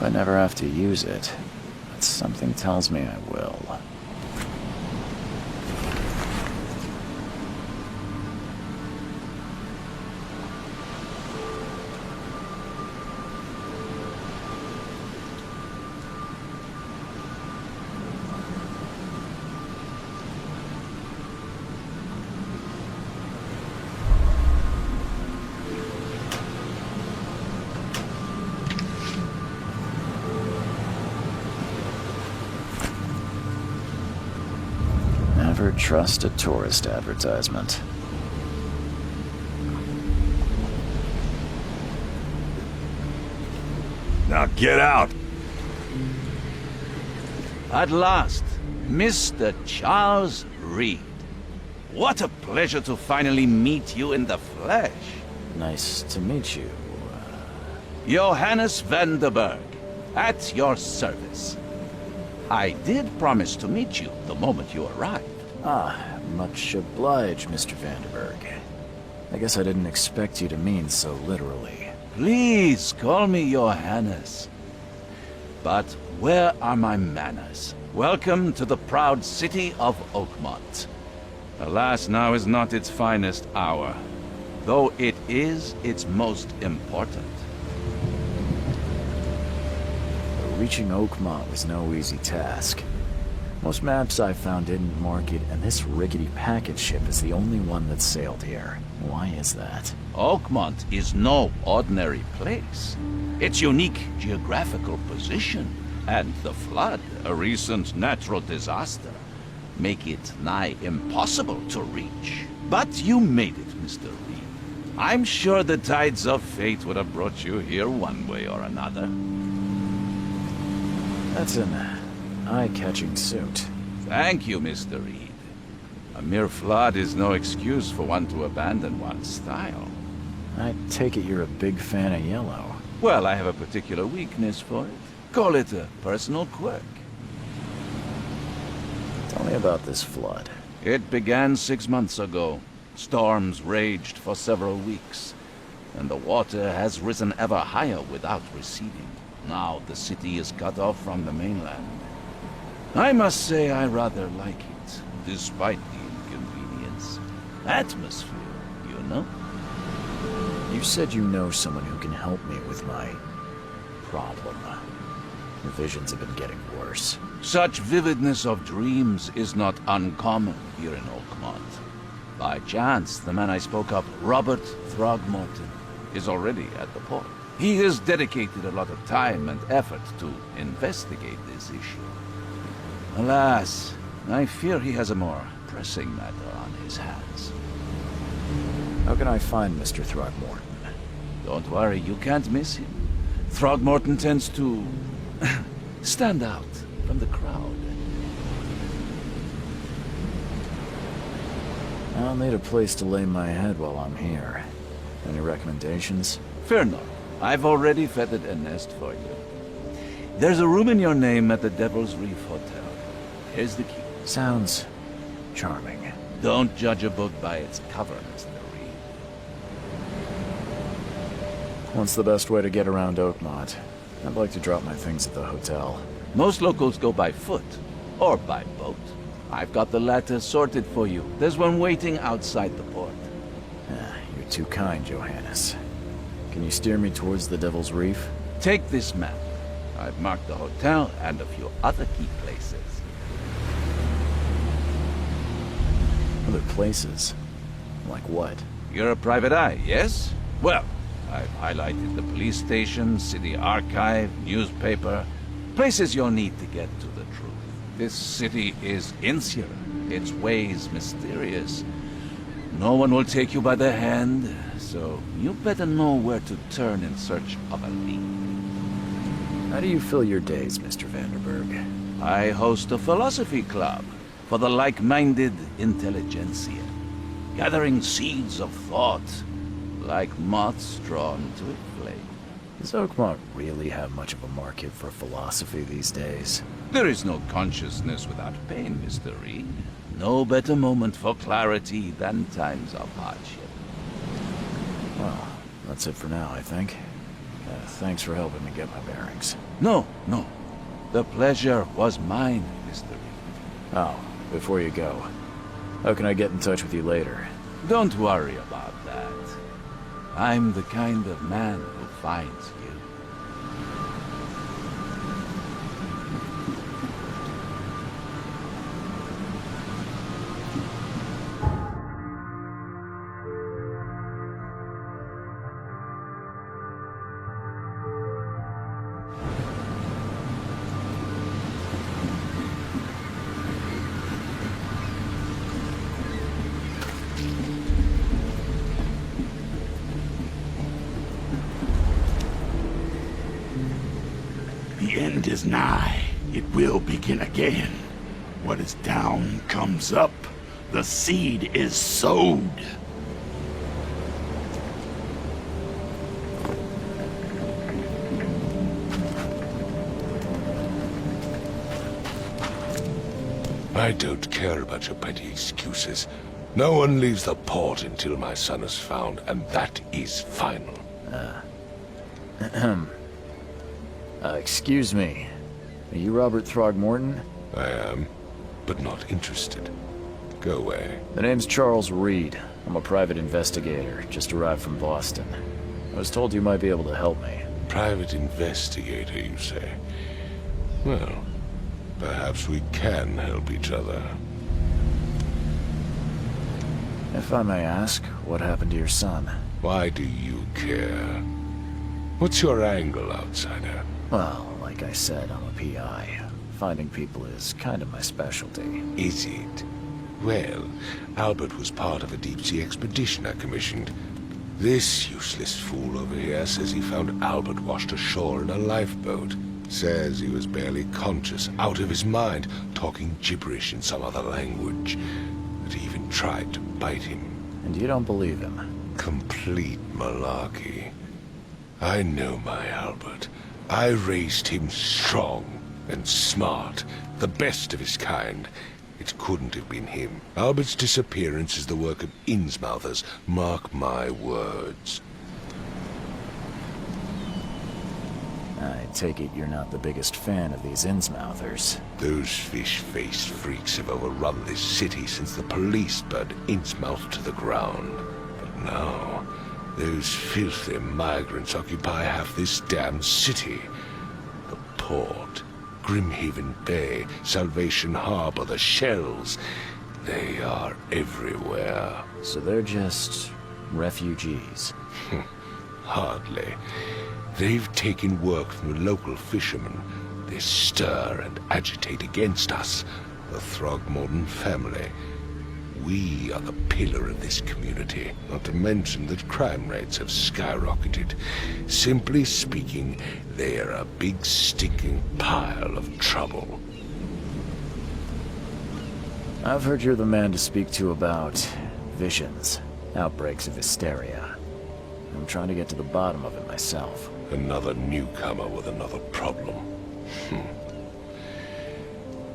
I never have to use it, but something tells me I will. Never trust a tourist advertisement. Now get out! At last, Mr. Charles Reed. What a pleasure to finally meet you in the flesh. Nice to meet you. Johannes van der Berg, at your service. I did promise to meet you the moment you arrived. Ah, much obliged, Mr. Vanderberg. I guess I didn't expect you to mean so literally. Please call me Johannes. But where are my manners? Welcome to the proud city of Oakmont. Alas, now is not its finest hour, though it is its most important. Reaching Oakmont was no easy task. Most maps I found didn't mark it, and this rickety packet ship is the only one that sailed here. Why is that? Oakmont is no ordinary place. Its unique geographical position and the flood, a recent natural disaster, make it nigh impossible to reach. But you made it, Mr. Reed. I'm sure the tides of fate would have brought you here one way or another. That's an eye-catching suit. Thank you, Mr. Reed. A mere flood is no excuse for one to abandon one's style. I take it you're a big fan of yellow. Well, I have a particular weakness for it. Call it a personal quirk. Tell me about this flood. It began 6 months ago. Storms raged for several weeks, and the water has risen ever higher without receding. Now the city is cut off from the mainland. I must say I rather like it, despite the inconvenience. Atmosphere, you know? You said you know someone who can help me with my problem. The visions have been getting worse. Such vividness of dreams is not uncommon here in Oakmont. By chance, the man I spoke of, Robert Throgmorton, is already at the port. He has dedicated a lot of time and effort to investigate this issue. Alas, I fear he has a more pressing matter on his hands. How can I find Mr. Throgmorton? Don't worry, you can't miss him. Throgmorton tends to stand out from the crowd. I'll need a place to lay my head while I'm here. Any recommendations? Fear not. I've already feathered a nest for you. There's a room in your name at the Devil's Reef Hotel. Here's the key. Sounds charming. Don't judge a book by its cover, Mr. Reed. What's the best way to get around Oakmont? I'd like to drop my things at the hotel. Most locals go by foot, or by boat. I've got the latter sorted for you. There's one waiting outside the port. You're too kind, Johannes. Can you steer me towards the Devil's Reef? Take this map. I've marked the hotel and a few other key places. Other places? Like what? You're a private eye, yes? Well, I've highlighted the police station, city archive, newspaper, places you'll need to get to the truth. This city is insular, its ways mysterious. No one will take you by the hand, so you better know where to turn in search of a lead. How do you fill your days, Mr. Vanderberg? I host a philosophy club for the like-minded intelligentsia, gathering seeds of thought like moths drawn to a flame. Does Oakmont really have much of a market for philosophy these days? There is no consciousness without pain, Mr. Reed. No better moment for clarity than times of hardship. Well, that's it for now, I think. Thanks for helping me get my bearings. No, no. The pleasure was mine, Mr. Reed. Oh, before you go, how can I get in touch with you later? Don't worry about that. I'm the kind of man who finds you. The end is nigh. It will begin again. What is down comes up. The seed is sowed. I don't care about your petty excuses. No one leaves the port until my son is found, and that is final. Excuse me. Are you Robert Throgmorton? I am, but not interested. Go away. The name's Charles Reed. I'm a private investigator, just arrived from Boston. I was told you might be able to help me. Private investigator, you say? Well, perhaps we can help each other. If I may ask, what happened to your son? Why do you care? What's your angle, outsider? Well, like I said, I'm a PI. Finding people is kind of my specialty. Is it? Well, Albert was part of a deep-sea expedition I commissioned. This useless fool over here says he found Albert washed ashore in a lifeboat. Says he was barely conscious, out of his mind, talking gibberish in some other language. That he even tried to bite him. And you don't believe him? Complete malarkey. I know my Albert. I raised him strong and smart, the best of his kind. It couldn't have been him. Albert's disappearance is the work of Innsmouthers, mark my words. I take it you're not the biggest fan of these Innsmouthers. Those fish-faced freaks have overrun this city since the police burned Innsmouth to the ground. But now, those filthy migrants occupy half this damned city. The port, Grimhaven Bay, Salvation Harbor, the shells. They are everywhere. So they're just refugees. Hardly. They've taken work from the local fishermen. They stir and agitate against us, the Throgmorton family. We are the pillar of this community, not to mention that crime rates have skyrocketed. Simply speaking, they are a big stinking pile of trouble. I've heard you're the man to speak to about visions, outbreaks of hysteria. I'm trying to get to the bottom of it myself. Another newcomer with another problem.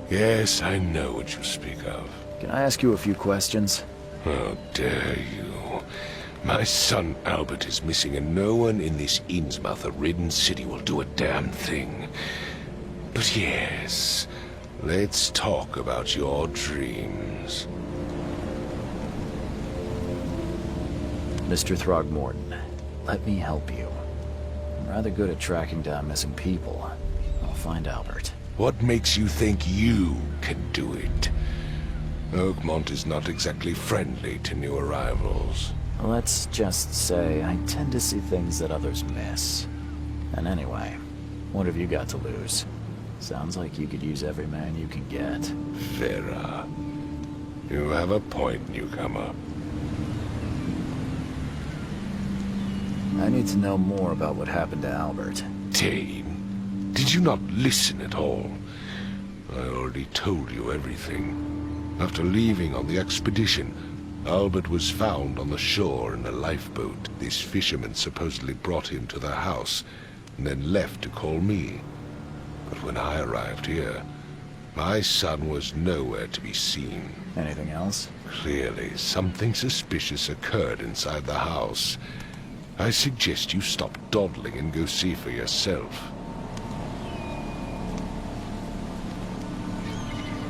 Yes, I know what you speak of. Can I ask you a few questions? How dare you? My son Albert is missing, and no one in this Innsmouth-ridden city will do a damn thing. But yes, let's talk about your dreams. Mr. Throgmorton, let me help you. I'm rather good at tracking down missing people. I'll find Albert. What makes you think you can do it? Oakmont is not exactly friendly to new arrivals. Let's just say I tend to see things that others miss. And anyway, what have you got to lose? Sounds like you could use every man you can get. Vera, you have a point, newcomer. I need to know more about what happened to Albert. Dane, did you not listen at all? I already told you everything. After leaving on the expedition, Albert was found on the shore in a lifeboat. This fisherman supposedly brought him to their house, and then left to call me. But when I arrived here, my son was nowhere to be seen. Anything else? Clearly, something suspicious occurred inside the house. I suggest you stop dawdling and go see for yourself.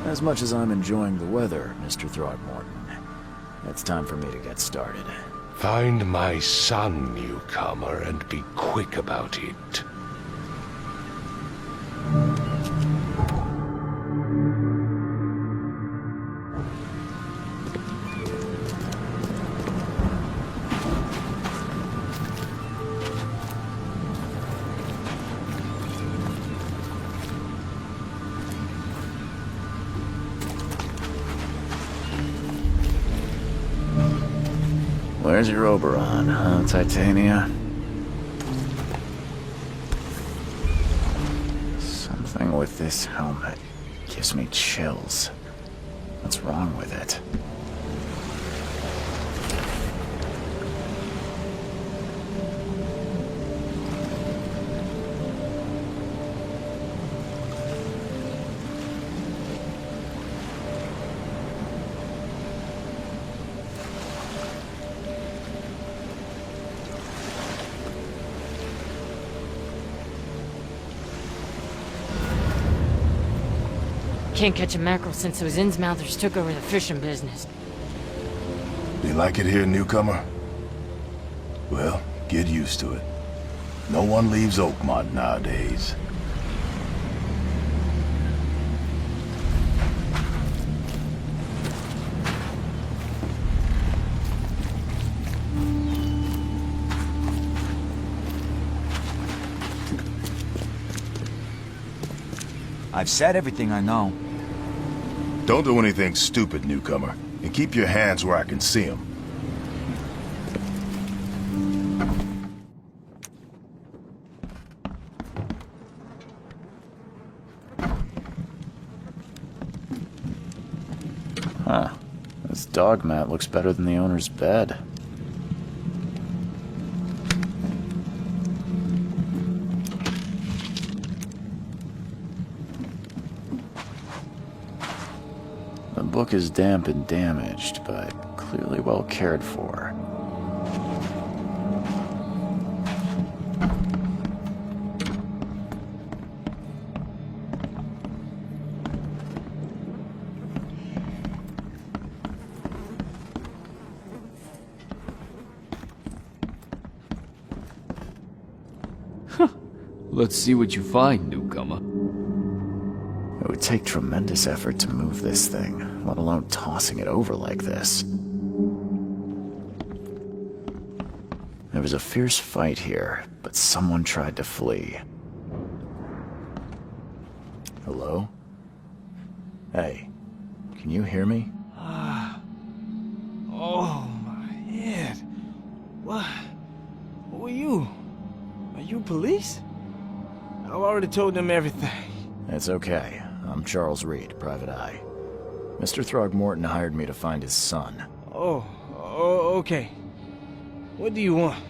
As much as I'm enjoying the weather, Mr. Throgmorton, it's time for me to get started. Find my son, newcomer, and be quick about it. Where's your Oberon, huh, Titania? Something with this helmet gives me chills. What's wrong with it? Can't catch a mackerel since those Innsmouthers took over the fishing business. You like it here, newcomer? Well, get used to it. No one leaves Oakmont nowadays. I've said everything I know. Don't do anything stupid, newcomer, and keep your hands where I can see them. Huh. This dog mat looks better than the owner's bed. The book is damp and damaged, but clearly well cared for. Let's see what you find, newcomer. It would take tremendous effort to move this thing, let alone tossing it over like this. There was a fierce fight here, but someone tried to flee. Hello? Hey, can you hear me? Oh, my head. What? Who are you? Are you police? I've already told them everything. It's okay. I'm Charles Reed, Private Eye. Mr. Throgmorton hired me to find his son. Oh, okay. What do you want?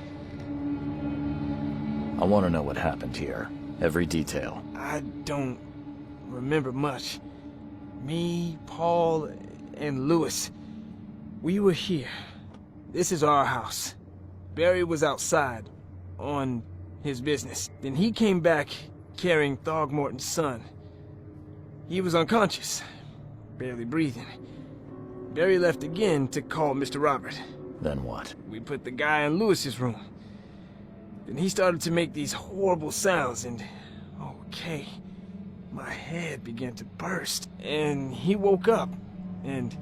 I want to know what happened here. Every detail. I don't remember much. Me, Paul, and Lewis. We were here. This is our house. Barry was outside, on his business. Then he came back carrying Throgmorton's son. He was unconscious, barely breathing. Barry left again to call Mr. Robert. Then what? We put the guy in Lewis's room. Then he started to make these horrible sounds and... okay. My head began to burst, and he woke up. And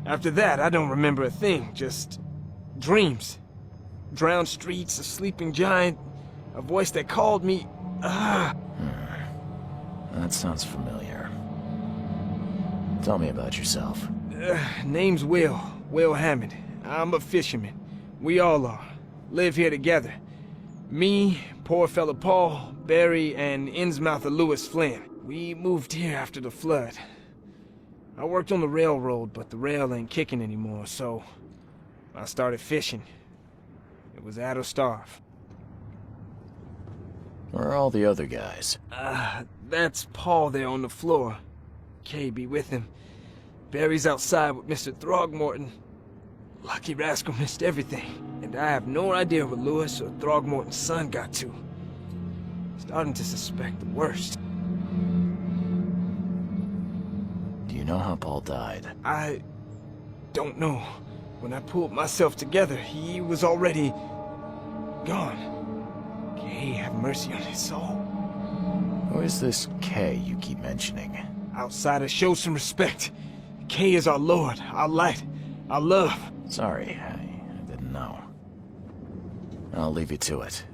after that, I don't remember a thing, just dreams. Drowned streets, a sleeping giant, a voice that called me... That sounds familiar. Tell me about yourself. Name's Will Hammond. I'm a fisherman. We all are. Live here together. Me, poor fella Paul, Barry, and Innsmouther Lewis Flynn. We moved here after the flood. I worked on the railroad, but the rail ain't kicking anymore, so I started fishing. It was add or starve. Where are all the other guys? That's Paul there on the floor. Kay be with him. Barry's outside with Mr. Throgmorton. Lucky rascal missed everything. And I have no idea what Lewis or Throgmorton's son got to. Starting to suspect the worst. Do you know how Paul died? I don't know. When I pulled myself together, he was already gone. Kay have mercy on his soul. Who is this Kay you keep mentioning? Outsiders, show some respect. Kay is our lord, our light, our love. Sorry, I didn't know. I'll leave you to it.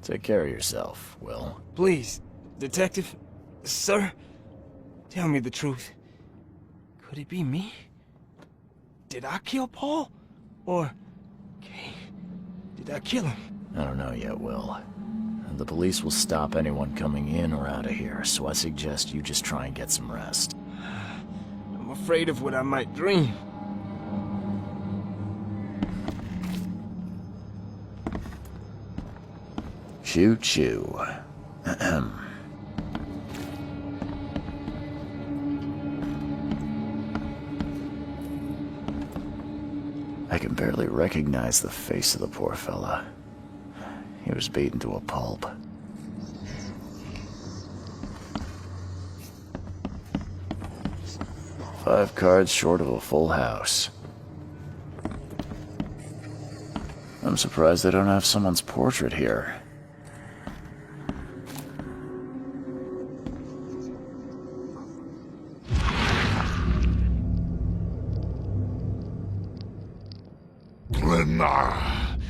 Take care of yourself, Will. Please, detective, sir, tell me the truth. Could it be me? Did I kill Paul? Or, Kay, did I kill him? I don't know yet, Will. The police will stop anyone coming in or out of here, so I suggest you just try and get some rest. I'm afraid of what I might dream. Choo-choo. I can barely recognize the face of the poor fella. He was beaten to a pulp. Five cards short of a full house. I'm surprised they don't have someone's portrait here.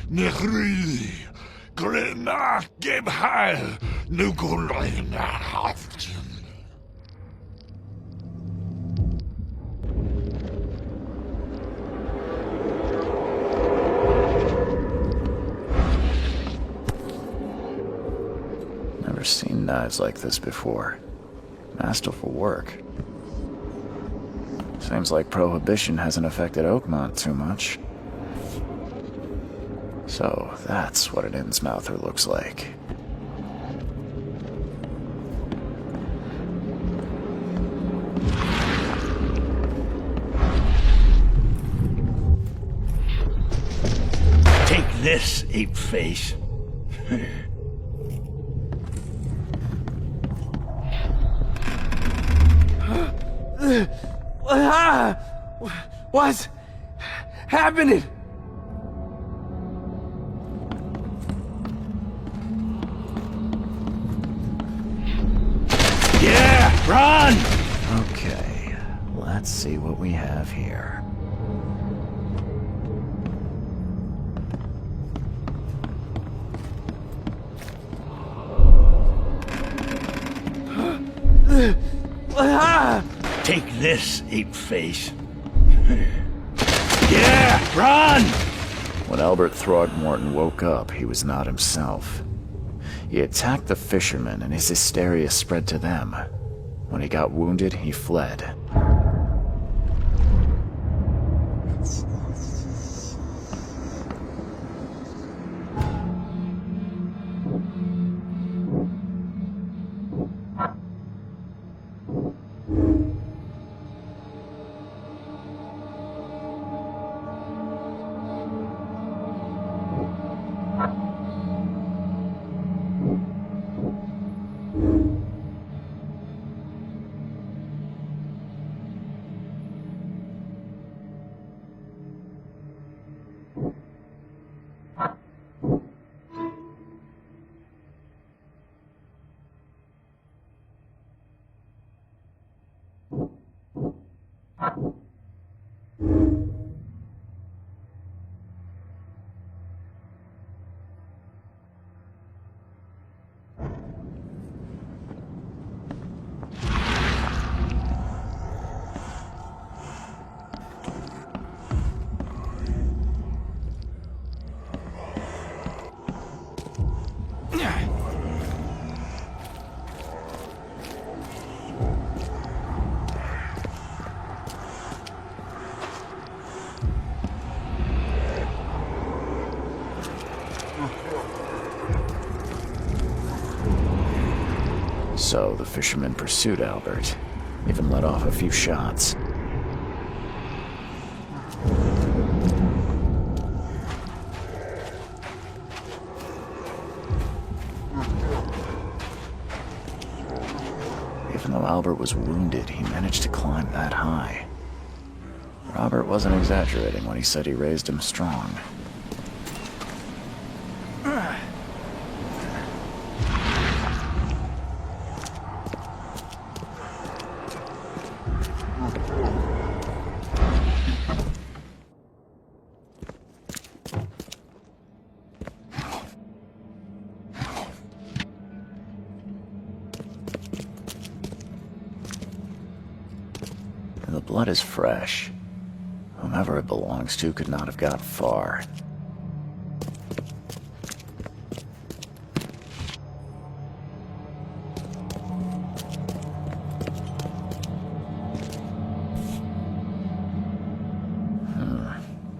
Negri, Grena, Gebheil, Nukulina, Never seen knives like this before. Masterful work. Seems like Prohibition hasn't affected Oakmont too much. So, that's what an Innsmouther looks like. Take this, ape face. What's happening? Yeah, run! Okay, let's see what we have here. Take this, ape face. Yeah, run! When Albert Throgmorton woke up, he was not himself. He attacked the fishermen, and his hysteria spread to them. When he got wounded, he fled. So the fishermen pursued Albert, even let off a few shots. Albert was wounded, he managed to climb that high. Robert wasn't exaggerating when he said he raised him strong. The blood is fresh. Whomever it belongs to could not have got far.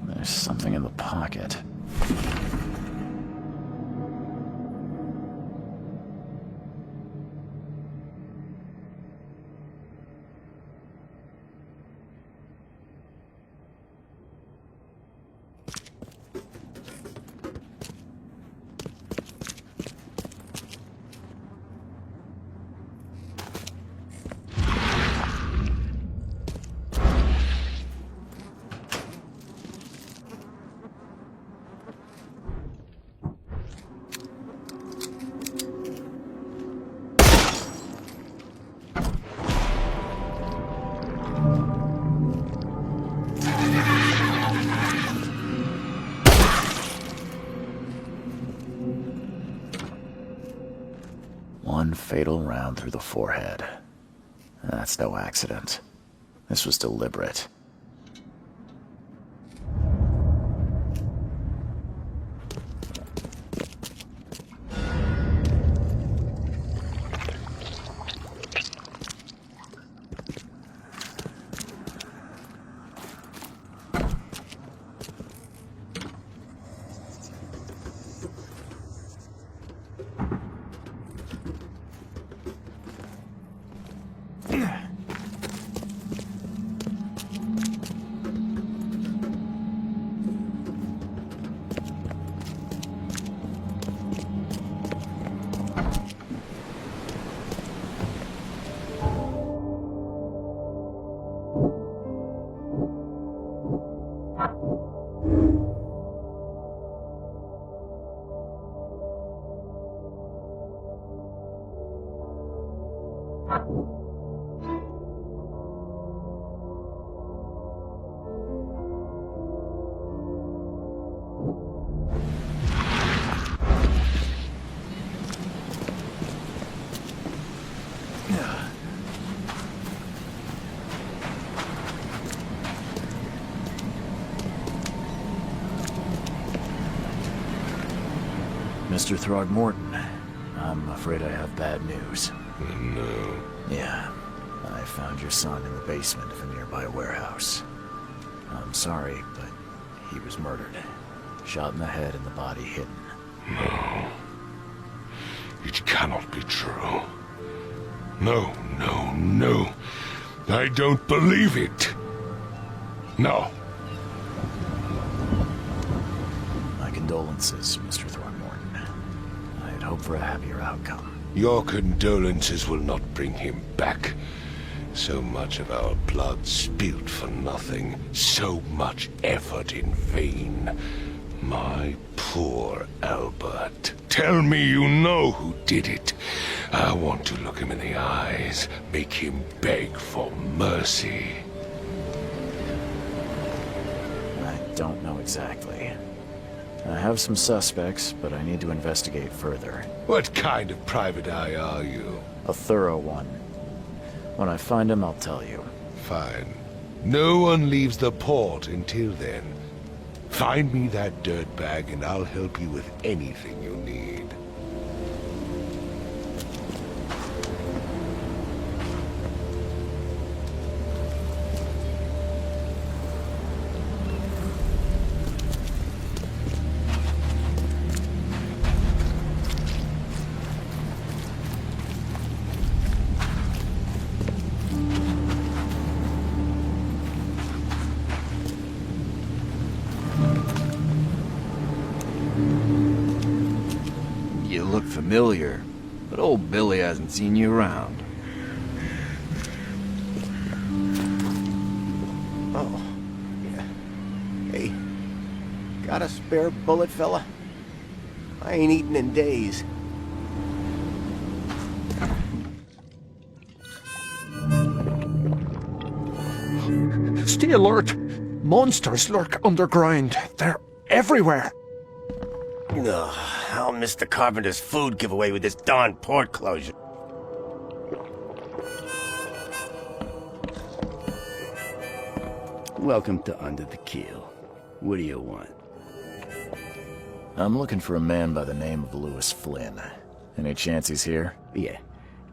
There's something in the pocket. One fatal round through the forehead. That's no accident. This was deliberate. Mr. Throgmorton, I'm afraid I have bad news. No. Yeah, I found your son in the basement of a nearby warehouse. I'm sorry, but he was murdered. Shot in the head and the body hidden. No. It cannot be true. No, no, no. I don't believe it. No. My condolences, Mr. Throgmorton. I had hoped for a happier outcome. Your condolences will not bring him back. So much of our blood spilled for nothing. So much effort in vain. My poor Albert. Tell me you know who did it. I want to look him in the eyes, make him beg for mercy. I don't know exactly. I have some suspects, but I need to investigate further. What kind of private eye are you? A thorough one. When I find him, I'll tell you. Fine. No one leaves the port until then. Find me that dirtbag and I'll help you with anything you need. You look familiar, but old Billy hasn't seen you around. Got a spare bullet, fella? I ain't eaten in days. Stay alert! Monsters lurk underground. They're everywhere. Ugh, I'll miss the carpenter's food giveaway with this darn port closure. Welcome to Under the Keel. What do you want? I'm looking for a man by the name of Lewis Flynn. Any chance he's here? Yeah.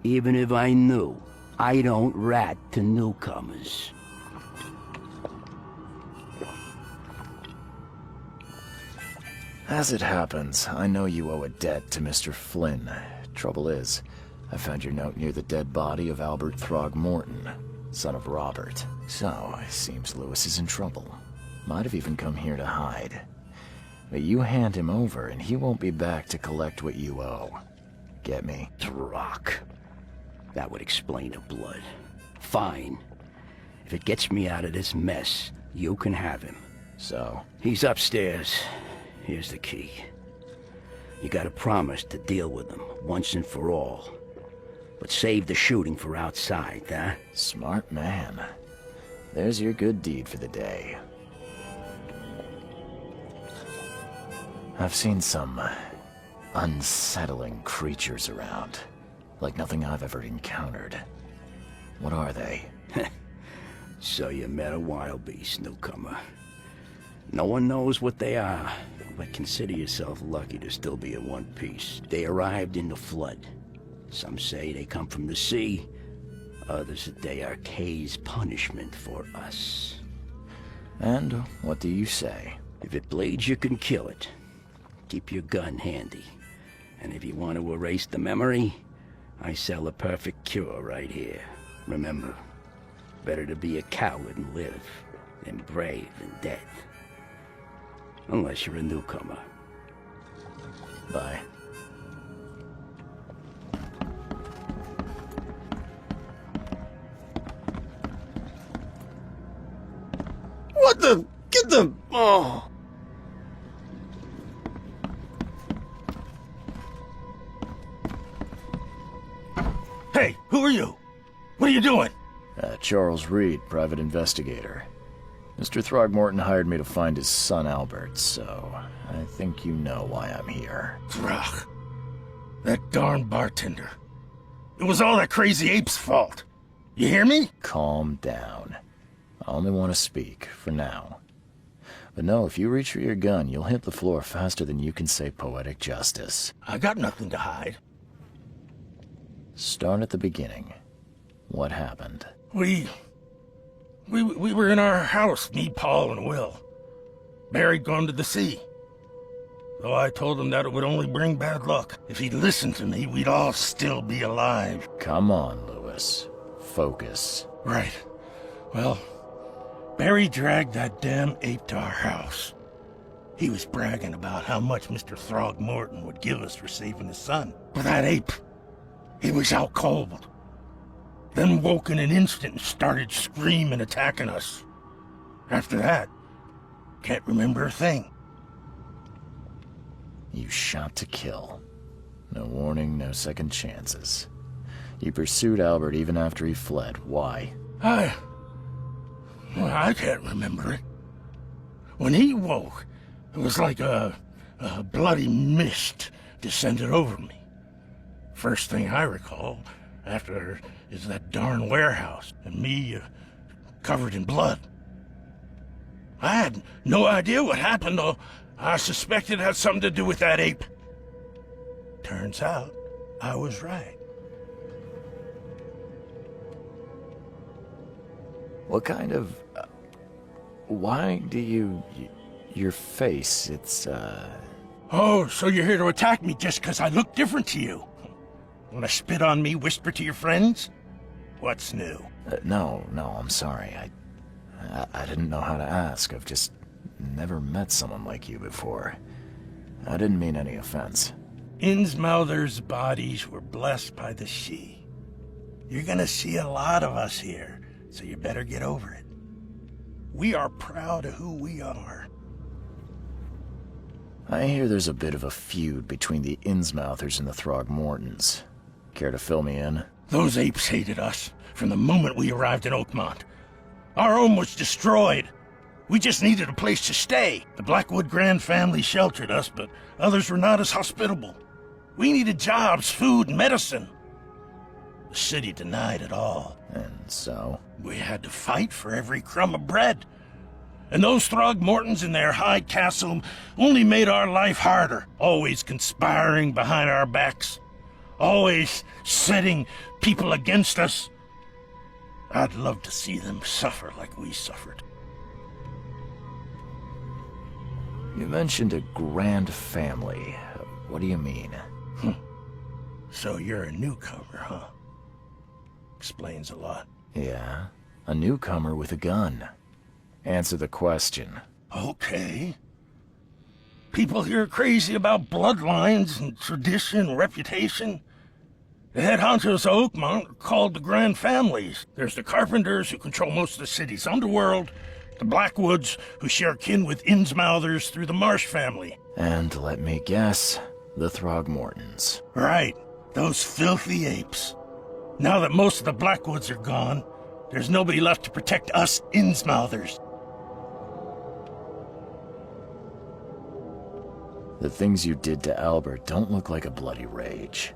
Even if I knew, I don't rat to newcomers. As it happens, I know you owe a debt to Mr. Flynn. Trouble is, I found your note near the dead body of Albert Throgmorton, son of Robert. So, it seems Lewis is in trouble. Might have even come here to hide. But you hand him over, and he won't be back to collect what you owe. Get me? Throck. That would explain the blood. Fine. If it gets me out of this mess, you can have him. So? He's upstairs. Here's the key. You gotta promise to deal with him, once and for all. But save the shooting for outside, huh? Smart man. There's your good deed for the day. I've seen some unsettling creatures around. Like nothing I've ever encountered. What are they? So you met a wild beast, newcomer. No one knows what they are, but consider yourself lucky to still be in one piece. They arrived in the flood. Some say they come from the sea. Others that they are Kay's punishment for us. And what do you say? If it bleeds, you can kill it. Keep your gun handy. And if you want to erase the memory, I sell a perfect cure right here. Remember, better to be a coward and live than brave and dead. Unless you're a newcomer. Bye. What the? Get the... Oh! Hey, who are you? What are you doing? Charles Reed, private investigator. Mr. Throgmorton hired me to find his son Albert, so I think you know why I'm here. Throg. That darn bartender. It was all that crazy ape's fault. You hear me? Calm down. I only want to speak, for now. But no, if you reach for your gun, you'll hit the floor faster than you can say poetic justice. I got nothing to hide. Start at the beginning. What happened? We were in our house, me, Paul, and Will. Barry'd gone to the sea. Though I told him that it would only bring bad luck. If he'd listened to me, we'd all still be alive. Come on, Lewis. Focus. Right. Well, Barry dragged that damn ape to our house. He was bragging about how much Mr. Throgmorton would give us for saving his son. But that ape, he was out cold. Then woke in an instant and started screaming, attacking us. After that, can't remember a thing. You shot to kill. No warning, no second chances. You pursued Albert even after he fled. Why? I can't remember it. When he woke, it was like a bloody mist descended over me. First thing I recall after is that darn warehouse, and me covered in blood. I had no idea what happened, though I suspected it had something to do with that ape. Turns out, I was right. What kind of... why do you... your face, it's, Oh, so you're here to attack me just because I look different to you? Want to spit on me, whisper to your friends? What's new? No, I'm sorry. I didn't know how to ask. I've just never met someone like you before. I didn't mean any offense. Innsmouther's bodies were blessed by the sea. You're gonna see a lot of us here, so you better get over it. We are proud of who we are. I hear there's a bit of a feud between the Innsmouthers and the Throgmortons. Care to fill me in? Those apes hated us from the moment we arrived in Oakmont. Our home was destroyed. We just needed a place to stay. The Blackwood Grand family sheltered us, but others were not as hospitable. We needed jobs, food, and medicine. The city denied it all. And so? We had to fight for every crumb of bread. And those Throgmortons in their high castle only made our life harder, always conspiring behind our backs, always setting people against us. I'd love to see them suffer like we suffered. You mentioned a grand family. What do you mean? So you're a newcomer, huh? Explains a lot. Yeah, a newcomer with a gun. Answer the question. Okay. People here are crazy about bloodlines and tradition and reputation. The head honchos of Oakmont are called the Grand Families. There's the Carpenters, who control most of the city's underworld, the Blackwoods, who share kin with Innsmouthers through the Marsh family. And let me guess, the Throgmortons. Right, those filthy apes. Now that most of the Blackwoods are gone, there's nobody left to protect us Innsmouthers. The things you did to Albert don't look like a bloody rage.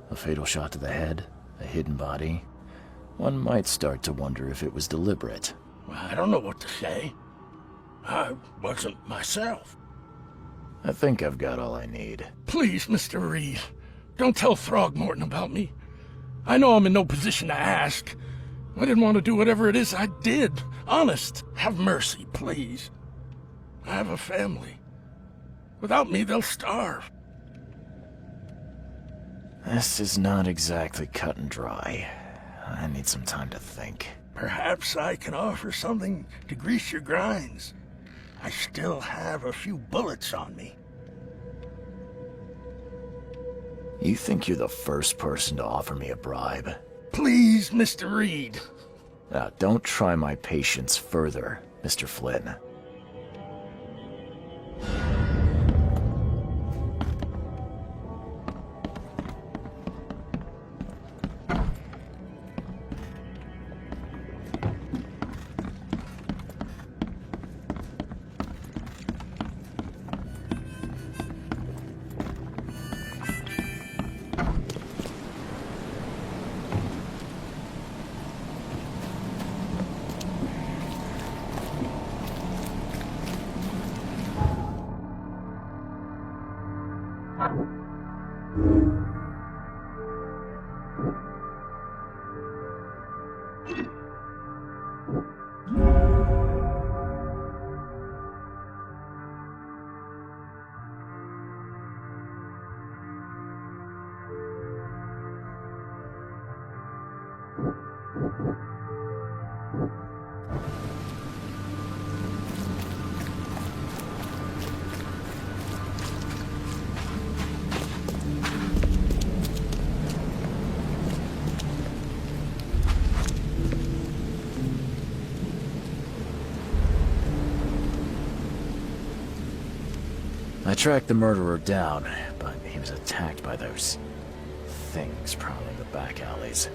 A fatal shot to the head, a hidden body. One might start to wonder if it was deliberate. I don't know what to say. I wasn't myself. I think I've got all I need. Please, Mr. Reed, don't tell Throgmorton about me. I know I'm in no position to ask. I didn't want to do whatever it is I did. Honest, have mercy, please. I have a family. Without me, they'll starve. This is not exactly cut and dry. I need some time to think. Perhaps I can offer something to grease your grinds. I still have a few bullets on me. You think you're the first person to offer me a bribe? Please, Mr. Reed. Now, don't try my patience further, Mr. Flynn. I tracked the murderer down, but he was attacked by those things prowling the back alleys.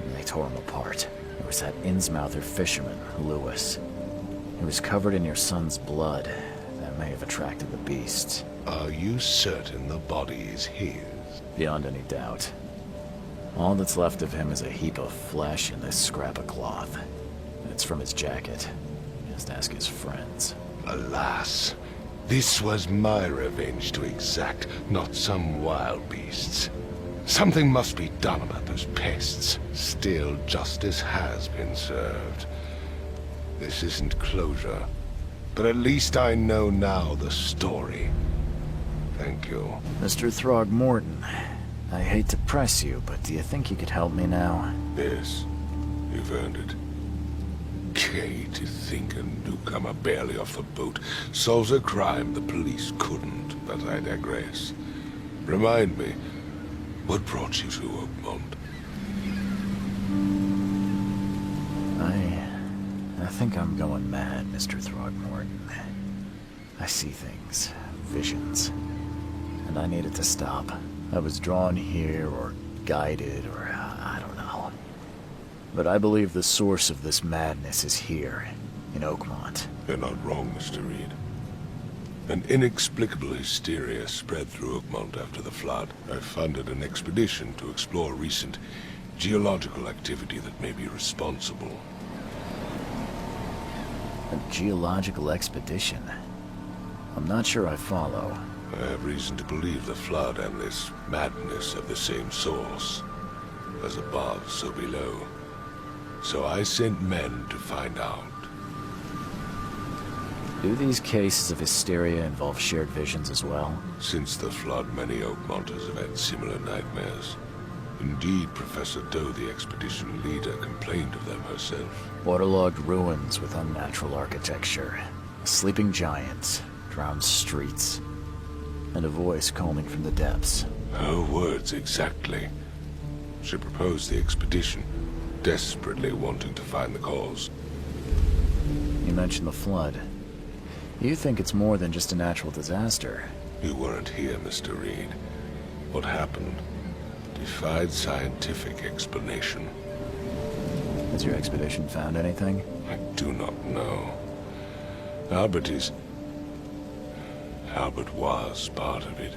And they tore him apart. It was that Innsmouther fisherman, Lewis. He was covered in your son's blood. That may have attracted the beasts. Are you certain the body is his? Beyond any doubt. All that's left of him is a heap of flesh and this scrap of cloth. It's from his jacket. Just ask his friends. Alas. This was my revenge to exact, not some wild beast's. Something must be done about those pests. Still, justice has been served. This isn't closure, but at least I know now the story. Thank you. Mr. Throgmorton, I hate to press you, but do you think you could help me now? Yes, you've earned it. Okay, to think a newcomer barely off the boat solves a crime the police couldn't, but I digress. Remind me, what brought you to Oakmont? I think I'm going mad, Mr. Throgmorton. I see things visions. And I needed to stop. I was drawn here, or guided, or I don't know. But I believe the source of this madness is here, in Oakmont. You're not wrong, Mr. Reed. An inexplicable hysteria spread through Oakmont after the flood. I funded an expedition to explore recent geological activity that may be responsible. A geological expedition? I'm not sure I follow. I have reason to believe the flood and this madness have the same source. As above, so below. So I sent men to find out. Do these cases of hysteria involve shared visions as well? Since the flood, many Oakmonters have had similar nightmares. Indeed, Professor Doe, the expedition leader, complained of them herself. Waterlogged ruins with unnatural architecture, sleeping giants, drowned streets, and a voice calling from the depths. Her words exactly. She proposed the expedition, desperately wanting to find the cause. You mentioned the flood. You think it's more than just a natural disaster? You weren't here, Mr. Reed. What happened defied scientific explanation. Has your expedition found anything? I do not know. Albert was part of it.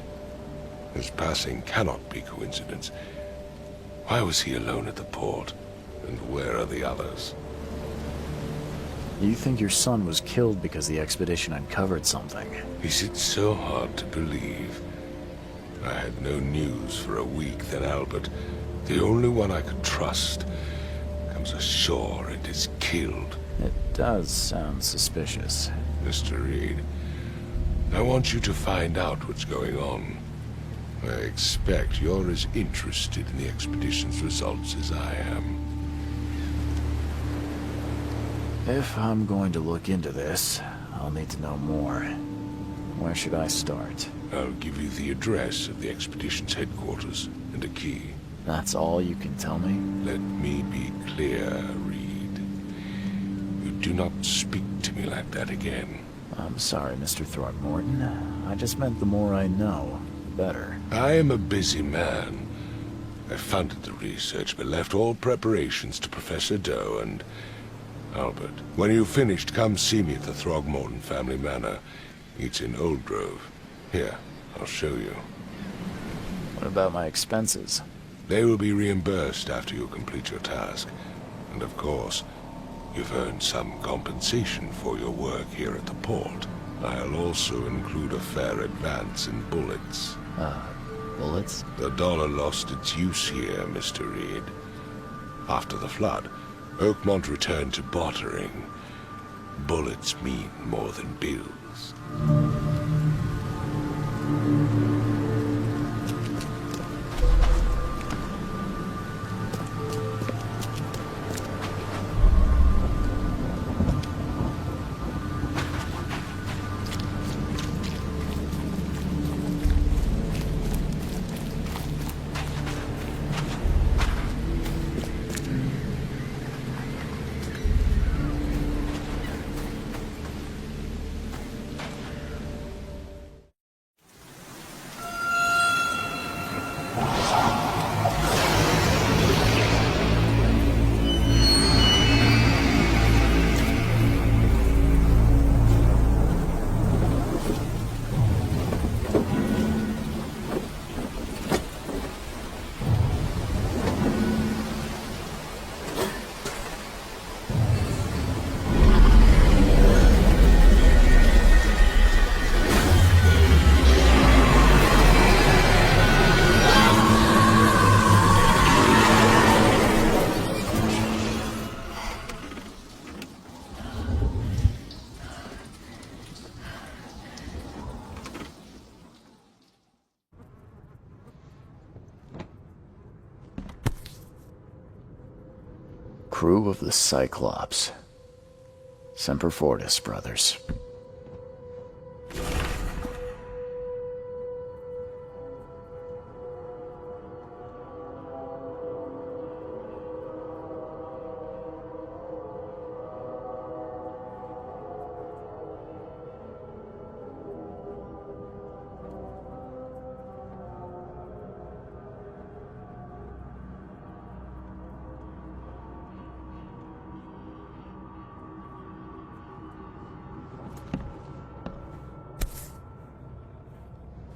His passing cannot be coincidence. Why was he alone at the port? And where are the others? You think your son was killed because the expedition uncovered something? Is it so hard to believe? I had no news for a week, then Albert, the only one I could trust, comes ashore and is killed. It does sound suspicious. Mr. Reed, I want you to find out what's going on. I expect you're as interested in the expedition's results as I am. If I'm going to look into this, I'll need to know more. Where should I start? I'll give you the address of the expedition's headquarters and a key. That's all you can tell me? Let me be clear, Reed. You do not speak to me like that again. I'm sorry, Mr. Throgmorton. I just meant the more I know, the better. I am a busy man. I funded the research, but left all preparations to Professor Doe and Albert. When you've finished, come see me at the Throgmorton family manor. It's in Old Grove. Here, I'll show you. What about my expenses? They will be reimbursed after you complete your task. And of course, you've earned some compensation for your work here at the port. I'll also include a fair advance in bullets. Bullets? The dollar lost its use here, Mr. Reed. After the flood, Oakmont returned to bartering. Bullets mean more than bills. Crew of the Cyclops. Semper Fortis, brothers.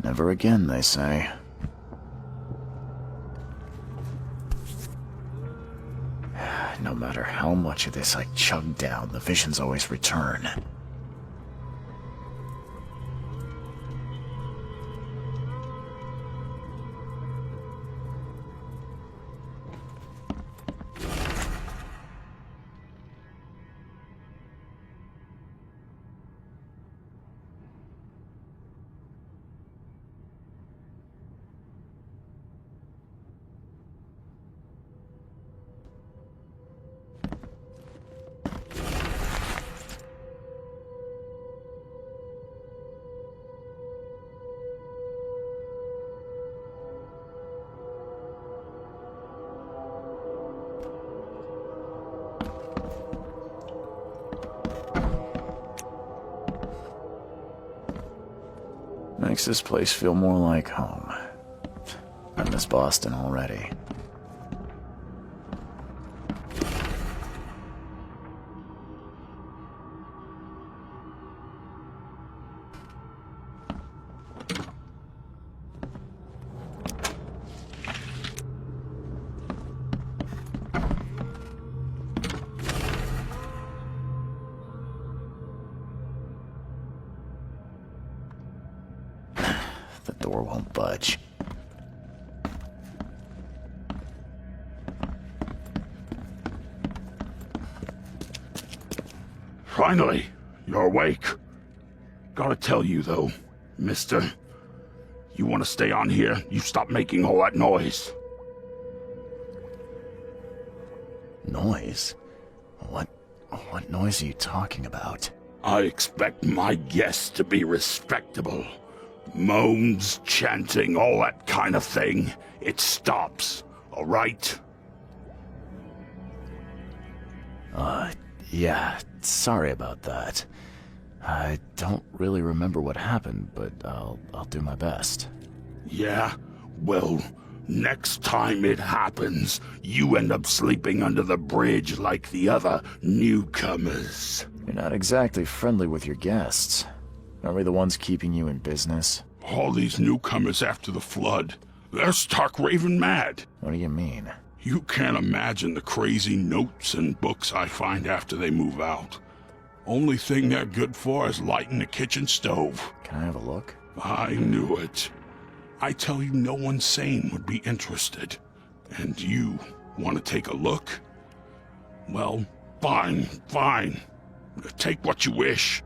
Never again, they say. No matter how much of this I chug down, the visions always return. Makes this place feel more like home. I miss Boston already. The door won't budge. Finally, you're awake. Gotta tell you, though, mister, you want to stay on here, you stop making all that noise. Noise? What noise are you talking about? I expect my guests to be respectable. Moans, chanting, all that kind of thing. It stops, all right? Yeah, sorry about that. I don't really remember what happened, but I'll do my best. Yeah? Well, next time it happens, you end up sleeping under the bridge like the other newcomers. You're not exactly friendly with your guests. Aren't we the ones keeping you in business? All these newcomers after the flood, they're stark raving mad. What do you mean? You can't imagine the crazy notes and books I find after they move out. Only thing they're good for is lighting the kitchen stove. Can I have a look? I knew it. I tell you, no one sane would be interested. And you want to take a look? Well, fine. Take what you wish.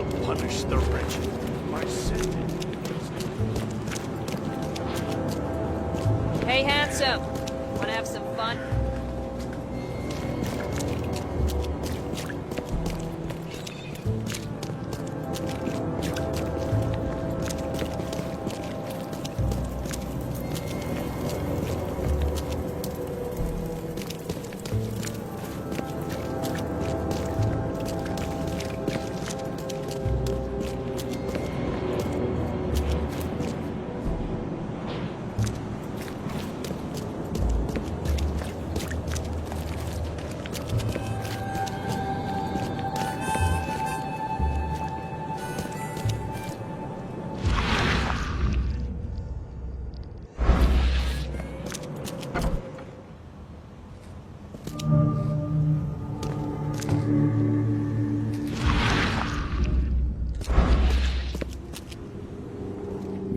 will punish the wretched. My sentence. Hey, handsome. Wanna have some fun?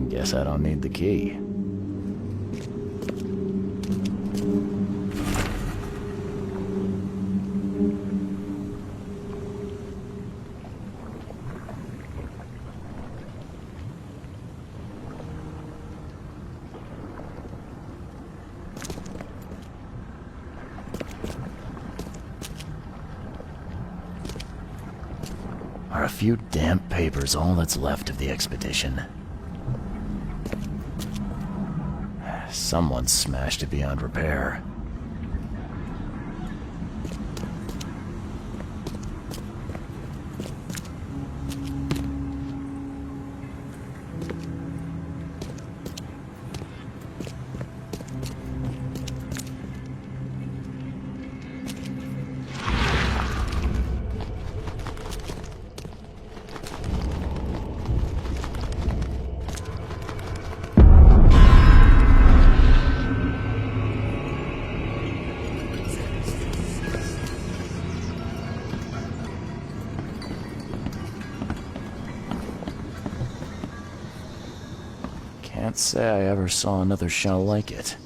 Guess I don't need the key. Are a few damp papers all that's left of the expedition? Someone smashed it beyond repair. Can't say I ever saw another shell like it.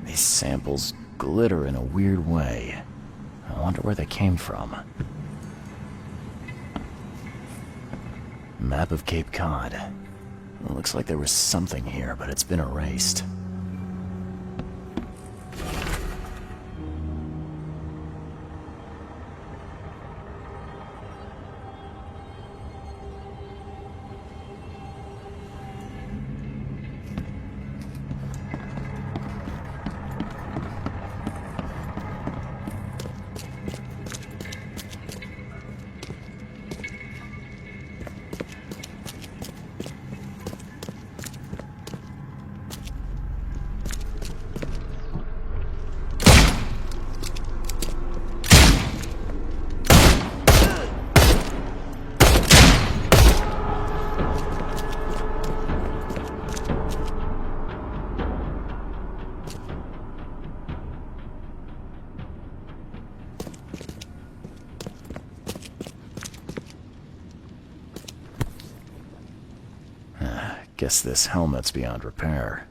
These samples glitter in a weird way. I wonder where they came from. Map of Cape Cod. It looks like there was something here, but it's been erased. Guess this helmet's beyond repair.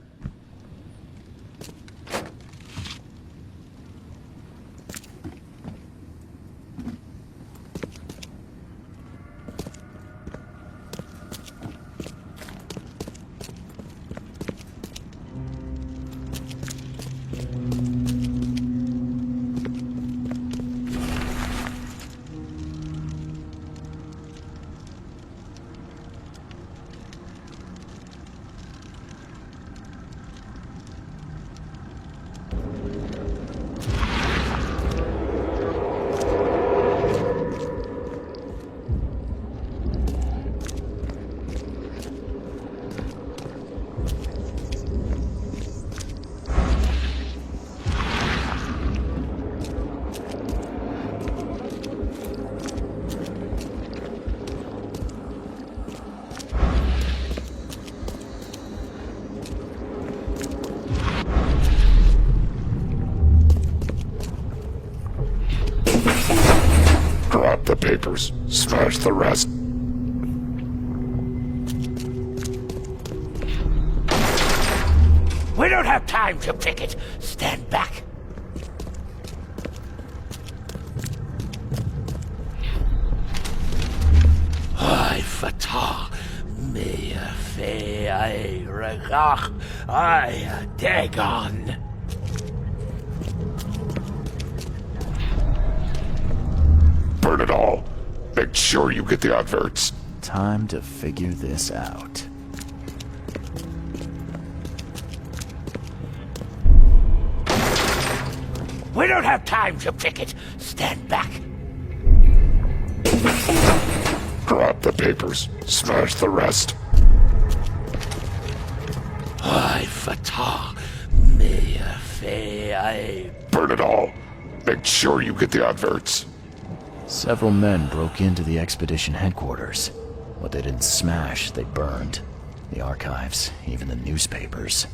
papers. Smash the rest. We don't have time to picket. Stand back. Ai fatah, me fe ai regach, ai dagon. Burn it all. Make sure you get the adverts. Time to figure this out. We don't have time to picket. Stand back. Grab the papers. Smash the rest. Ai fatah, me fe ai. Burn it all. Make sure you get the adverts. Several men broke into the expedition headquarters. What they didn't smash, they burned. The archives, even the newspapers.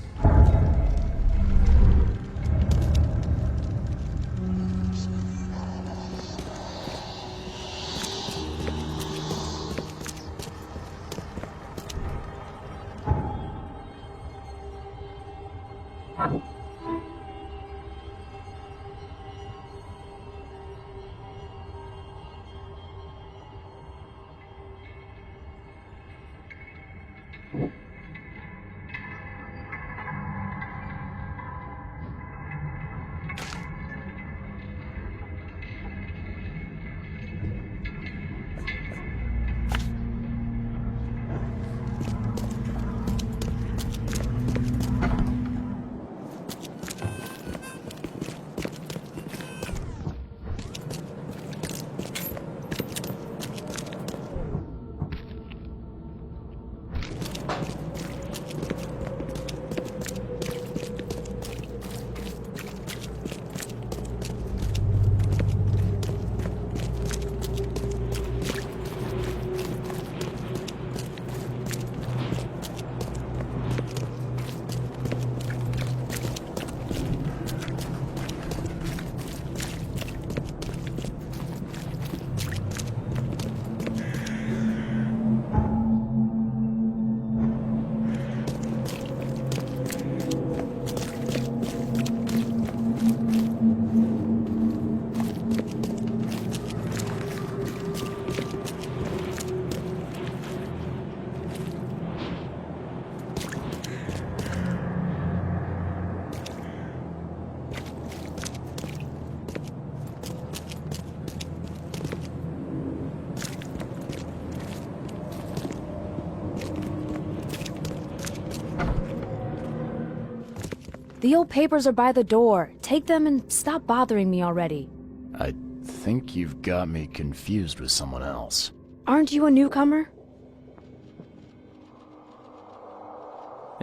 The old papers are by the door. Take them and stop bothering me already. I think you've got me confused with someone else. Aren't you a newcomer?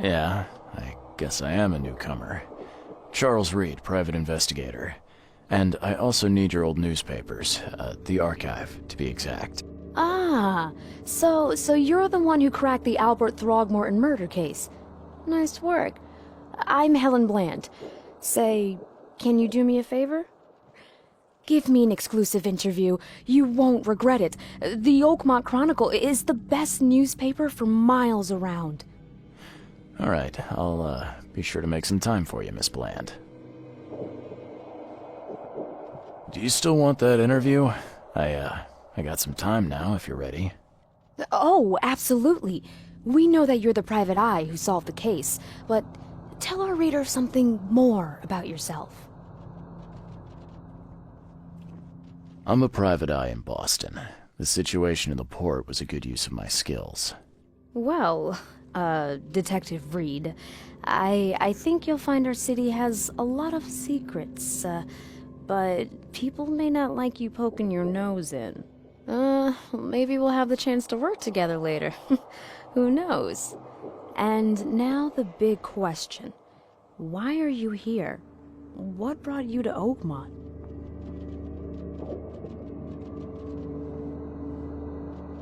Yeah, I guess I am a newcomer. Charles Reed, private investigator. And I also need your old newspapers, the archive, to be exact. Ah, so you're the one who cracked the Albert Throgmorton murder case. Nice work. I'm Helen Bland. Say, can you do me a favor? Give me an exclusive interview. You won't regret it. The Oakmont Chronicle is the best newspaper for miles around. All right, I'll be sure to make some time for you, Miss Bland. Do you still want that interview? I got some time now, if you're ready. Oh, absolutely. We know that you're the private eye who solved the case, but tell our reader something more about yourself. I'm a private eye in Boston. The situation in the port was a good use of my skills. Well, Detective Reed, I think you'll find our city has a lot of secrets, but people may not like you poking your nose in. Maybe we'll have the chance to work together later. Who knows? And now the big question. Why are you here? What brought you to Oakmont?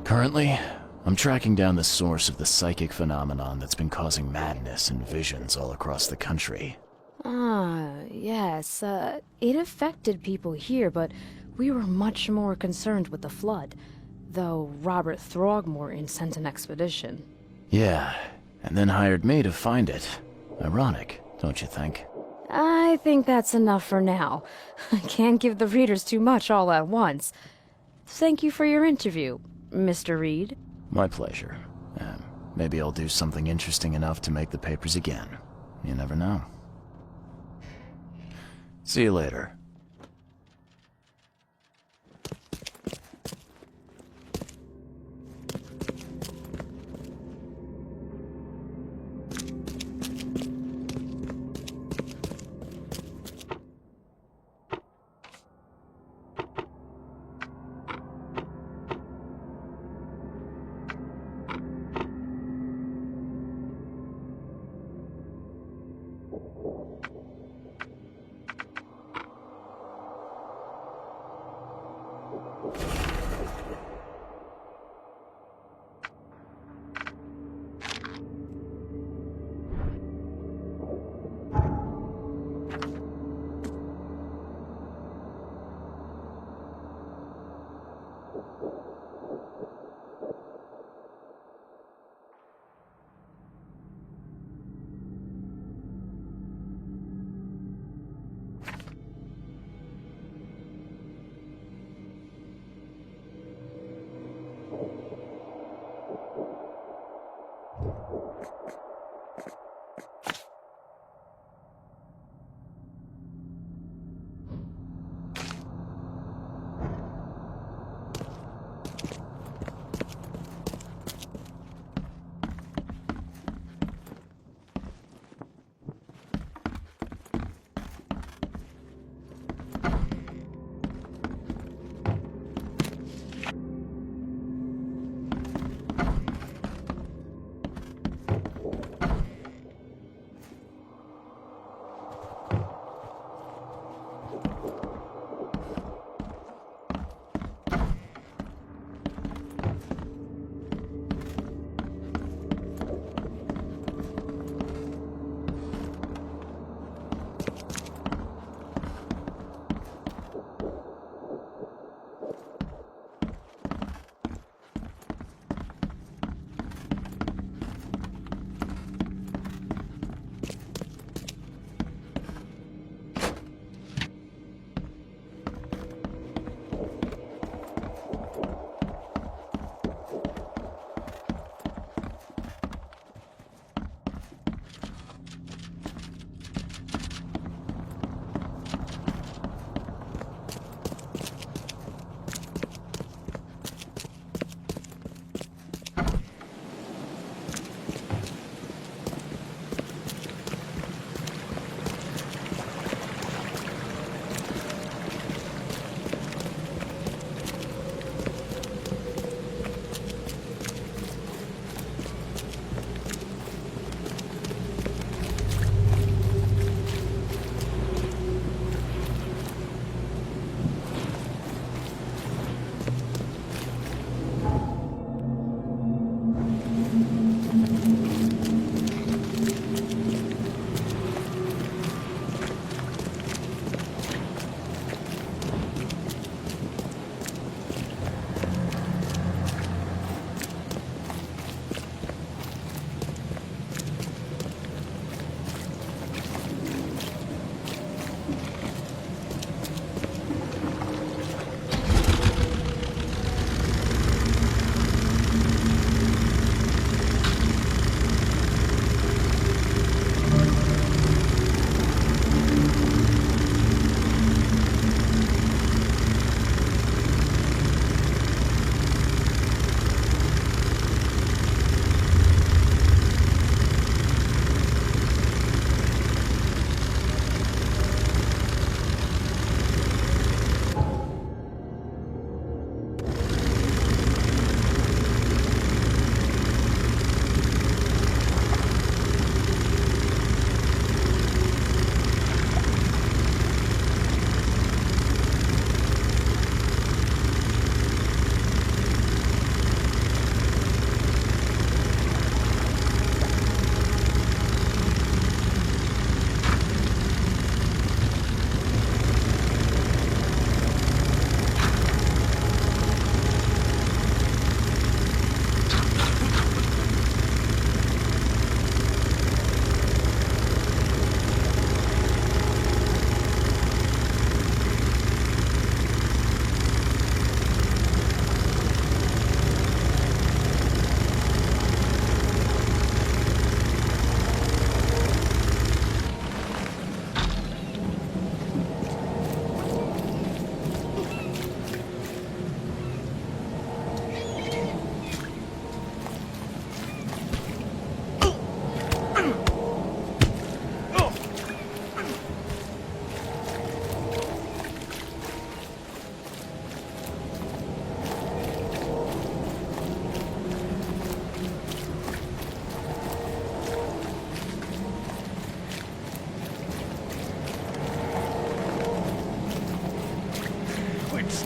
Currently, I'm tracking down the source of the psychic phenomenon that's been causing madness and visions all across the country. Ah, yes, it affected people here, but We were much more concerned with the flood, though Robert Throgmorton sent an expedition. Yeah, and then hired me to find it. Ironic, don't you think? I think that's enough for now. I can't give the readers too much all at once. Thank you for your interview, Mr. Reed. My pleasure. Maybe I'll do something interesting enough to make the papers again. You never know. See you later.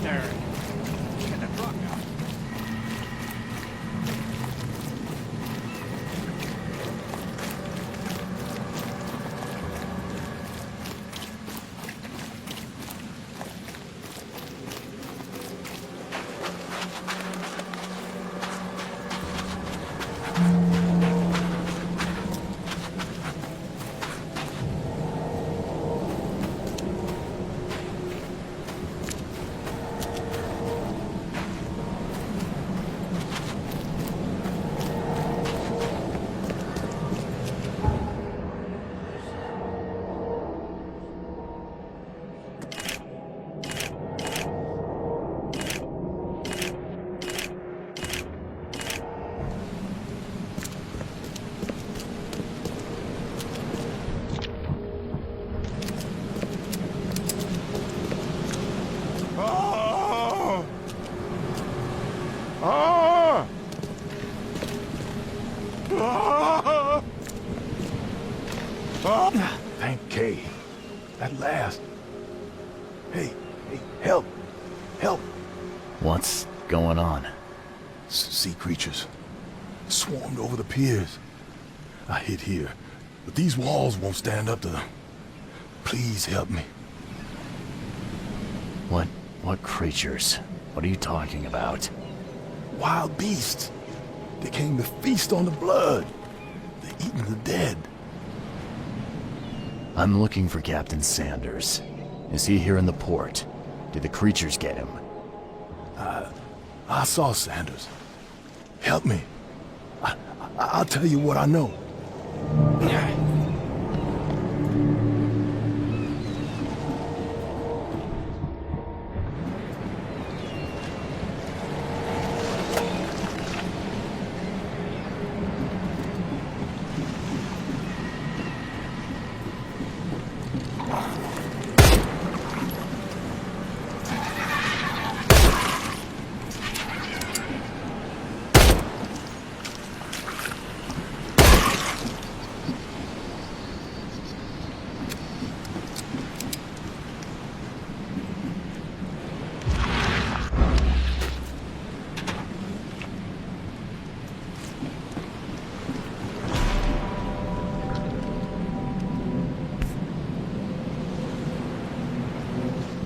bastard! Get the truck out. Thank Kay. At last. Hey, help. Help. What's going on? Sea creatures. Swarmed over the piers. I hid here, but these walls won't stand up to them. Please help me. What creatures? What are you talking about? Wild beasts. They came to feast on the blood. They're eating the dead. I'm looking for Captain Sanders. Is he here in the port? Did the creatures get him? I saw Sanders. Help me. I'll tell you what I know.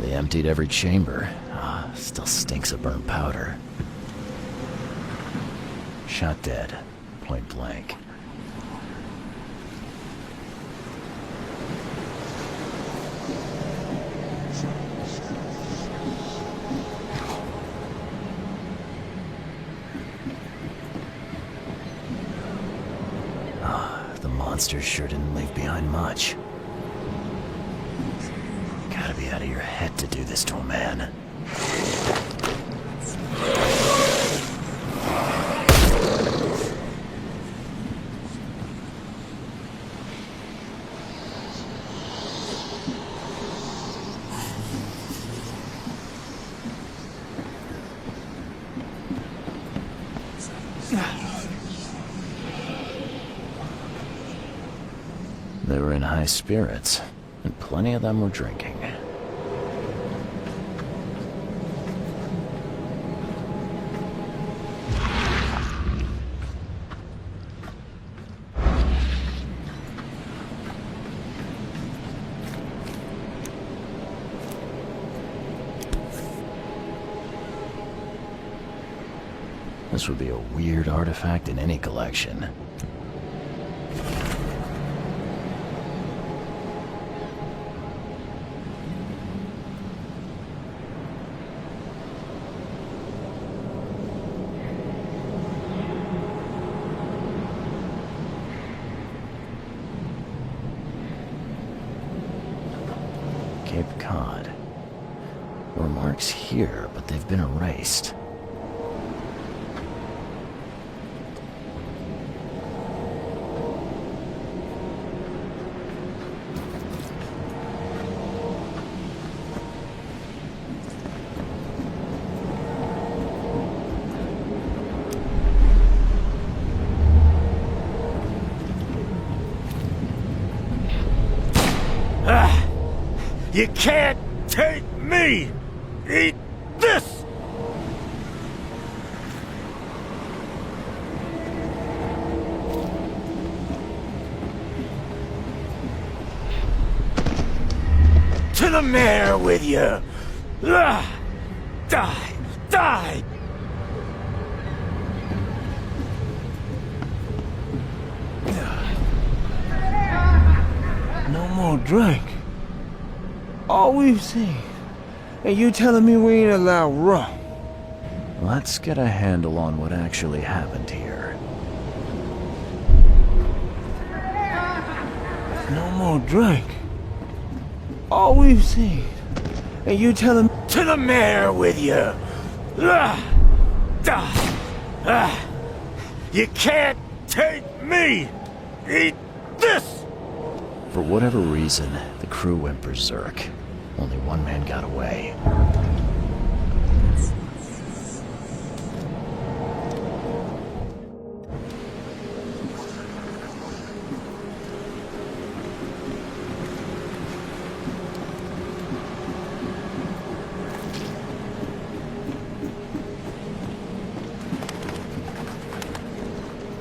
They emptied every chamber. Still stinks of burnt powder. Shot dead. Point blank. The monsters sure didn't leave behind much. Gotta be out of your head to do this to a man. They were in high spirits, and plenty of them were drinking. This would be a weird artifact in any collection. Cape Cod. There were marks here, but they've been erased. You can't take me! Eat this! To the mayor with you! Die! Die! No more drink. All we've seen. And you telling me we ain't allowed rum? Let's get a handle on what actually happened here. No more drink. All we've seen. And you telling me... To the mayor with you! You can't take me! Eat this! For whatever reason, the crew went berserk. Only one man got away.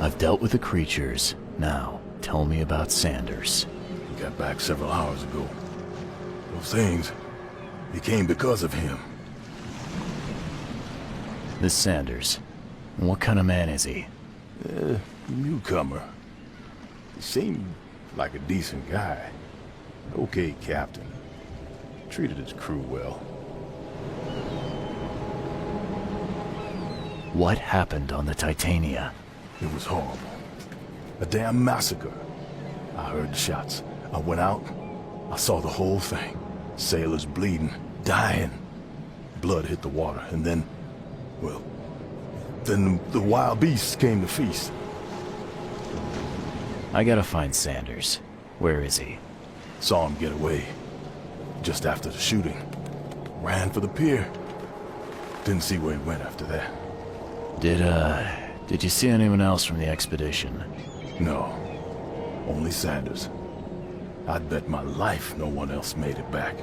I've dealt with the creatures. Now, tell me about Sanders. He got back several hours ago. Those things, they came because of him. This Sanders, what kind of man is he? Newcomer. He seemed like a decent guy. Okay, captain. Treated his crew well. What happened on the Titania? It was horrible. A damn massacre. I heard the shots. I went out. I saw the whole thing. Sailors bleeding, dying. Blood hit the water, and then, well, then the wild beasts came to feast. I gotta find Sanders. Where is he? Saw him get away. Just after the shooting. Ran for the pier. Didn't see where he went after that. Did you see anyone else from the expedition? No. Only Sanders. I'd bet my life no one else made it back.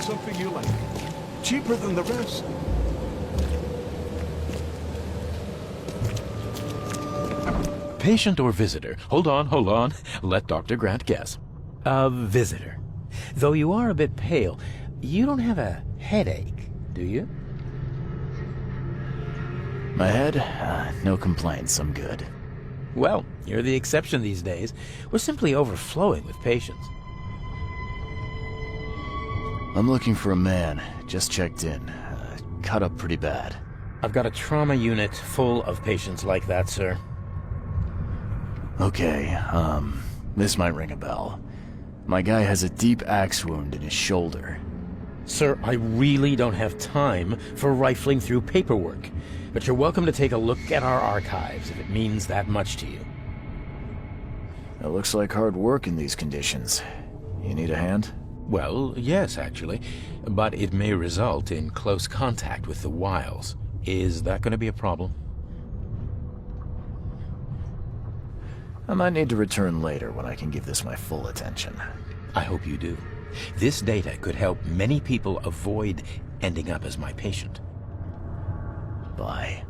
something you like. Cheaper than the rest. Patient or visitor? Hold on. Let Dr. Grant guess. A visitor. Though you are a bit pale, you don't have a headache, do you? My head? No complaints, I'm good. Well, you're the exception these days. We're simply overflowing with patients. I'm looking for a man. Just checked in. Cut up pretty bad. I've got a trauma unit full of patients like that, sir. Okay, this might ring a bell. My guy has a deep axe wound in his shoulder. Sir, I really don't have time for rifling through paperwork, but you're welcome to take a look at our archives if it means that much to you. It looks like hard work in these conditions. You need a hand? Well, yes, actually, but it may result in close contact with the wiles. Is that going to be a problem? I might need to return later when I can give this my full attention. I hope you do. This data could help many people avoid ending up as my patient. Bye.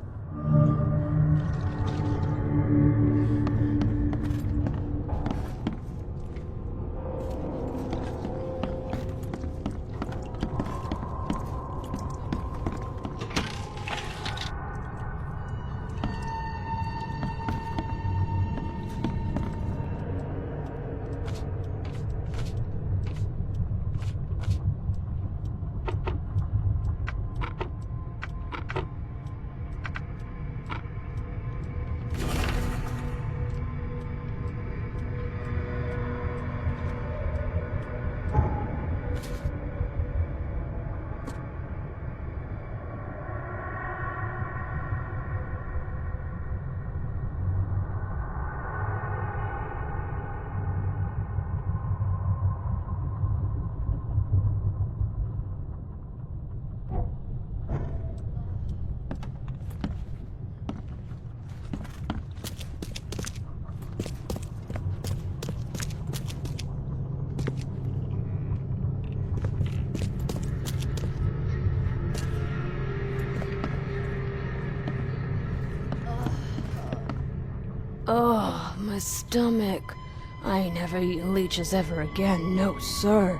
Oh, my stomach. I ain't never eating leeches ever again, no sir.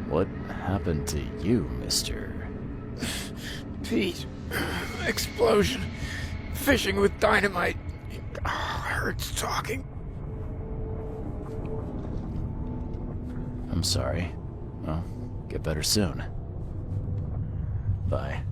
What happened to you, mister? Pete. Explosion. Fishing with dynamite. Hurts talking. I'm sorry. Well, get better soon. Bye.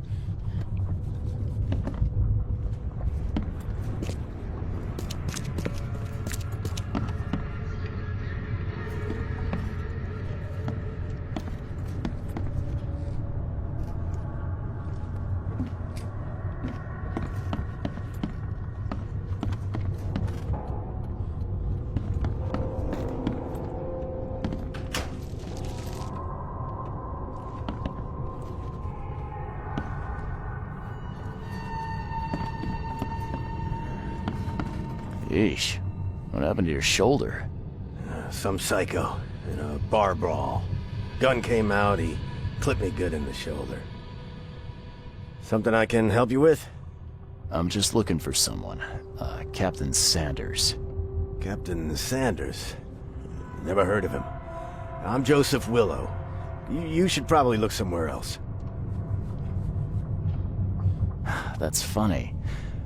Yeesh. What happened to your shoulder? Some psycho in a bar brawl. Gun came out, he clipped me good in the shoulder. Something I can help you with? I'm just looking for someone. Captain Sanders. Captain Sanders? Never heard of him. I'm Joseph Willow. You should probably look somewhere else. That's funny.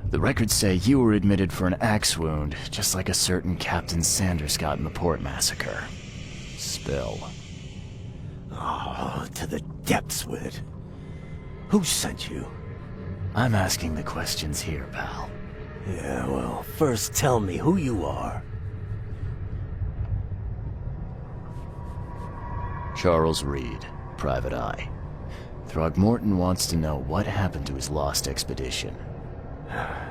The records say you were admitted for an axe wound, just like a certain Captain Sanders got in the port massacre. Spill. Oh, to the depths with it. Who sent you? I'm asking the questions here, pal. Yeah, well, first tell me who you are. Charles Reed, Private Eye. Throgmorton wants to know what happened to his lost expedition.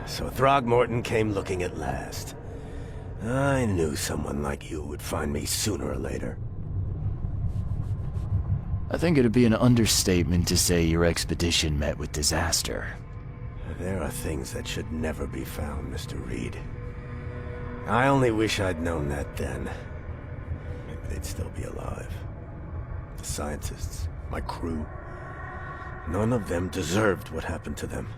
So Throgmorton came looking at last. I knew someone like you would find me sooner or later. I think it'd be an understatement to say your expedition met with disaster. There are things that should never be found, Mr. Reed. I only wish I'd known that then. Maybe they'd still be alive. The scientists, my crew, none of them deserved what happened to them.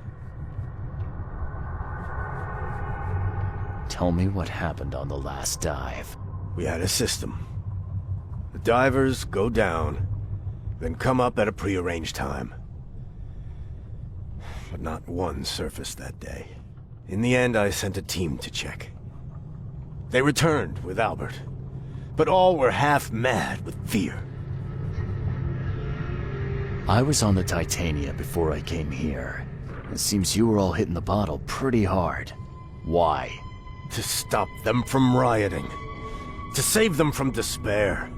Tell me what happened on the last dive. We had a system. The divers go down, then come up at a prearranged time. But not one surfaced that day. In the end, I sent a team to check. They returned with Albert, but all were half mad with fear. I was on the Titania before I came here. It seems you were all hitting the bottle pretty hard. Why? To stop them from rioting. To save them from despair.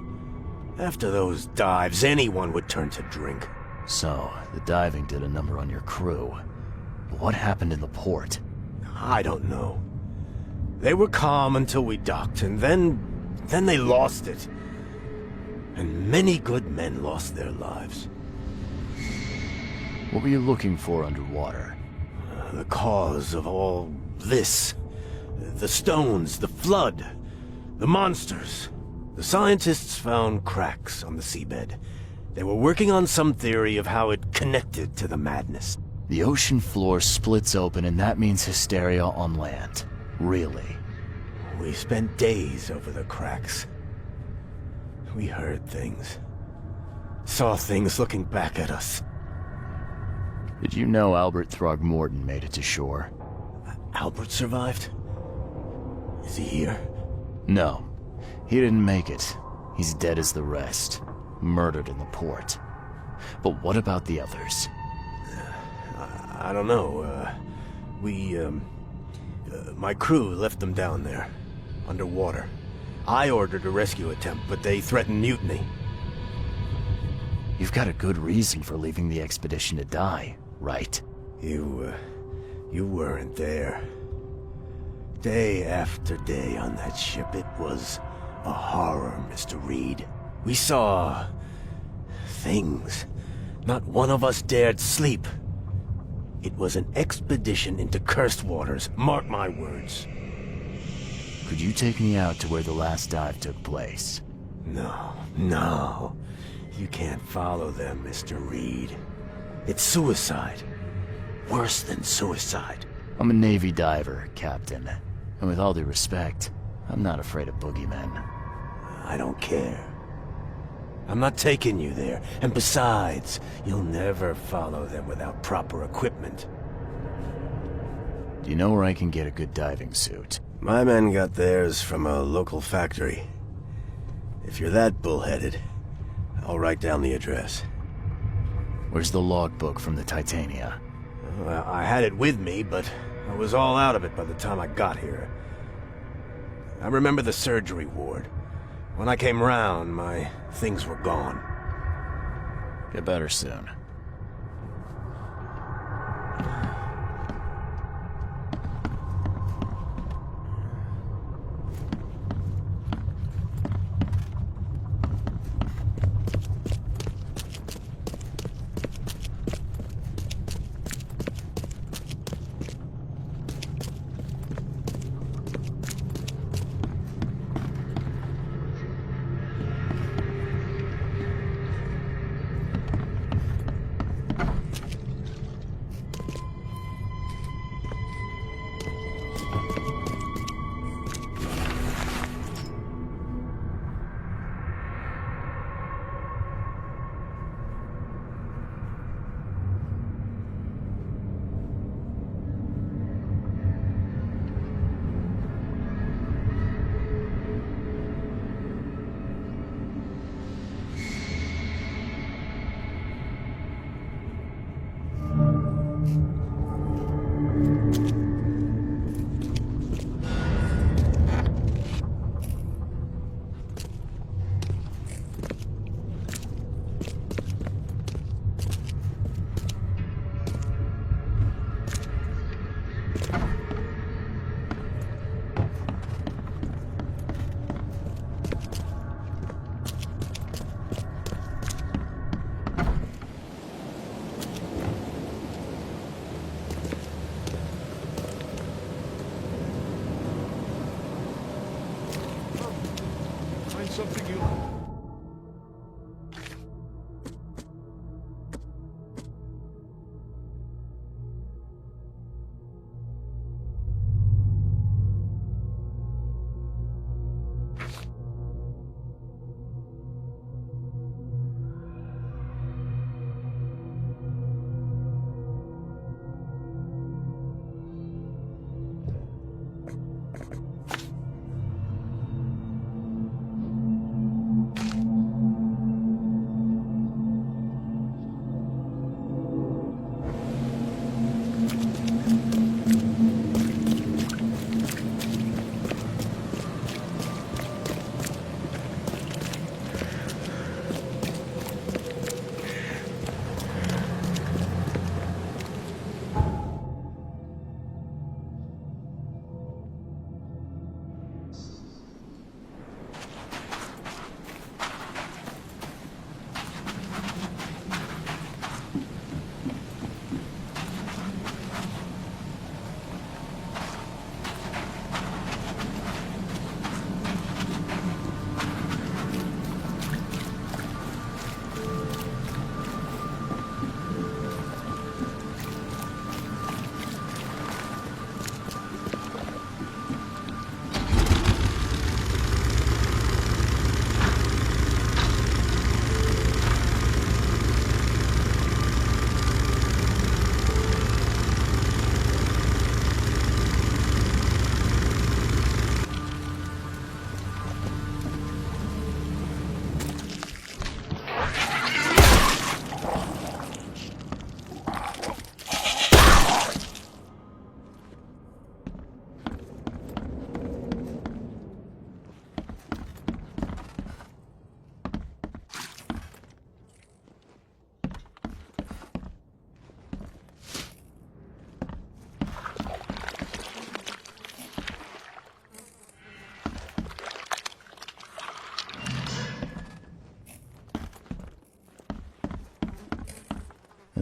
After those dives, anyone would turn to drink. So, the diving did a number on your crew. But what happened in the port? I don't know. They were calm until we docked, and then they lost it. And many good men lost their lives. What were you looking for underwater? The cause of all this. The stones, the flood, the monsters. The scientists found cracks on the seabed. They were working on some theory of how it connected to the madness. The ocean floor splits open and that means hysteria on land. Really? We spent days over the cracks. We heard things. Saw things looking back at us. Did you know Albert Throgmorton made it to shore? Albert survived? Is he here? No. He didn't make it. He's dead as the rest. Murdered in the port. But what about the others? I don't know. My crew left them down there, underwater. I ordered a rescue attempt, but they threatened mutiny. You've got a good reason for leaving the expedition to die, right? You weren't there. Day after day on that ship, it was a horror, Mr. Reed. We saw things. Not one of us dared sleep. It was an expedition into cursed waters, mark my words. Could you take me out to where the last dive took place? No. You can't follow them, Mr. Reed. It's suicide. Worse than suicide. I'm a Navy diver, Captain. And with all due respect, I'm not afraid of boogeymen. I don't care. I'm not taking you there. And besides, you'll never follow them without proper equipment. Do you know where I can get a good diving suit? My men got theirs from a local factory. If you're that bullheaded, I'll write down the address. Where's the logbook from the Titania? Well, I had it with me, but I was all out of it by the time I got here. I remember the surgery ward. When I came round, my things were gone. Get better soon.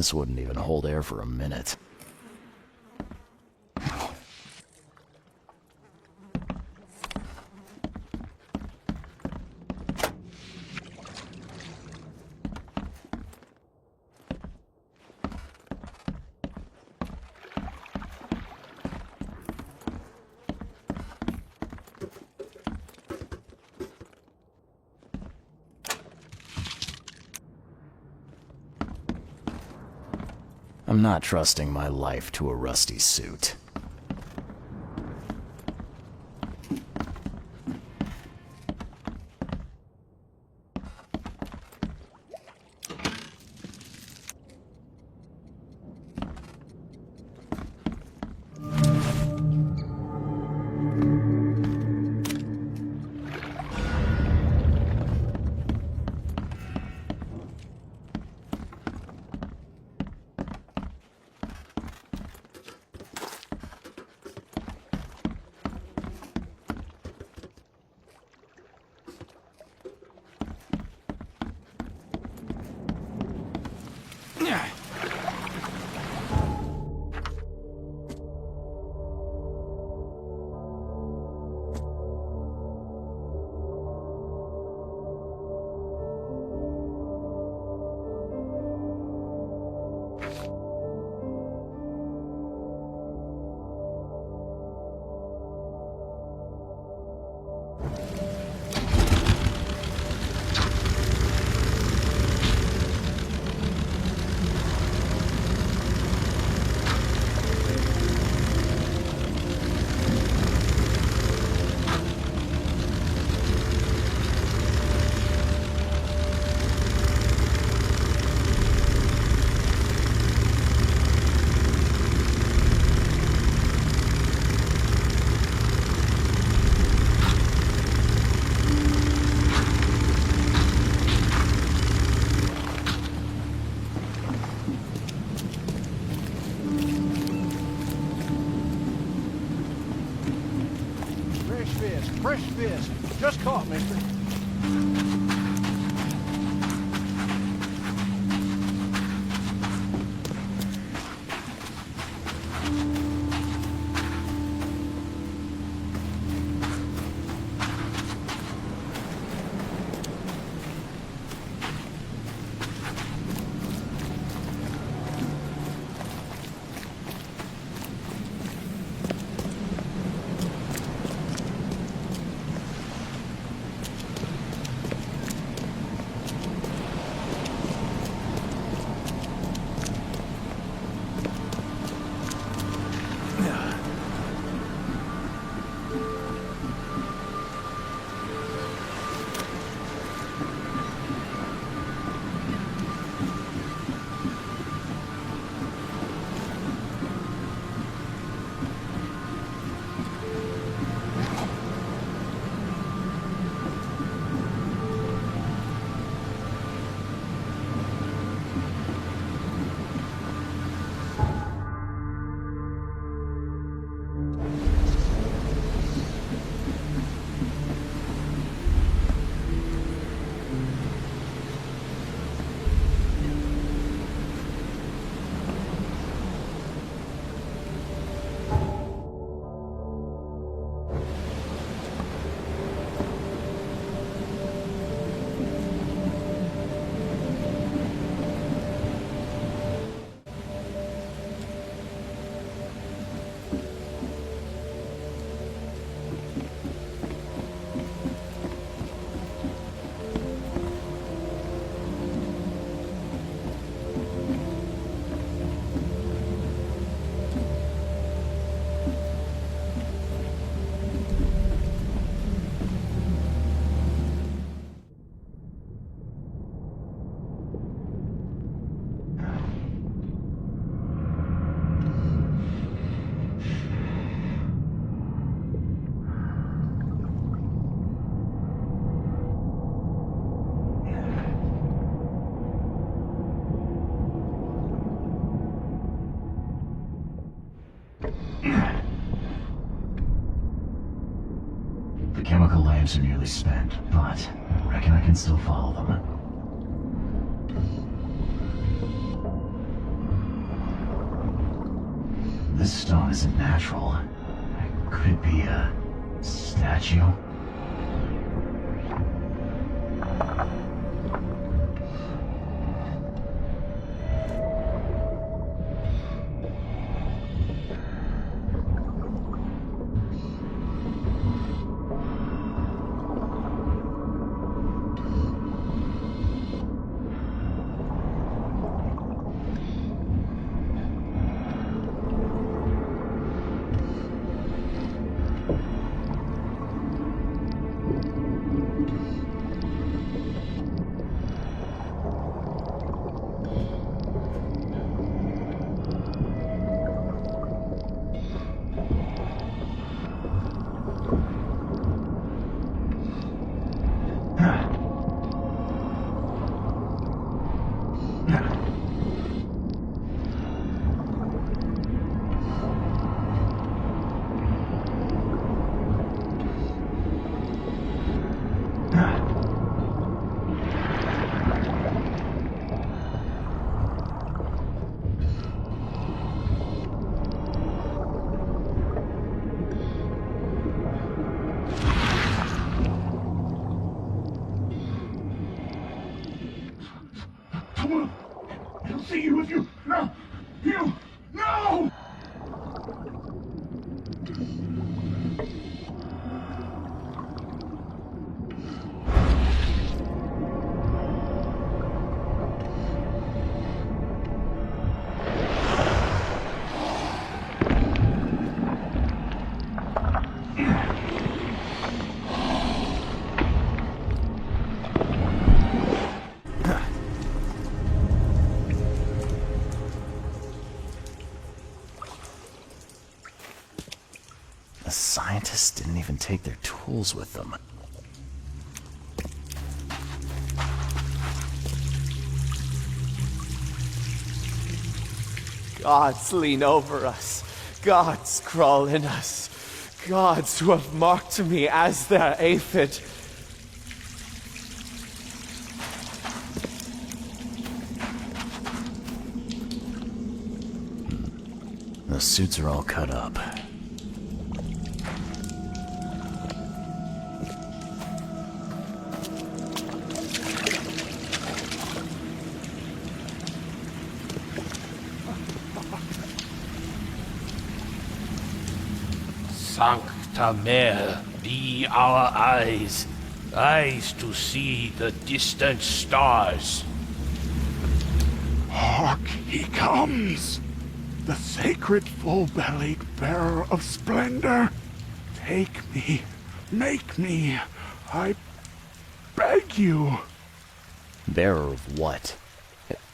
This wouldn't even hold air for a minute. I'm not trusting my life to a rusty suit. Fresh fish. Just caught, mister. The chemical lamps are nearly spent, but I reckon I can still follow them. This stone isn't natural. Could it be a statue? He'll see you if you... No! You... No! The scientists didn't even take their tools with them. Gods lean over us. Gods crawl in us. Gods who have marked me as their aphid. The suits are all cut up. Sancta Mare, be our eyes, eyes to see the distant stars. Hark, he comes! The sacred full-bellied bearer of splendor. Take me, make me, I beg you. Bearer of what?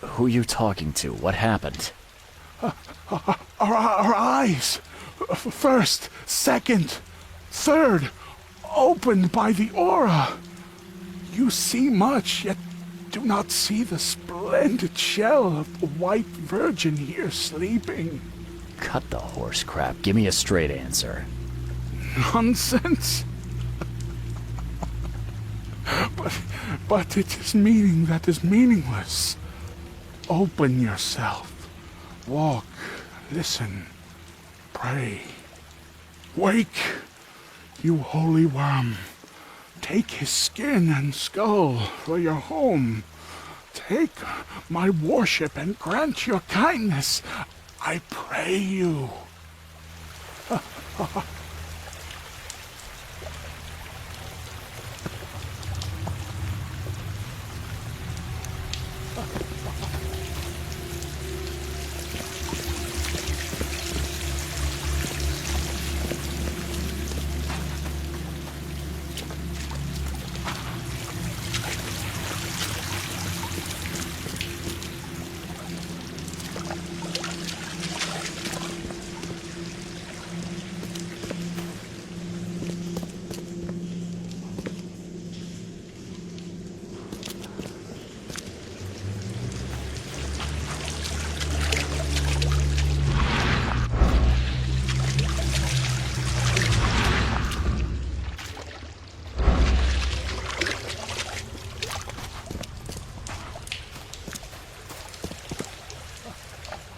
Who are you talking to? What happened? Our eyes, first, second, third, opened by the aura. You see much, yet do not see the splendid shell of the white virgin here sleeping. Cut the horse crap. Give me a straight answer. Nonsense. But it is meaning that is meaningless. Open yourself. Walk, listen, pray. Wake, you holy worm. Take his skin and skull for your home. Take my worship and grant your kindness. I pray you.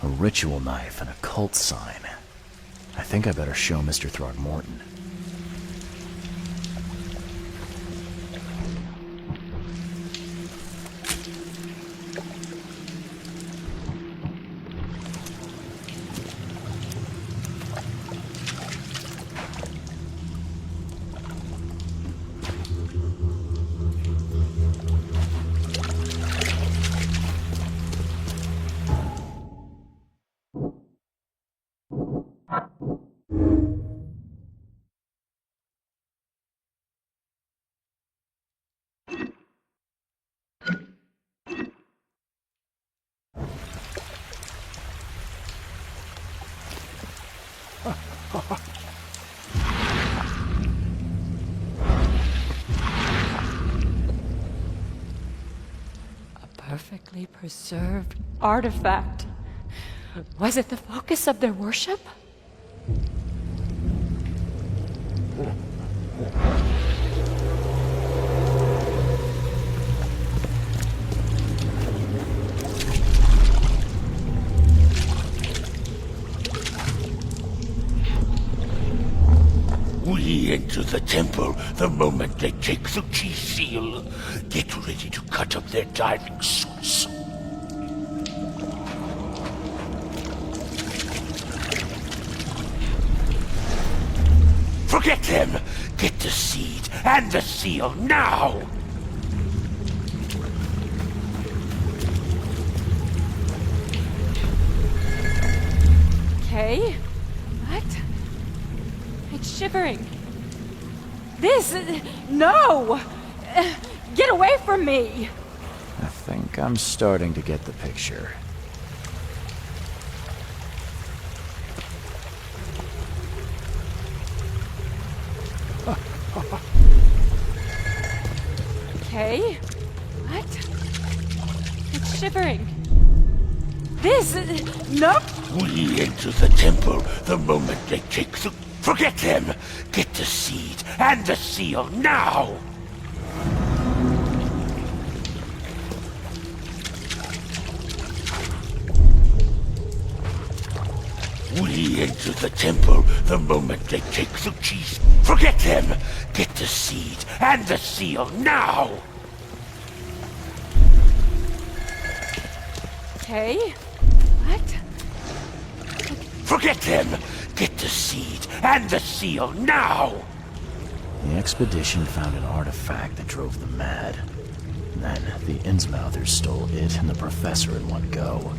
A ritual knife and a cult sign. think I better show Mr. Throgmorton. Perfectly preserved artifact. Was it the focus of their worship? We enter the temple the moment they take the key seal. Get ready to cut up their diving suits. Forget them! Get the seed and the seal now! Okay. What? It's shivering. This... No! Get away from me! I think I'm starting to get the picture. Okay. What? It's shivering. This... No! We enter the temple the moment they take the... Forget them! Get the seed and the seal now! We enter the temple the moment they take the keys. Forget them! Get the seed and the seal now! Okay. What? Forget them! Get the seed and the seal now! The expedition found an artifact that drove them mad. Then the Innsmouthers stole it and the professor in one go.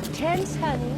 look tense, honey.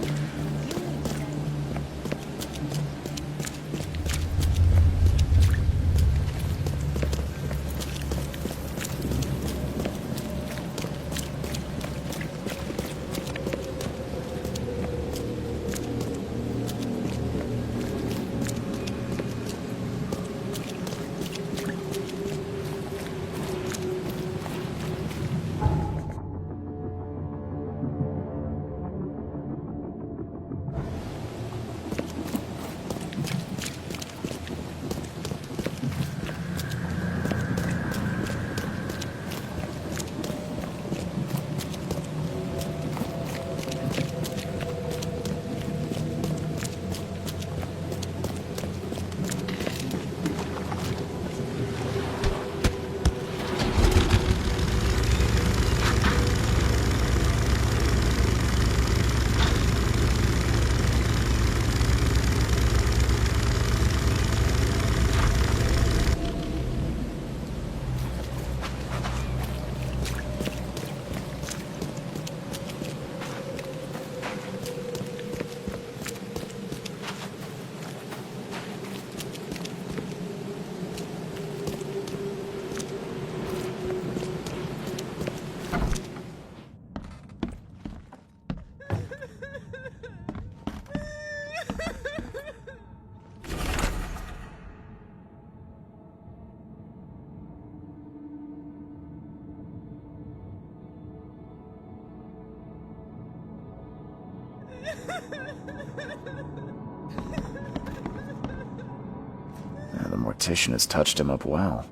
The mortician has touched him up well.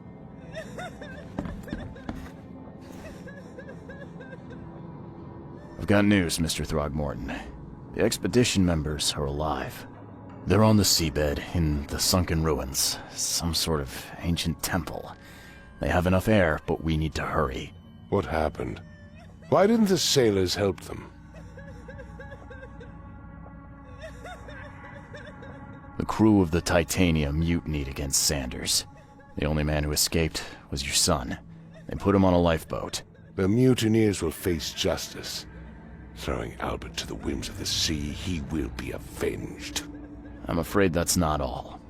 I've got news, Mr. Throgmorton. The expedition members are alive. They're on the seabed, in the sunken ruins. Some sort of ancient temple. They have enough air, but we need to hurry. What happened? Why didn't the sailors help them? The crew of the Titanium mutinied against Sanders. The only man who escaped was your son. They put him on a lifeboat. The mutineers will face justice. Throwing Albert to the whims of the sea, he will be avenged. I'm afraid that's not all.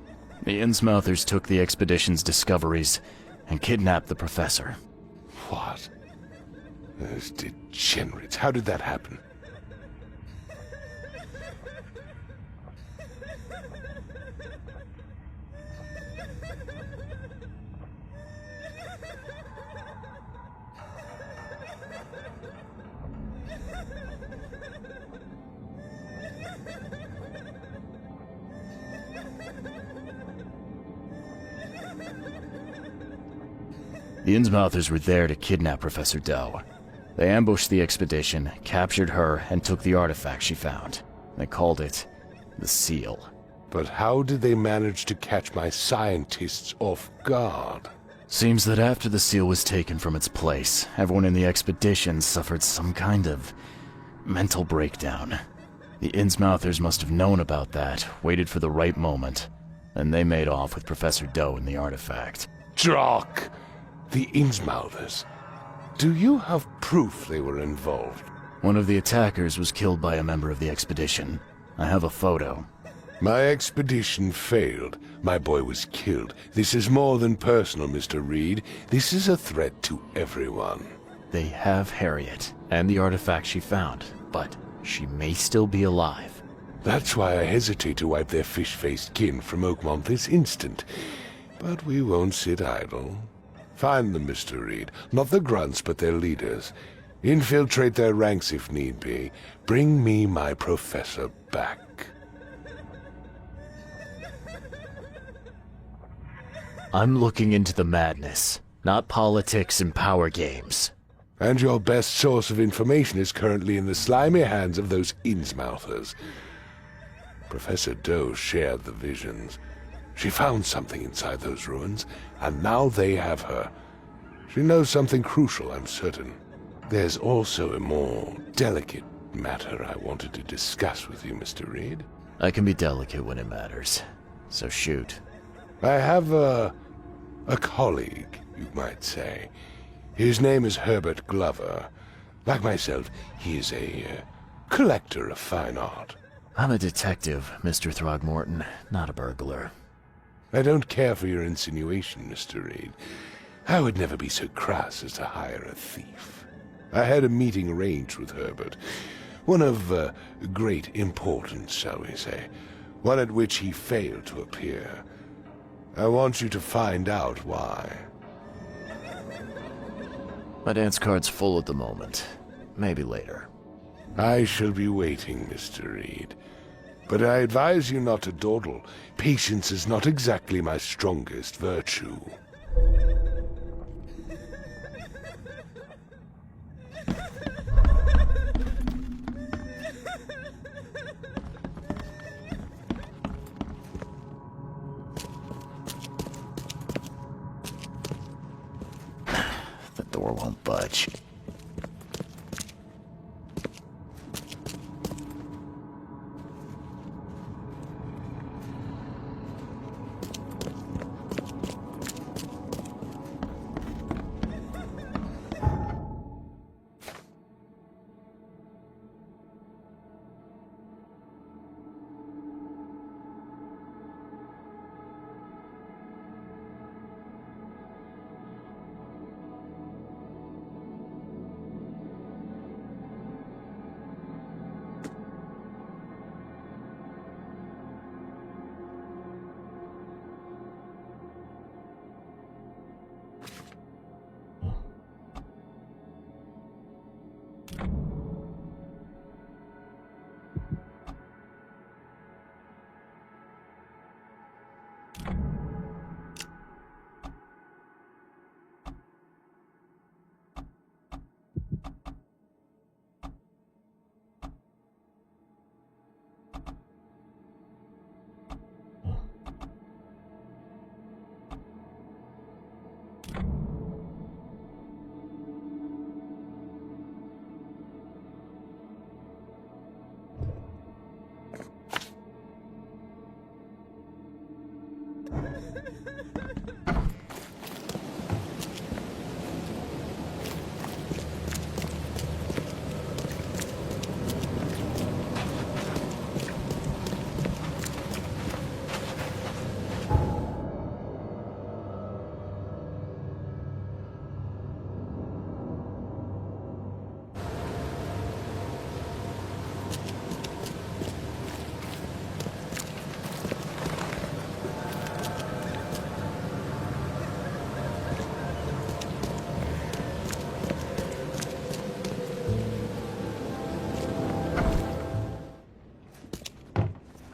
The Innsmouthers took the expedition's discoveries and kidnapped the professor. What? Those degenerates. How did that happen? The Innsmouthers were there to kidnap Professor Doe. They ambushed the expedition, captured her, and took the artifact she found. They called it the Seal. But how did they manage to catch my scientists off guard? Seems that after the seal was taken from its place, everyone in the expedition suffered some kind of mental breakdown. The Innsmouthers must have known about that, waited for the right moment, and they made off with Professor Doe and the artifact. Drock! The Innsmouthers. Do you have proof they were involved? One of the attackers was killed by a member of the expedition. I have a photo. My expedition failed. My boy was killed. This is more than personal, Mr. Reed. This is a threat to everyone. They have Harriet, and the artifact she found, but she may still be alive. That's why I hesitate to wipe their fish-faced kin from Oakmont this instant. But we won't sit idle. Find them, Mr. Reed. Not the grunts, but their leaders. Infiltrate their ranks if need be. Bring me my professor back. I'm looking into the madness, not politics and power games. And your best source of information is currently in the slimy hands of those Innsmouthers. Professor Doe shared the visions. She found something inside those ruins, and now they have her. She knows something crucial, I'm certain. There's also a more delicate matter I wanted to discuss with you, Mr. Reed. I can be delicate when it matters, so shoot. I have a colleague, you might say. His name is Herbert Glover. Like myself, he is a collector of fine art. I'm a detective, Mr. Throgmorton, not a burglar. I don't care for your insinuation, Mr. Reed. I would never be so crass as to hire a thief. I had a meeting arranged with Herbert, one of great importance, shall we say, one at which he failed to appear. I want you to find out why. My dance card's full at the moment. Maybe later. I shall be waiting, Mr. Reed. But I advise you not to dawdle. Patience is not exactly my strongest virtue. The door won't budge.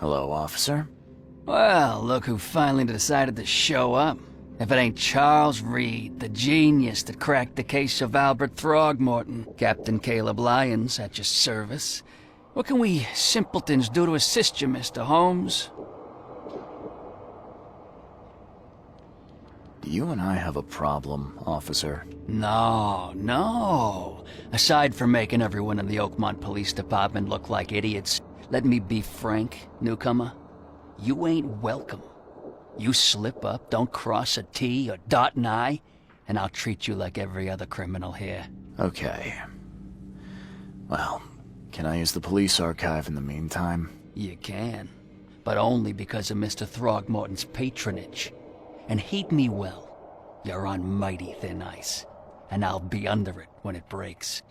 Hello, officer. Well, look who finally decided to show up. If it ain't Charles Reed, the genius that cracked the case of Albert Throgmorton. Captain Caleb Lyons at your service. What can we simpletons do to assist you, Mr. Holmes? Do you and I have a problem, officer? No. Aside from making everyone in the Oakmont Police Department look like idiots, let me be frank, newcomer. You ain't welcome. You slip up, don't cross a T or dot an I, and I'll treat you like every other criminal here. Okay. Well, can I use the police archive in the meantime? You can, but only because of Mr. Throgmorton's patronage. And heed me well, you're on mighty thin ice, and I'll be under it when it breaks.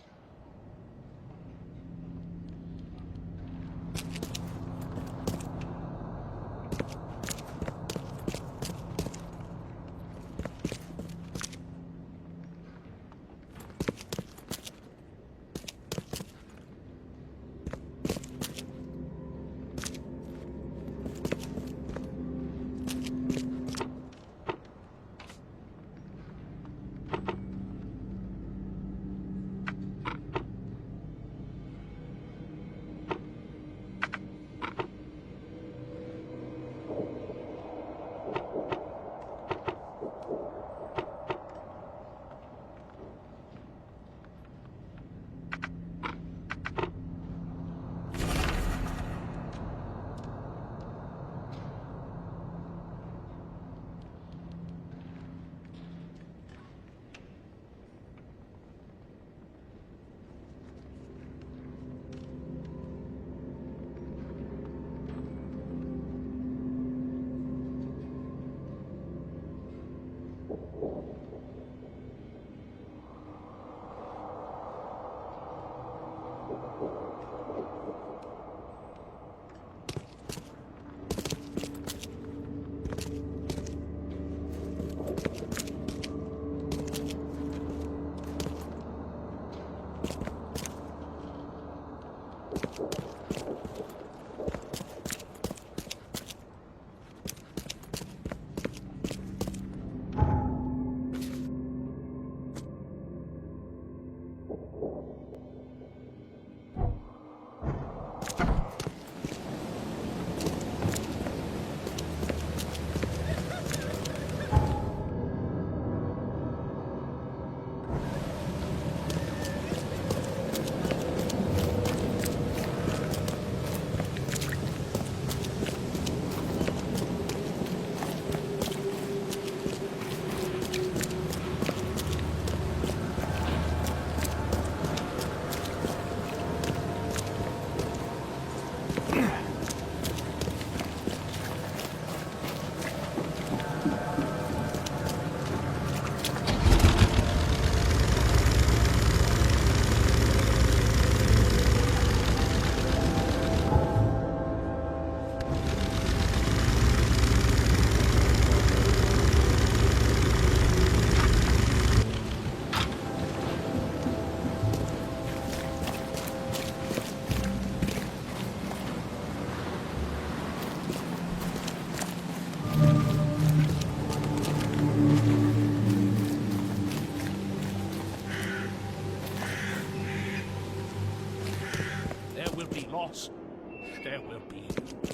There will be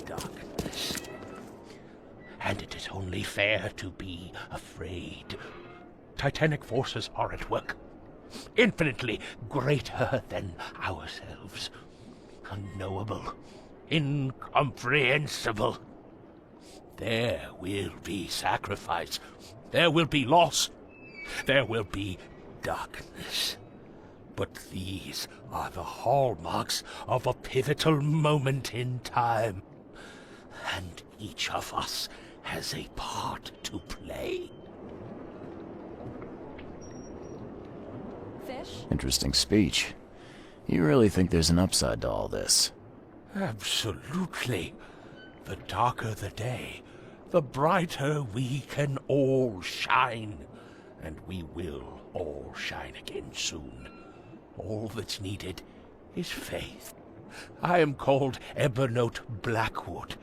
darkness. And it is only fair to be afraid. Titanic forces are at work, infinitely greater than ourselves. Unknowable, incomprehensible. There will be sacrifice. There will be loss. There will be darkness. But these are the hallmarks of a pivotal moment in time. And each of us has a part to play. Fish? Interesting speech. You really think there's an upside to all this? Absolutely. The darker the day, the brighter we can all shine. And we will all shine again soon. All that's needed is faith. I am called Ebenote Blackwood,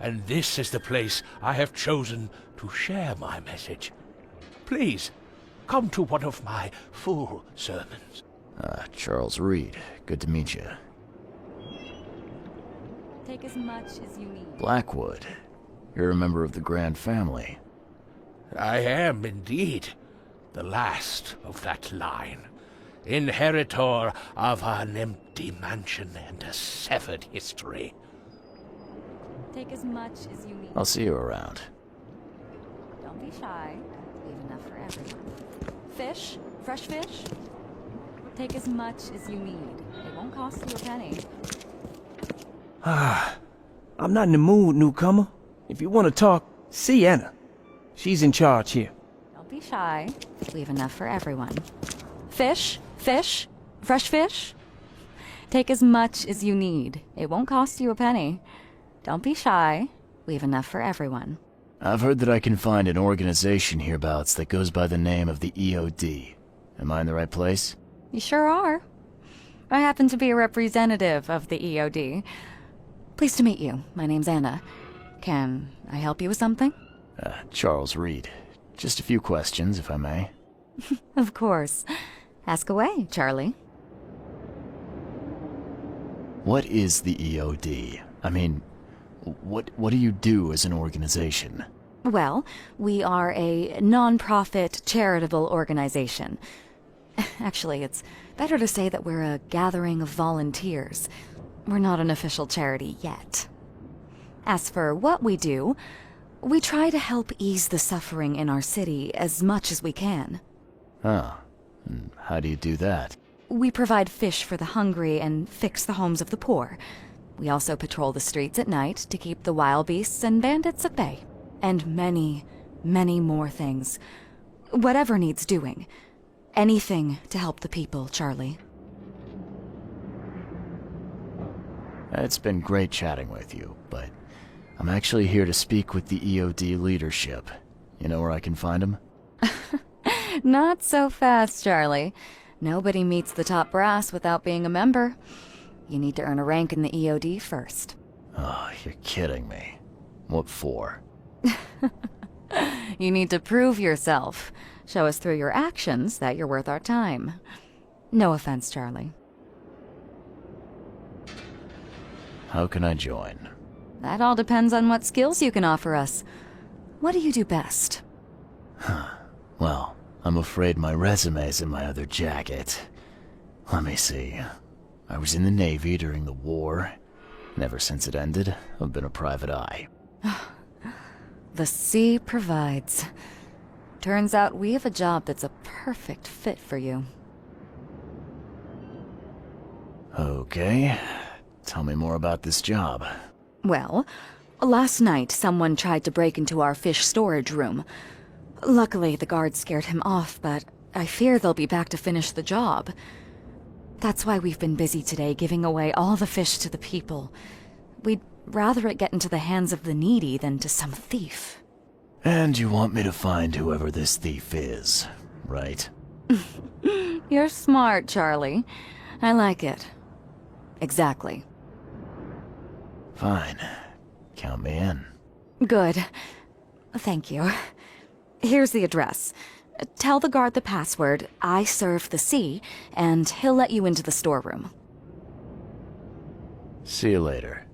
and this is the place I have chosen to share my message. Please, come to one of my full sermons. Charles Reed. Good to meet you. Take as much as you need. Blackwood. You're a member of the Grand family. I am indeed the last of that line. Inheritor of an empty mansion and a severed history. Take as much as you need. I'll see you around. Don't be shy. Leave enough for everyone. Fish? Fresh fish? Take as much as you need. It won't cost you a penny. I'm not in the mood, newcomer. If you want to talk, see Anna. She's in charge here. Don't be shy. Leave enough for everyone. Fish? Fish? Fresh fish? Take as much as you need. It won't cost you a penny. Don't be shy. Leave enough for everyone. I've heard that I can find an organization hereabouts that goes by the name of the EOD. Am I in the right place? You sure are. I happen to be a representative of the EOD. Pleased to meet you. My name's Anna. Can I help you with something? Charles Reed. Just a few questions, if I may. Of course. Ask away, Charlie. What is the EOD? I mean, what do you do as an organization? Well, we are a non-profit charitable organization. Actually, it's better to say that we're a gathering of volunteers. We're not an official charity yet. As for what we do, we try to help ease the suffering in our city as much as we can. Oh, how do you do that? We provide fish for the hungry and fix the homes of the poor. We also patrol the streets at night to keep the wild beasts and bandits at bay. And many, many more things. Whatever needs doing. Anything to help the people, Charlie. It's been great chatting with you, but I'm actually here to speak with the EOD leadership. You know where I can find them? Not so fast, Charlie. Nobody meets the top brass without being a member. You need to earn a rank in the EOD first. Oh, you're kidding me. What for? You need to prove yourself. Show us through your actions that you're worth our time. No offense, Charlie. How can I join? That all depends on what skills you can offer us. What do you do best? Well, I'm afraid my resume's in my other jacket. Let me see. I was in the Navy during the war. And ever since it ended, I've been a private eye. The sea provides. Turns out we have a job that's a perfect fit for you. Okay. Tell me more about this job. Well, last night someone tried to break into our fish storage room. Luckily, the guards scared him off, but I fear they'll be back to finish the job. That's why we've been busy today giving away all the fish to the people. We'd rather it get into the hands of the needy than to some thief. And you want me to find whoever this thief is, right? You're smart, Charlie. I like it. Exactly. Fine. Count me in. Good. Thank you. Here's the address. Tell the guard the password, I serve the sea, and he'll let you into the storeroom. See you later.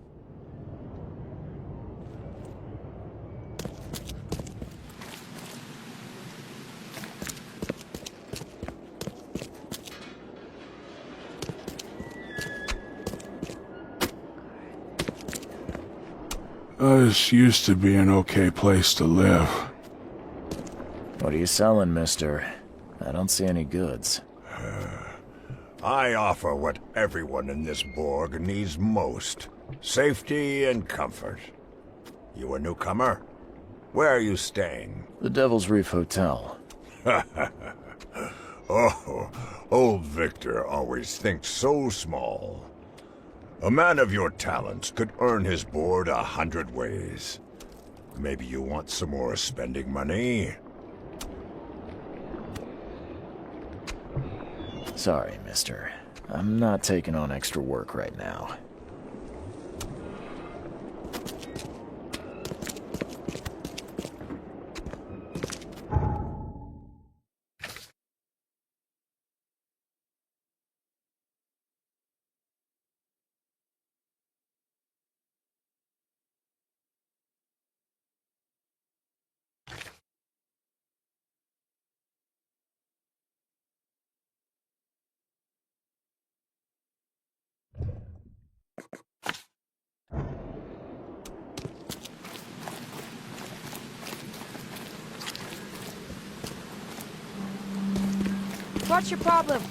This used to be an okay place to live. What are you selling, mister? I don't see any goods. I offer what everyone in this Borg needs most. Safety and comfort. You a newcomer? Where are you staying? The Devil's Reef Hotel. Oh, old Victor always thinks so small. A man of your talents could earn his board 100 ways. Maybe you want some more spending money? Sorry, mister. I'm not taking on extra work right now. What's your problem?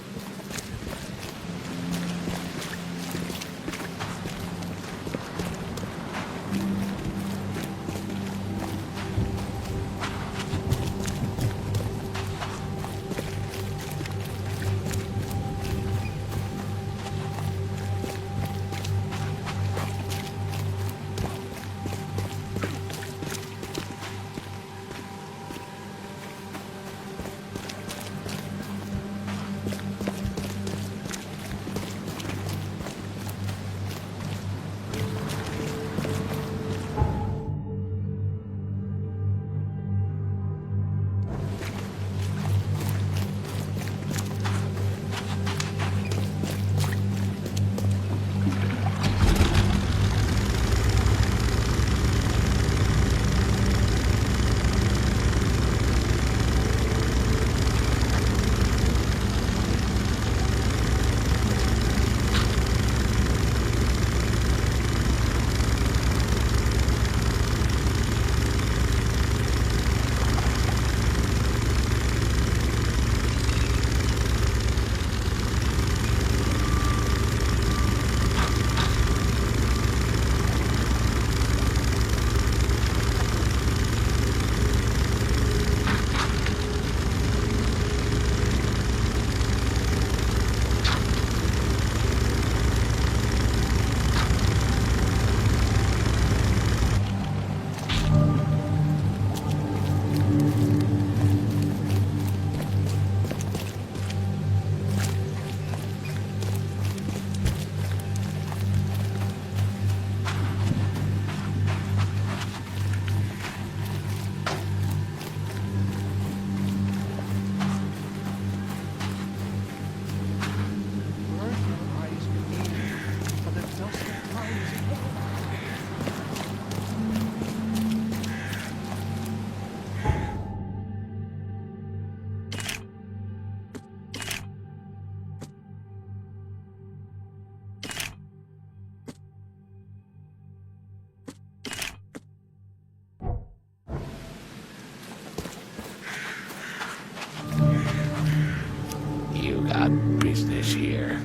business here?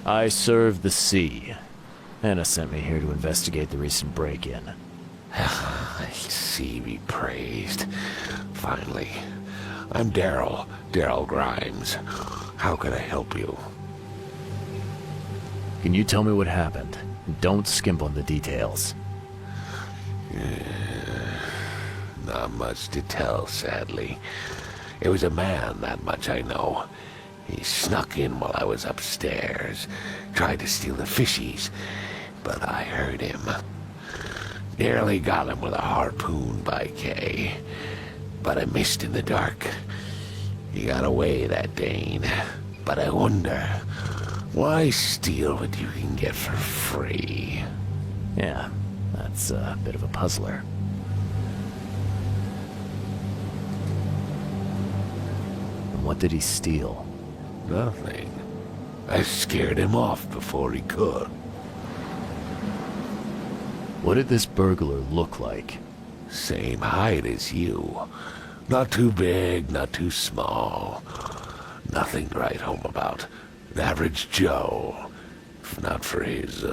I serve the sea. Anna sent me here to investigate the recent break-in. I see be praised. Finally. I'm Daryl Grimes. How can I help you? Can you tell me what happened? Don't skimp on the details. Not much to tell, sadly. It was a man, that much I know. He snuck in while I was upstairs, tried to steal the fishies, but I heard him. Nearly got him with a harpoon by Kay, but I missed in the dark. He got away, that Dane, but I wonder, why steal what you can get for free? Yeah, that's a bit of a puzzler. And what did he steal? Nothing. I scared him off before he could. What did this burglar look like? Same height as you. Not too big, not too small. Nothing to write home about. An average Joe. If not for his,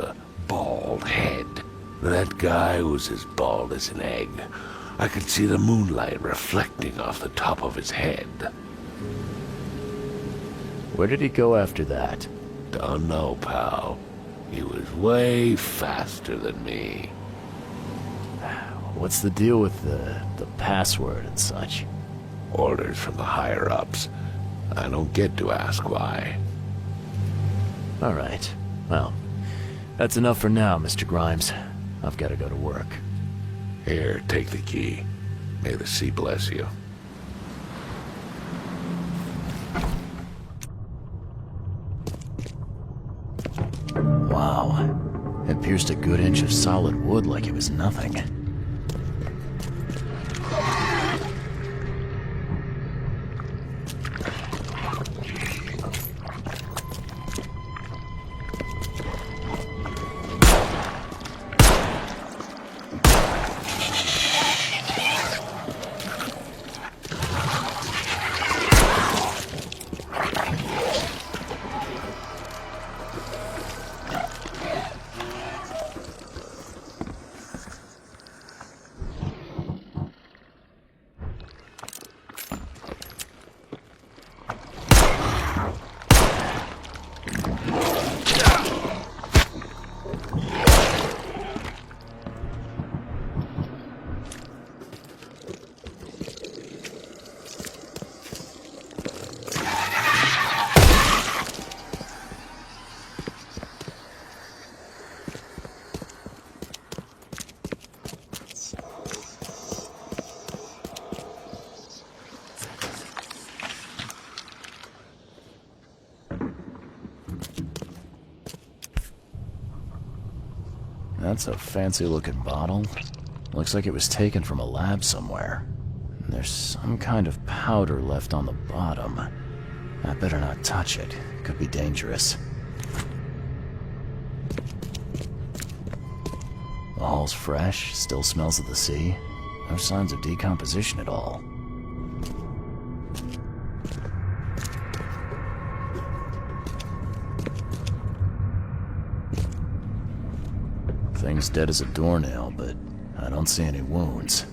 bald head. That guy was as bald as an egg. I could see the moonlight reflecting off the top of his head. Where did he go after that? Don't know, pal. He was way faster than me. What's the deal with the password and such? Orders from the higher-ups. I don't get to ask why. All right. Well, that's enough for now, Mr. Grimes. I've got to go to work. Here, take the key. May the sea bless you. Wow. It pierced a good inch of solid wood like it was nothing. That's a fancy-looking bottle. Looks like it was taken from a lab somewhere. And there's some kind of powder left on the bottom. I better not touch it. It could be dangerous. The hull's fresh, still smells of the sea. No signs of decomposition at all. Thing's dead as a doornail, but I don't see any wounds.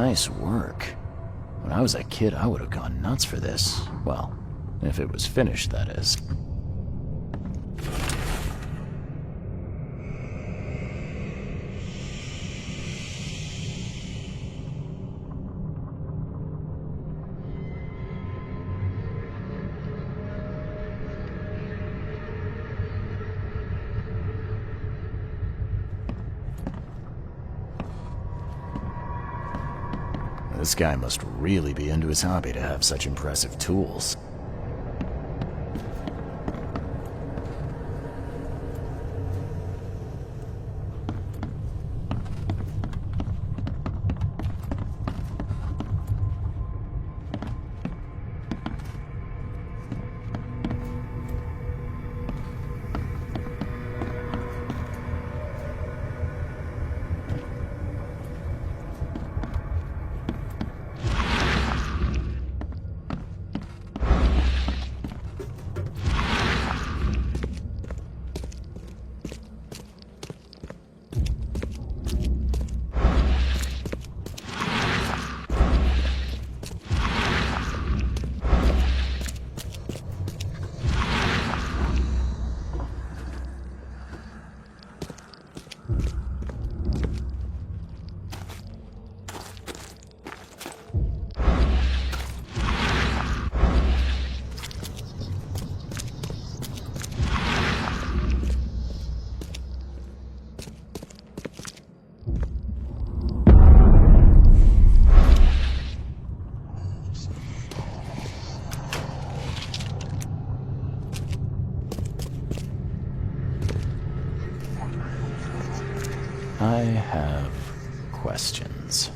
Nice work. When I was a kid, I would have gone nuts for this. Well, if it was finished, that is. This guy must really be into his hobby to have such impressive tools. I have questions.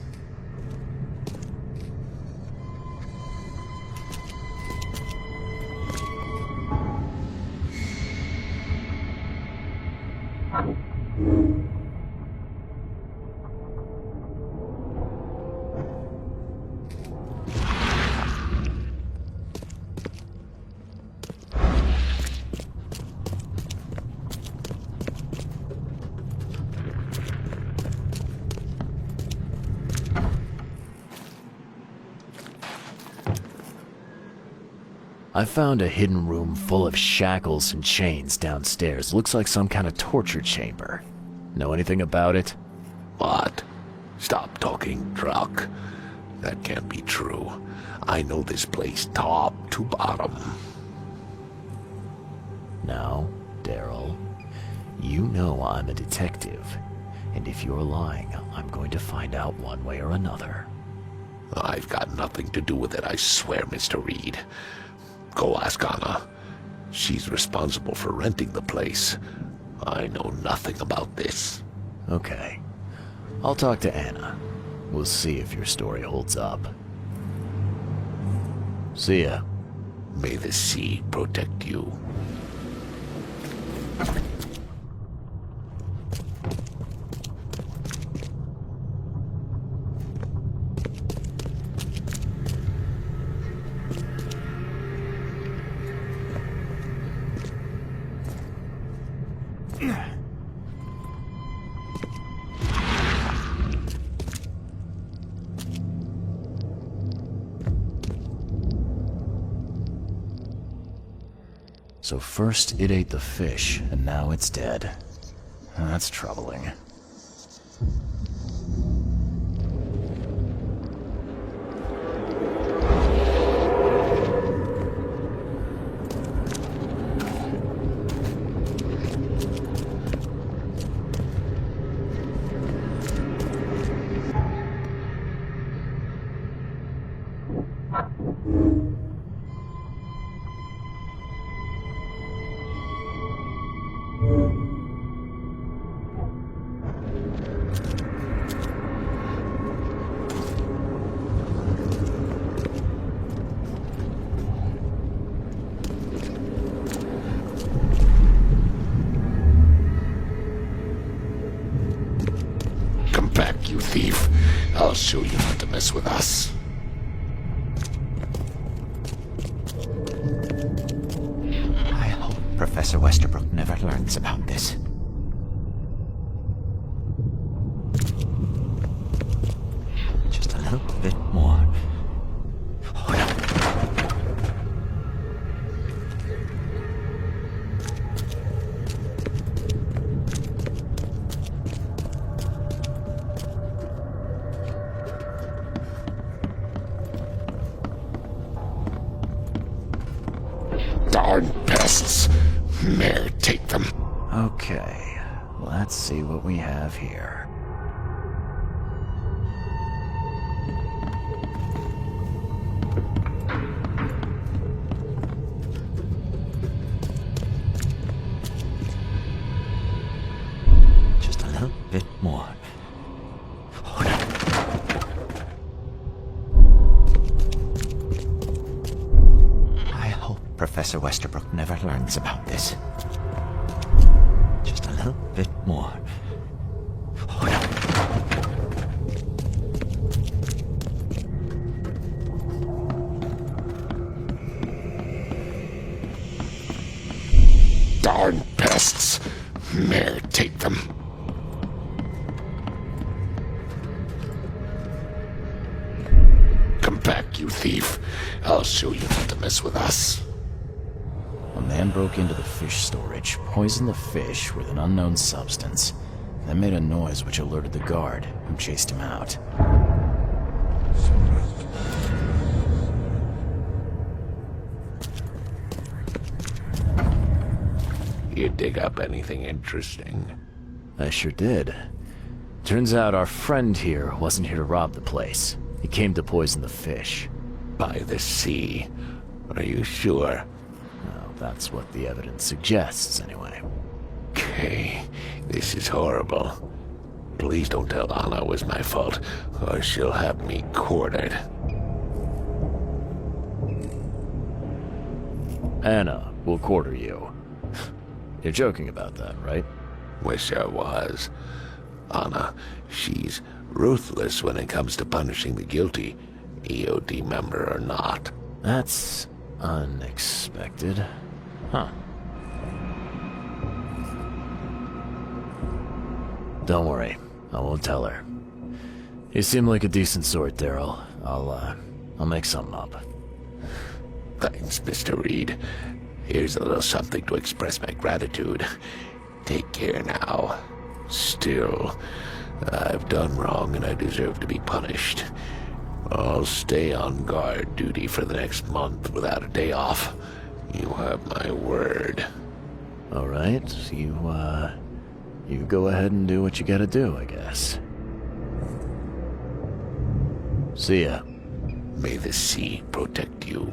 I found a hidden room full of shackles and chains downstairs. Looks like some kind of torture chamber. Know anything about it? What? Stop talking, Truck. That can't be true. I know this place top to bottom. Now, Daryl, you know I'm a detective. And if you're lying, I'm going to find out one way or another. I've got nothing to do with it, I swear, Mr. Reed. Go ask Anna. She's responsible for renting the place. I know nothing about this. Okay. I'll talk to Anna. We'll see if your story holds up. See ya. May the sea protect you. So first it ate the fish, and now it's dead. That's troubling. You thief. I'll show you not to mess with us. I hope Professor Westerbrook never learns about this. Just a little Darn pests. May take them. Okay, let's see what we have here. Just a little bit more. I hope Professor Westerbrook never learns about this. Just a little bit more. Darn pests. May take them. Come back, you thief. I'll show you not to mess with us. A man broke into the fish storage, poisoned the fish with an unknown substance, then made a noise which alerted the guard, who chased him out. You dig up anything interesting? I sure did. Turns out our friend here wasn't here to rob the place. He came to poison the fish. By the sea. Are you sure? Well, that's what the evidence suggests, anyway. Okay, this is horrible. Please don't tell Anna it was my fault, or she'll have me quartered. Anna will quarter you. You're joking about that, right? Wish I was. Anna, she's ruthless when it comes to punishing the guilty, EOD member or not. That's unexpected. Huh. Don't worry, I won't tell her. You seem like a decent sort, Daryl. I'll make something up. Thanks, Mr. Reed. Here's a little something to express my gratitude. Take care now. Still, I've done wrong and I deserve to be punished. I'll stay on guard duty for the next month without a day off. You have my word. All right, you go ahead and do what you gotta do, I guess. See ya. May the sea protect you.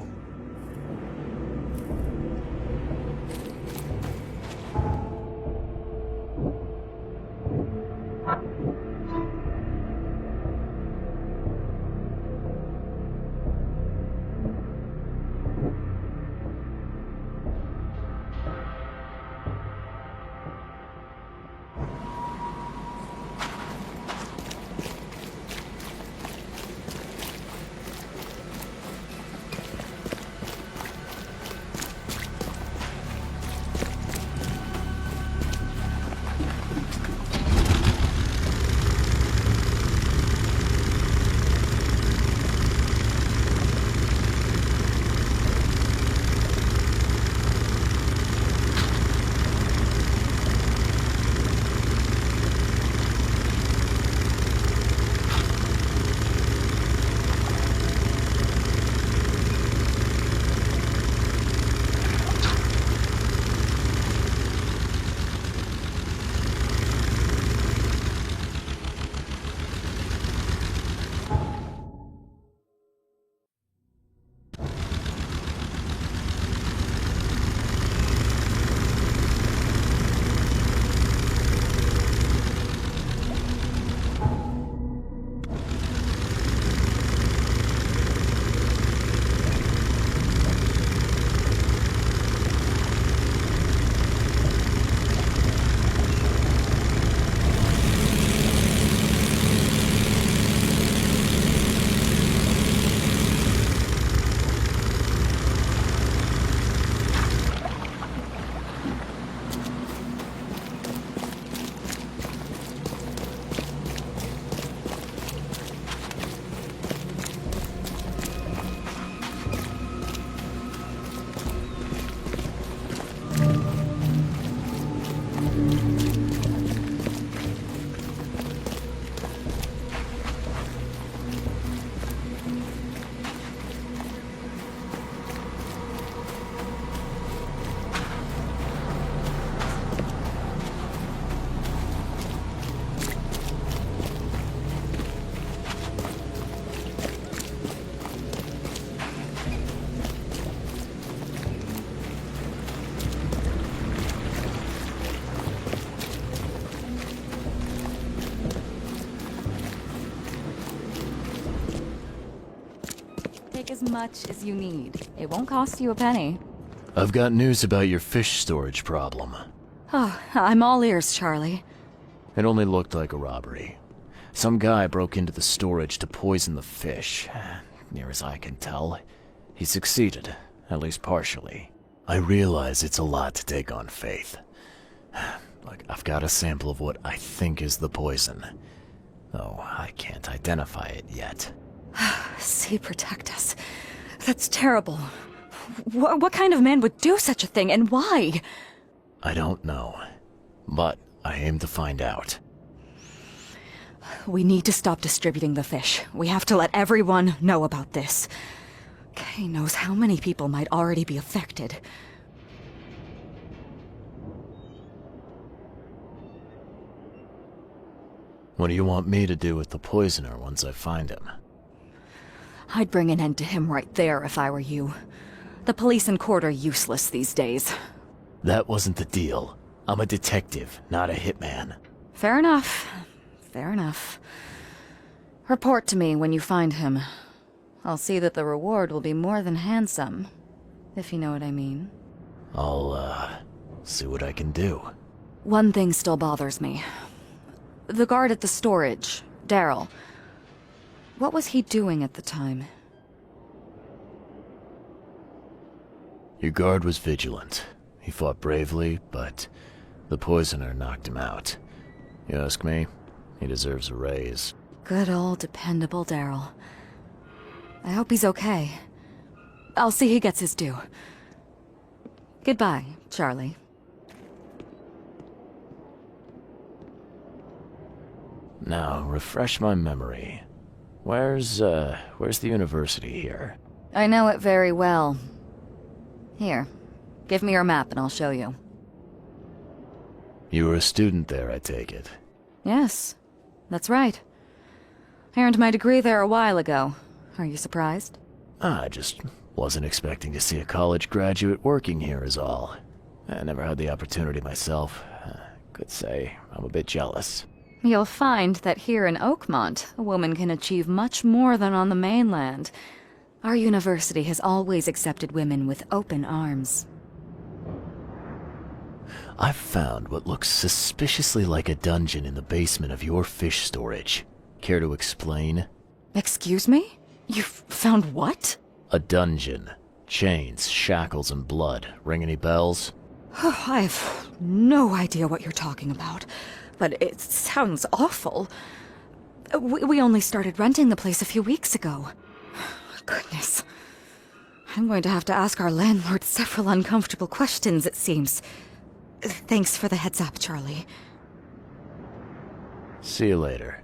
as much as you need. It won't cost you a penny. I've got news about your fish storage problem. Oh, I'm all ears, Charlie. It only looked like a robbery. Some guy broke into the storage to poison the fish. Near as I can tell, he succeeded, at least partially. I realize it's a lot to take on faith. Look, I've got a sample of what I think is the poison, though I can't identify it yet. See, protect us. That's terrible. What kind of man would do such a thing, and why? I don't know, but I aim to find out. We need to stop distributing the fish. We have to let everyone know about this. Kay knows how many people might already be affected. What do you want me to do with the poisoner once I find him? I'd bring an end to him right there if I were you. The police and court are useless these days. That wasn't the deal. I'm a detective, not a hitman. Fair enough. Fair enough. Report to me when you find him. I'll see that the reward will be more than handsome, if you know what I mean. I'll, see what I can do. One thing still bothers me. The guard at the storage, Daryl. What was he doing at the time? Your guard was vigilant. He fought bravely, but the poisoner knocked him out. You ask me, he deserves a raise. Good old dependable Daryl. I hope he's okay. I'll see he gets his due. Goodbye, Charlie. Now, refresh my memory. Where's the university here? I know it very well. Here, give me your map and I'll show you. You were a student there, I take it. Yes, that's right. I earned my degree there a while ago. Are you surprised? I just wasn't expecting to see a college graduate working here is all. I never had the opportunity myself. Could say I'm a bit jealous. You'll find that here in Oakmont, a woman can achieve much more than on the mainland. Our university has always accepted women with open arms. I've found what looks suspiciously like a dungeon in the basement of your fish storage. Care to explain? Excuse me? You've found what? A dungeon. Chains, shackles, and blood. Ring any bells? Oh, I have no idea what you're talking about, but it sounds awful. We only started renting the place a few weeks ago. Goodness. I'm going to have to ask our landlord several uncomfortable questions, it seems. Thanks for the heads up, Charlie. See you later.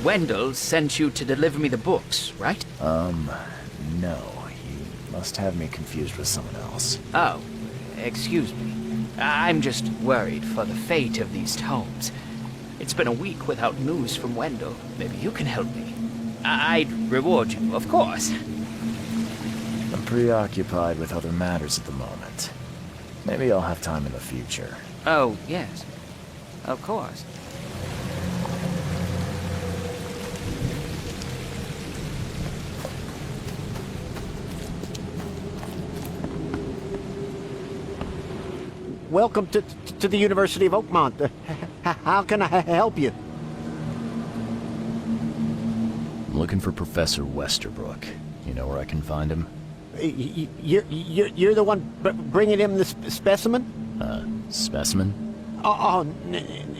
Wendell sent you to deliver me the books, right? No. You must have me confused with someone else. Oh, excuse me. I'm just worried for the fate of these tomes. It's been a week without news from Wendell. Maybe you can help me. I'd reward you, of course. I'm preoccupied with other matters at the moment. Maybe I'll have time in the future. Oh, yes. Of course. Welcome to the University of Oakmont. How can I help you? I'm looking for Professor Westerbrook. You know where I can find him? You're the one bringing him the specimen? Specimen?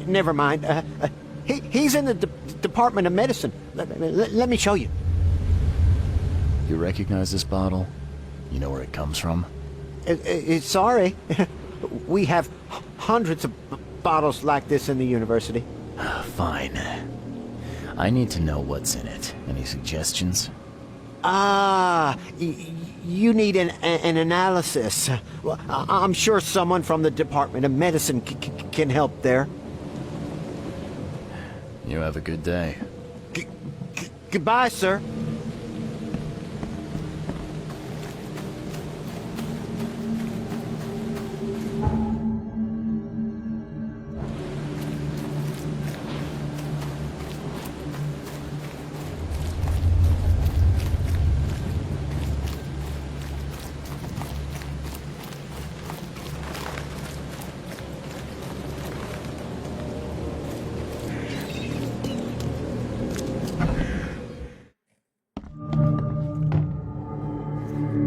Never mind. He's in the Department of Medicine. Let me show you. You recognize this bottle? You know where it comes from? Sorry. We have hundreds of bottles like this in the university. Fine. I need to know what's in it. Any suggestions? You need an analysis. Well, I'm sure someone from the Department of Medicine can help there. You have a good day. Goodbye, sir.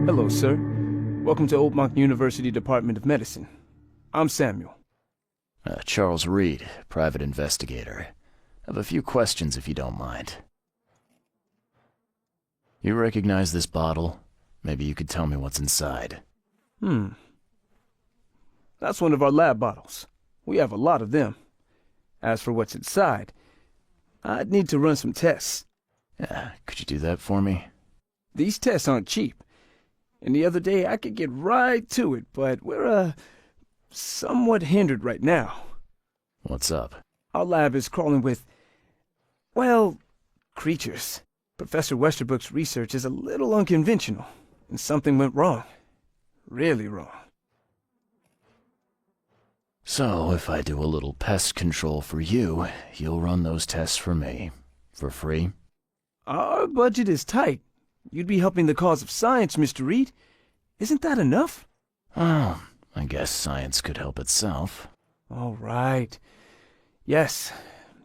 Hello, sir. Welcome to Oakmont University Department of Medicine. I'm Samuel. Charles Reed, private investigator. I have a few questions if you don't mind. You recognize this bottle? Maybe you could tell me what's inside. That's one of our lab bottles. We have a lot of them. As for what's inside, I'd need to run some tests. Could you do that for me? These tests aren't cheap. And the other day I could get right to it, but we're, somewhat hindered right now. What's up? Our lab is crawling with, well, creatures. Professor Westerbrook's research is a little unconventional, and something went wrong. Really wrong. So, if I do a little pest control for you, you'll run those tests for me. For free? Our budget is tight. You'd be helping the cause of science, Mr. Reed. Isn't that enough? Oh, I guess science could help itself. All right. Yes,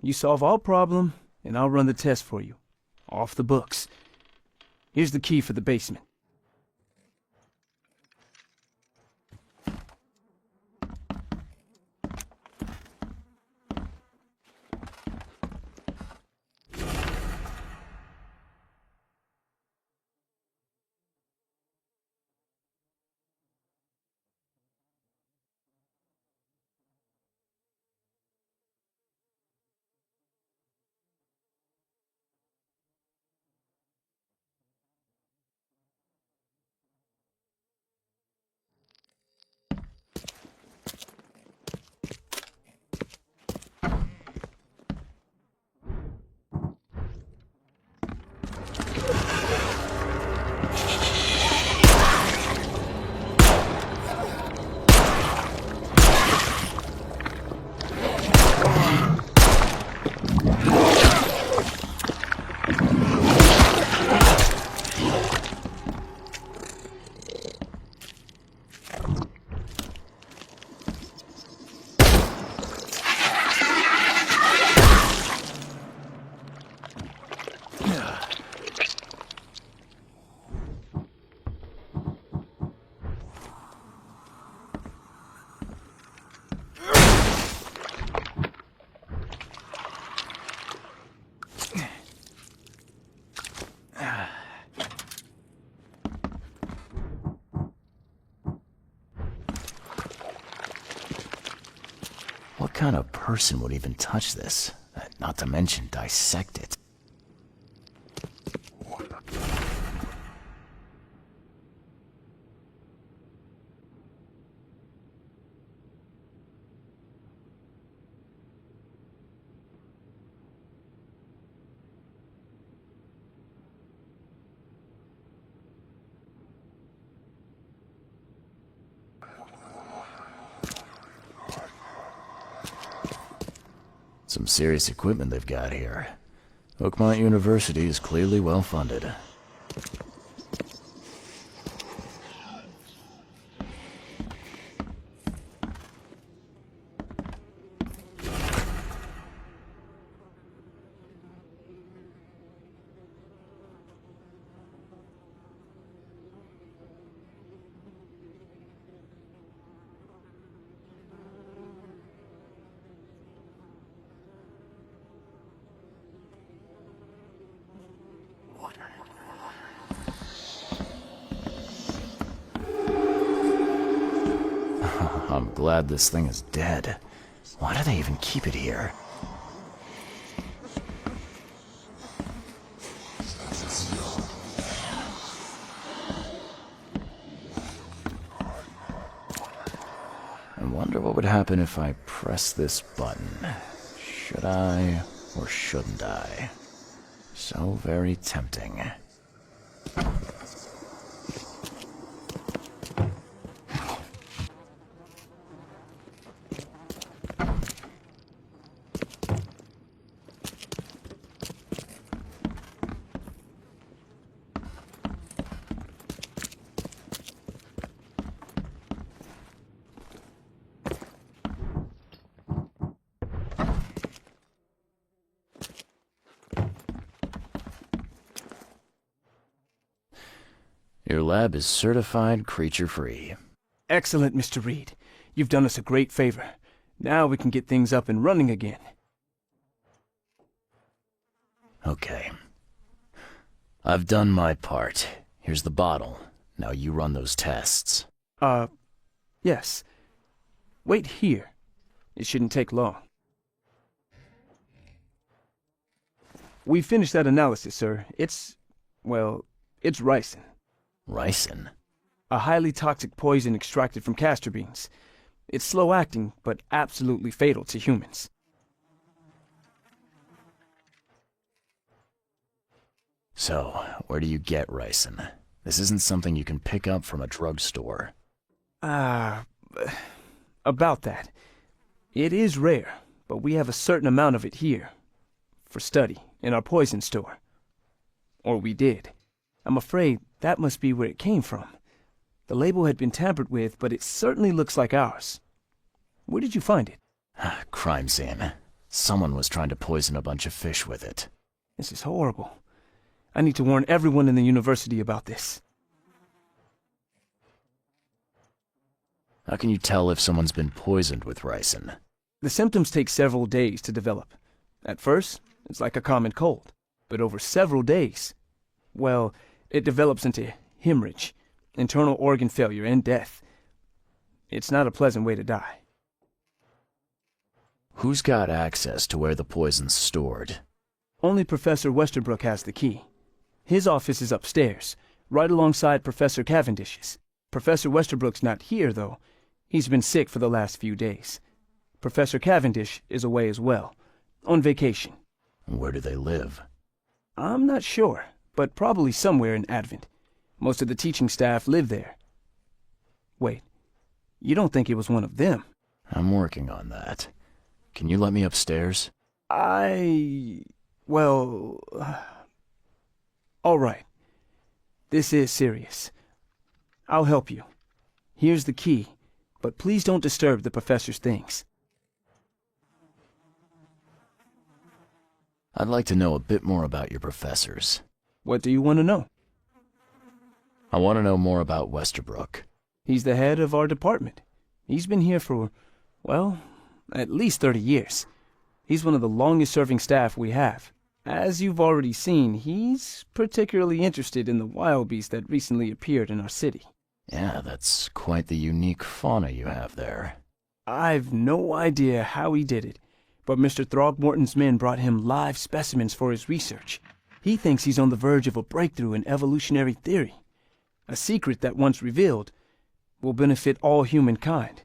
you solve our problem, and I'll run the test for you. Off the books. Here's the key for the basement. What kind of person would even touch this? Not to mention dissect it. Some serious equipment they've got here. Oakmont University is clearly well funded. I'm glad this thing is dead. Why do they even keep it here? I wonder what would happen if I press this button. Should I or shouldn't I? So very tempting. Your lab is certified creature-free. Excellent, Mr. Reed. You've done us a great favor. Now we can get things up and running again. Okay. I've done my part. Here's the bottle. Now you run those tests. Yes. Wait here. It shouldn't take long. We finished that analysis, sir. It's ricin. Ricin? A highly toxic poison extracted from castor beans. It's slow-acting, but absolutely fatal to humans. So, where do you get ricin? This isn't something you can pick up from a drugstore. About that. It is rare, but we have a certain amount of it here. For study, in our poison store. Or we did. I'm afraid that must be where it came from. The label had been tampered with, but it certainly looks like ours. Where did you find it? Crime scene. Someone was trying to poison a bunch of fish with it. This is horrible. I need to warn everyone in the university about this. How can you tell if someone's been poisoned with ricin? The symptoms take several days to develop. At first, it's like a common cold. But over several days, well, it develops into hemorrhage, internal organ failure, and death. It's not a pleasant way to die. Who's got access to where the poison's stored? Only Professor Westerbrook has the key. His office is upstairs, right alongside Professor Cavendish's. Professor Westerbrook's not here, though. He's been sick for the last few days. Professor Cavendish is away as well, on vacation. Where do they live? I'm not sure, but probably somewhere in Advent. Most of the teaching staff live there. Wait, you don't think it was one of them? I'm working on that. Can you let me upstairs? All right. This is serious. I'll help you. Here's the key, but please don't disturb the professor's things. I'd like to know a bit more about your professors. What do you want to know? I want to know more about Westerbrook. He's the head of our department. He's been here for, at least 30 years. He's one of the longest-serving staff we have. As you've already seen, he's particularly interested in the wild beast that recently appeared in our city. Yeah, that's quite the unique fauna you have there. I've no idea how he did it, but Mr. Throgmorton's men brought him live specimens for his research. He thinks he's on the verge of a breakthrough in evolutionary theory. A secret that, once revealed, will benefit all humankind.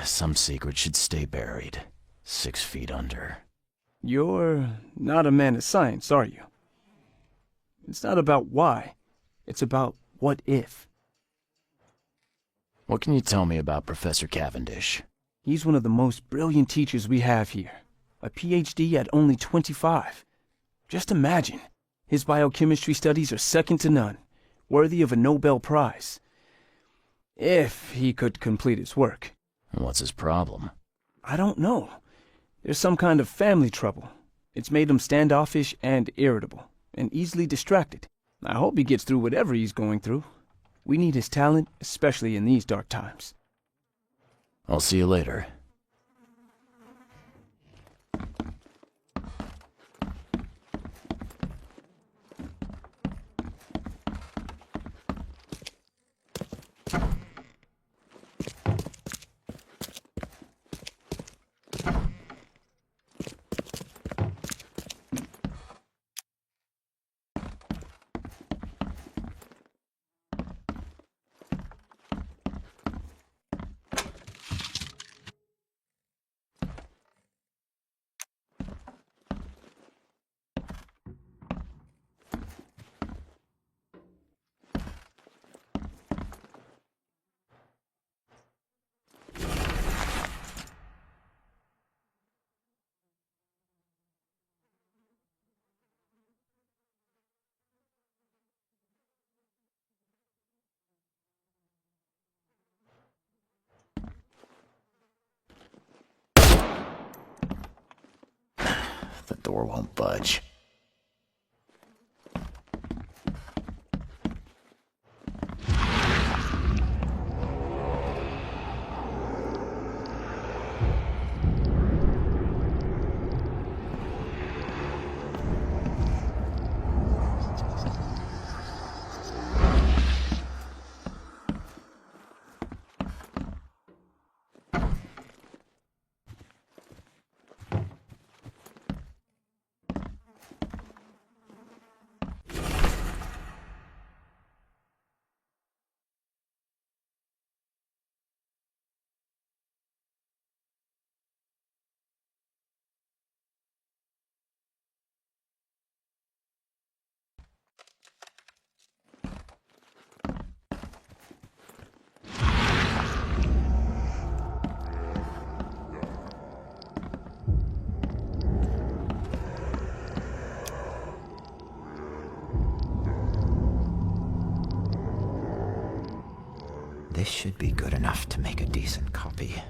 Some secret should stay buried, 6 feet under. You're not a man of science, are you? It's not about why. It's about what if. What can you tell me about Professor Cavendish? He's one of the most brilliant teachers we have here. a PhD at only 25. Just imagine, his biochemistry studies are second to none, worthy of a Nobel Prize. If he could complete his work. What's his problem? I don't know. There's some kind of family trouble. It's made him standoffish and irritable, and easily distracted. I hope he gets through whatever he's going through. We need his talent, especially in these dark times. I'll see you later. The door won't budge. This should be good enough to make a decent copy.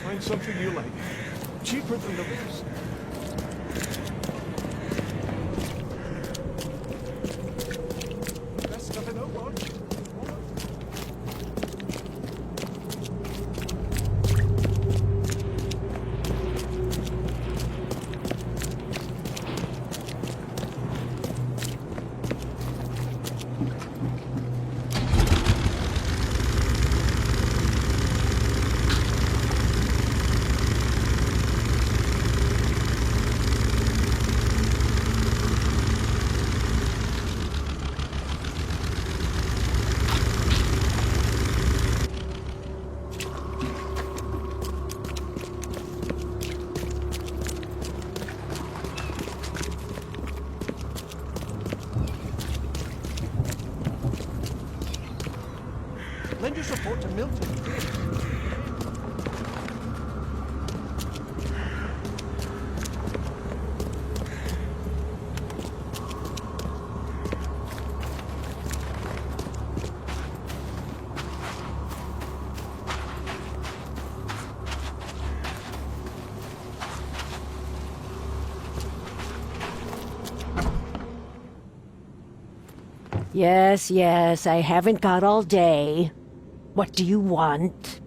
Find something you like. Cheaper than the rest. Best stuff in Oakmont. Lend your support to Milton. Yes, yes, I haven't got all day. What do you want?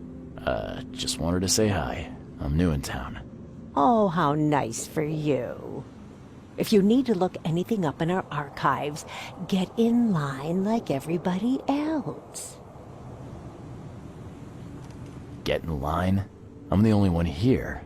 Just wanted to say hi. I'm new in town. Oh, how nice for you. If you need to look anything up in our archives, get in line like everybody else. Get in line? I'm the only one here.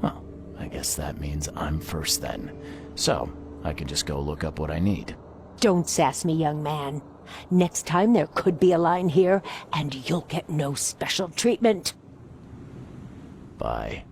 Well, I guess that means I'm first then. So, I can just go look up what I need. Don't sass me, young man. Next time there could be a line here, and you'll get no special treatment. Bye.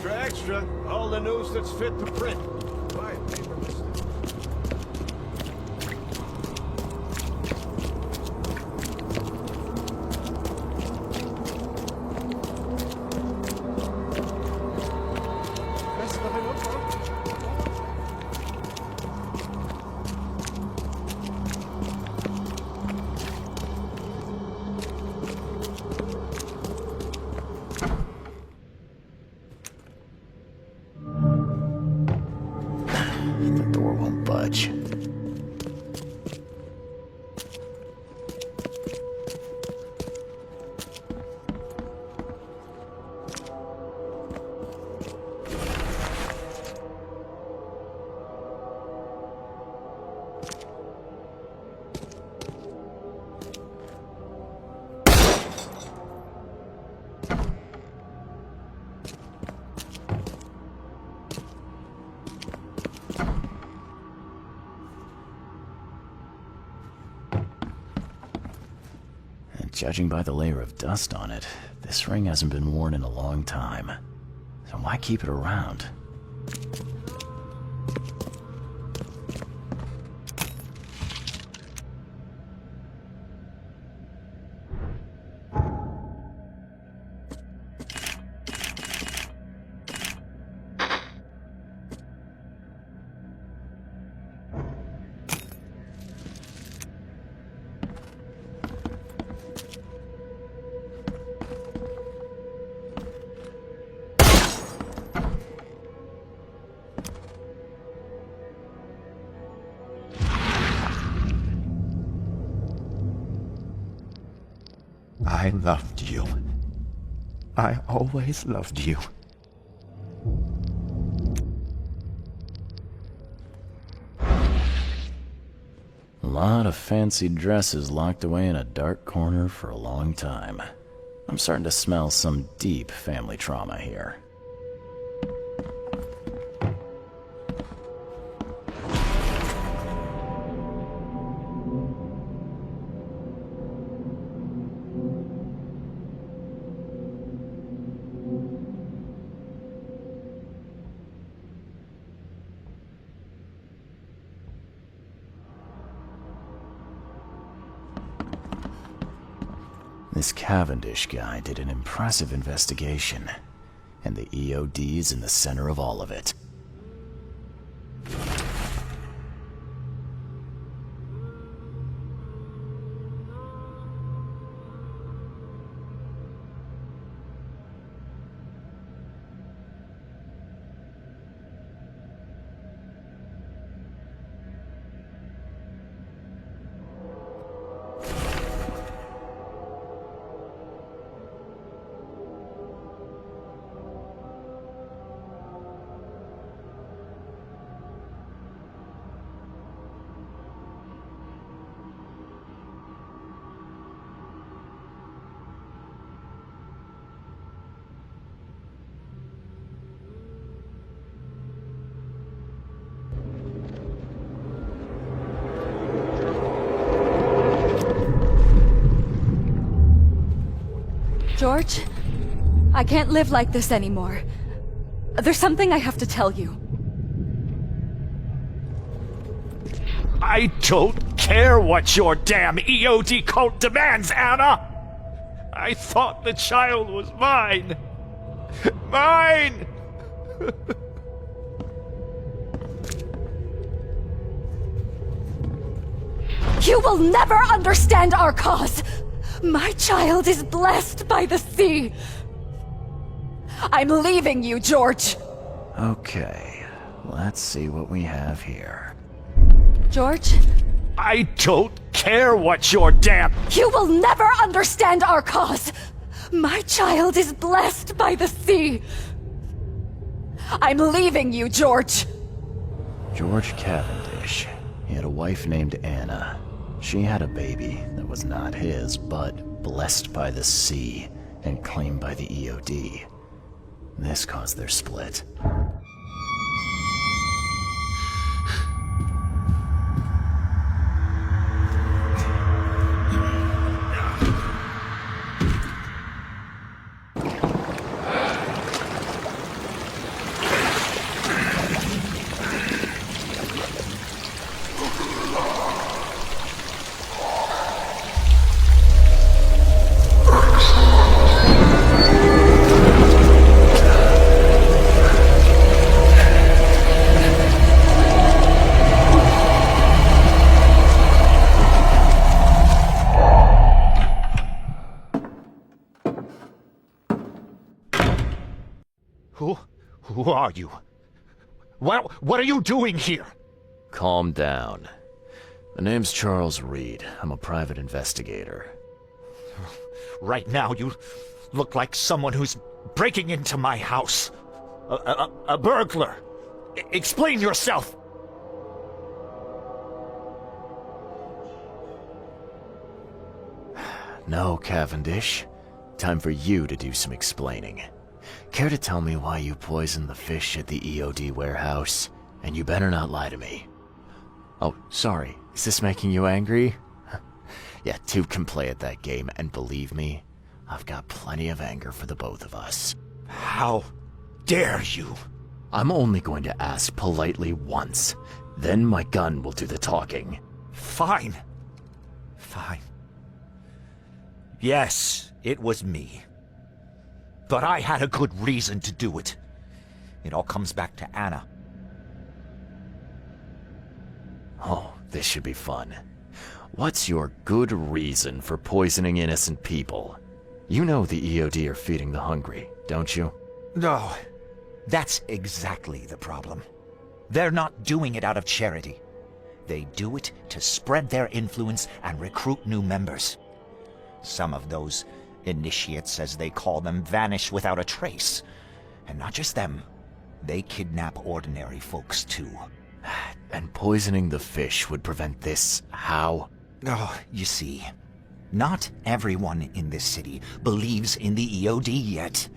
Extra, all the news that's fit to print. Buy a paper, mister. The door won't budge. Judging by the layer of dust on it, this ring hasn't been worn in a long time. So why keep it around? I loved you. I always loved you. A lot of fancy dresses locked away in a dark corner for a long time. I'm starting to smell some deep family trauma here. This Cavendish guy did an impressive investigation, and the EOD's in the center of all of it. George, I can't live like this anymore. There's something I have to tell you. I don't care what your damn EOD cult demands, Anna! I thought the child was mine! Mine! You will never understand our cause! My child is blessed by the sea! I'm leaving you, George! Okay, let's see what we have here. George? I don't care what your damn— You will never understand our cause! My child is blessed by the sea! I'm leaving you, George! George Cavendish. He had a wife named Anna. She had a baby that was not his, but blessed by the sea and claimed by the EOD. This caused their split. Who are you? What are you doing here? Calm down. My name's Charles Reed. I'm a private investigator. Right now, you look like someone who's breaking into my house. A burglar. Explain yourself. No, Cavendish. Time for you to do some explaining. Care to tell me why you poisoned the fish at the EOD warehouse? And you better not lie to me. Oh, sorry. Is this making you angry? Yeah, two can play at that game, and believe me, I've got plenty of anger for the both of us. How dare you? I'm only going to ask politely once. Then my gun will do the talking. Fine. Fine. Yes, it was me. But I had a good reason to do it. It all comes back to Anna. Oh, this should be fun. What's your good reason for poisoning innocent people? You know the EOD are feeding the hungry, don't you? No, that's exactly the problem. They're not doing it out of charity. They do it to spread their influence and recruit new members. Some of those initiates, as they call them, vanish without a trace. And not just them. They kidnap ordinary folks, too. And poisoning the fish would prevent this. How? Oh, you see, not everyone in this city believes in the EOD yet.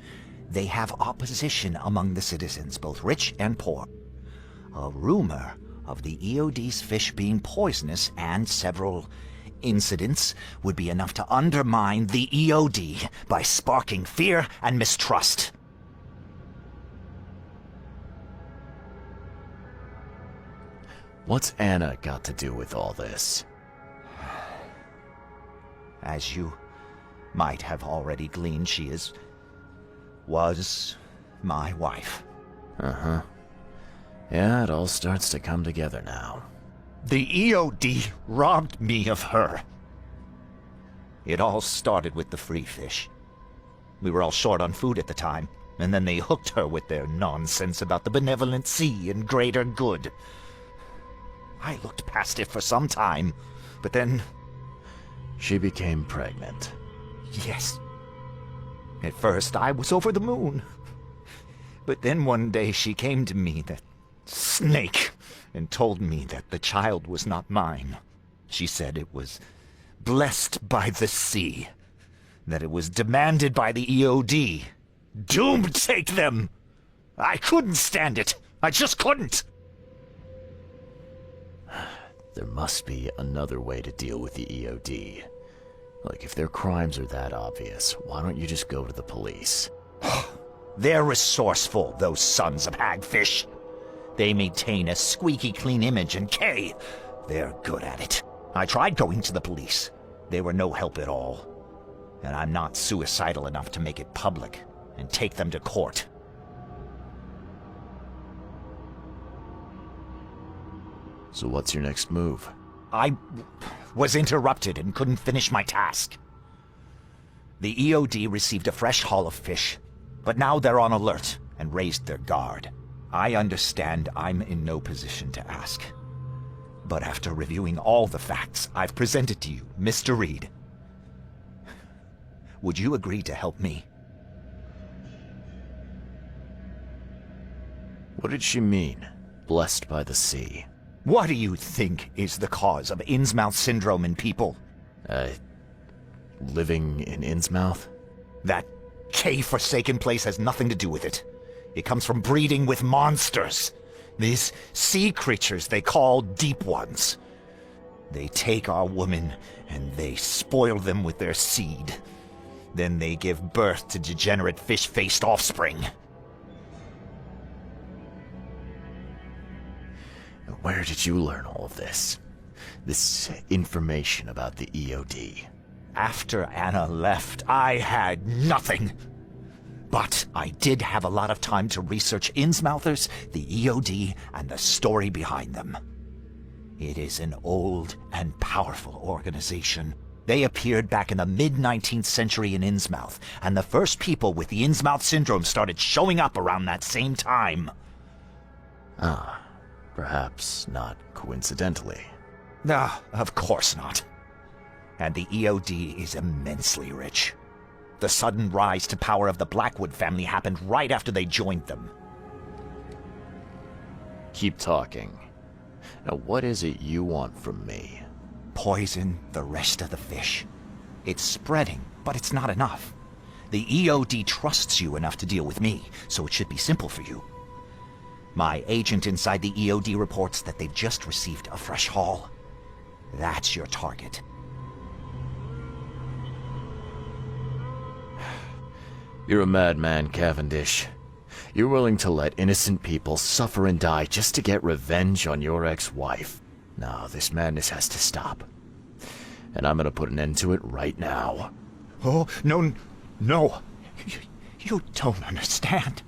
They have opposition among the citizens, both rich and poor. A rumor of the EOD's fish being poisonous and several incidents would be enough to undermine the EOD by sparking fear and mistrust. What's Anna got to do with all this? As you might have already gleaned, was my wife. Uh-huh. Yeah, it all starts to come together now. The EOD robbed me of her. It all started with the free fish. We were all short on food at the time, and then they hooked her with their nonsense about the benevolent sea and greater good. I looked past it for some time, but then... She became pregnant. Yes. At first, I was over the moon. But then one day she came to me, that snake, and told me that the child was not mine. She said it was blessed by the sea, that it was demanded by the EOD. Doomed take them! I couldn't stand it. I just couldn't. There must be another way to deal with the EOD. Like, if their crimes are that obvious, why don't you just go to the police? They're resourceful, those sons of hagfish. They maintain a squeaky clean image, and they're good at it. I tried going to the police. They were no help at all. And I'm not suicidal enough to make it public and take them to court. So what's your next move? I was interrupted and couldn't finish my task. The EOD received a fresh haul of fish, but now they're on alert and raised their guard. I understand I'm in no position to ask. But after reviewing all the facts I've presented to you, Mr. Reed, would you agree to help me? What did she mean? Blessed by the sea. What do you think is the cause of Innsmouth syndrome in people? Living in Innsmouth? That K-forsaken place has nothing to do with it. It comes from breeding with monsters. These sea creatures they call Deep Ones. They take our women and they spoil them with their seed. Then they give birth to degenerate fish-faced offspring. Where did you learn all of this? This information about the EOD? After Anna left, I had nothing. But I did have a lot of time to research Innsmouthers, the EOD, and the story behind them. It is an old and powerful organization. They appeared back in the mid-19th century in Innsmouth, and the first people with the Innsmouth syndrome started showing up around that same time. Ah, perhaps not coincidentally. No, of course not. And the EOD is immensely rich. The sudden rise to power of the Blackwood family happened right after they joined them. Keep talking. Now, what is it you want from me? Poison the rest of the fish. It's spreading, but it's not enough. The EOD trusts you enough to deal with me, so it should be simple for you. My agent inside the EOD reports that they've just received a fresh haul. That's your target. You're a madman, Cavendish. You're willing to let innocent people suffer and die just to get revenge on your ex-wife. No, this madness has to stop. And I'm gonna put an end to it right now. Oh, no. You don't understand.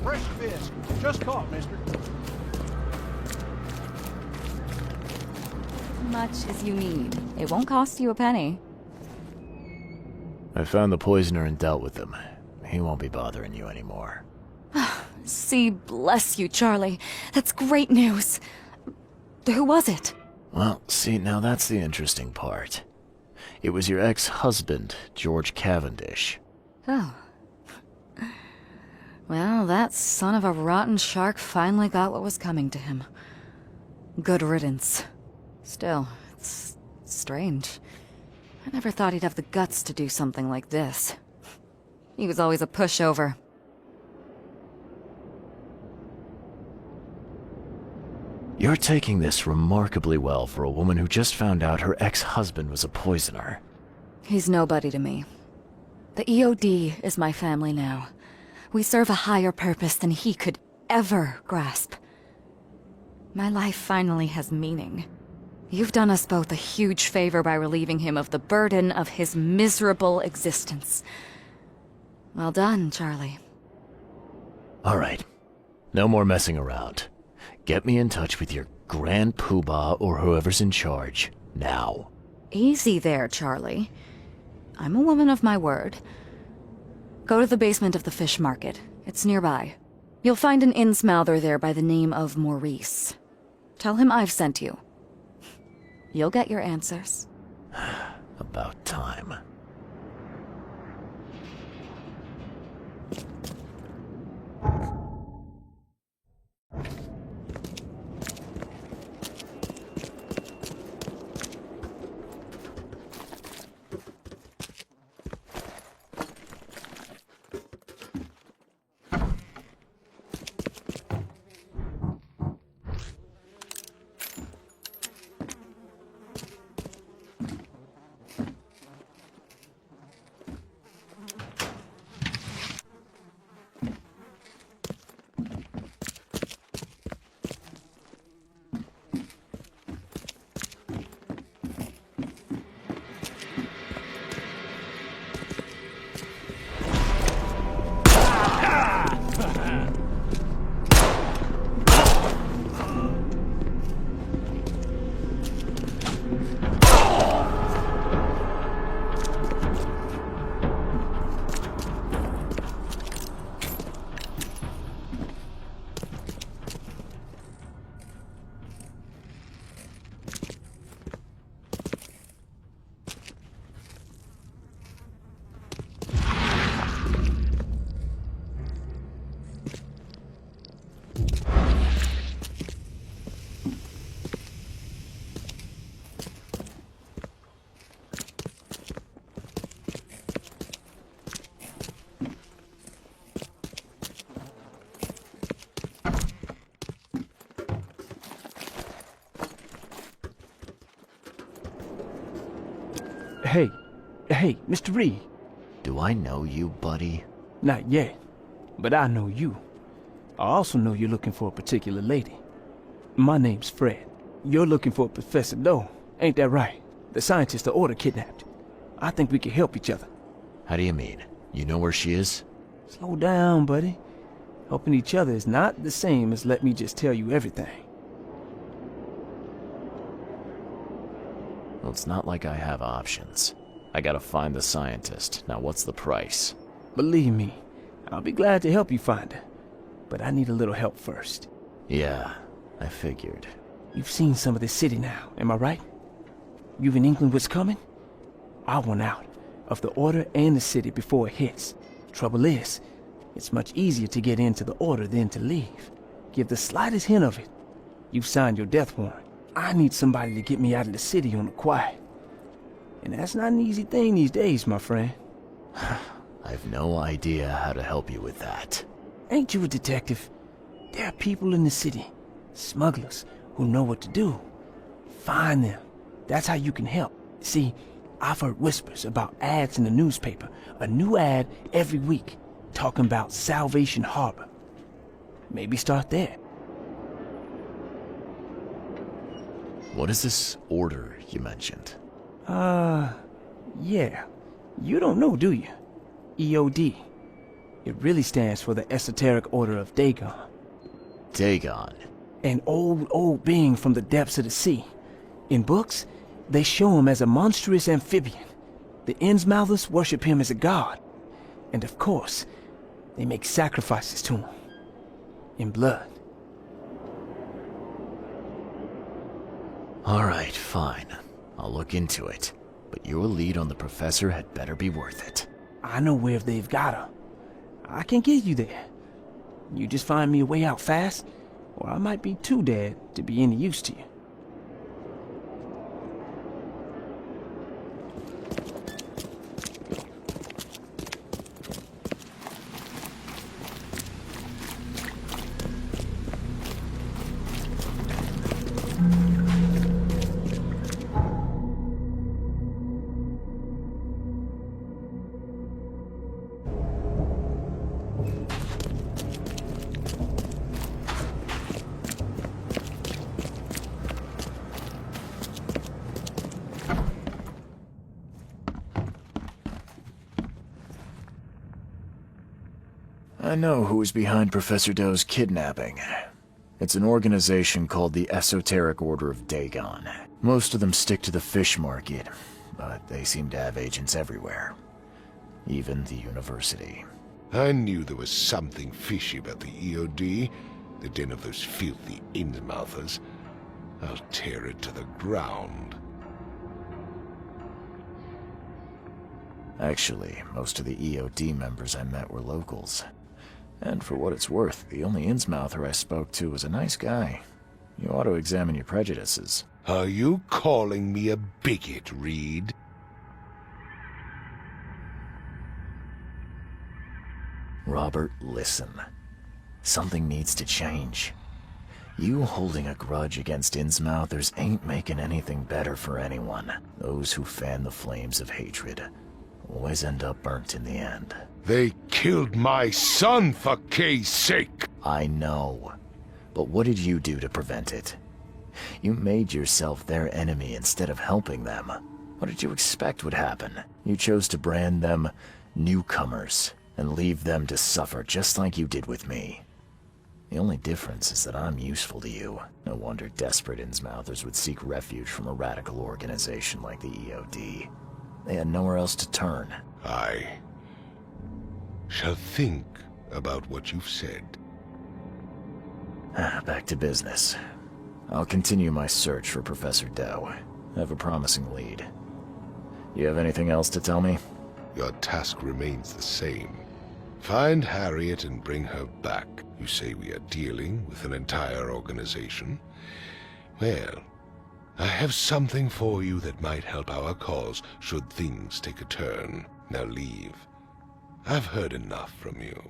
Fresh fish. Just caught, mister. Much as you need. It won't cost you a penny. I found the poisoner and dealt with him. He won't be bothering you anymore. See, bless you, Charlie. That's great news. Who was it? Well, see, now that's the interesting part. It was your ex-husband, George Cavendish. Oh. Well, that son of a rotten shark finally got what was coming to him. Good riddance. Still, it's strange. I never thought he'd have the guts to do something like this. He was always a pushover. You're taking this remarkably well for a woman who just found out her ex-husband was a poisoner. He's nobody to me. The EOD is my family now. We serve a higher purpose than he could ever grasp. My life finally has meaning. You've done us both a huge favor by relieving him of the burden of his miserable existence. Well done, Charlie. All right. No more messing around. Get me in touch with your Grand Poobah or whoever's in charge, now. Easy there, Charlie. I'm a woman of my word. Go to the basement of the fish market. It's nearby. You'll find an innsmouther there by the name of Maurice. Tell him I've sent you. You'll get your answers. About time. Hey, Mr. Reed. Do I know you, buddy? Not yet, but I know you. I also know you're looking for a particular lady. My name's Fred. You're looking for Professor Doe, ain't that right? The scientist the Order kidnapped. I think we can help each other. How do you mean? You know where she is? Slow down, buddy. Helping each other is not the same as let me just tell you everything. Well, it's not like I have options. I gotta find the scientist. Now, what's the price? Believe me, I'll be glad to help you find her. But I need a little help first. Yeah, I figured. You've seen some of this city now, am I right? You've in England what's coming? I want out of the Order and the city before it hits. Trouble is, it's much easier to get into the Order than to leave. Give the slightest hint of it, you've signed your death warrant. I need somebody to get me out of the city on the quiet. And that's not an easy thing these days, my friend. I've no idea how to help you with that. Ain't you a detective? There are people in the city, smugglers, who know what to do. Find them. That's how you can help. See, I've heard whispers about ads in the newspaper. A new ad every week, talking about Salvation Harbor. Maybe start there. What is this order you mentioned? Yeah. You don't know, do you? EOD. It really stands for the Esoteric Order of Dagon. Dagon? An old being from the depths of the sea. In books, they show him as a monstrous amphibian. The Innsmouthers worship him as a god. And of course, they make sacrifices to him. In blood. Alright, fine. I'll look into it. But your lead on the professor had better be worth it. I know where they've got her. I can get you there. You just find me a way out fast, or I might be too dead to be any use to you. I know who's behind Professor Doe's kidnapping. It's an organization called the Esoteric Order of Dagon. Most of them stick to the fish market, but they seem to have agents everywhere. Even the university. I knew there was something fishy about the EOD, the den of those filthy Innsmouthers. I'll tear it to the ground. Actually, most of the EOD members I met were locals. And for what it's worth, the only Innsmouther I spoke to was a nice guy. You ought to examine your prejudices. Are you calling me a bigot, Reed? Robert, listen. Something needs to change. You holding a grudge against Innsmouthers ain't making anything better for anyone. Those who fan the flames of hatred always end up burnt in the end. They killed my son, for Kay's sake! I know. But what did you do to prevent it? You made yourself their enemy instead of helping them. What did you expect would happen? You chose to brand them newcomers and leave them to suffer just like you did with me. The only difference is that I'm useful to you. No wonder desperate Innsmouthers would seek refuge from a radical organization like the EOD. They had nowhere else to turn. I shall think about what you've said. Back to business. I'll continue my search for Professor Doe. I have a promising lead. You have anything else to tell me? Your task remains the same. Find Harriet and bring her back. You say we are dealing with an entire organization? Well, I have something for you that might help our cause should things take a turn. Now leave. I've heard enough from you.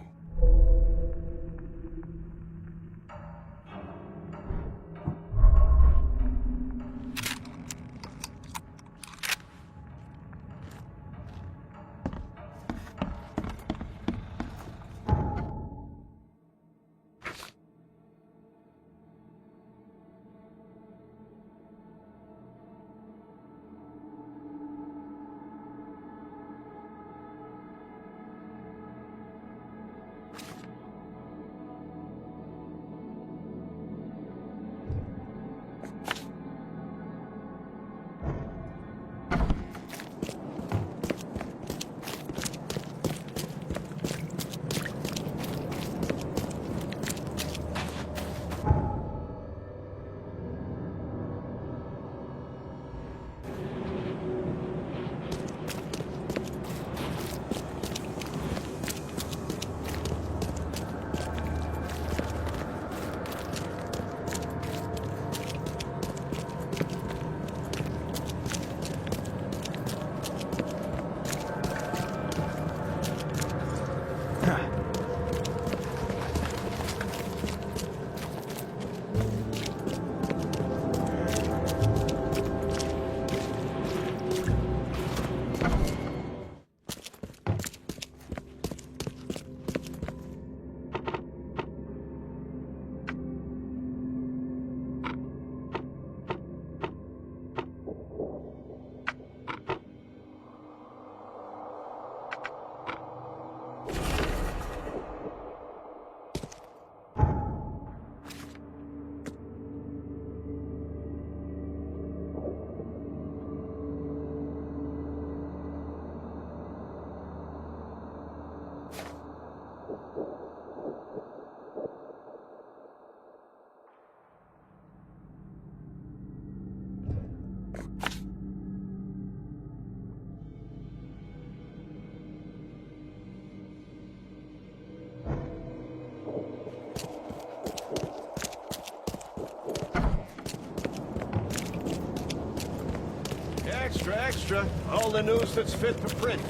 Extra, extra. All the news that's fit to print.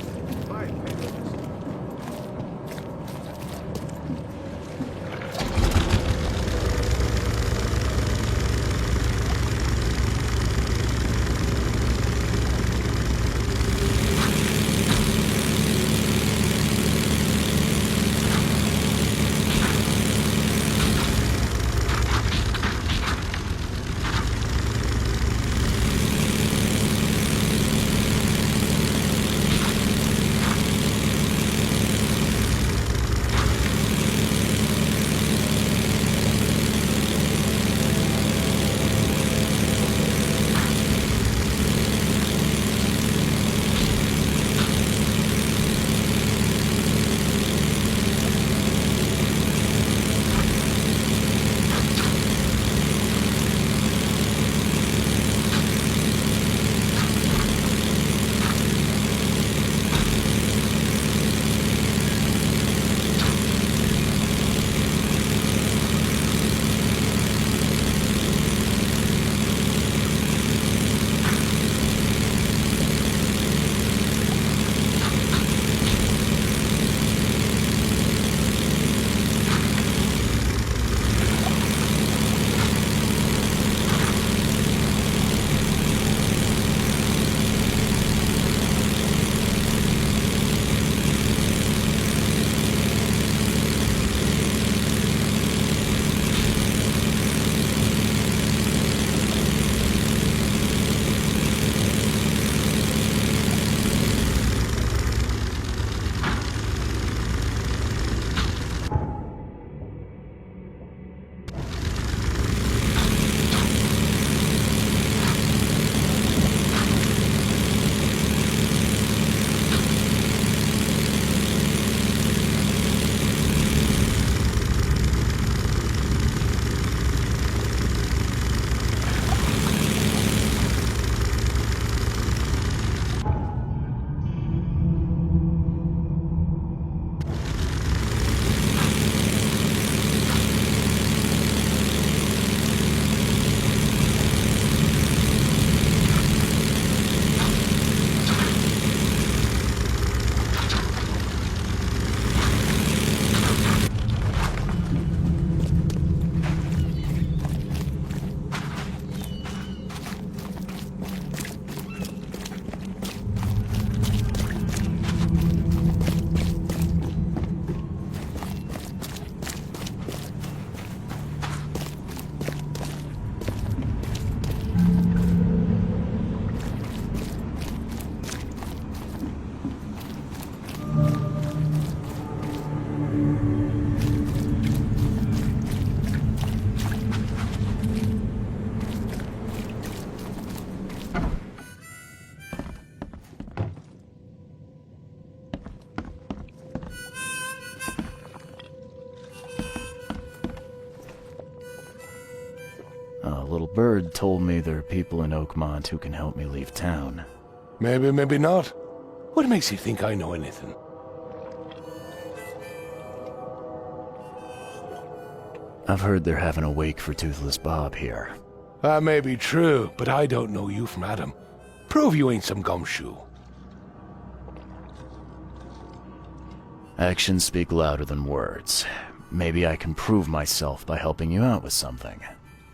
Fine, A little bird told me there are people in Oakmont who can help me leave town. Maybe, maybe not. What makes you think I know anything? I've heard they're having a wake for Toothless Bob here. That may be true, but I don't know you from Adam. Prove you ain't some gumshoe. Actions speak louder than words. Maybe I can prove myself by helping you out with something.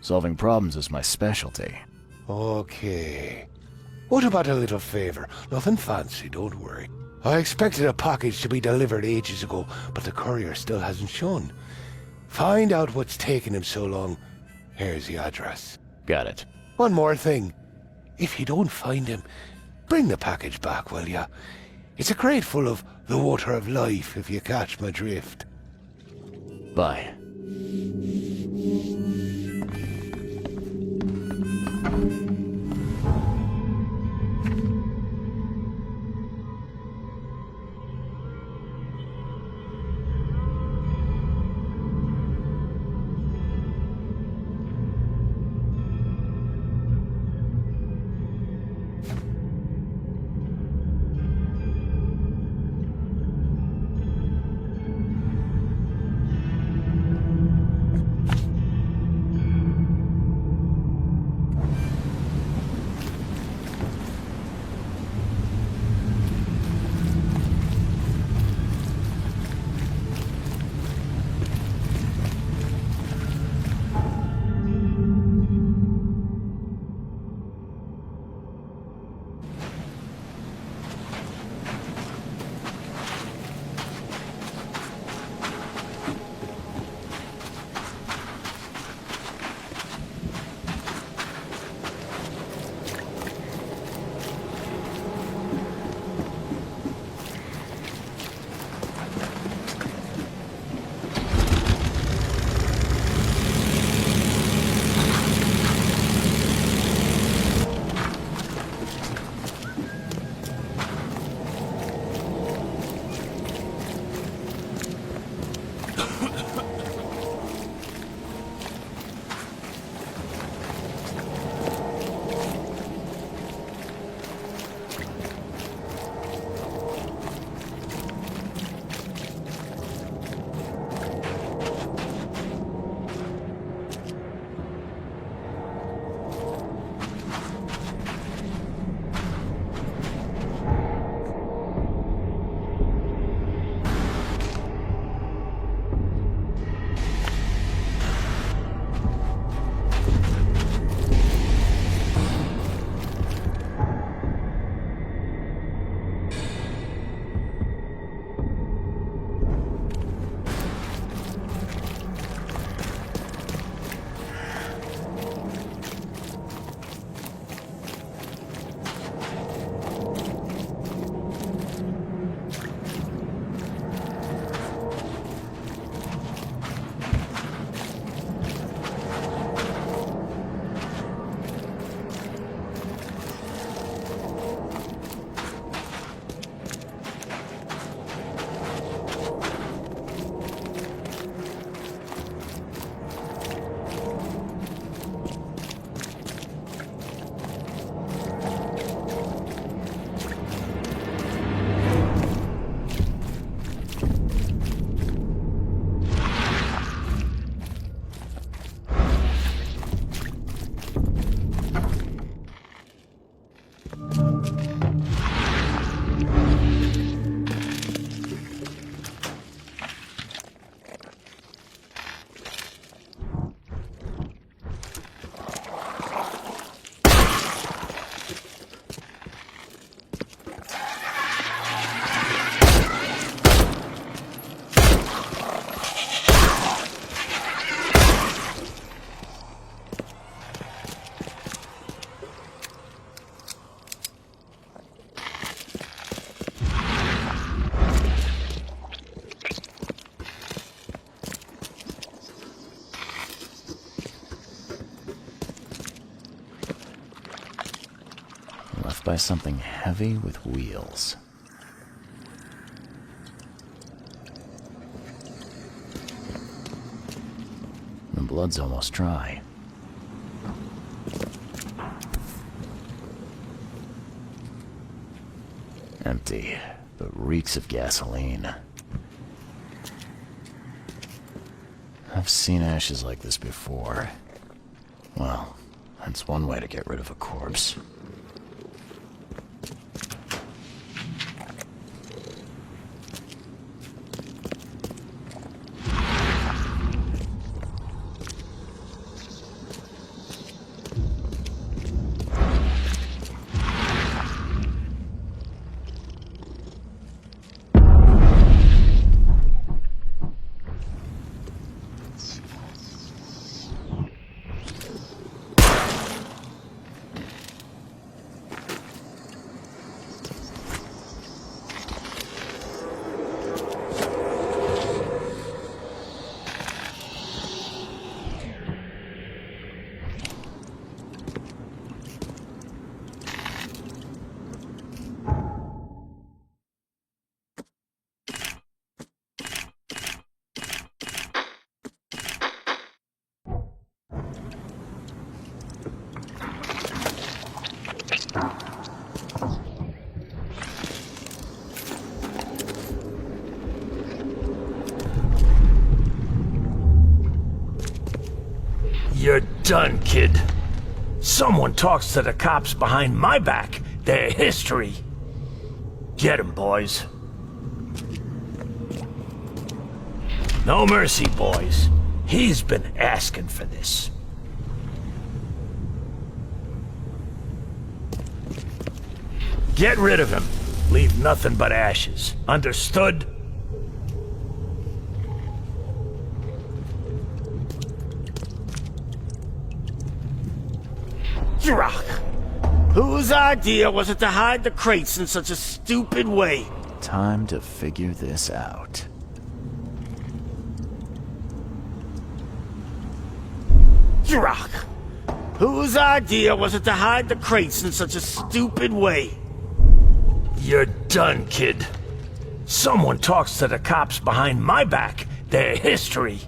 Solving problems is my specialty. Okay. What about a little favor? Nothing fancy, don't worry. I expected a package to be delivered ages ago, but the courier still hasn't shown. Find out what's taking him so long. Here's the address. Got it. One more thing. If you don't find him, bring the package back, will ya? It's a crate full of the water of life, if you catch my drift. Bye. by something heavy with wheels. The blood's almost dry. Empty, but reeks of gasoline. I've seen ashes like this before. Well, that's one way to get rid of a corpse. You're done, kid. Someone talks to the cops behind my back. Their history. Get 'em, boys. No mercy, boys. He's been asking for this. Get rid of him. Leave nothing but ashes. Understood? Drock! Whose idea was it to hide the crates in such a stupid way? Time to figure this out. Drock! Whose idea was it to hide the crates in such a stupid way? You're done, kid. Someone talks to the cops behind my back. Their history.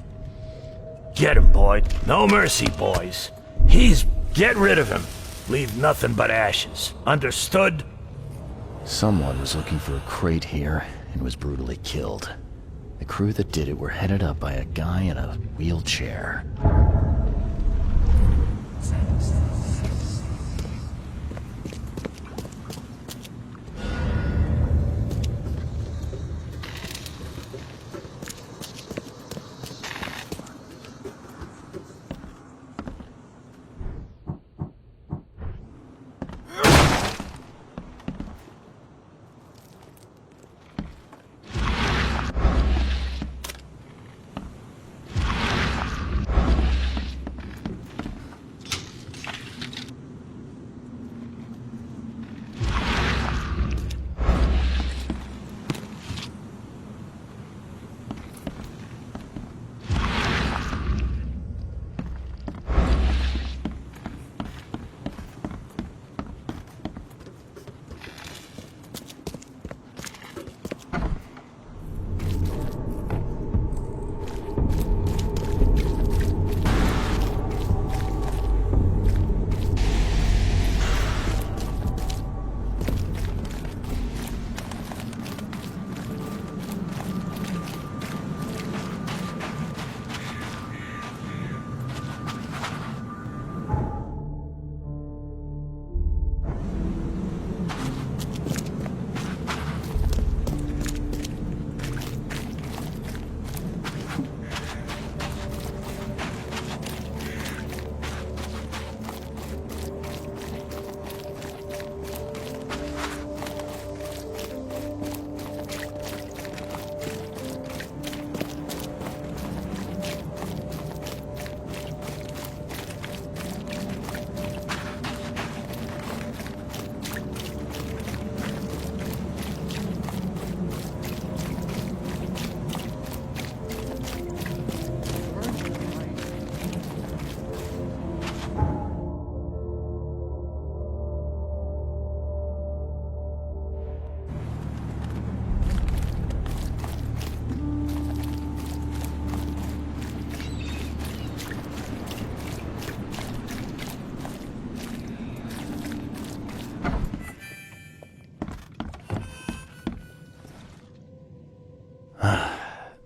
Get him, boy. No mercy, boys. He's... Get rid of him. Leave nothing but ashes. Understood? Someone was looking for a crate here and was brutally killed. The crew that did it were headed up by a guy in a wheelchair.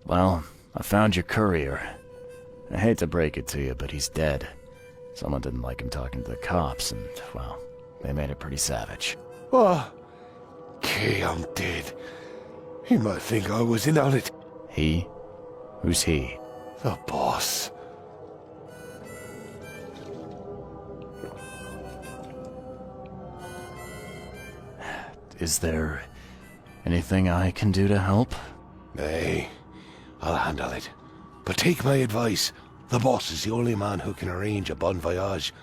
Well, I found your courier. I hate to break it to you, but he's dead. Someone didn't like him talking to the cops, and, well, they made it pretty savage. What? Okay, I'm dead. He might think I was in on it. He? Who's he? The boss. Is there anything I can do to help? Nay, I'll handle it. But take my advice. The boss is the only man who can arrange a bon voyage.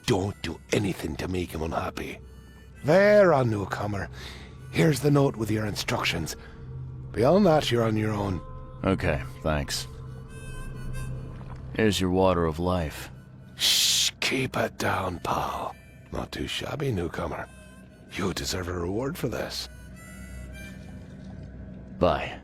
Don't do anything to make him unhappy. There, on newcomer. Here's the note with your instructions. Beyond that, you're on your own. Okay, thanks. Here's your water of life. Shh, keep it down, pal. Not too shabby, newcomer. You deserve a reward for this. Bye.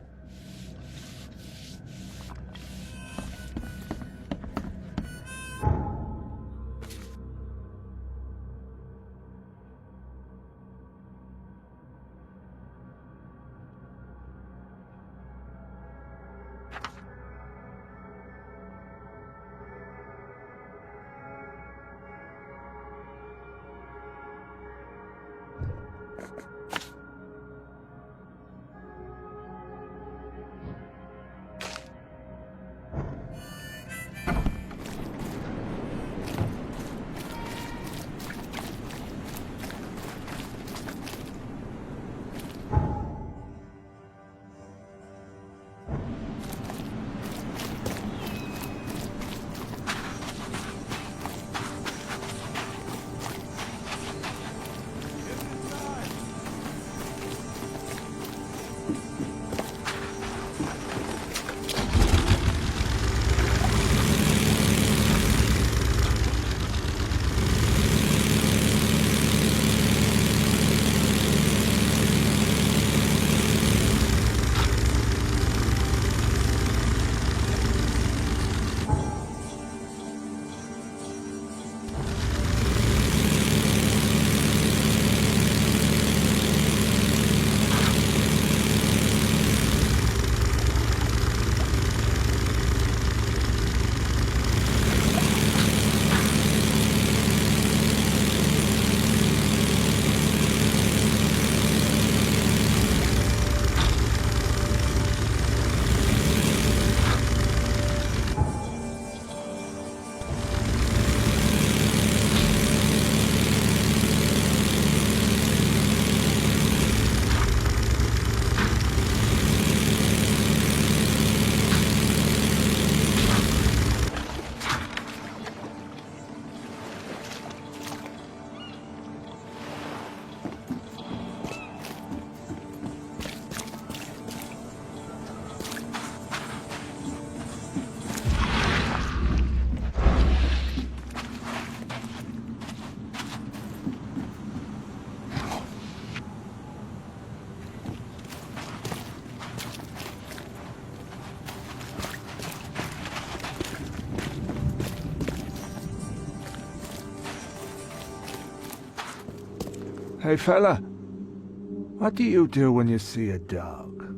Hey fella, what do you do when you see a dog?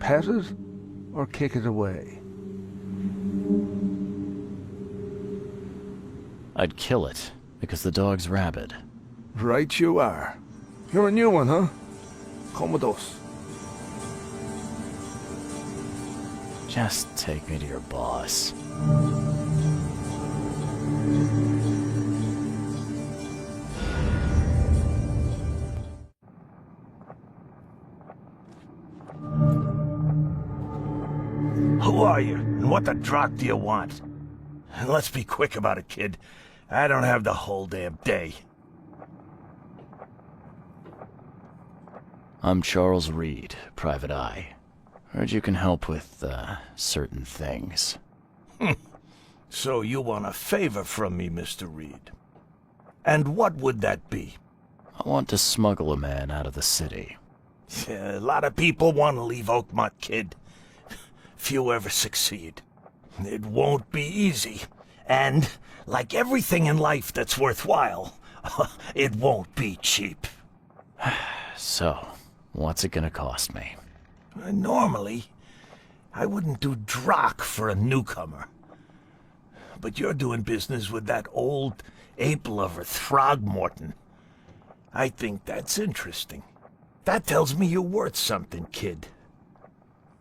Pet it or kick it away? I'd kill it, because the dog's rabid. Right you are. You're a new one, huh? Come with us. Just take me to your boss. Who are you, and what the drock do you want? And let's be quick about it, kid. I don't have the whole damn day. I'm Charles Reed, Private Eye. Heard you can help with, certain things. So you want a favor from me, Mr. Reed. And what would that be? I want to smuggle a man out of the city. A lot of people want to leave Oakmont, kid. Few ever succeed. It won't be easy. And, like everything in life that's worthwhile, it won't be cheap. So, what's it gonna cost me? Normally, I wouldn't do drock for a newcomer. But you're doing business with that old ape-lover Throgmorton. I think that's interesting. That tells me you're worth something, kid.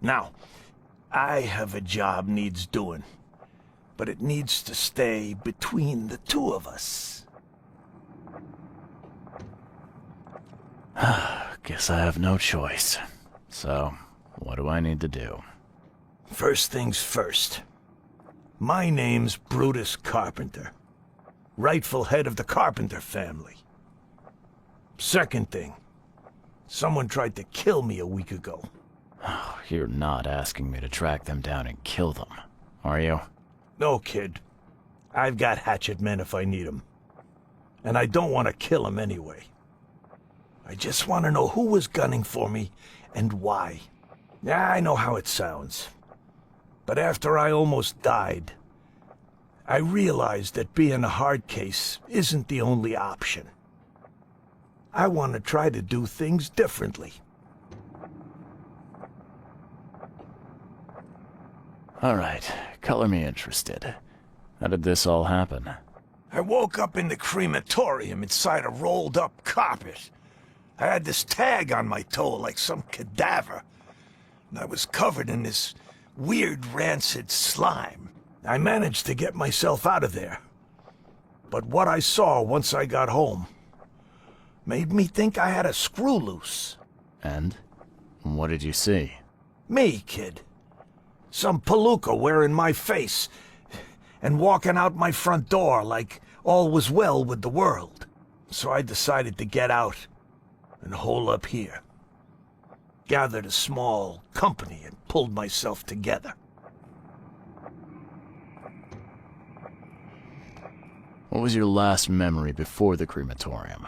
Now, I have a job needs doing, but it needs to stay between the two of us. Guess I have no choice. So, what do I need to do? First things first. My name's Brutus Carpenter, rightful head of the Carpenter family. Second thing, someone tried to kill me a week ago. You're not asking me to track them down and kill them, are you? No, kid. I've got hatchet men if I need them. And I don't want to kill them anyway. I just want to know who was gunning for me and why. Yeah, I know how it sounds. But after I almost died, I realized that being a hard case isn't the only option. I want to try to do things differently. All right, color me interested. How did this all happen? I woke up in the crematorium inside a rolled-up carpet. I had this tag on my toe like some cadaver, and I was covered in this weird rancid slime. I managed to get myself out of there. But what I saw once I got home made me think I had a screw loose. And? What did you see? Me, kid. Some palooka wearing my face and walking out my front door like all was well with the world. So I decided to get out and hole up here. Gathered a small company and pulled myself together. What was your last memory before the crematorium?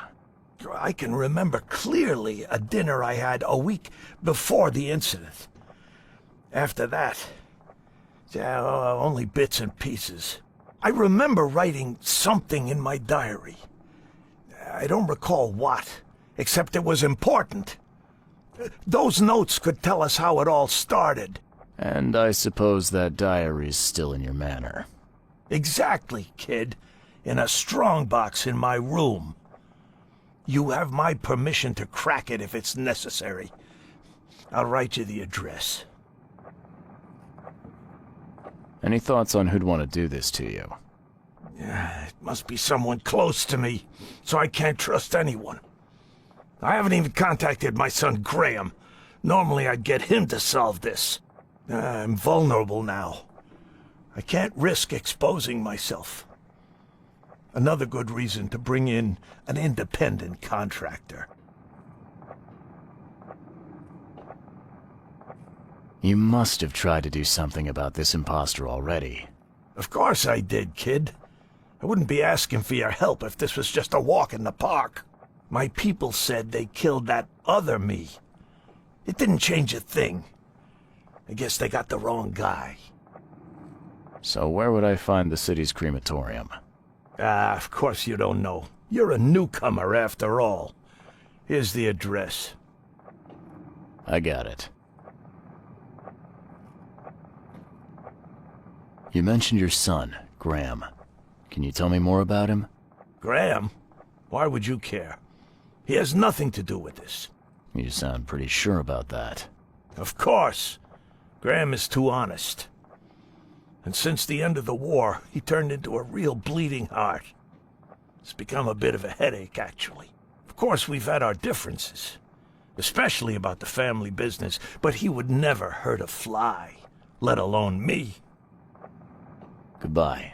I can remember clearly a dinner I had a week before the incident. After that, only bits and pieces. I remember writing something in my diary. I don't recall what, except it was important. Those notes could tell us how it all started. And I suppose that diary's still in your manor. Exactly, kid. In a strongbox in my room. You have my permission to crack it if it's necessary. I'll write you the address. Any thoughts on who'd want to do this to you? It must be someone close to me, so I can't trust anyone. I haven't even contacted my son Graham. Normally I'd get him to solve this. I'm vulnerable now. I can't risk exposing myself. Another good reason to bring in an independent contractor. You must have tried to do something about this imposter already. Of course I did, kid. I wouldn't be asking for your help if this was just a walk in the park. My people said they killed that other me. It didn't change a thing. I guess they got the wrong guy. So where would I find the city's crematorium? Of course you don't know. You're a newcomer after all. Here's the address. I got it. You mentioned your son, Graham. Can you tell me more about him? Graham? Why would you care? He has nothing to do with this. You sound pretty sure about that. Of course. Graham is too honest. And since the end of the war, he turned into a real bleeding heart. It's become a bit of a headache, actually. Of course, we've had our differences, especially about the family business, but he would never hurt a fly, let alone me. Goodbye.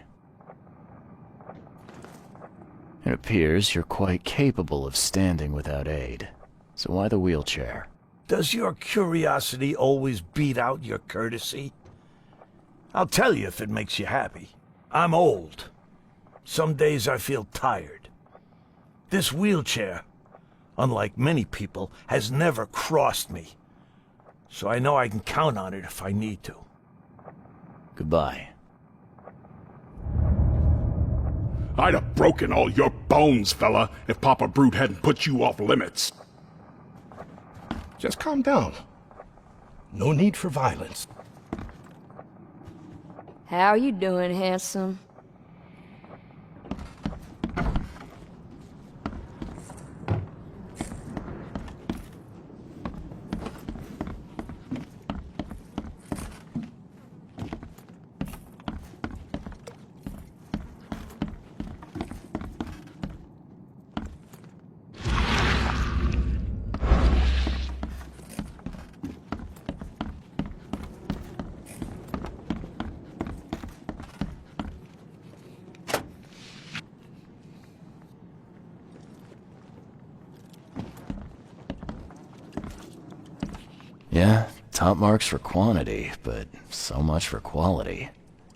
It appears you're quite capable of standing without aid. So why the wheelchair? Does your curiosity always beat out your courtesy? I'll tell you if it makes you happy. I'm old. Some days I feel tired. This wheelchair, unlike many people, has never crossed me. So I know I can count on it if I need to. Goodbye. I'd have broken all your bones, fella, if Papa Brute hadn't put you off limits. Just calm down. No need for violence. How you doing, handsome? Yeah, top marks for quantity, but so much for quality.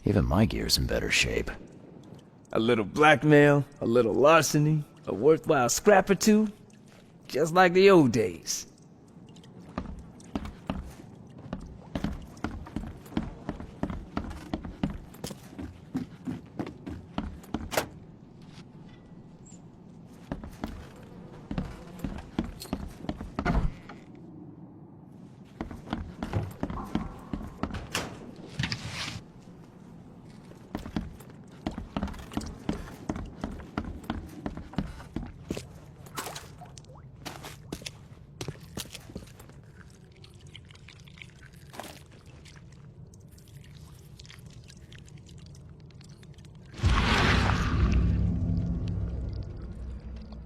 Even my gear's in better shape. A little blackmail, a little larceny, a worthwhile scrap or two. Just like the old days.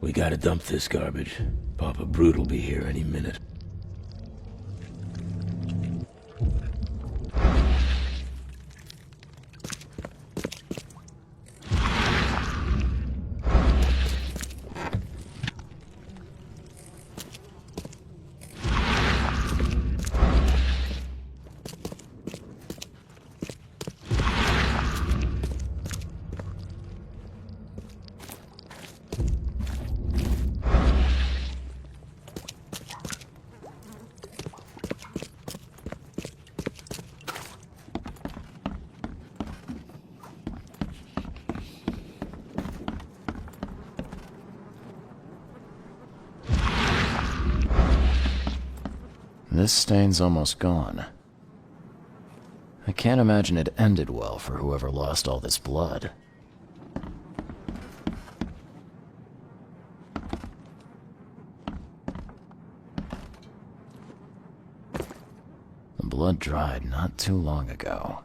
We gotta dump this garbage. Papa Brute will be here any minute. This stain's almost gone. I can't imagine it ended well for whoever lost all this blood. The blood dried not too long ago.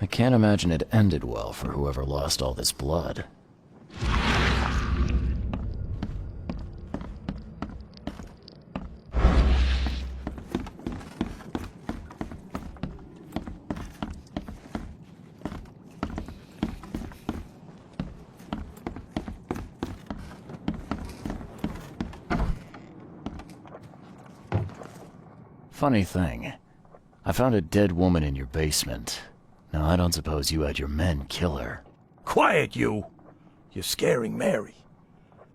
I can't imagine it ended well for whoever lost all this blood. Funny thing, I found a dead woman in your basement. Now, I don't suppose you had your men kill her. Quiet, you! You're scaring Mary.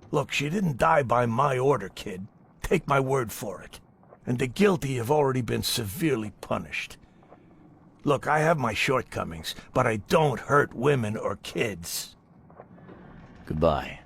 Look, she didn't die by my order, kid. Take my word for it. And the guilty have already been severely punished. Look, I have my shortcomings, but I don't hurt women or kids. Goodbye.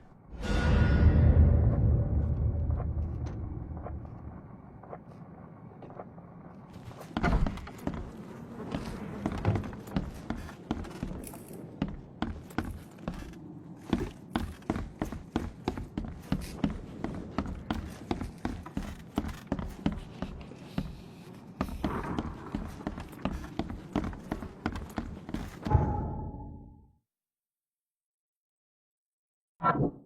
You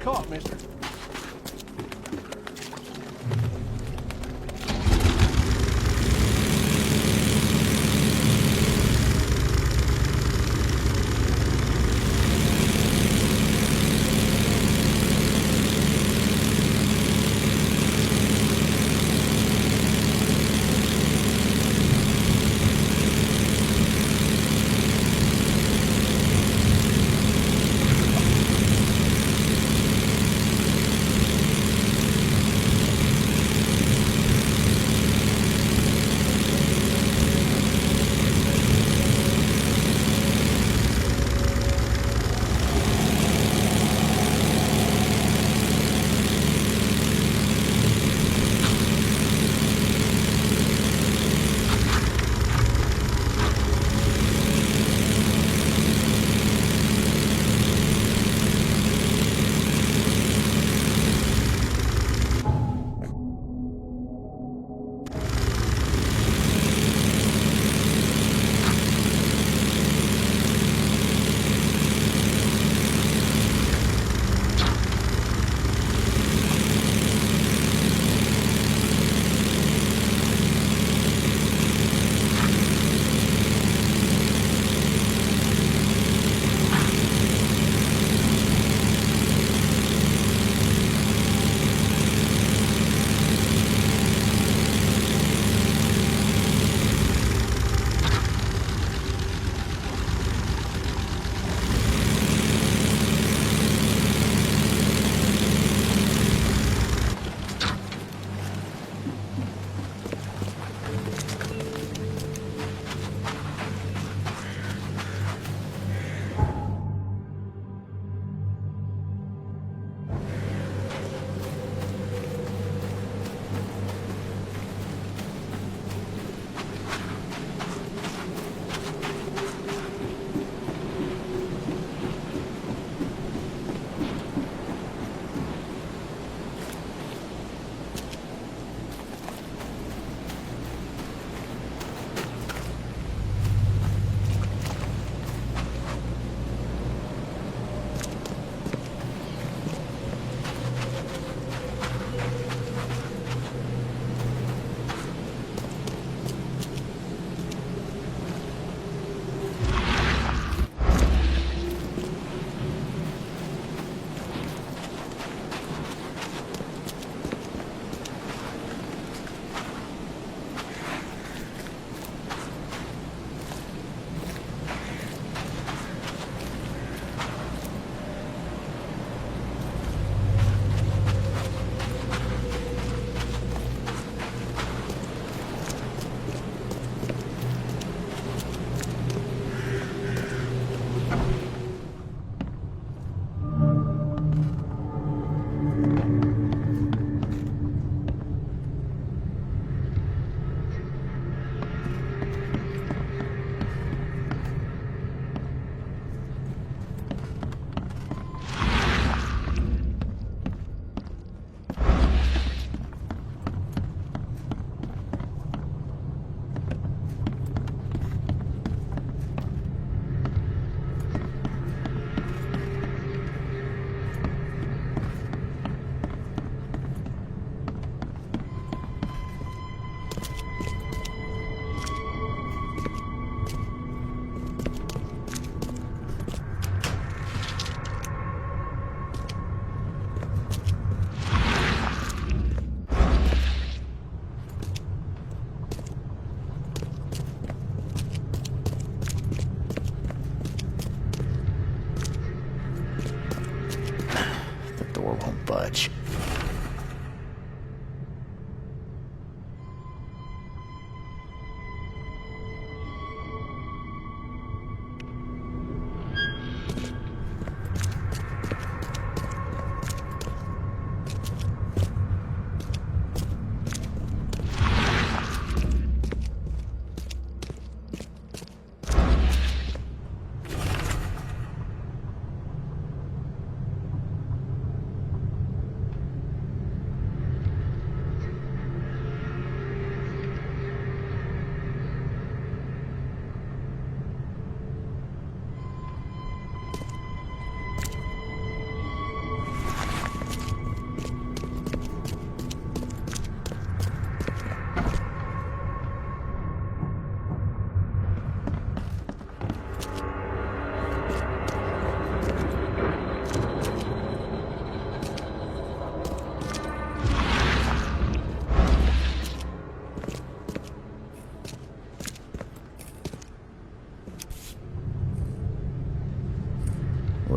caught, mister.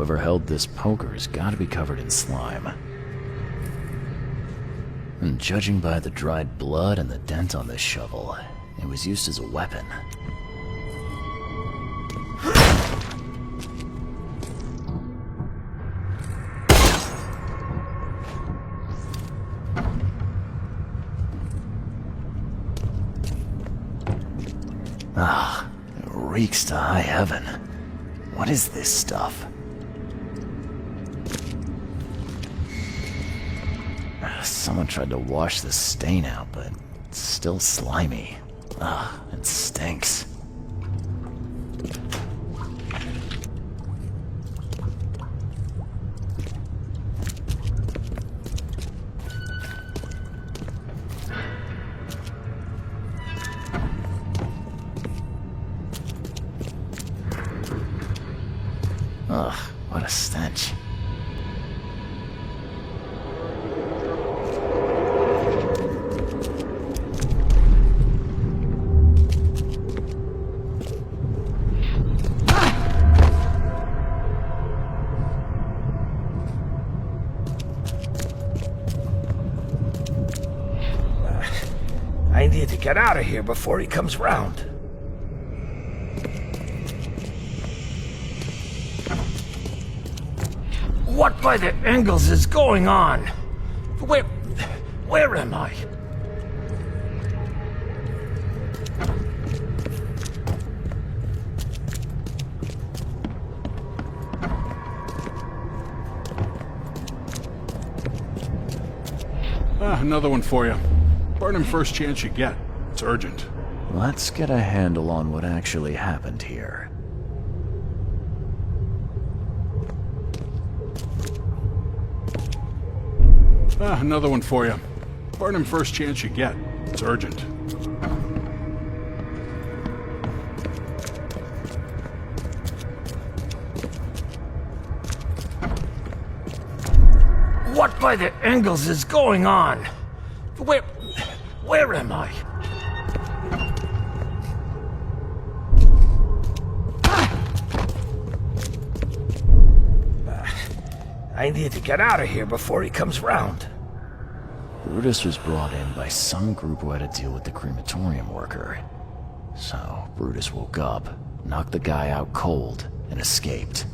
Whoever held this poker has got to be covered in slime. And judging by the dried blood and the dent on this shovel, it was used as a weapon. Ah, it reeks to high heaven. What is this stuff? Someone tried to wash the stain out, but it's still slimy. Ah, it stinks. Ugh, what a stench. I need to get out of here before he comes round. What by the Engels is going on? Where am I? Another one for you. Burn him first chance you get. It's urgent. Let's get a handle on what actually happened here. Another one for you. Burn him first chance you get. It's urgent. What by the Engels is going on? Where am I? I need to get out of here before he comes round. Brutus was brought in by some group who had to deal with the crematorium worker. So, Brutus woke up, knocked the guy out cold, and escaped.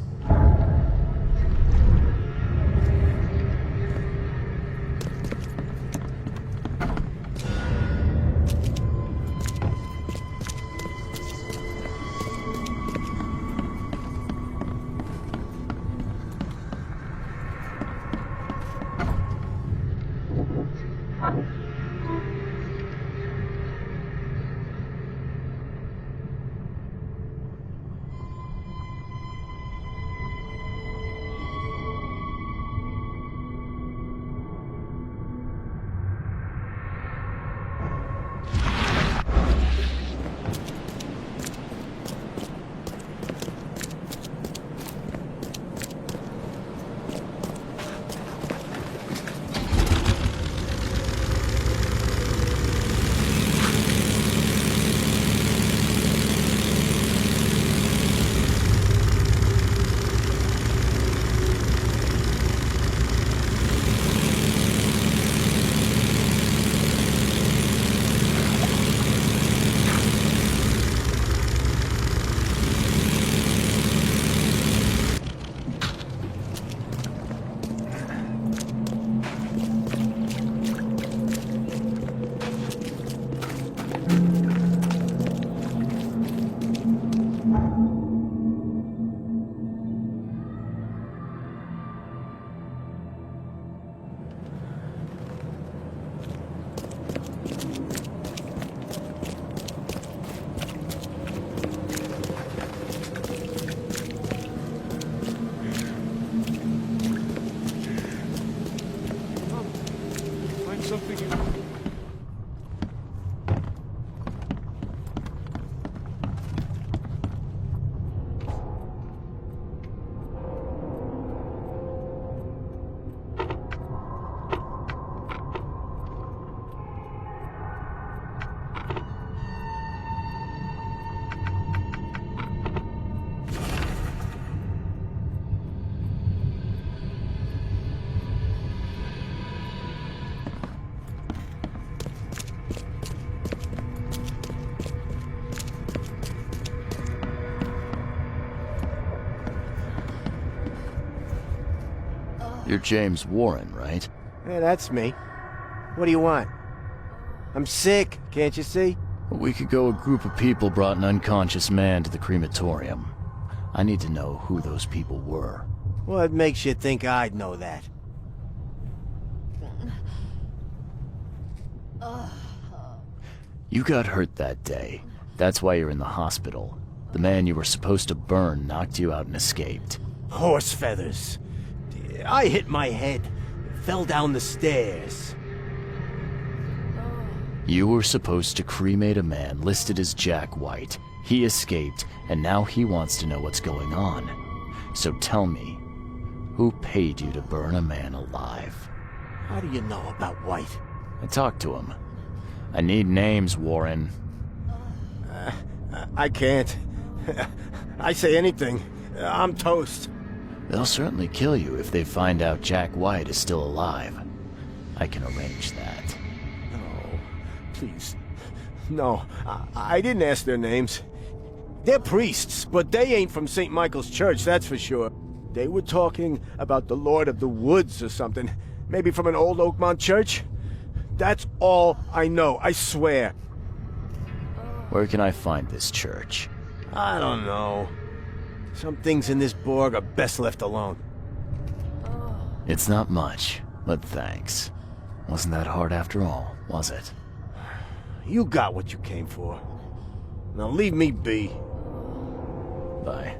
You're James Warren, right? Yeah, that's me. What do you want? I'm sick, can't you see? A week ago, a group of people brought an unconscious man to the crematorium. I need to know who those people were. What makes you think I'd know that? You got hurt that day. That's why you're in the hospital. The man you were supposed to burn knocked you out and escaped. Horse feathers. I hit my head. Fell down the stairs. You were supposed to cremate a man listed as Jack White. He escaped, and now he wants to know what's going on. So tell me, who paid you to burn a man alive? How do you know about White? I talked to him. I need names, Warren. I can't. I say anything. I'm toast. They'll certainly kill you if they find out Jack White is still alive. I can arrange that. No, please. No, I didn't ask their names. They're priests, but they ain't from St. Michael's Church, that's for sure. They were talking about the Lord of the Woods or something. Maybe from an old Oakmont church? That's all I know, I swear. Where can I find this church? I don't know. Some things in this Borg are best left alone. It's not much, but thanks. Wasn't that hard after all, was it? You got what you came for. Now leave me be. Bye.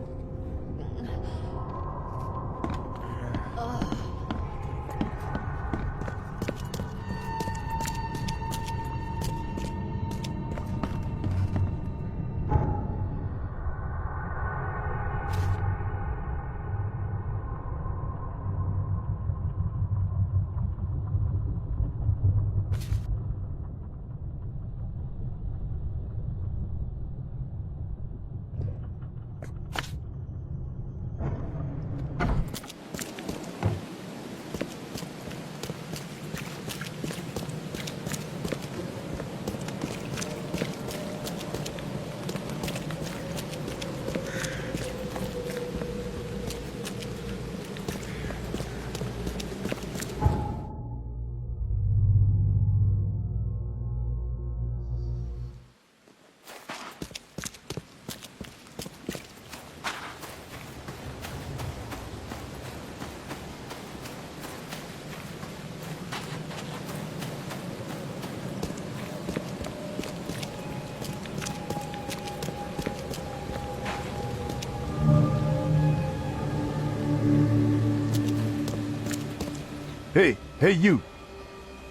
Hey you!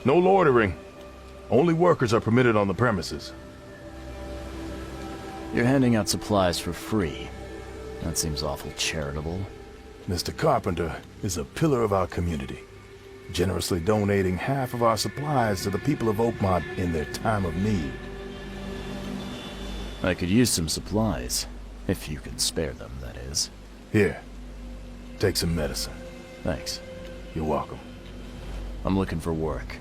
No loitering. Only workers are permitted on the premises. You're handing out supplies for free. That seems awful charitable. Mr. Carpenter is a pillar of our community, generously donating half of our supplies to the people of Oakmont in their time of need. I could use some supplies, if you can spare them, that is. Here, take some medicine. Thanks. You're welcome. I'm looking for work.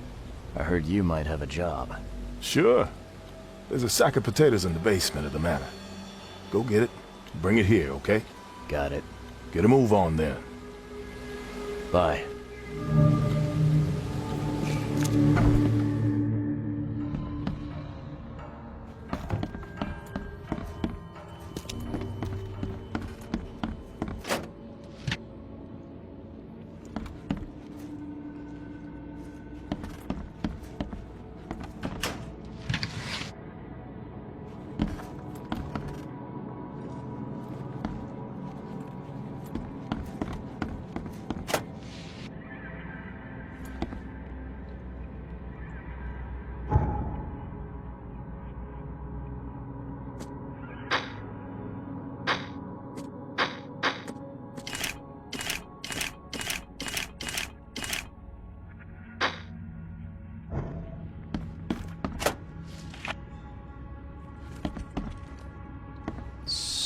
I heard you might have a job. Sure. There's a sack of potatoes in the basement of the manor. Go get it. Bring it here, okay? Got it. Get a move on then. Bye.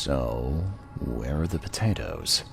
So, where are the potatoes?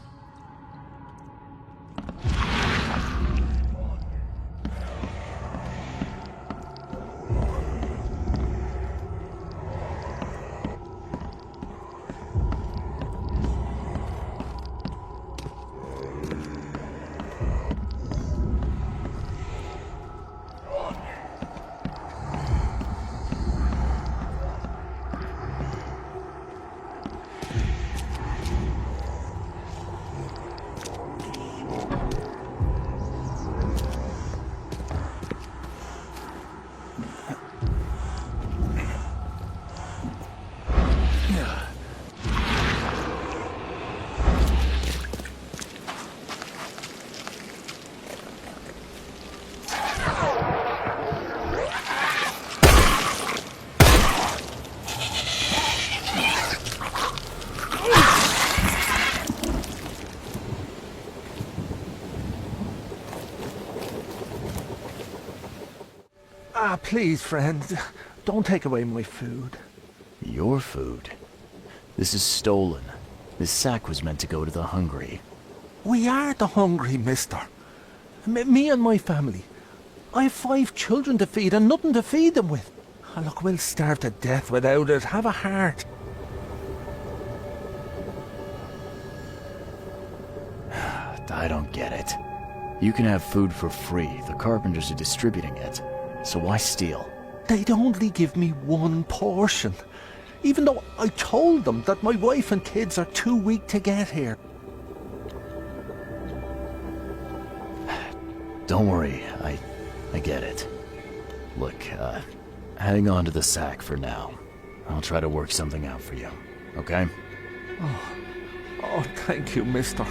Ah, please, friend. Don't take away my food. Your food? This is stolen. This sack was meant to go to the hungry. We are the hungry, mister. Me and my family. I have 5 children to feed and nothing to feed them with. Oh, look, we'll starve to death without it. Have a heart. I don't get it. You can have food for free. The carpenters are distributing it. So why steal? They'd only give me 1 portion. Even though I told them that my wife and kids are too weak to get here. Don't worry, I get it. Look, hang on to the sack for now. I'll try to work something out for you, okay? Oh, thank you, mister.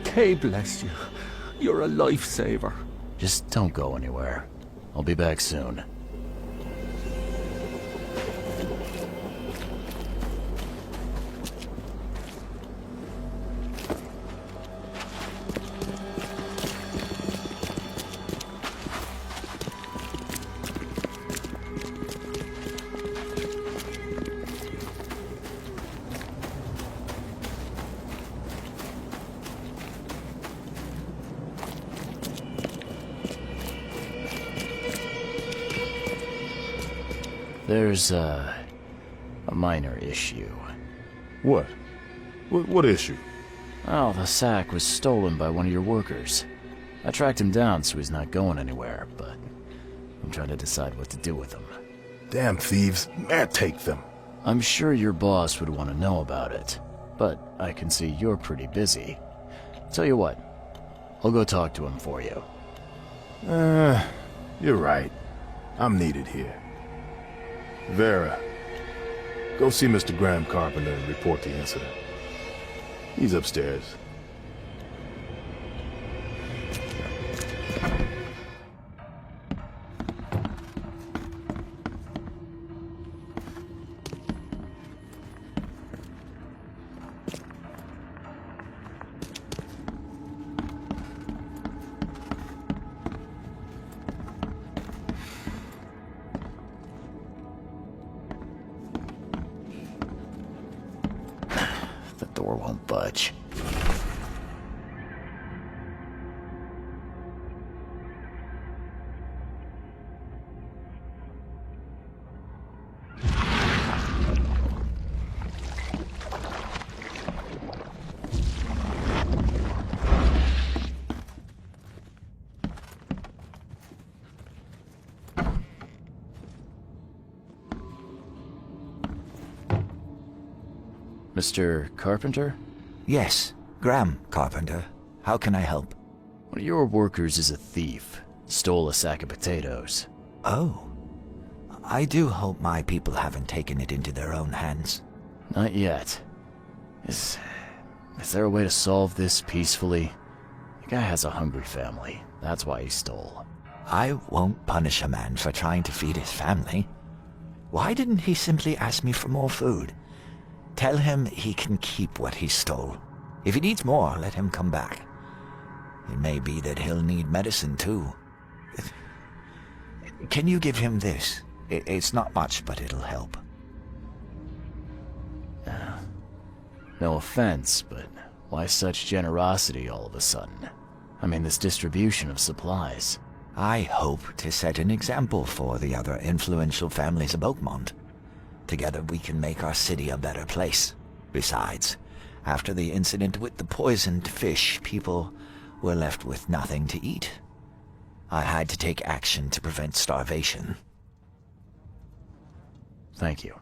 Kay bless you. You're a lifesaver. Just don't go anywhere. I'll be back soon. There's a minor issue. What? What issue? Oh, the sack was stolen by one of your workers. I tracked him down so he's not going anywhere, but I'm trying to decide what to do with him. Damn thieves. Man, take them. I'm sure your boss would want to know about it, but I can see you're pretty busy. Tell you what, I'll go talk to him for you. You're right. I'm needed here. Vera, go see Mr. Graham Carpenter and report the incident. He's upstairs. The door won't budge. Mr. Carpenter? Yes, Graham Carpenter. How can I help? One of your workers is a thief. Stole a sack of potatoes. Oh. I do hope my people haven't taken it into their own hands. Not yet. Is there a way to solve this peacefully? The guy has a hungry family. That's why he stole. I won't punish a man for trying to feed his family. Why didn't he simply ask me for more food? Tell him he can keep what he stole. If he needs more, let him come back. It may be that he'll need medicine too. Can you give him this? It's not much, but it'll help. No offense, but why such generosity all of a sudden? I mean, this distribution of supplies. I hope to set an example for the other influential families of Oakmont. Together we can make our city a better place. Besides, after the incident with the poisoned fish, people were left with nothing to eat. I had to take action to prevent starvation. Thank you.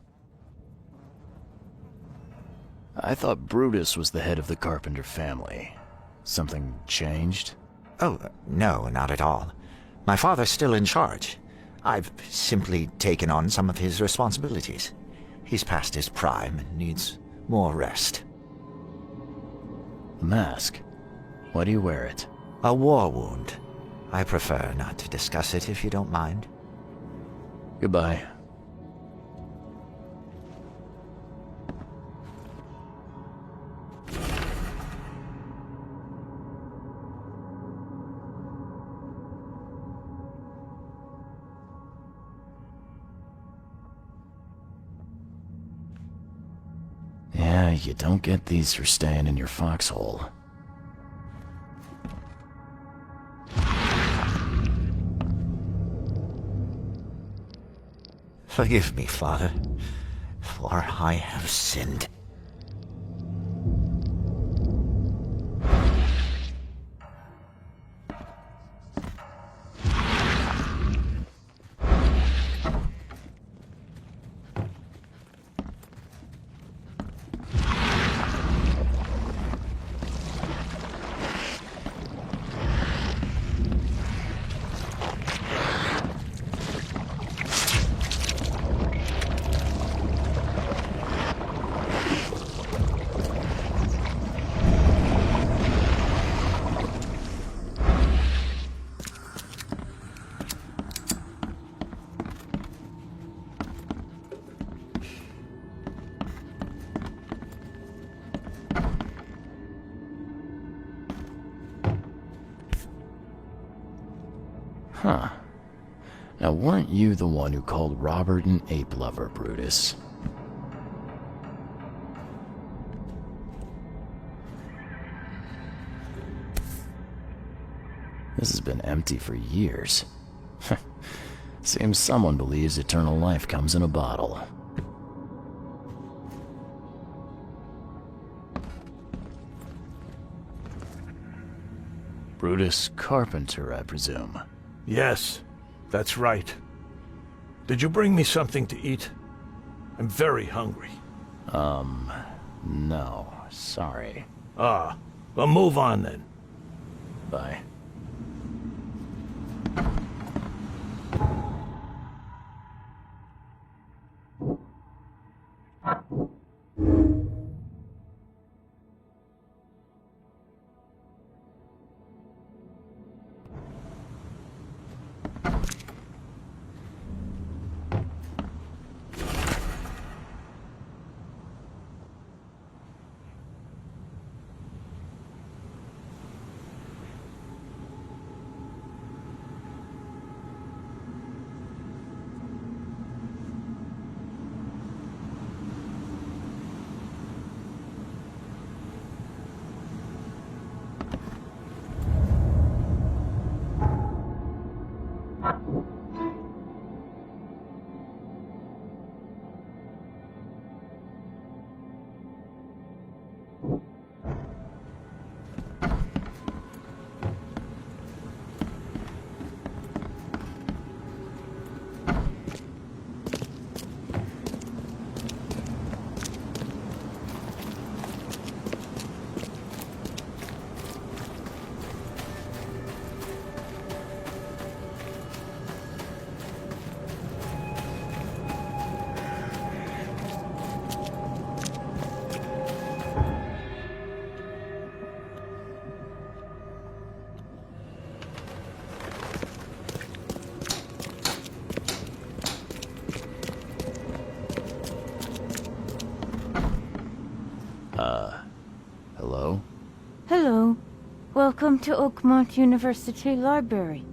I thought Brutus was the head of the Carpenter family. Something changed? Oh, no, not at all. My father's still in charge. I've simply taken on some of his responsibilities. He's past his prime and needs more rest. The mask? Why do you wear it? A war wound. I prefer not to discuss it if you don't mind. Goodbye. Yeah, you don't get these for staying in your foxhole. Forgive me, Father, for I have sinned. Huh. Now, weren't you the one who called Robert an ape lover, Brutus? This has been empty for years. Seems someone believes eternal life comes in a bottle. Brutus Carpenter, I presume. Yes, that's right. Did you bring me something to eat? I'm very hungry. No, sorry. Ah, well, move on then. Bye. Hello? Hello. Welcome to Oakmont University Library.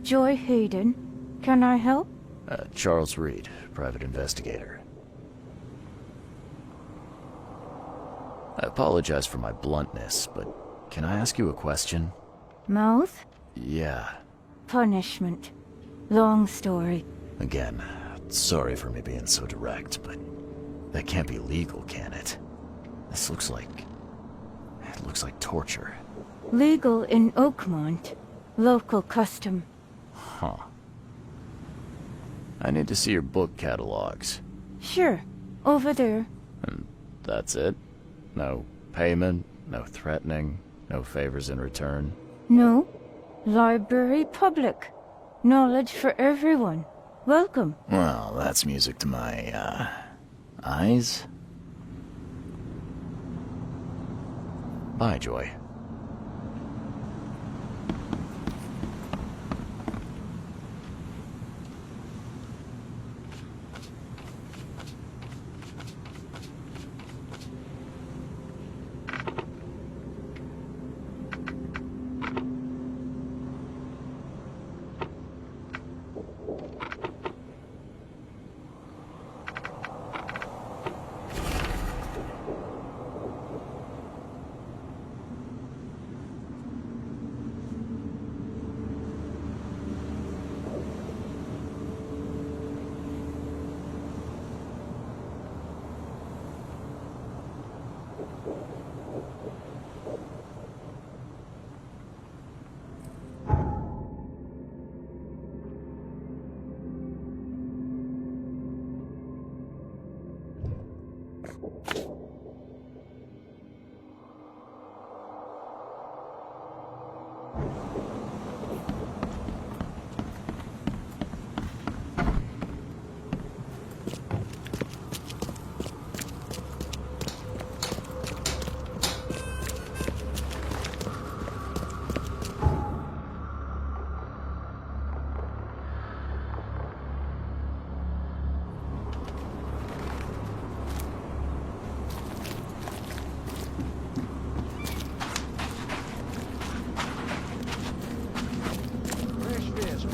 Joy Hayden. Can I help? Charles Reed, private investigator. I apologize for my bluntness, but can I ask you a question? Mouth? Yeah. Punishment. Long story. Again, sorry for me being so direct, but that can't be legal, can it? This looks like... it looks like torture. Legal in Oakmont. Local custom. Huh. I need to see your book catalogs. Sure. Over there. And that's it? No payment, no threatening, no favors in return? No. Library public. Knowledge for everyone. Welcome. Well, that's music to my, eyes. Bye, Joy.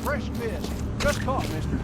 Fresh fish. Just caught, mister.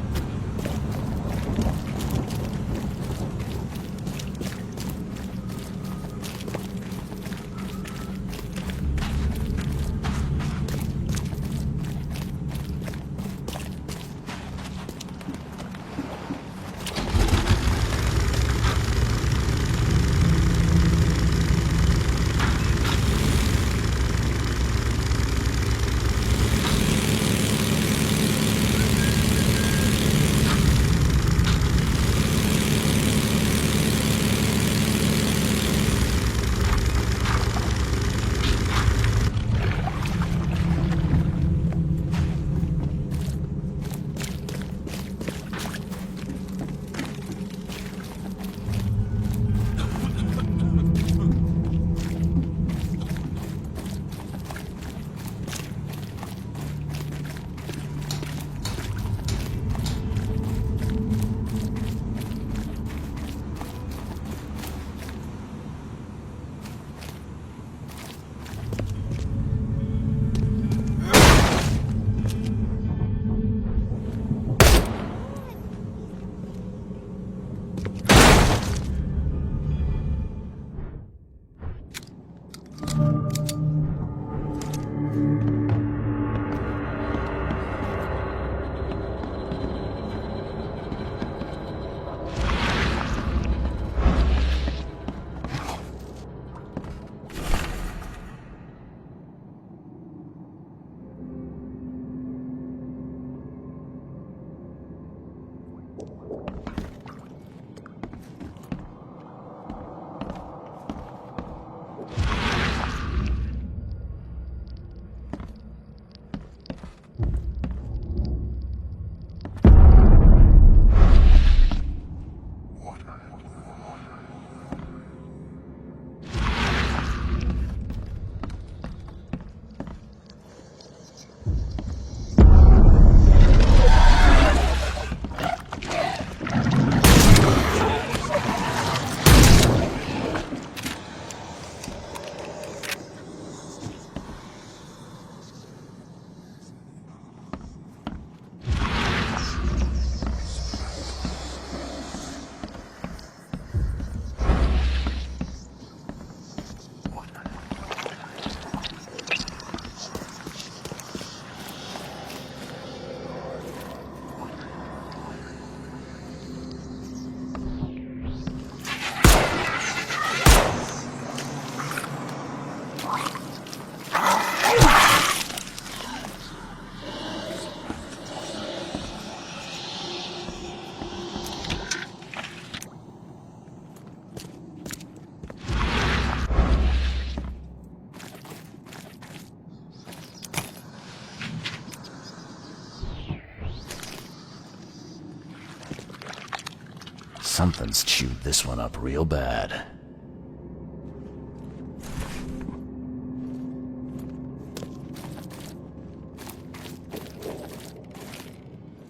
Something's chewed this one up real bad.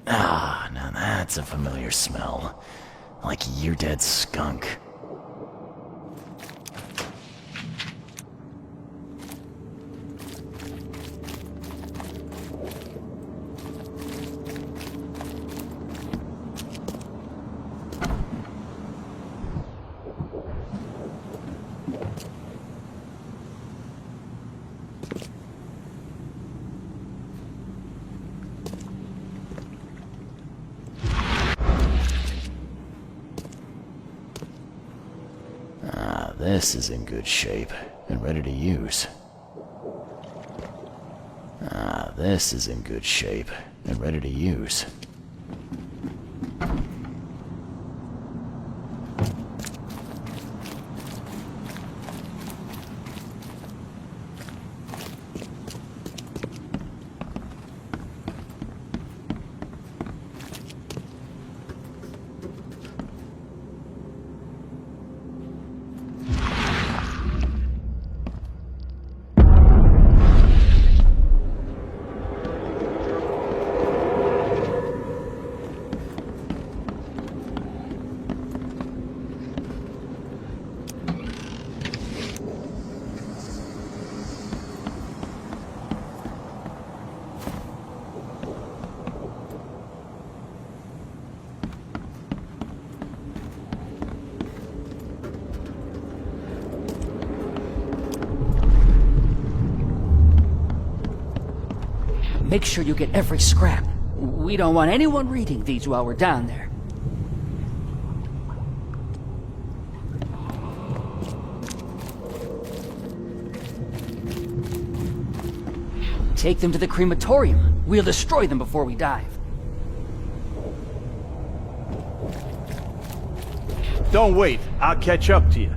Ah, now that's a familiar smell. Like year-dead skunk. This is in good shape and ready to use. This is in good shape and ready to use. Make sure you get every scrap. We don't want anyone reading these while we're down there. Take them to the crematorium. We'll destroy them before we dive. Don't wait. I'll catch up to you.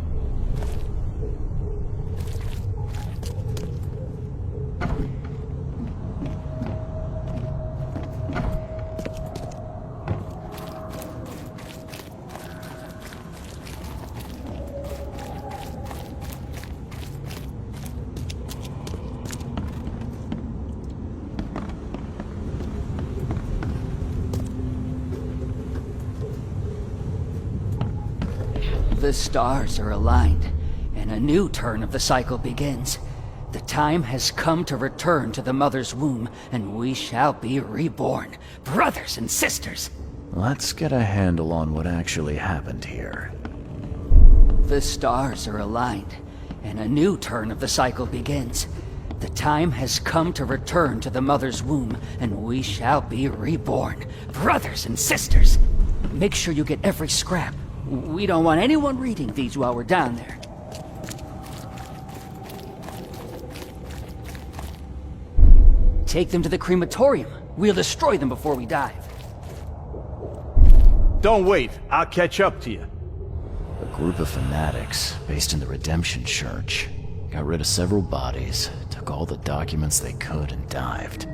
The stars are aligned, and a new turn of the cycle begins. The time has come to return to the mother's womb, and we shall be reborn, brothers and sisters. Let's get a handle on what actually happened here. The stars are aligned, and a new turn of the cycle begins. The time has come to return to the mother's womb, and we shall be reborn, brothers and sisters. Make sure you get every scrap. We don't want anyone reading these while we're down there. Take them to the crematorium. We'll destroy them before we dive. Don't wait. I'll catch up to you. A group of fanatics, based in the Redemption Church, got rid of several bodies, took all the documents they could and dived.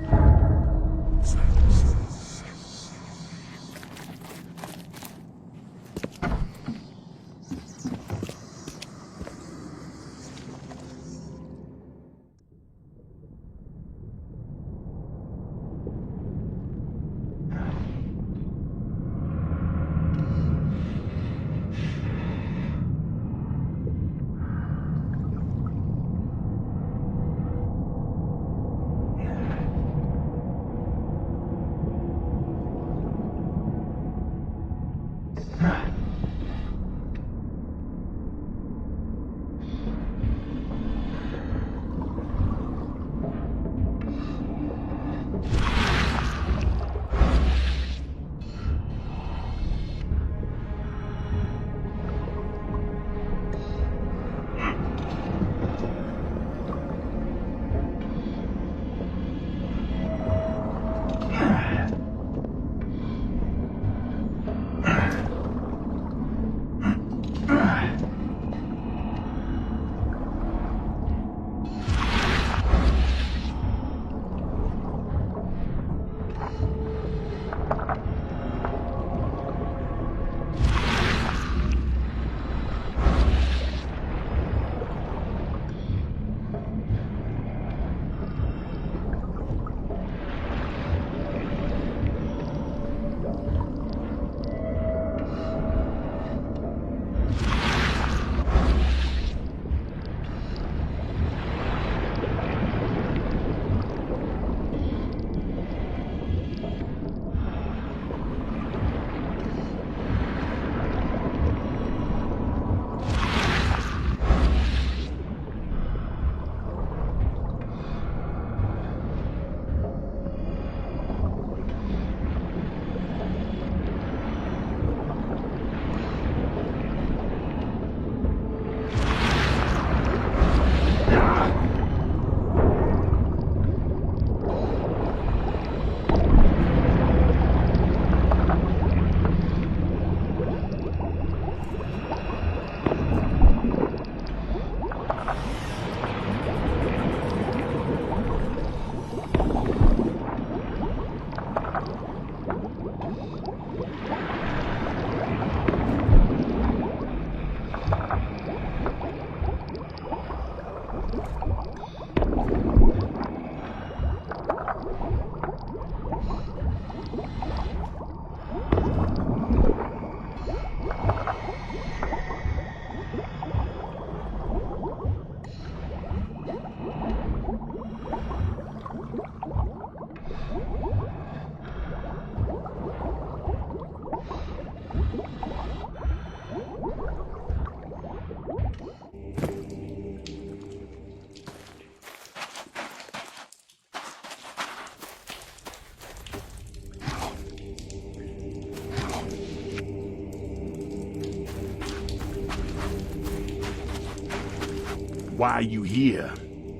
why you here.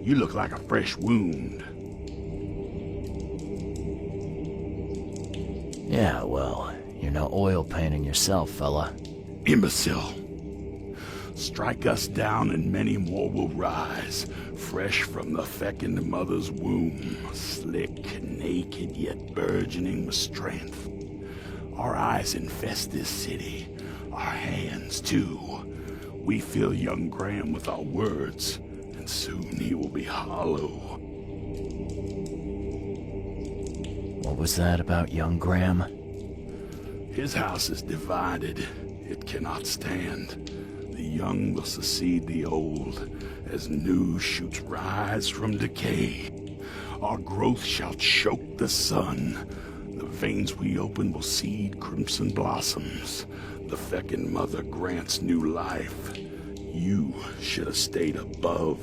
You look like a fresh wound. Yeah, well, you're no oil painting yourself, fella. Imbecile. Strike us down and many more will rise, fresh from the fecund mother's womb, slick, naked, yet burgeoning with strength. Our eyes infest this city, our hands too. We fill young Graham with our words, and soon he will be hollow. What was that about young Graham? His house is divided. It cannot stand. The young will succeed the old, as new shoots rise from decay. Our growth shall choke the sun. The veins we open will seed crimson blossoms. The fecund mother grants new life. You should have stayed above.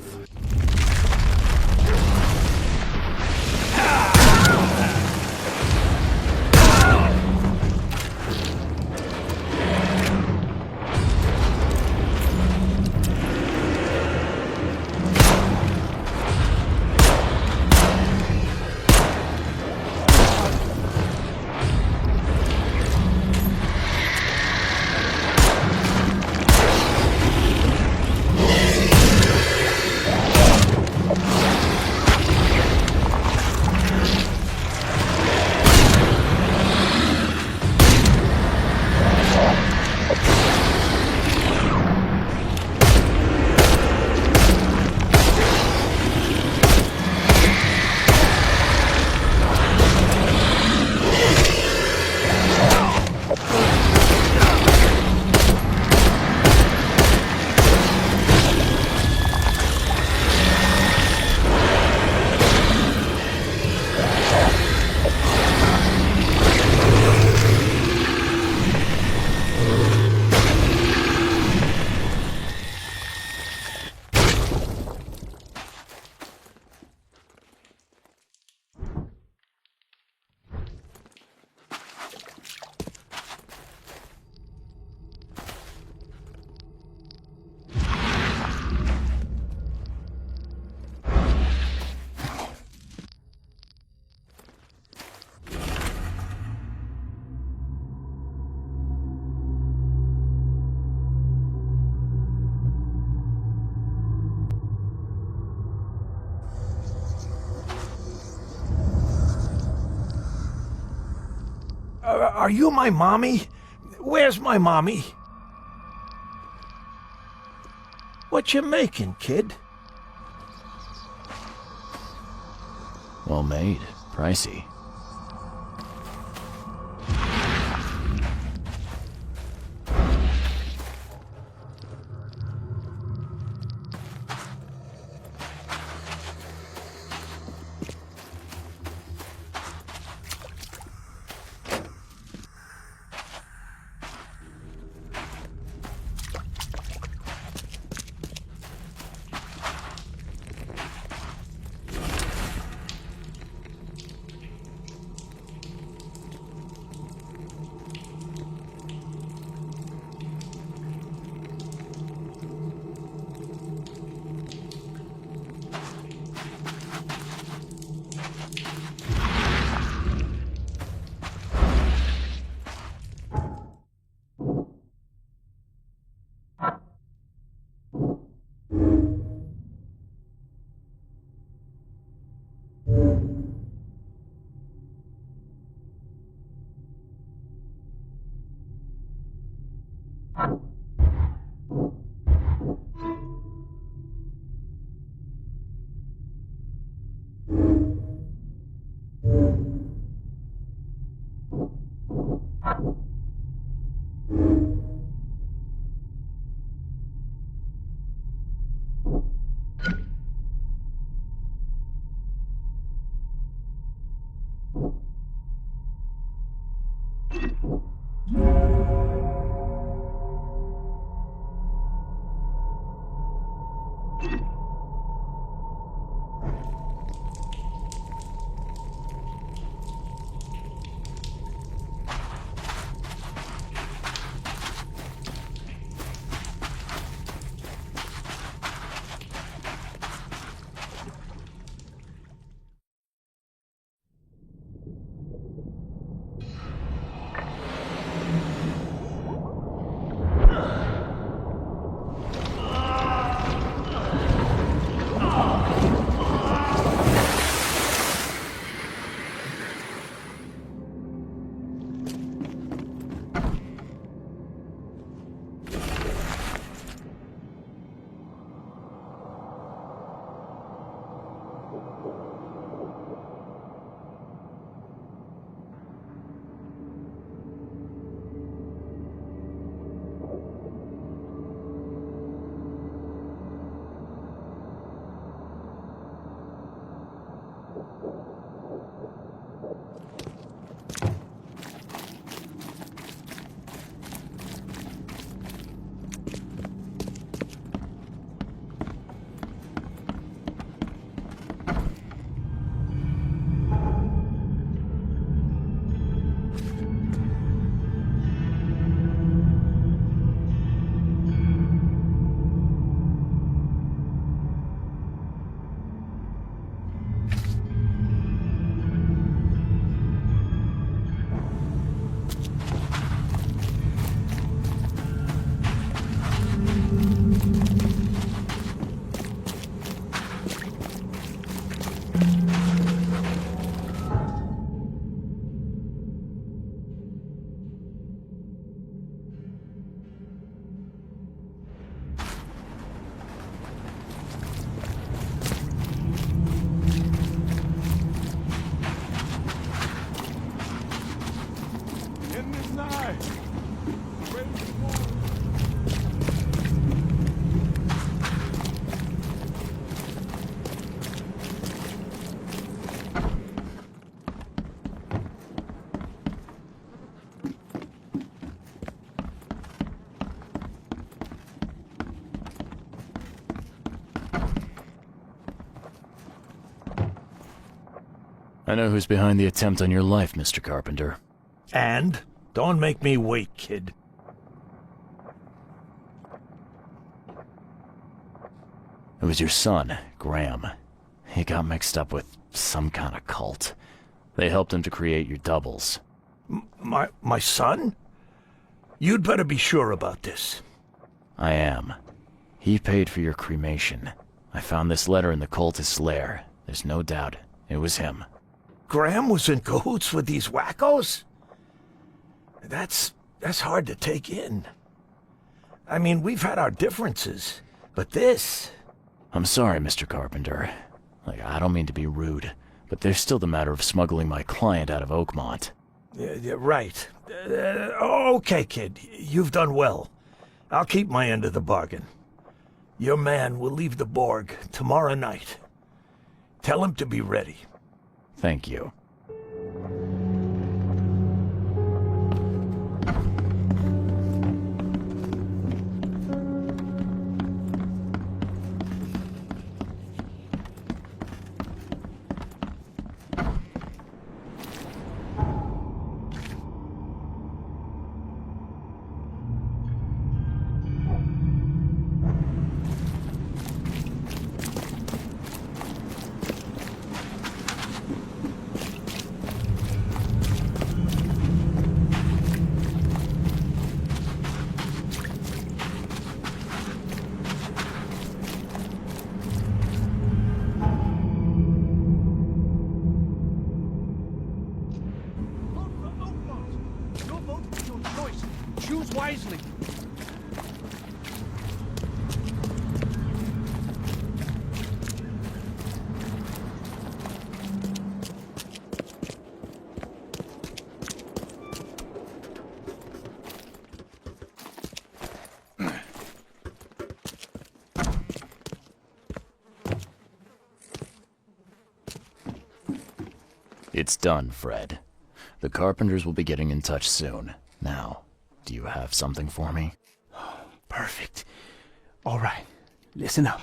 Are you my mommy? Where's my mommy? What you making, kid? Well made. Pricey. I know who's behind the attempt on your life, Mr. Carpenter. And? Don't make me wait, kid. It was your son, Graham. He got mixed up with some kind of cult. They helped him to create your doubles. My son? You'd better be sure about this. I am. He paid for your cremation. I found this letter in the cultist's lair. There's no doubt it was him. Graham was in cahoots with these wackos? That's hard to take in. I mean, we've had our differences, but this... I'm sorry, Mr. Carpenter. I don't mean to be rude, but there's still the matter of smuggling my client out of Oakmont. Right. Okay, kid. You've done well. I'll keep my end of the bargain. Your man will leave the Borg tomorrow night. Tell him to be ready. Thank you. Choose wisely. It's done, Fred. The Carpenters will be getting in touch soon. Now, do you have something for me? Perfect. All right, listen up.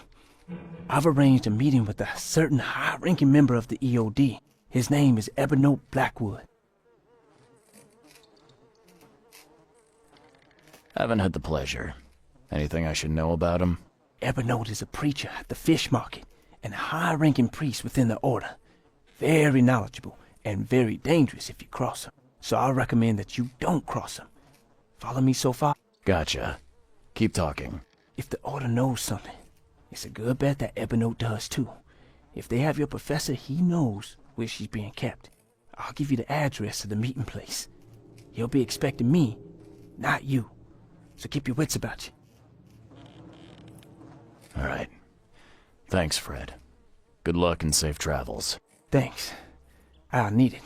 I've arranged a meeting with a certain high-ranking member of the EOD. His name is Ebony Blackwood. Haven't had the pleasure. Anything I should know about him? Ebony is a preacher at the fish market and a high-ranking priest within the order. Very knowledgeable and very dangerous if you cross him. So I recommend that you don't cross him. Follow me so far? Gotcha. Keep talking. If the order knows something, it's a good bet that Ebony does too. If they have your professor, he knows where she's being kept. I'll give you the address of the meeting place. He'll be expecting me, not you. So keep your wits about you. All right. Thanks, Fred. Good luck and safe travels. Thanks. I'll need it.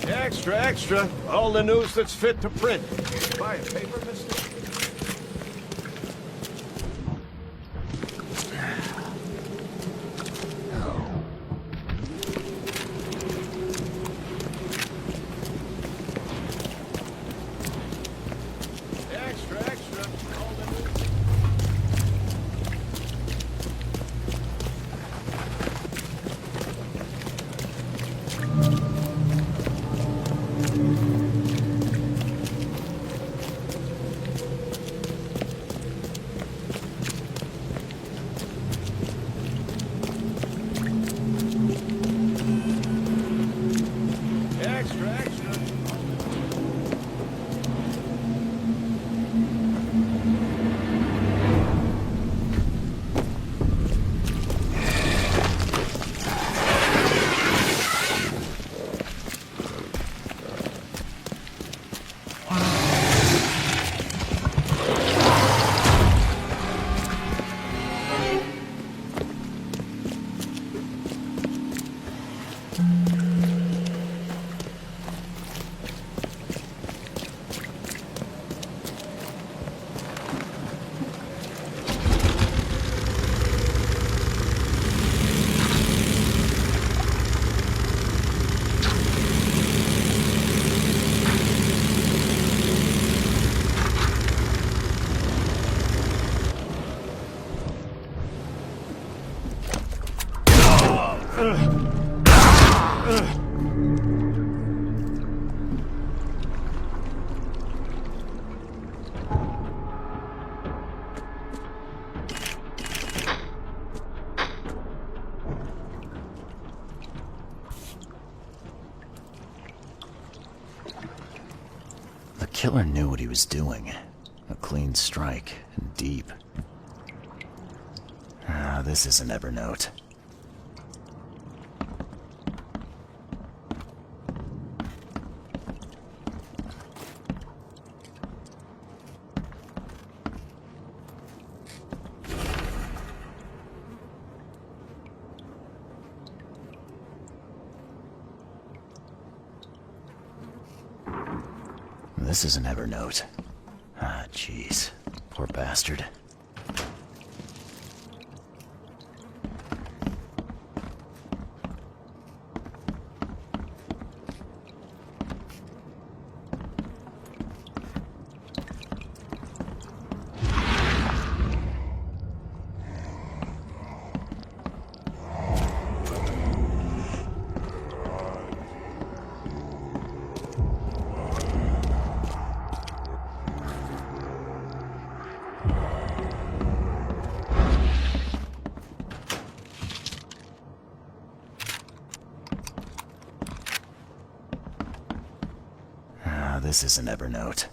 Extra, extra. All the news that's fit to print. Buy a paper, mister? Extra, extra. All the news. The killer knew what he was doing. A clean strike, and deep. Ah, this isn't Evernote. This isn't Evernote. Ah, jeez. Poor bastard. This isn't Evernote.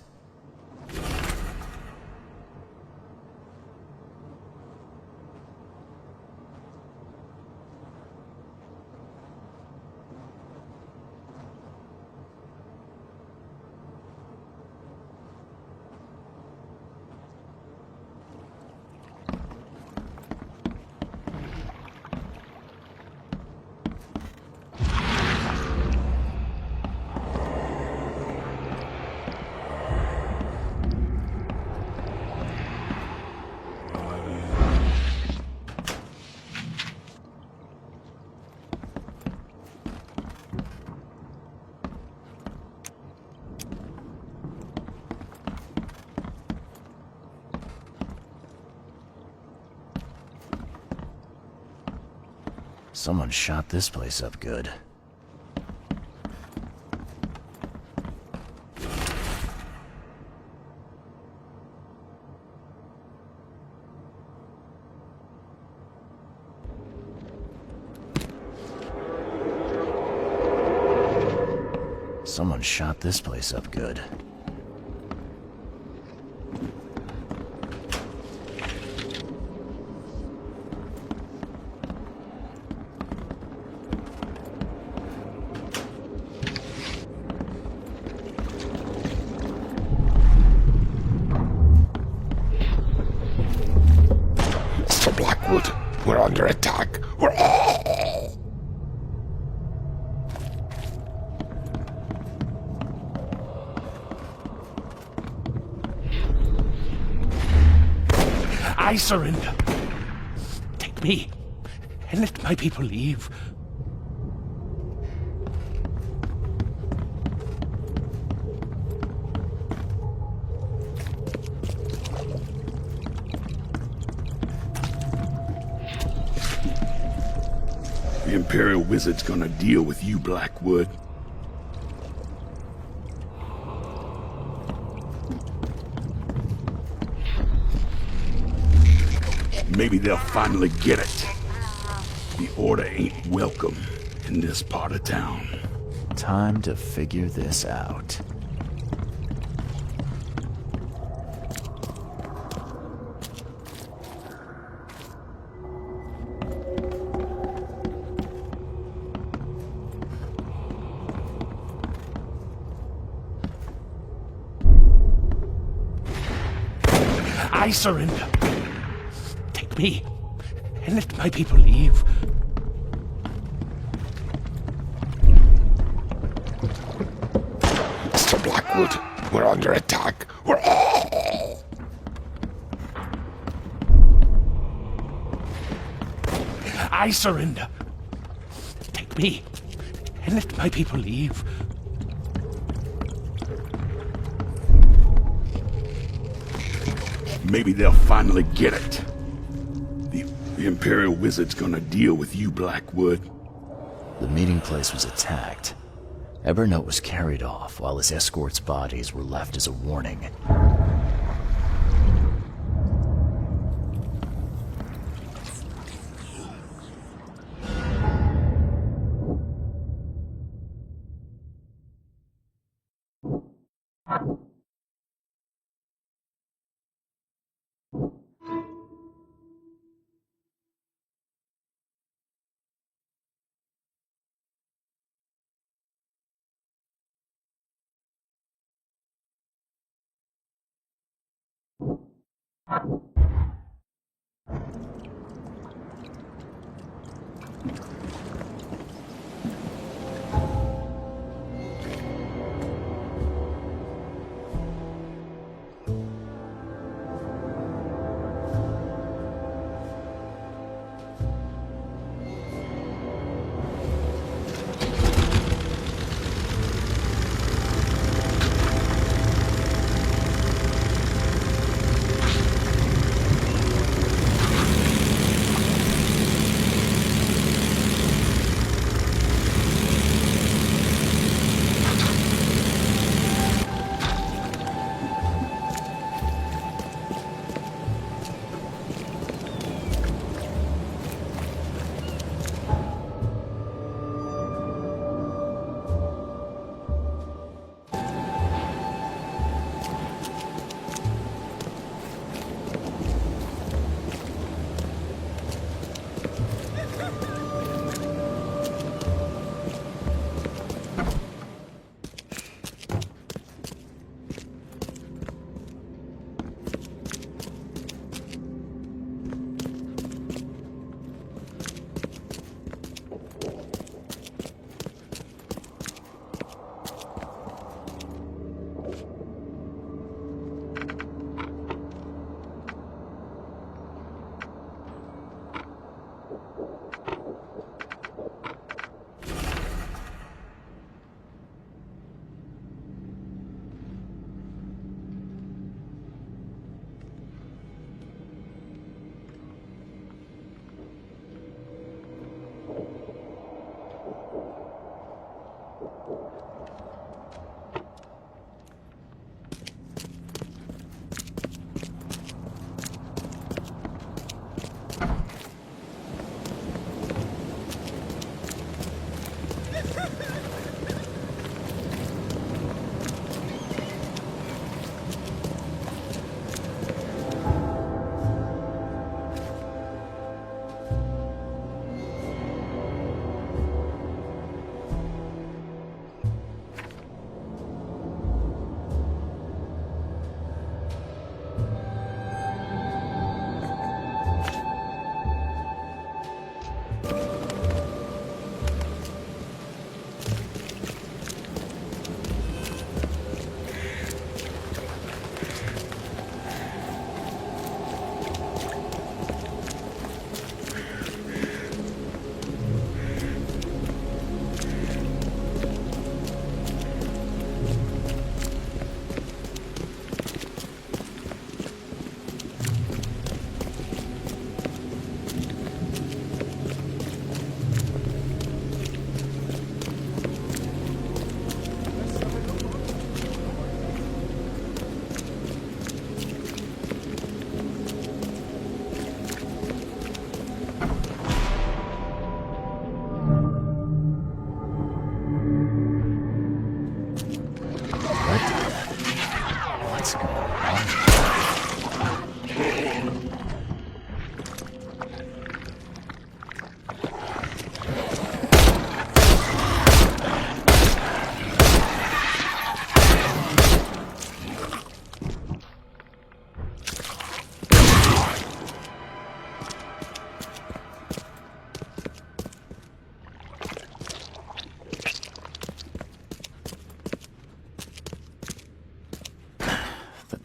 Someone shot this place up good. Someone shot this place up good. We're under attack. I surrender. Take me, and let my people leave. The Imperial Wizard's gonna deal with you, Blackwood. Maybe they'll finally get it. The Order ain't welcome in this part of town. Time to figure this out. I surrender. Take me, and let my people leave. Mr. Blackwood, we're under attack. I surrender. Take me, and let my people leave. Maybe they'll finally get it. The Imperial Wizard's gonna deal with you, Blackwood. The meeting place was attacked. Evernote was carried off, while his escort's bodies were left as a warning.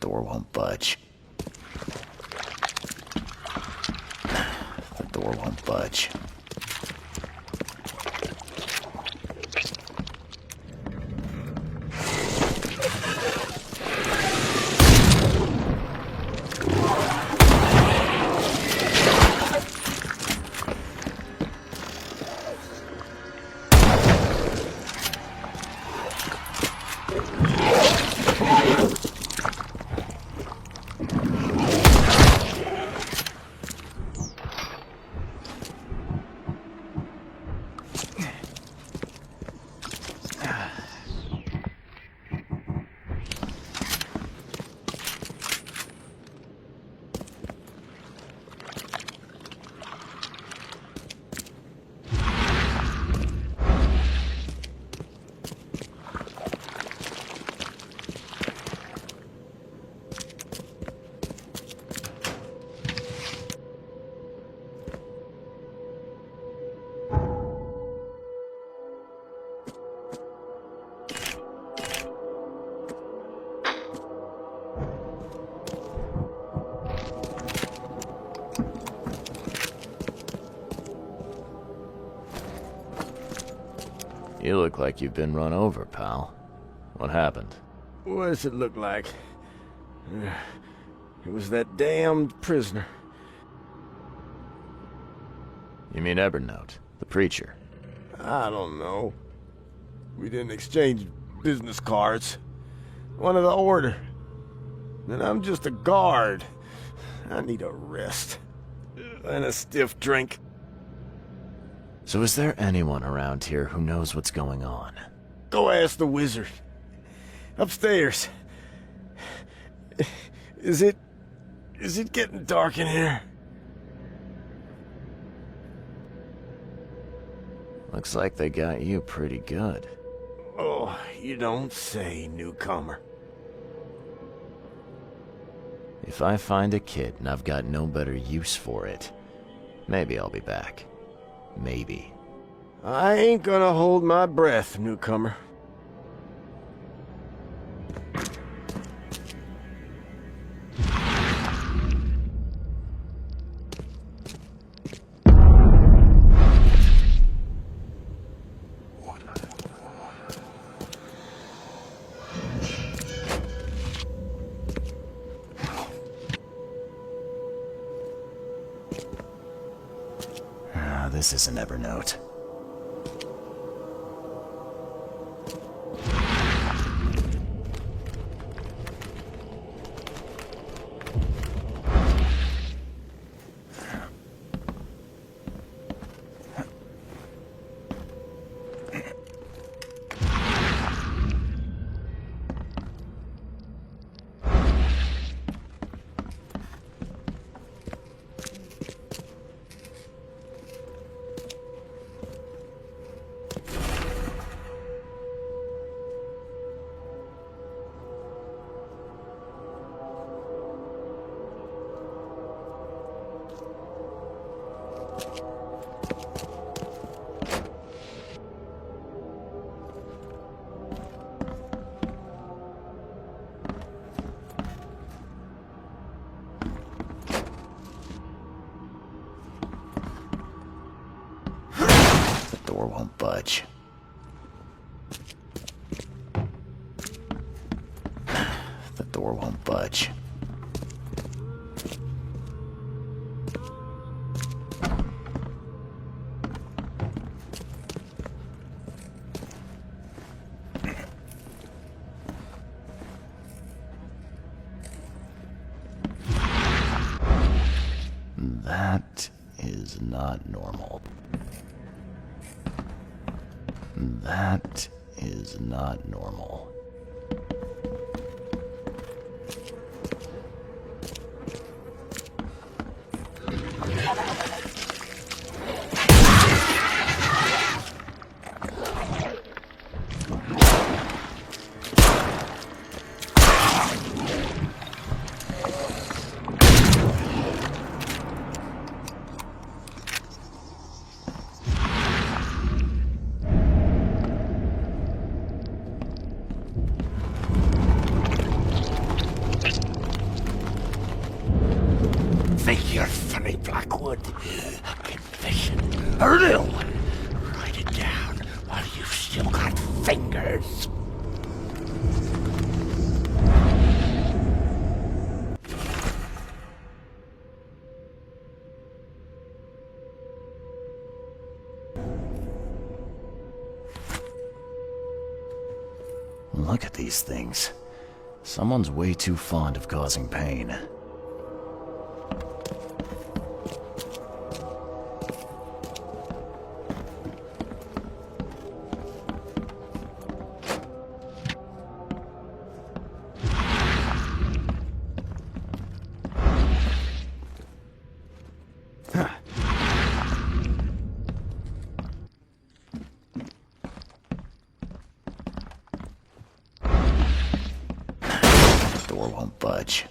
door won't budge. The door won't budge. You look like you've been run over, pal. What happened? What does it look like? It was that damned prisoner. You mean Evernote, the preacher? I don't know. We didn't exchange business cards. One of the order. And I'm just a guard. I need a rest. And a stiff drink. So is there anyone around here who knows what's going on? Go ask the wizard. Upstairs. Is it getting dark in here? Looks like they got you pretty good. Oh, you don't say, newcomer. If I find a kid and I've got no better use for it, maybe I'll be back. Maybe. I ain't gonna hold my breath, newcomer. This isn't Evernote. Door won't budge. The door won't budge. That is not normal. That is not normal. Think you're funny, Blackwood? A confession. A real one. Write it down while you've still got fingers. Look at these things. Someone's way too fond of causing pain. Door won't budge.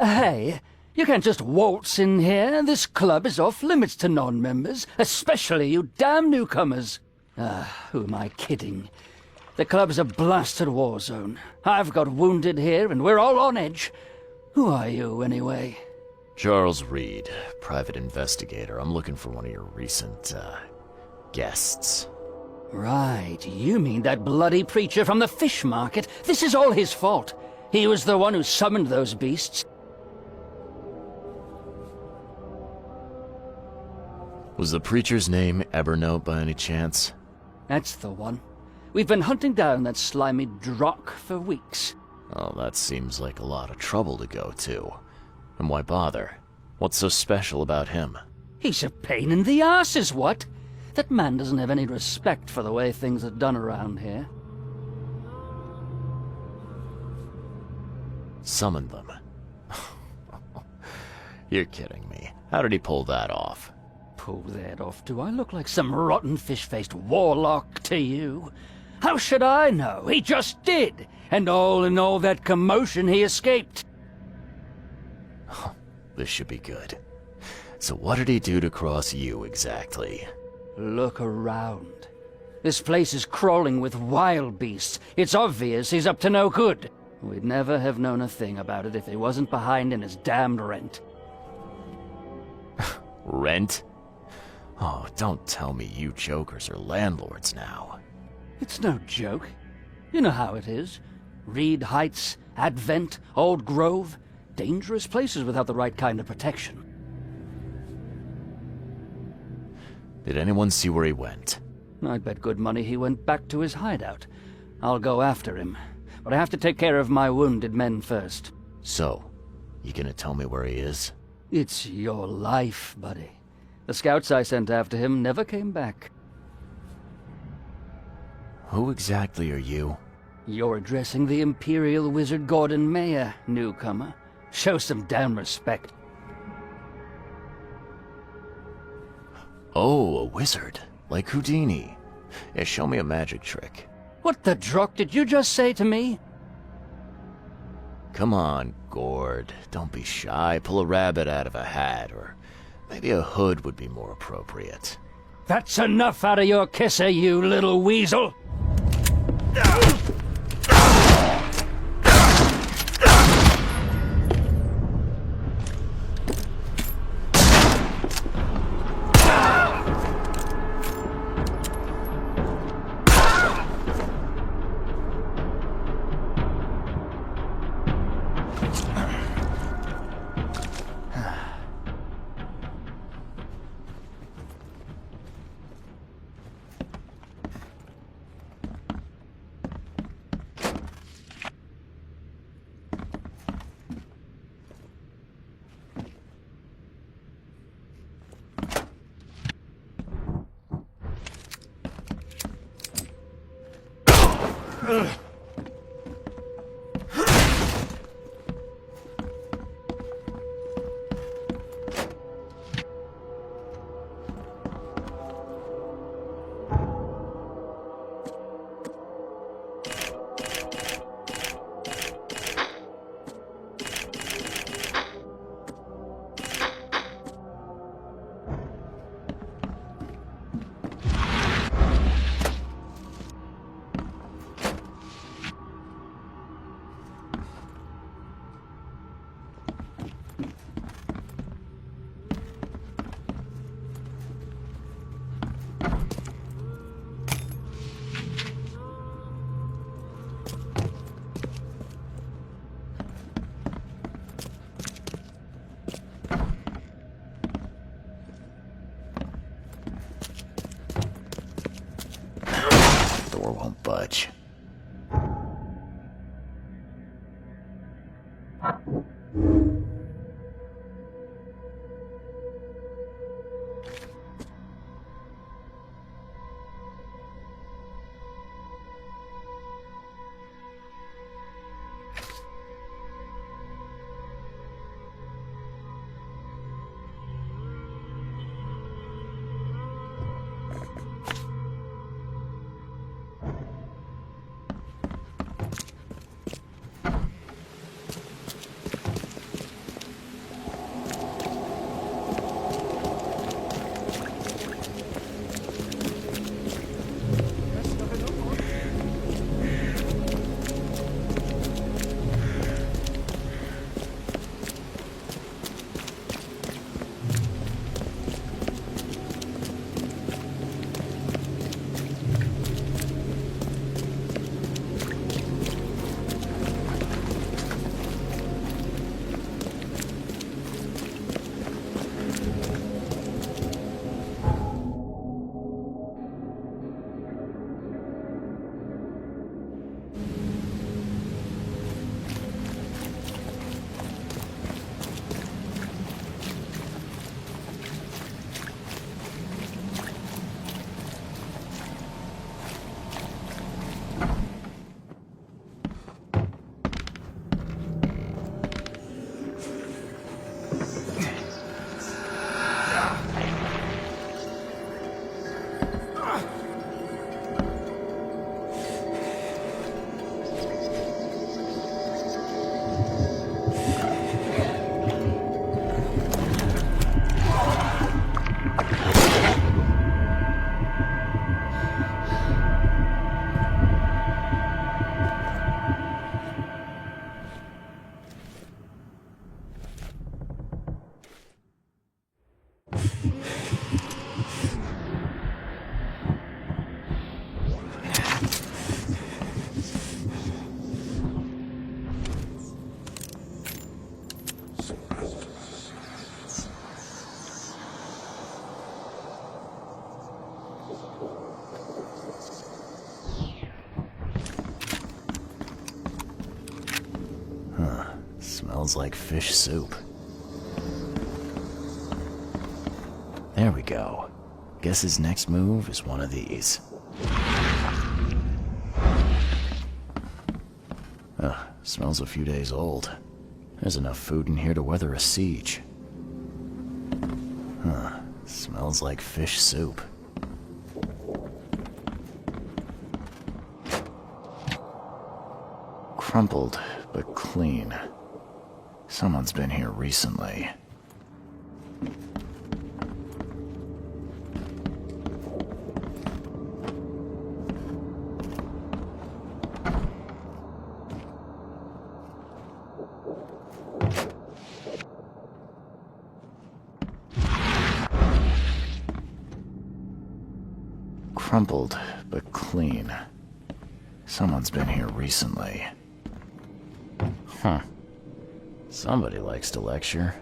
Hey, you can't just waltz in here. This club is off limits to non-members, especially you damn newcomers. Who am I kidding? The club's a blasted war zone. I've got wounded here, and we're all on edge. Who are you, anyway? Charles Reed, private investigator. I'm looking for one of your recent, guests. Right, you mean that bloody preacher from the fish market? This is all his fault. He was the one who summoned those beasts. Was the preacher's name Evernote by any chance? That's the one. We've been hunting down that slimy drock for weeks. Oh, that seems like a lot of trouble to go to. And why bother? What's so special about him? He's a pain in the arse, is what? That man doesn't have any respect for the way things are done around here. Summon them. You're kidding me. How did he pull that off? Pull that off? Do I look like some rotten fish-faced warlock to you? How should I know? He just did! And all in all that commotion, he escaped. This should be good. So what did he do to cross you, exactly? Look around. This place is crawling with wild beasts. It's obvious he's up to no good. We'd never have known a thing about it if he wasn't behind in his damned rent. Rent? Oh, don't tell me you jokers are landlords now. It's no joke. You know how it is. Reed Heights, Advent, Old Grove. Dangerous places without the right kind of protection. Did anyone see where he went? I'd bet good money he went back to his hideout. I'll go after him, but I have to take care of my wounded men first. So, you gonna tell me where he is? It's your life, buddy. The scouts I sent after him never came back. Who exactly are you? You're addressing the Imperial Wizard Gordon Mayer, newcomer. Show some damn respect. Oh, a wizard. Like Houdini. Yeah, show me a magic trick. What the drock did you just say to me? Come on, Gord. Don't be shy. Pull a rabbit out of a hat, or maybe a hood would be more appropriate. That's enough out of your kisser, you little weasel! Door won't budge. Smells like fish soup. There we go. Guess his next move is one of these. Smells a few days old. There's enough food in here to weather a siege. Smells like fish soup. Crumpled, but clean. Someone's been here recently. Crumpled, but clean. Someone's been here recently. Somebody likes to lecture.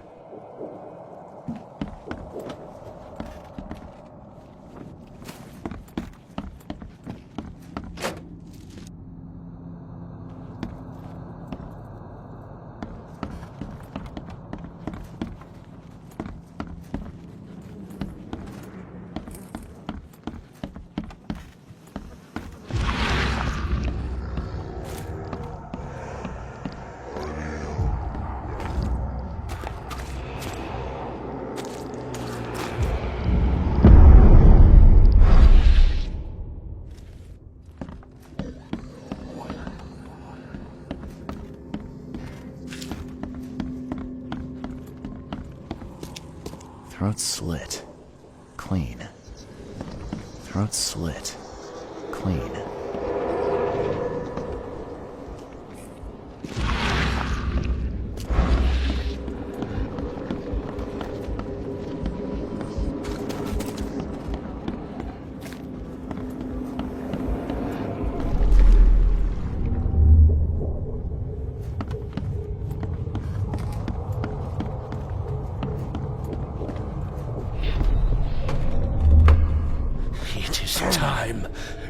Throat slit. Clean. Throat slit. Clean.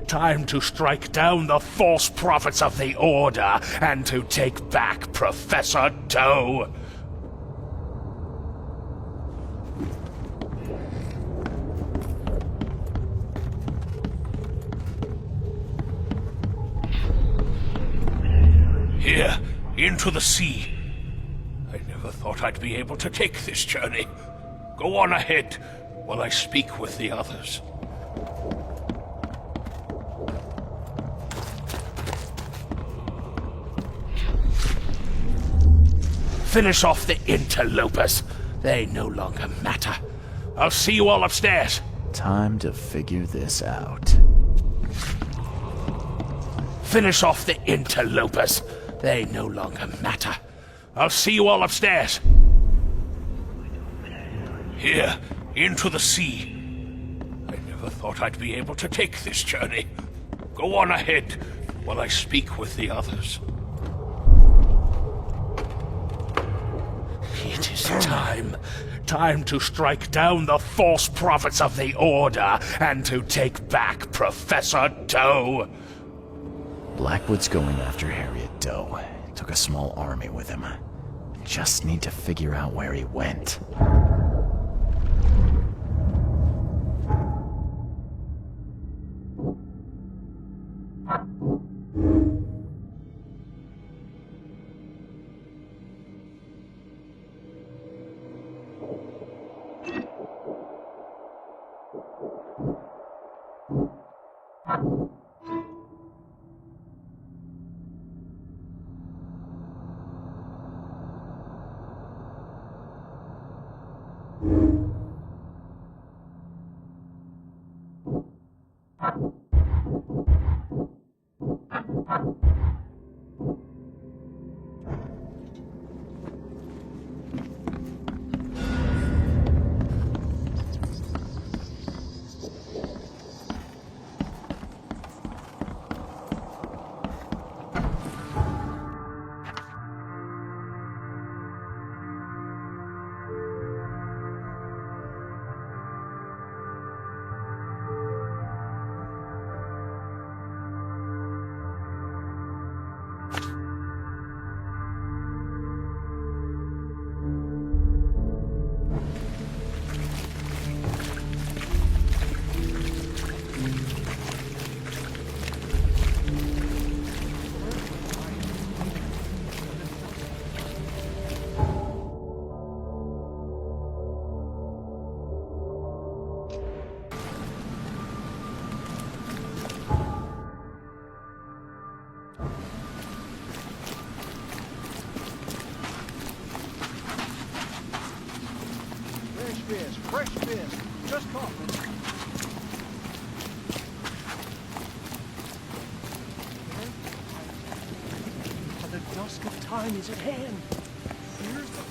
Time to strike down the false prophets of the Order and to take back Professor Doe. Here, into the sea. I never thought I'd be able to take this journey. Go on ahead while I speak with the others. Finish off the interlopers. They no longer matter. I'll see you all upstairs. Time to figure this out. Finish off the interlopers. They no longer matter. I'll see you all upstairs. Here, into the sea. I never thought I'd be able to take this journey. Go on ahead while I speak with the others. It is time to strike down the false prophets of the Order and to take back Professor Doe. Blackwood's going after Harriet Doe. Took a small army with him. Just need to figure out where he went. Fresh fish. Just caught them. The dusk of time is at hand. Here's the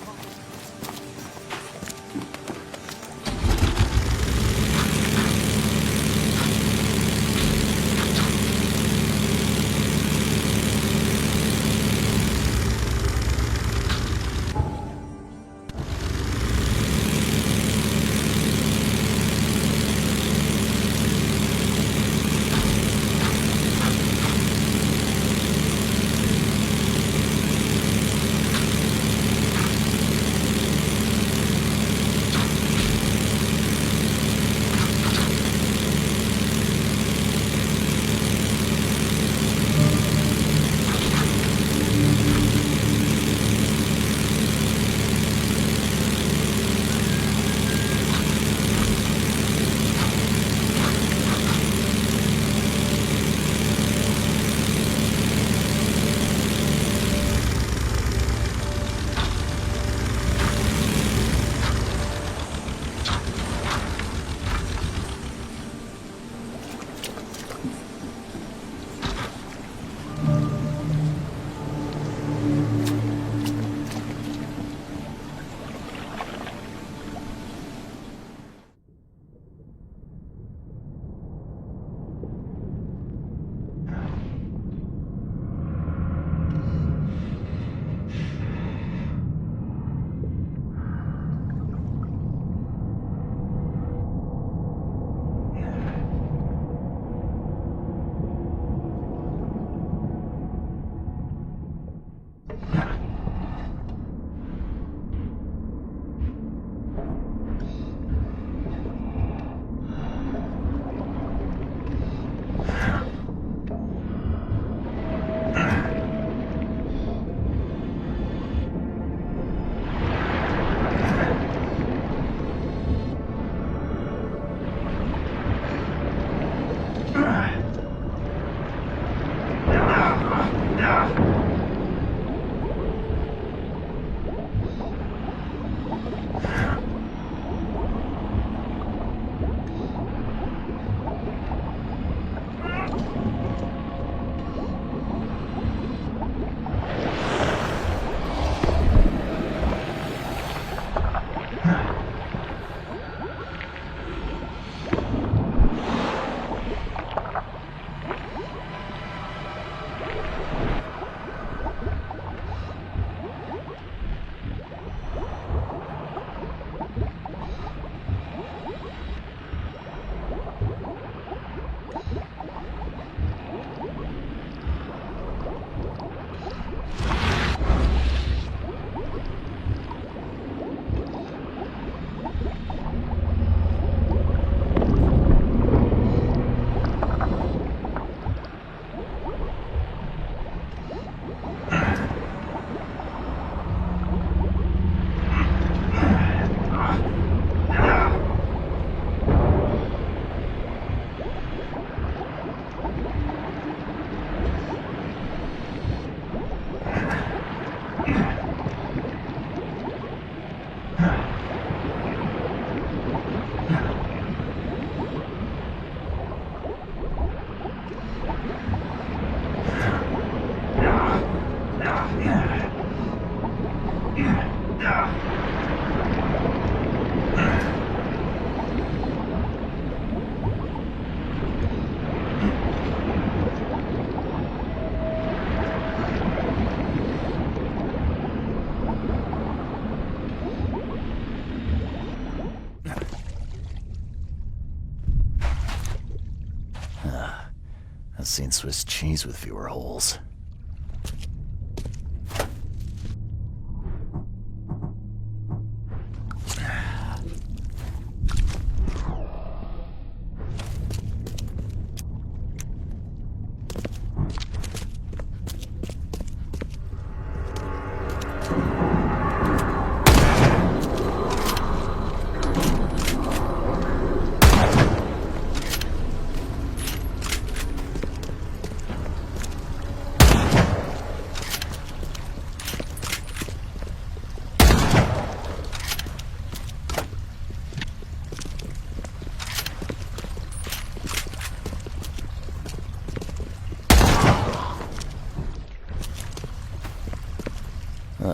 I've seen Swiss cheese with fewer holes.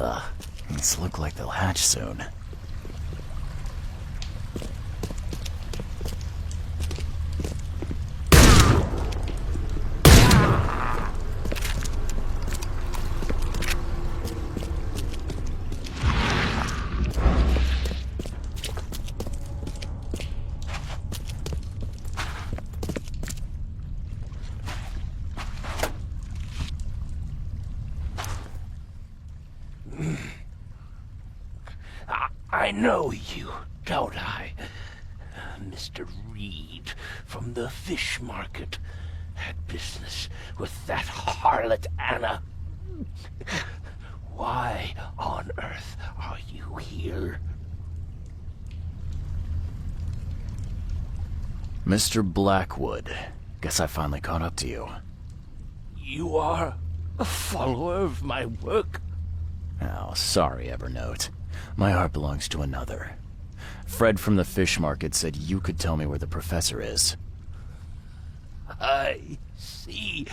Ugh, these look like they'll hatch soon. I know you, don't I? Mr. Reed from the fish market had business with that harlot Anna. Why on earth are you here? Mr. Blackwood, guess I finally caught up to you. You are a follower of my work? Oh, sorry, Evernote. My heart belongs to another. Fred from the fish market said you could tell me where the professor is. I see.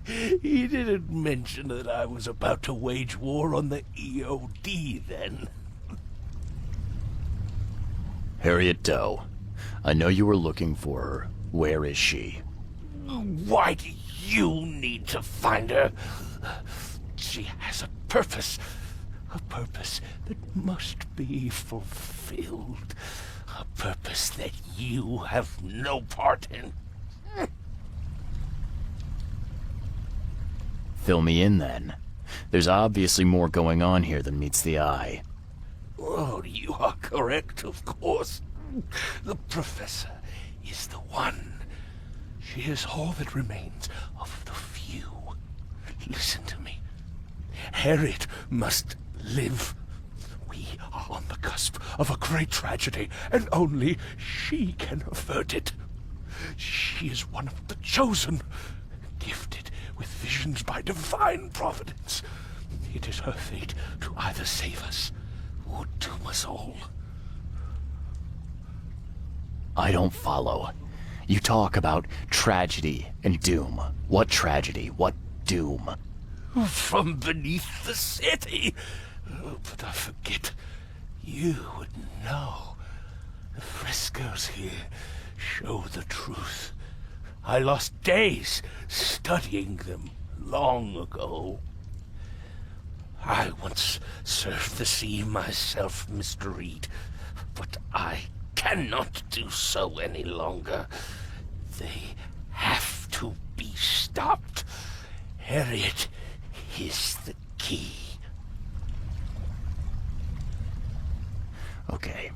He didn't mention that I was about to wage war on the EOD, then. Harriet Doe. I know you were looking for her. Where is she? Why do you need to find her? She has a purpose that must be fulfilled. A purpose that you have no part in. Fill me in, then. There's obviously more going on here than meets the eye. Oh, you are correct, of course. The professor is the one. She is all that remains of the few. Listen to me. Harriet must live. We are on the cusp of a great tragedy, and only she can avert it. She is one of the chosen, gifted with visions by divine providence. It is her fate to either save us or doom us all. I don't follow. You talk about tragedy and doom. What tragedy? What doom? From beneath the city. But I forget. You would know. The frescoes here show the truth. I lost days studying them long ago. I once served the sea myself, Mr. Reed, but I cannot do so any longer. They have to be stopped. Harriet is the key. Okay.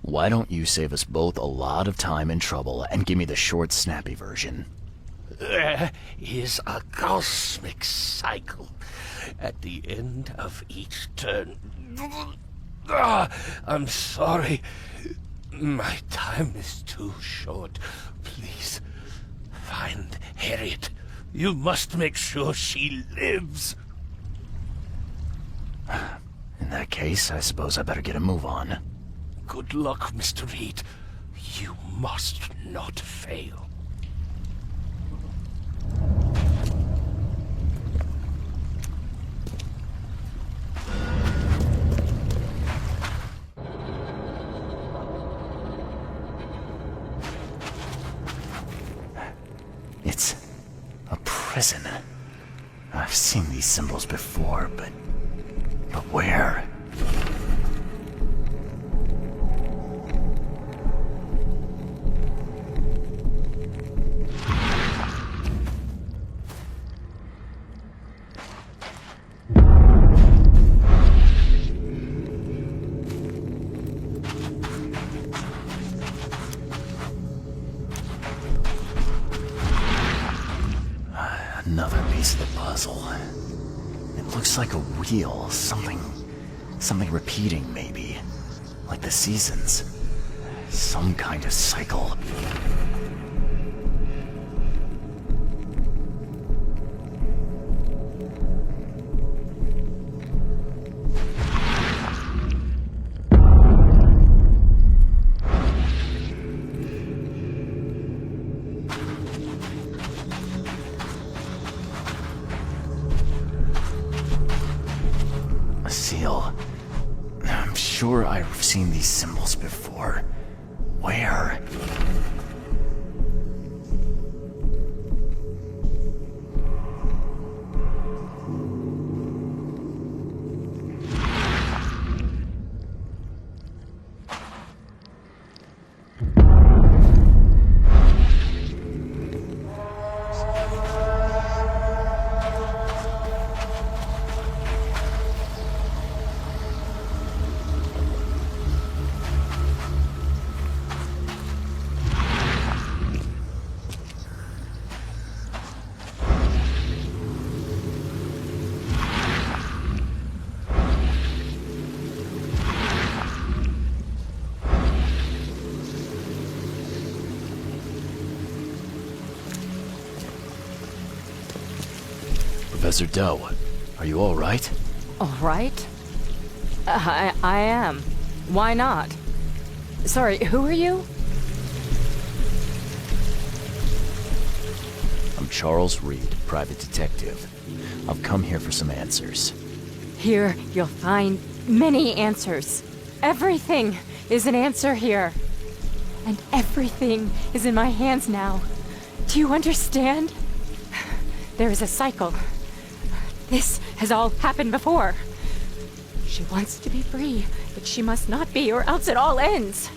Why don't you save us both a lot of time and trouble and give me the short, snappy version? There is a cosmic cycle at the end of each turn. I'm sorry. My time is too short. Please, find Harriet. You must make sure she lives. In that case, I suppose I better get a move on. Good luck, Mr. Reed. You must not fail. It's a prison. I've seen these symbols before, but where? Another piece of the puzzle. It looks like a wheel, something repeating maybe. Like the seasons. Some kind of cycle. seal. I'm sure I've seen these symbols before. Where? Professor Doe, are you all right? All right? I am. Why not? Sorry, who are you? I'm Charles Reed, private detective. I've come here for some answers. Here, you'll find many answers. Everything is an answer here. And everything is in my hands now. Do you understand? There is a cycle. This has all happened before. She wants to be free, but she must not be, or else it all ends.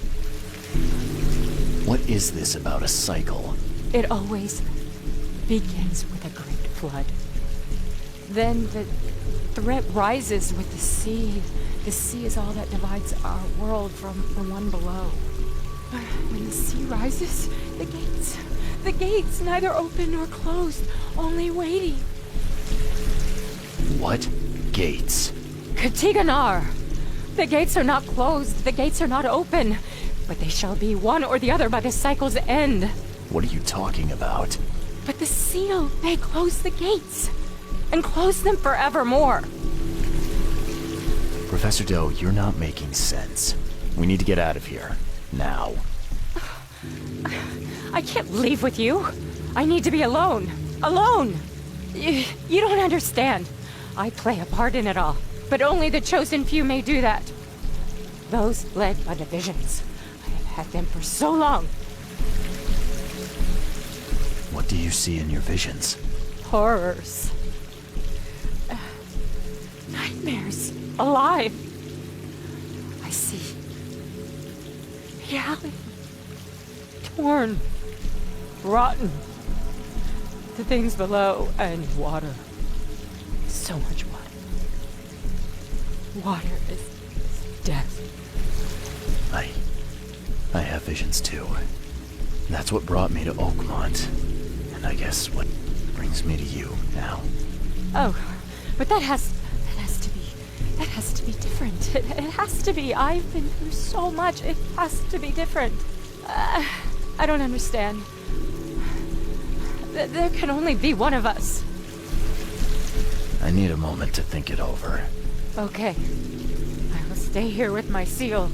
What is this about a cycle? It always begins with a great flood. Then the threat rises with the sea. The sea is all that divides our world from the one below. When the sea rises, the gates neither open nor closed, only waiting. What gates? Katigana! The gates are not closed, the gates are not open, but they shall be one or the other by the cycle's end. What are you talking about? But the seal may close the gates, and close them forevermore. Professor Doe, you're not making sense. We need to get out of here. Now. I can't leave with you. I need to be alone. Alone! You don't understand. I play a part in it all, but only the chosen few may do that. Those led by the visions. I have had them for so long. What do you see in your visions? Horrors. Nightmares. Alive. I see reality. Torn. Rotten. The things below, and water. So much water. Water is death. I have visions too. That's what brought me to Oakmont. And I guess what brings me to you now. Oh, but that has to be different. It has to be. I've been through so much. It has to be different. I don't understand. There can only be one of us. I need a moment to think it over. Okay. I will stay here with my seal.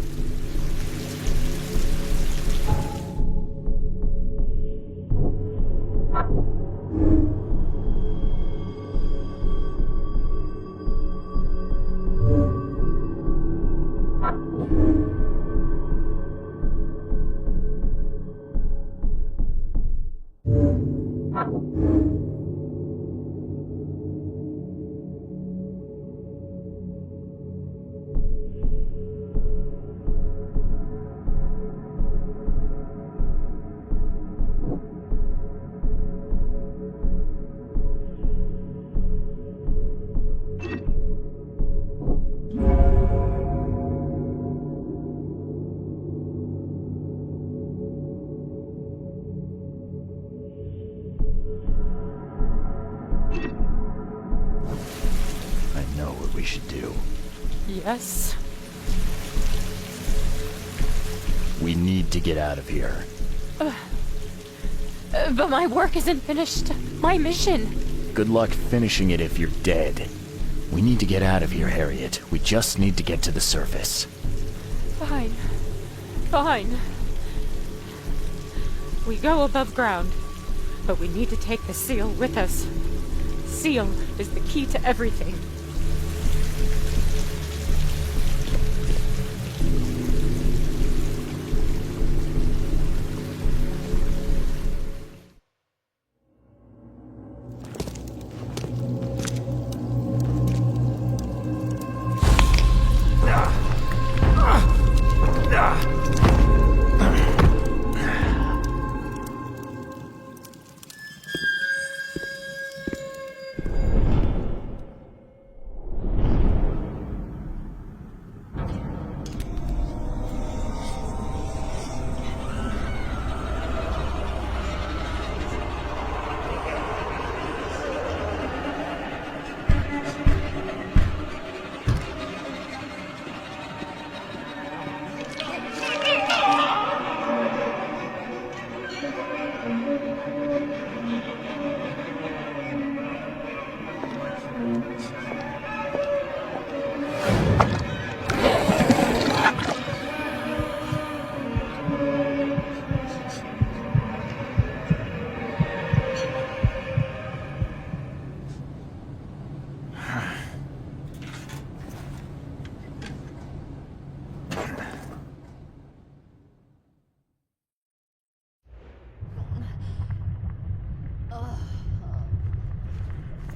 Should do. Yes? We need to get out of here. But my work isn't finished. My mission. Good luck finishing it if you're dead. We need to get out of here, Harriet. We just need to get to the surface. Fine. Fine. We go above ground, but we need to take the seal with us. Seal is the key to everything.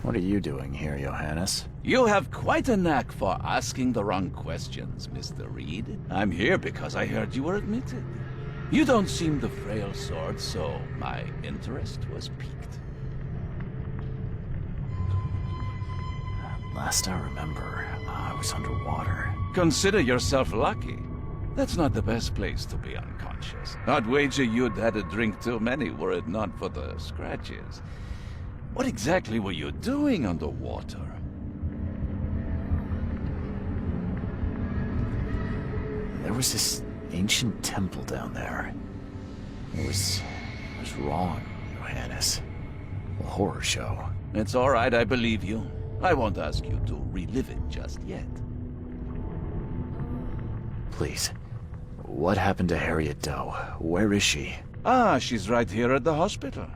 What are you doing here, Johannes? You have quite a knack for asking the wrong questions, Mr. Reed. I'm here because I heard you were admitted. You don't seem the frail sort, so my interest was piqued. Last I remember, I was underwater. Consider yourself lucky. That's not the best place to be unconscious. I'd wager you'd had a drink too many were it not for the scratches. What exactly were you doing underwater? There was this ancient temple down there. It was wrong, Johannes. A horror show. It's all right, I believe you. I won't ask you to relive it just yet. Please, what happened to Harriet Doe? Where is she? Ah, she's right here at the hospital.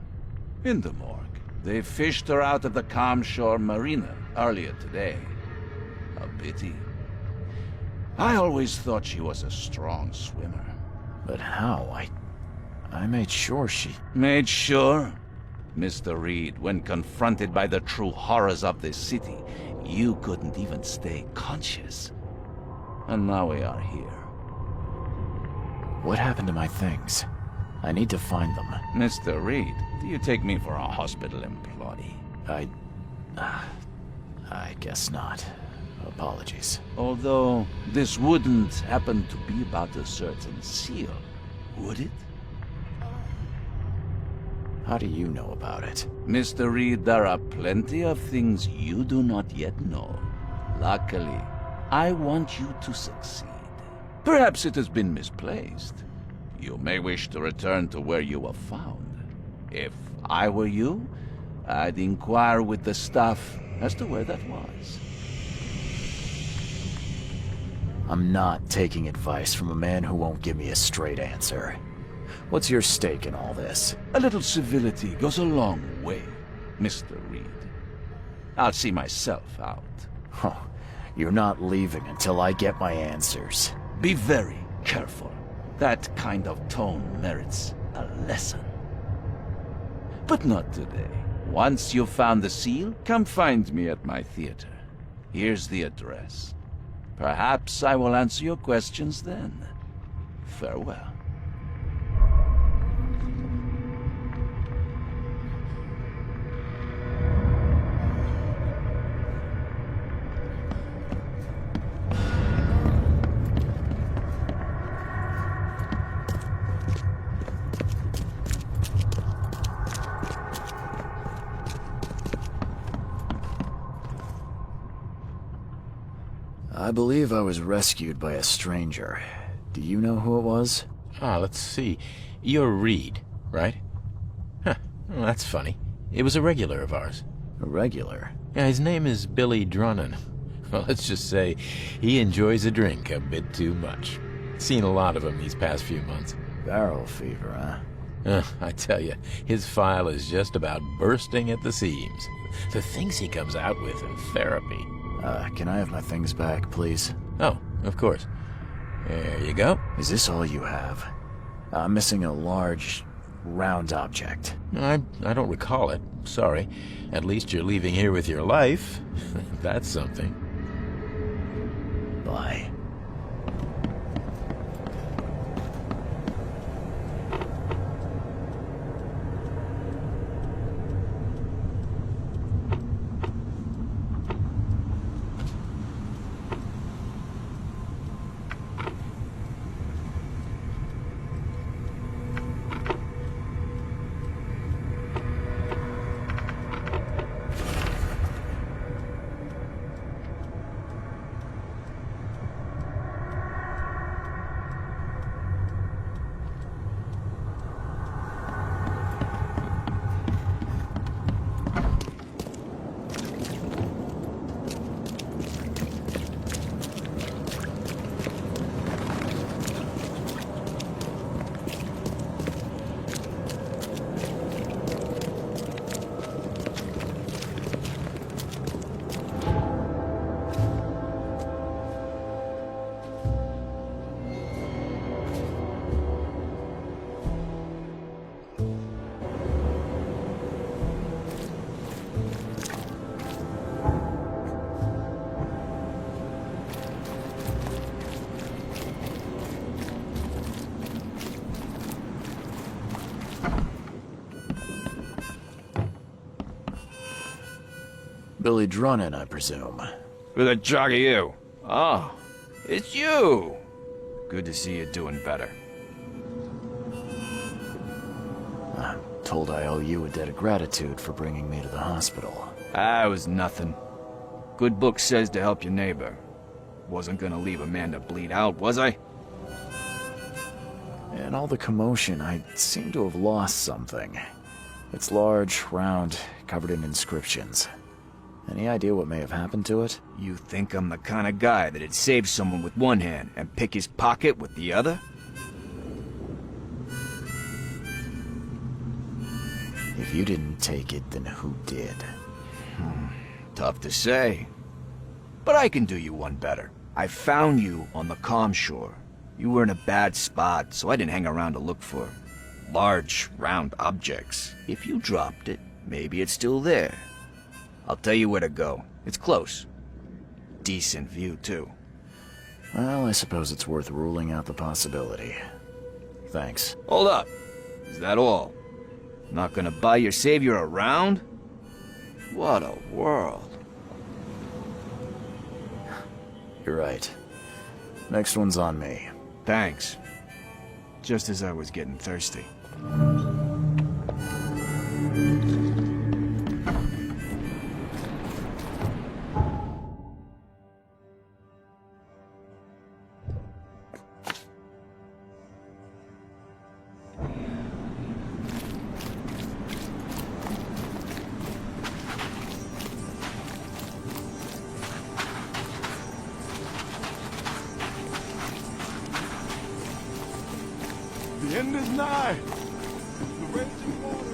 In the morgue. They fished her out of the Calm Shore Marina earlier today. A pity. I always thought she was a strong swimmer. But how? I made sure she... Made sure? Mr. Reed, when confronted by the true horrors of this city, you couldn't even stay conscious. And now we are here. What happened to my things? I need to find them. Mr. Reed, do you take me for a hospital employee? I guess not. Apologies. Although, this wouldn't happen to be about a certain seal, would it? How do you know about it? Mr. Reed, there are plenty of things you do not yet know. Luckily, I want you to succeed. Perhaps it has been misplaced. You may wish to return to where you were found. If I were you, I'd inquire with the staff as to where that was. I'm not taking advice from a man who won't give me a straight answer. What's your stake in all this? A little civility goes a long way, Mr. Reed. I'll see myself out. Oh, you're not leaving until I get my answers. Be very careful. That kind of tone merits a lesson. But not today. Once you've found the seal, come find me at my theater. Here's the address. Perhaps I will answer your questions then. Farewell. I believe I was rescued by a stranger. Do you know who it was? Let's see. You're Reed, right? Huh, well, that's funny. It was a regular of ours. A regular? Yeah, his name is Billy Drunnen. Well, let's just say he enjoys a drink a bit too much. Seen a lot of him these past few months. Barrel fever, huh? I tell you, his file is just about bursting at the seams. The things he comes out with in therapy. Can I have my things back, please? Oh, of course. There you go. Is this all you have? I'm missing a large, round object. I don't recall it. Sorry. At least you're leaving here with your life. That's something. Bye. Billy Drunnan, I presume. Who the jog are you? Oh, it's you! Good to see you doing better. I'm told I owe you a debt of gratitude for bringing me to the hospital. It was nothing. Good book says to help your neighbor. Wasn't gonna leave a man to bleed out, was I? In all the commotion, I seem to have lost something. It's large, round, covered in inscriptions. Any idea what may have happened to it? You think I'm the kind of guy that'd save someone with one hand and pick his pocket with the other? If you didn't take it, then who did? Tough to say. But I can do you one better. I found you on the calm shore. You were in a bad spot, so I didn't hang around to look for large, round objects. If you dropped it, maybe it's still there. I'll tell you where to go. It's close. Decent view, too. Well, I suppose it's worth ruling out the possibility. Thanks. Hold up. Is that all? Not gonna buy your savior around? What a world. You're right. Next one's on me. Thanks. Just as I was getting thirsty. The end is nigh. The raging water.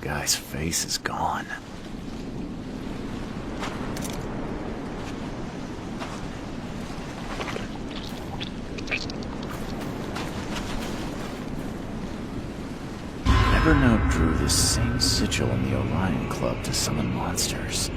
Guy's face is gone. Evernote drew the same sigil in the Orion Club to summon monsters.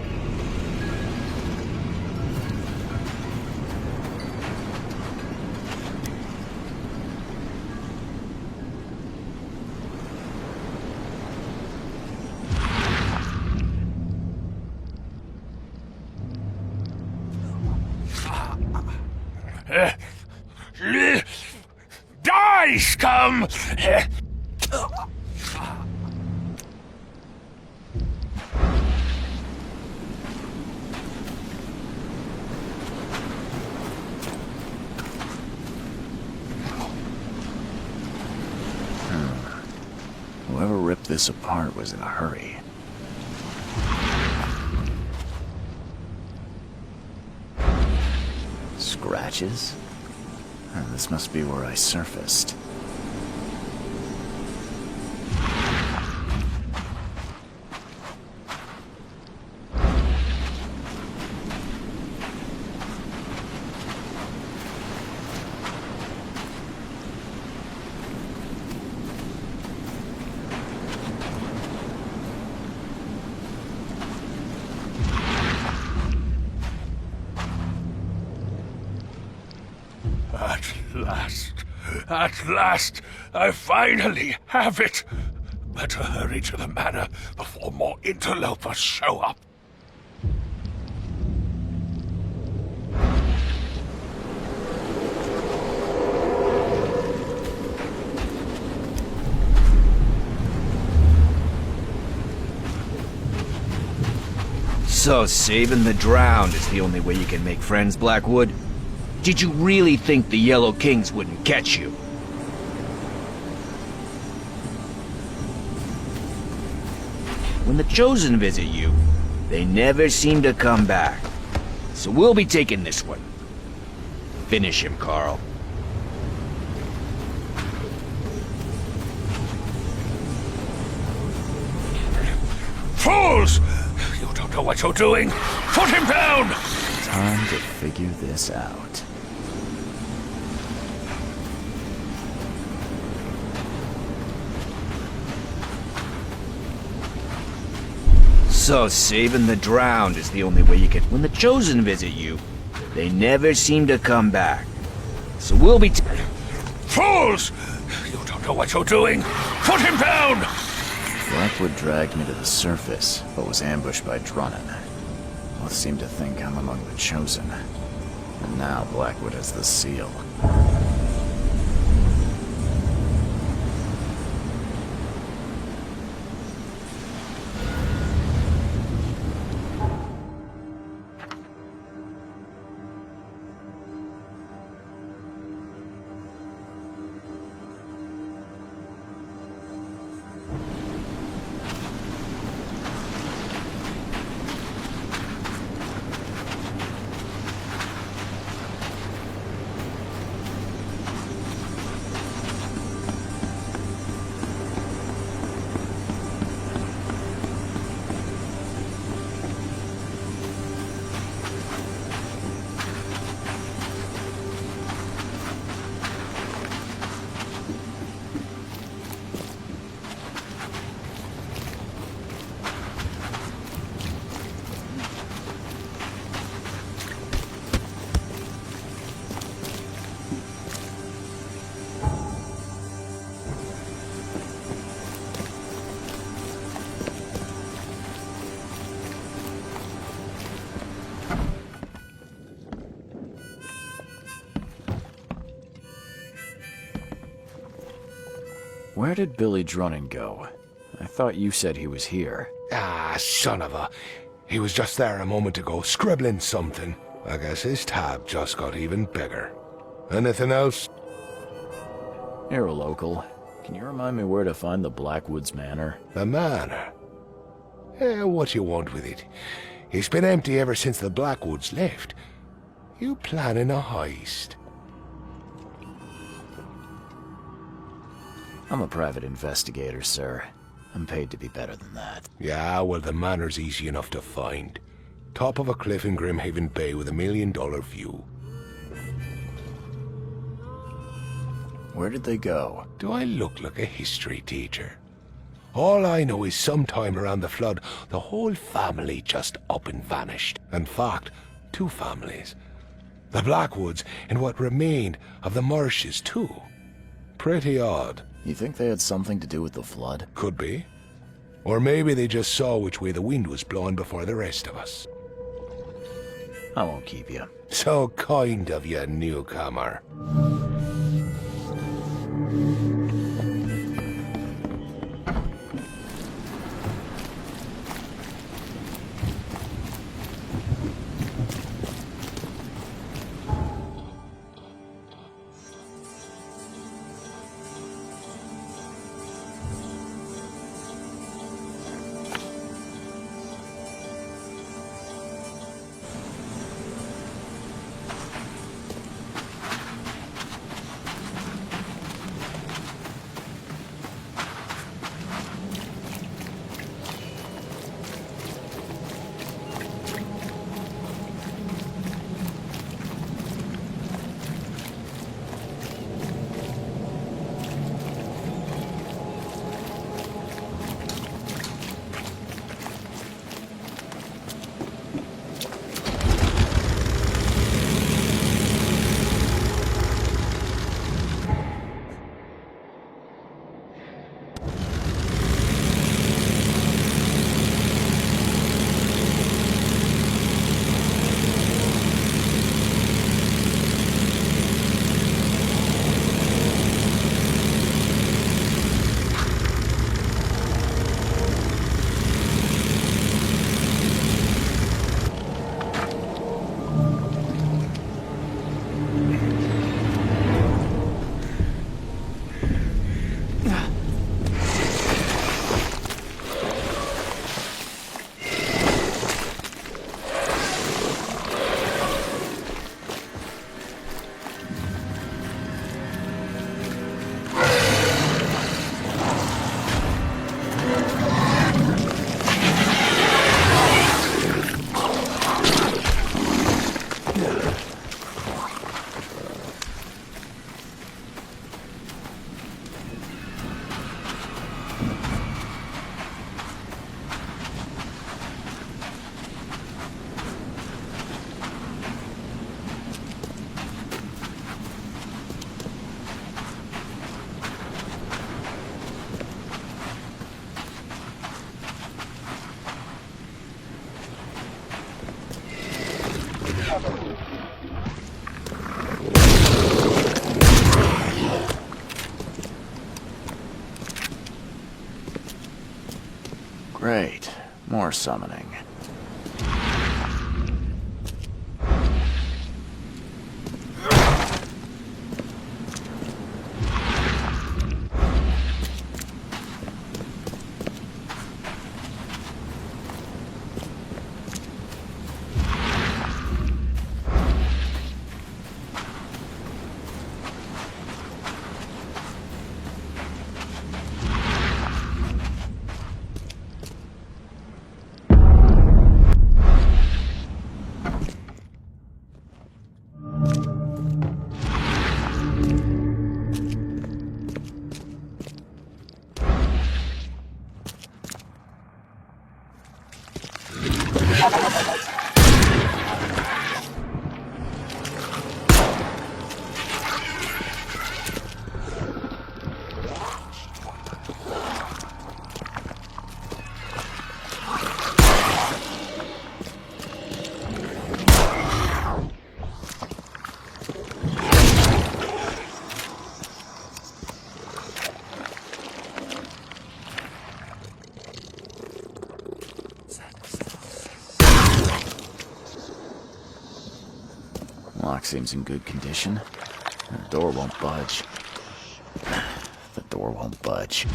Die, scum! Whoever ripped this apart was in a hurry. Scratches? This must be where I surfaced. At last, I finally have it. Better hurry to the manor before more interlopers show up. So saving the drowned is the only way you can make friends, Blackwood? Did you really think the Yellow Kings wouldn't catch you? When the Chosen visit you, they never seem to come back. So we'll be taking this one. Finish him, Carl. Fools! You don't know what you're doing! Put him down! Time to figure this out. So saving the drowned is the only way you can... When the Chosen visit you, they never seem to come back. So we'll be... Fools! You don't know what you're doing! Put him down! Blackwood dragged me to the surface, but was ambushed by Drunnan. Both seem to think I'm among the Chosen. And now Blackwood has the seal. Where did Billy Drunnan go? I thought you said he was here. Ah, son of a... He was just there a moment ago, scribbling something. I guess his tab just got even bigger. Anything else? You're a local. Can you remind me where to find the Blackwoods Manor? The manor? What you want with it? It's been empty ever since the Blackwoods left. You planning a heist? I'm a private investigator, sir. I'm paid to be better than that. Yeah, well, the manor's easy enough to find. Top of a cliff in Grimhaven Bay with $1 million view. Where did they go? Do I look like a history teacher? All I know is sometime around the flood, the whole family just up and vanished. In fact, 2 families. The Blackwoods and what remained of the Marshes, too. Pretty odd. You think they had something to do with the flood? Could be. Or maybe they just saw which way the wind was blowing before the rest of us. I won't keep you. So kind of you, newcomer. Great. More summoning. Lock seems in good condition. The door won't budge. The door won't budge.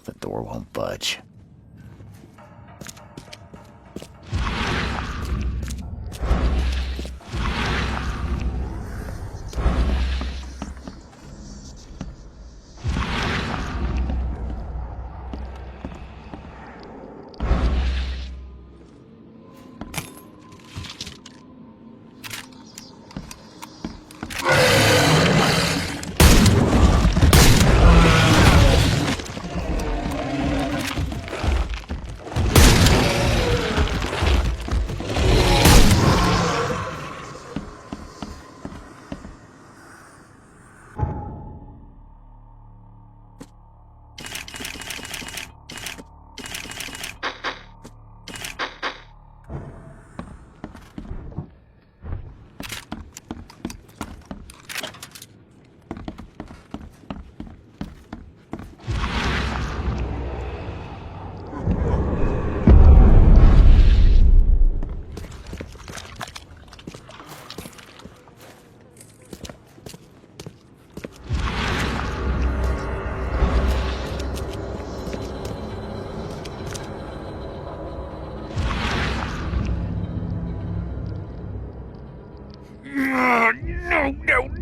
The door won't budge.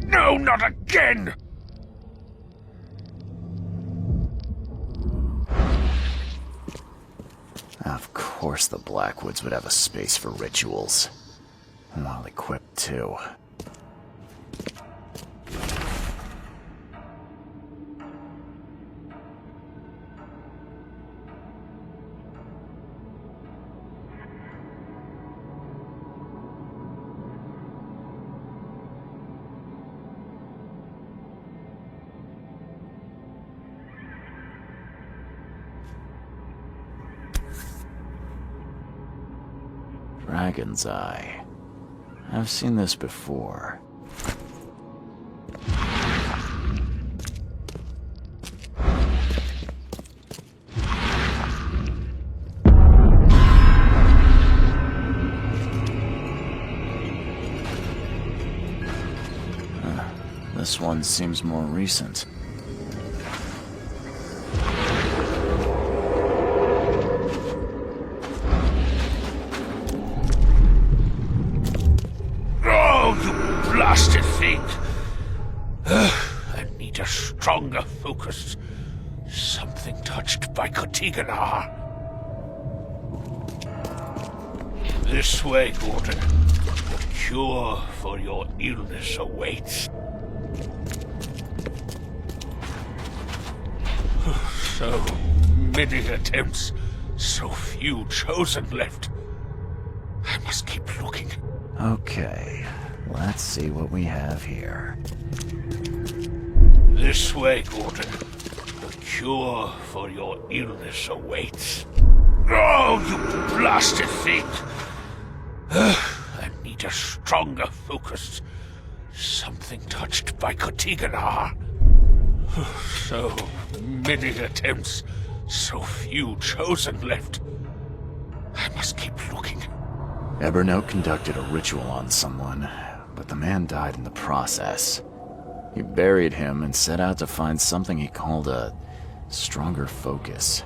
No, not again! Of course the Blackwoods would have a space for rituals. Well equipped, too. Dragon's Eye. I've seen this before. This one seems more recent. Blasted thing! I need a stronger focus. Something touched by Katigana. This way, Gordon. The cure for your illness awaits. So many attempts, so few chosen left. I must keep looking. Okay. Let's see what we have here. This way, Gordon. The cure for your illness awaits. Oh, you blasted thing! I need a stronger focus. Something touched by Katigana. So many attempts, so few chosen left. I must keep looking. Evernote conducted a ritual on someone, but the man died in the process. He buried him and set out to find something he called a stronger focus.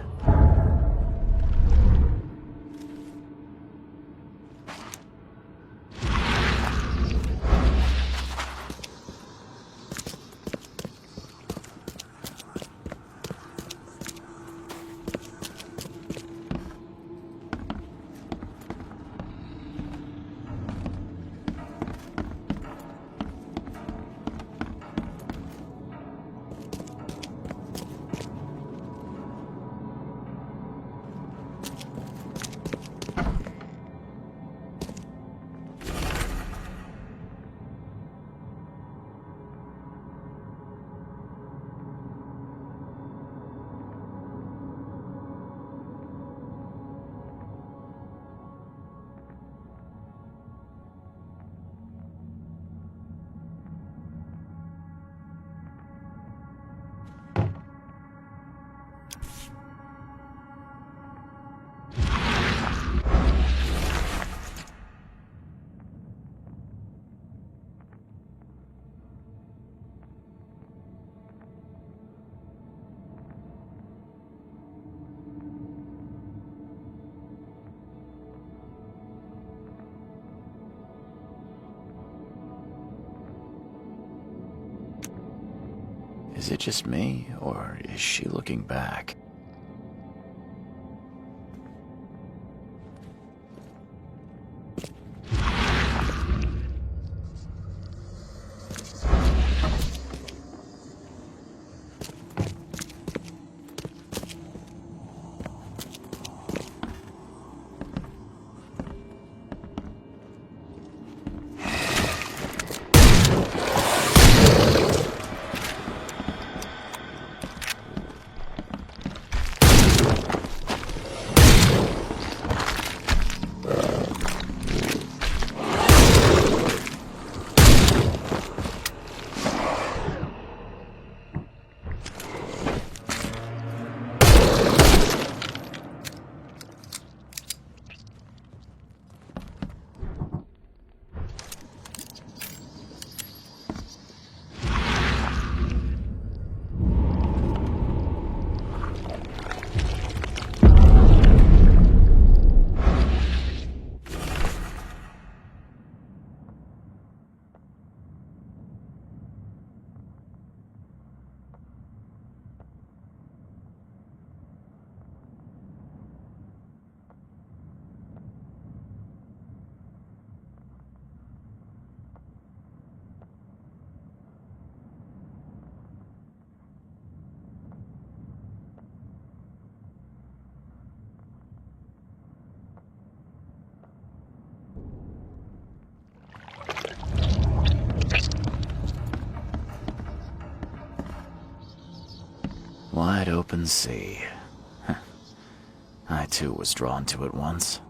Is it just me, or is she looking back? Wide open sea. I too was drawn to it once.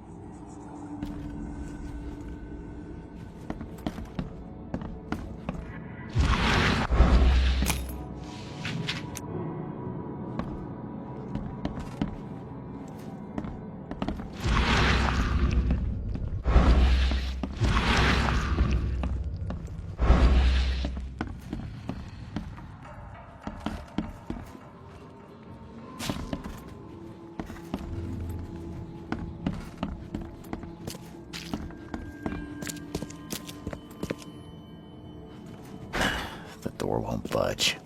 The door won't budge.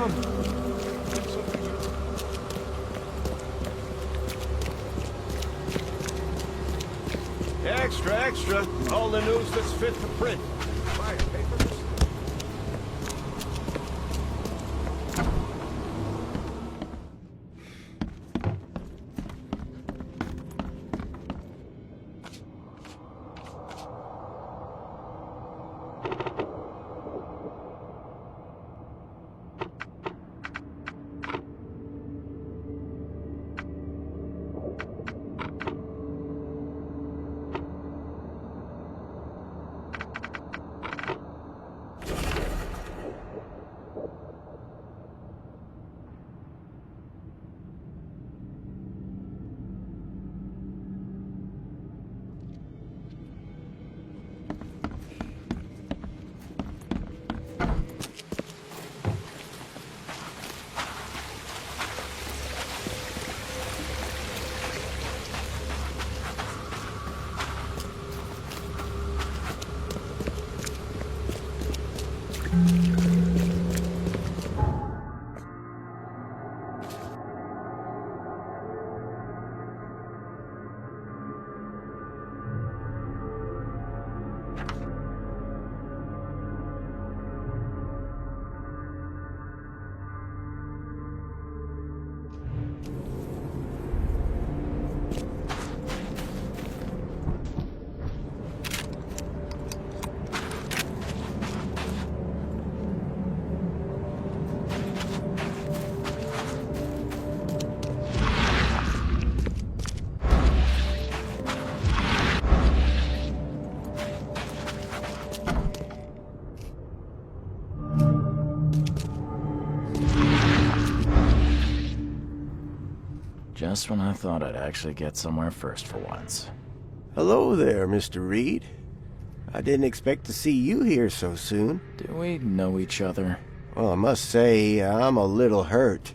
on. Extra, extra. All the news that's fit to print. Buy a paper. Just when I thought I'd actually get somewhere first for once. Hello there, Mr. Reed. I didn't expect to see you here so soon. Do we know each other? Well, I must say, I'm a little hurt.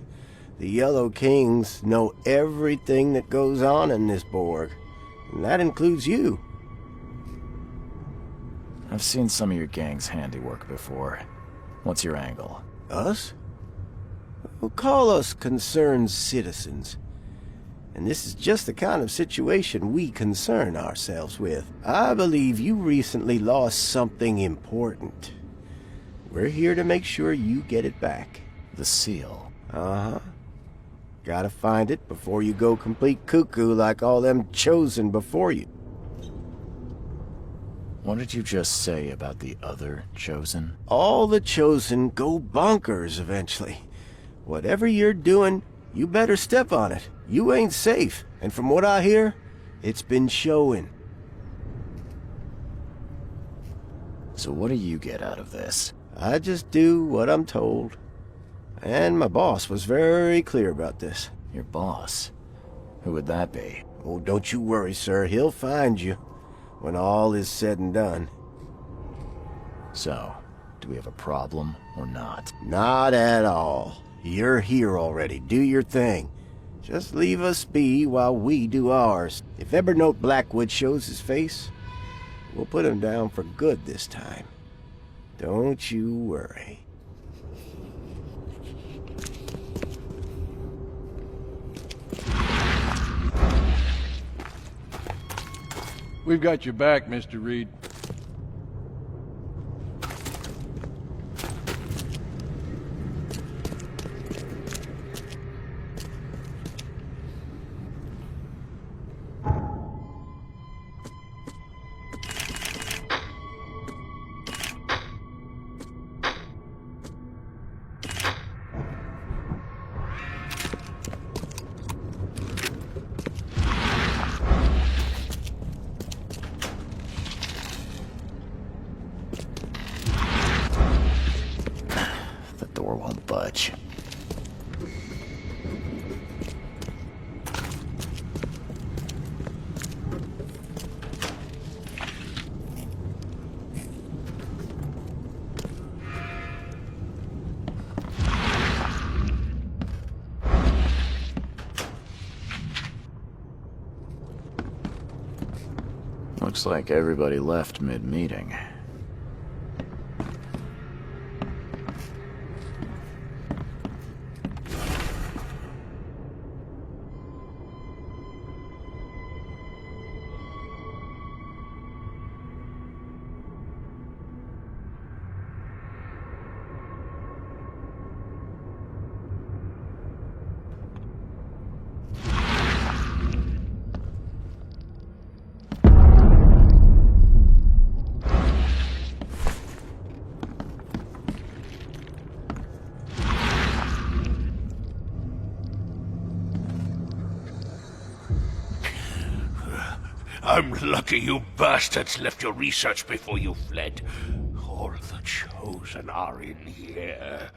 The Yellow Kings know everything that goes on in this Borg, and that includes you. I've seen some of your gang's handiwork before. What's your angle? Us? Well, call us concerned citizens. And this is just the kind of situation we concern ourselves with. I believe you recently lost something important. We're here to make sure you get it back. The seal? Uh-huh. Gotta find it before you go complete cuckoo like all them chosen before you. What did you just say about the other chosen? All the chosen go bonkers eventually. Whatever you're doing, you better step on it. You ain't safe, and from what I hear, it's been showing. So what do you get out of this? I just do what I'm told. And my boss was very clear about this. Your boss? Who would that be? Oh, don't you worry, sir. He'll find you when all is said and done. So, do we have a problem or not? Not at all. You're here already. Do your thing. Just leave us be while we do ours. If Evernote Blackwood shows his face, we'll put him down for good this time. Don't you worry. We've got your back, Mr. Reed. Budge. Looks like everybody left mid-meeting. I'm lucky you bastards left your research before you fled. All the Chosen are in here.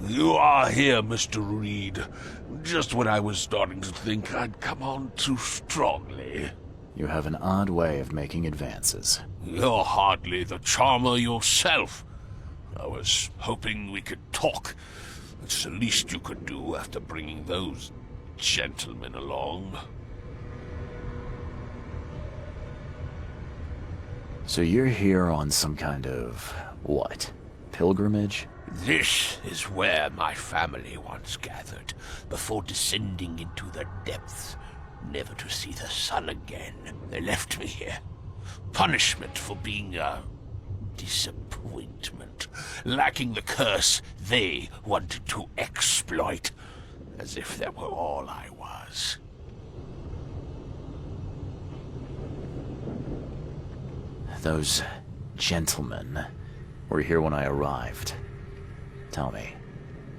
You are here, Mr. Reed. Just when I was starting to think I'd come on too strongly. You have an odd way of making advances. You're hardly the charmer yourself. I was hoping we could talk. It's the least you could do after bringing those gentlemen along. So you're here on some kind of, what, pilgrimage? This is where my family once gathered, before descending into the depths, never to see the sun again. They left me here. Punishment for being a disappointment, lacking the curse they wanted to exploit, as if that were all I was. Those gentlemen were here when I arrived. Tell me,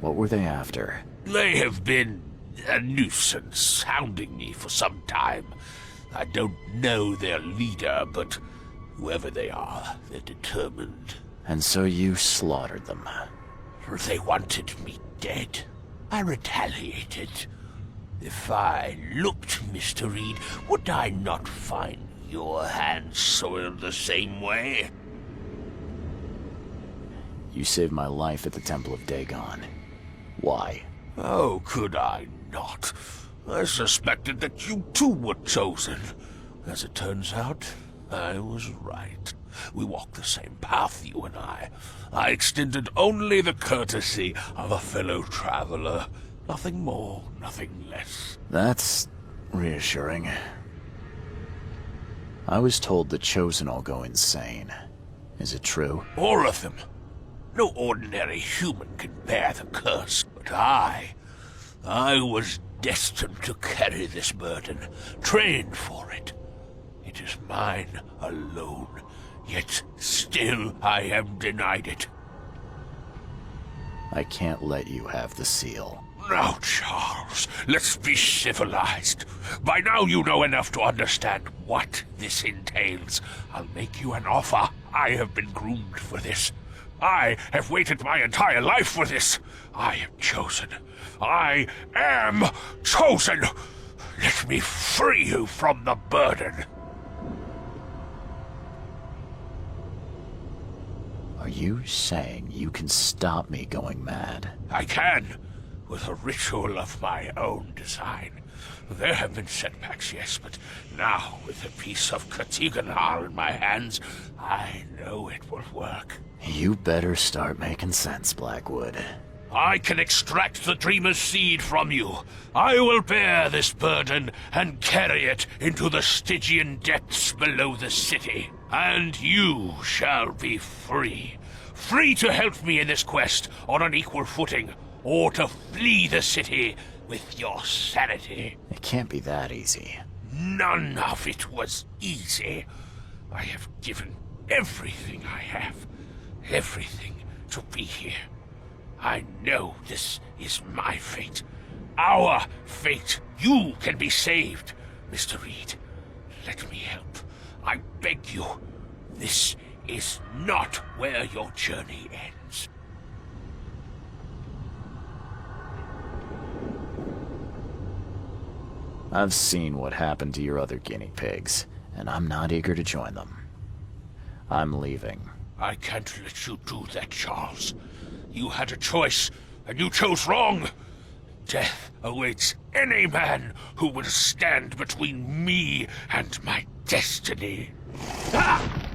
what were they after? They have been a nuisance, hounding me for some time. I don't know their leader, but whoever they are, they're determined. And so you slaughtered them. They wanted me dead. I retaliated. If I looked, Mr. Reed, would I not find your hands soiled the same way? You saved my life at the Temple of Dagon. Why? Oh, could I not? I suspected that you too were chosen. As it turns out, I was right. We walk the same path, you and I. I extended only the courtesy of a fellow traveler. Nothing more, nothing less. That's reassuring. I was told the Chosen all go insane. Is it true? All of them. No ordinary human can bear the curse, but I was destined to carry this burden, trained for it. It is mine alone, yet still I am denied it. I can't let you have the seal. Now, Charles, let's be civilized. By now you know enough to understand what this entails. I'll make you an offer. I have been groomed for this. I have waited my entire life for this. I am chosen. I am chosen. Let me free you from the burden. Are you saying you can stop me going mad? I can, with a ritual of my own design. There have been setbacks, yes, but now, with a piece of Katigana in my hands, I know it will work. You better start making sense, Blackwood. I can extract the Dreamer's seed from you. I will bear this burden and carry it into the Stygian depths below the city. And you shall be free. Free to help me in this quest on an equal footing, or to flee the city with your sanity. It can't be that easy. None of it was easy. I have given everything I have. Everything to be here. I know this is my fate. Our fate. You can be saved, Mr. Reed. Let me help. I beg you. This is not where your journey ends. I've seen what happened to your other guinea pigs, and I'm not eager to join them. I'm leaving. I can't let you do that, Charles. You had a choice, and you chose wrong. Death awaits any man who will stand between me and my destiny. Ah!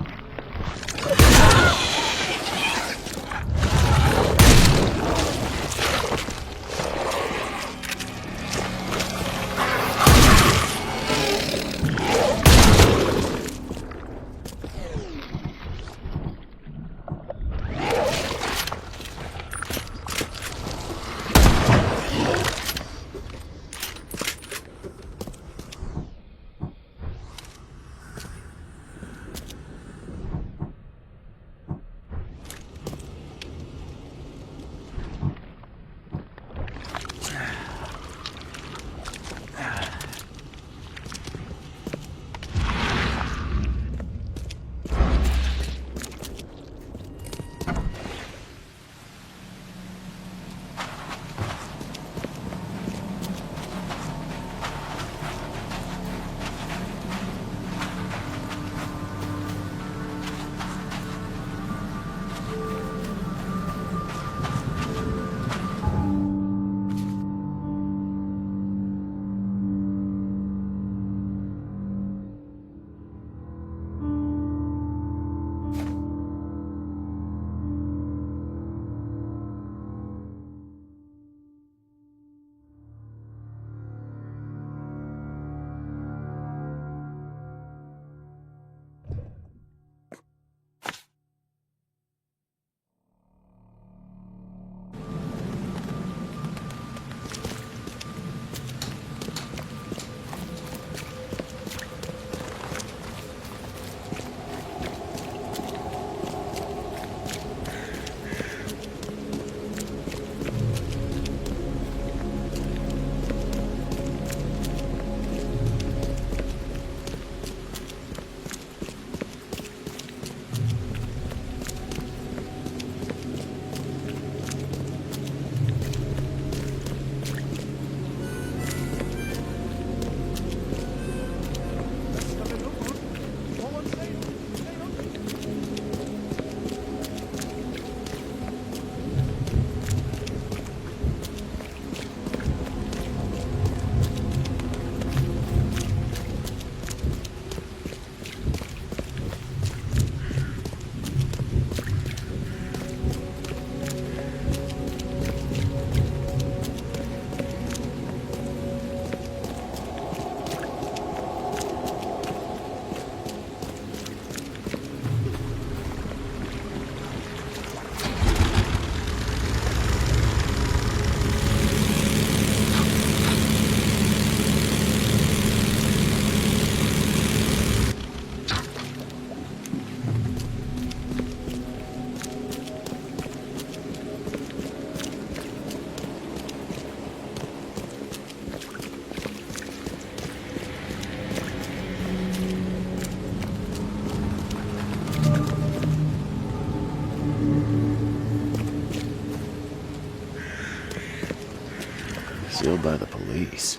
police.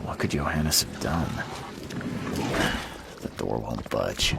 What could Johannes have done? The door won't budge.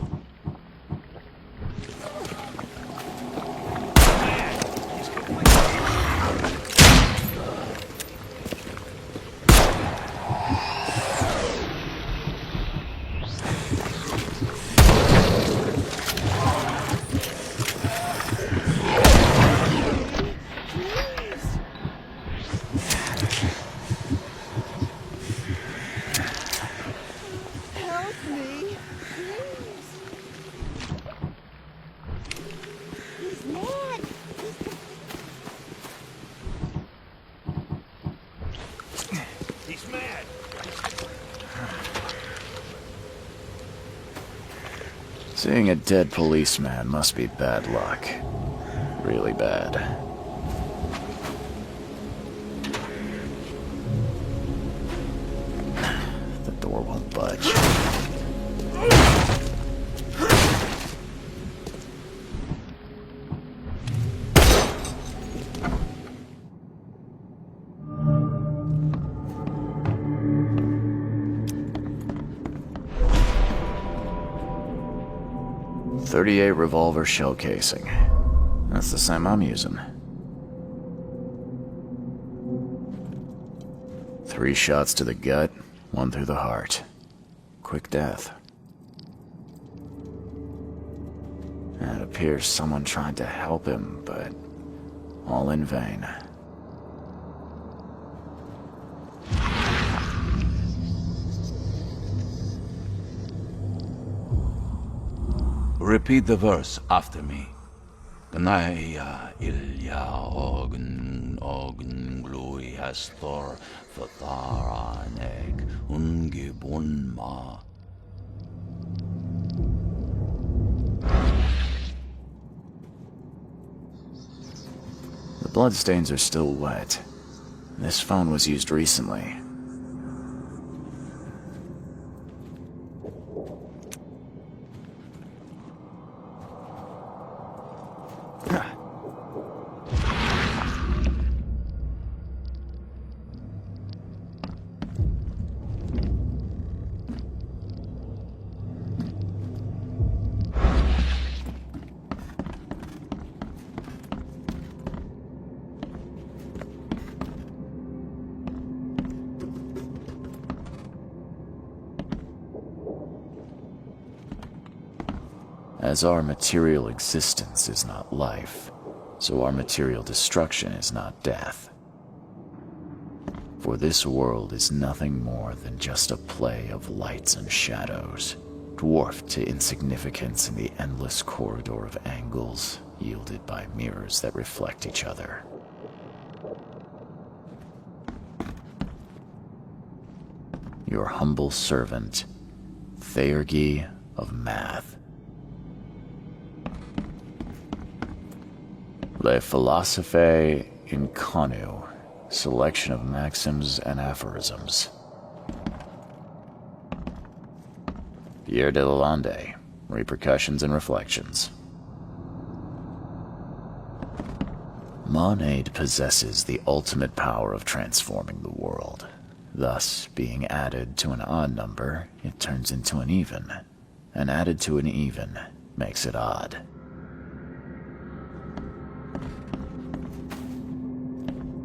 Seeing a dead policeman must be bad luck. Really bad. The door won't budge. .38 revolver shell casing. That's the same I'm using. 3 shots to the gut, 1 through the heart. Quick death. And it appears someone tried to help him, but all in vain. Repeat the verse after me. Gnaya ilya ogn glui hastor fataranek ungibunma. The bloodstains are still wet. This phone was used recently. As our material existence is not life, so our material destruction is not death. For this world is nothing more than just a play of lights and shadows, dwarfed to insignificance in the endless corridor of angles yielded by mirrors that reflect each other. Your humble servant, Theurgy of Math. Le Philosophe Inconu, selection of maxims and aphorisms. Pierre de Lalande, repercussions and reflections. Monade possesses the ultimate power of transforming the world. Thus, being added to an odd number, it turns into an even, and added to an even makes it odd.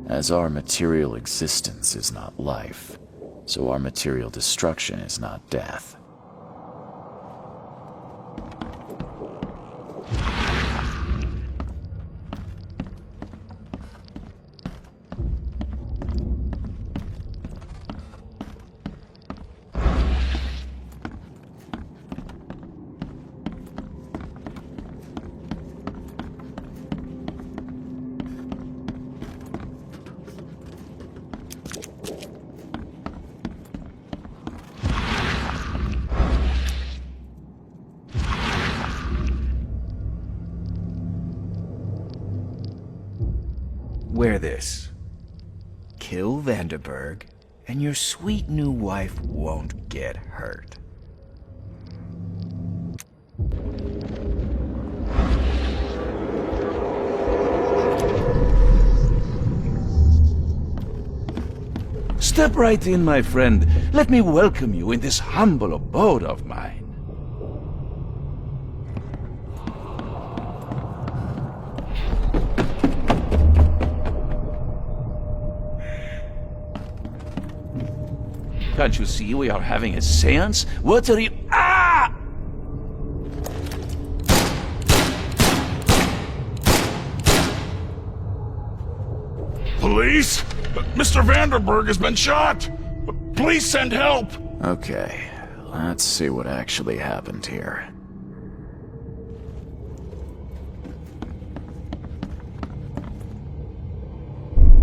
As our material existence is not life, so our material destruction is not death. Wear this. Kill Vanderberg, and your sweet new wife won't get hurt. Step right in, my friend. Let me welcome you in this humble abode of mine. Can't you see we are having a seance? What are you— Ah! Police? Mr. Vanderberg has been shot! Please send help! Okay, let's see what actually happened here.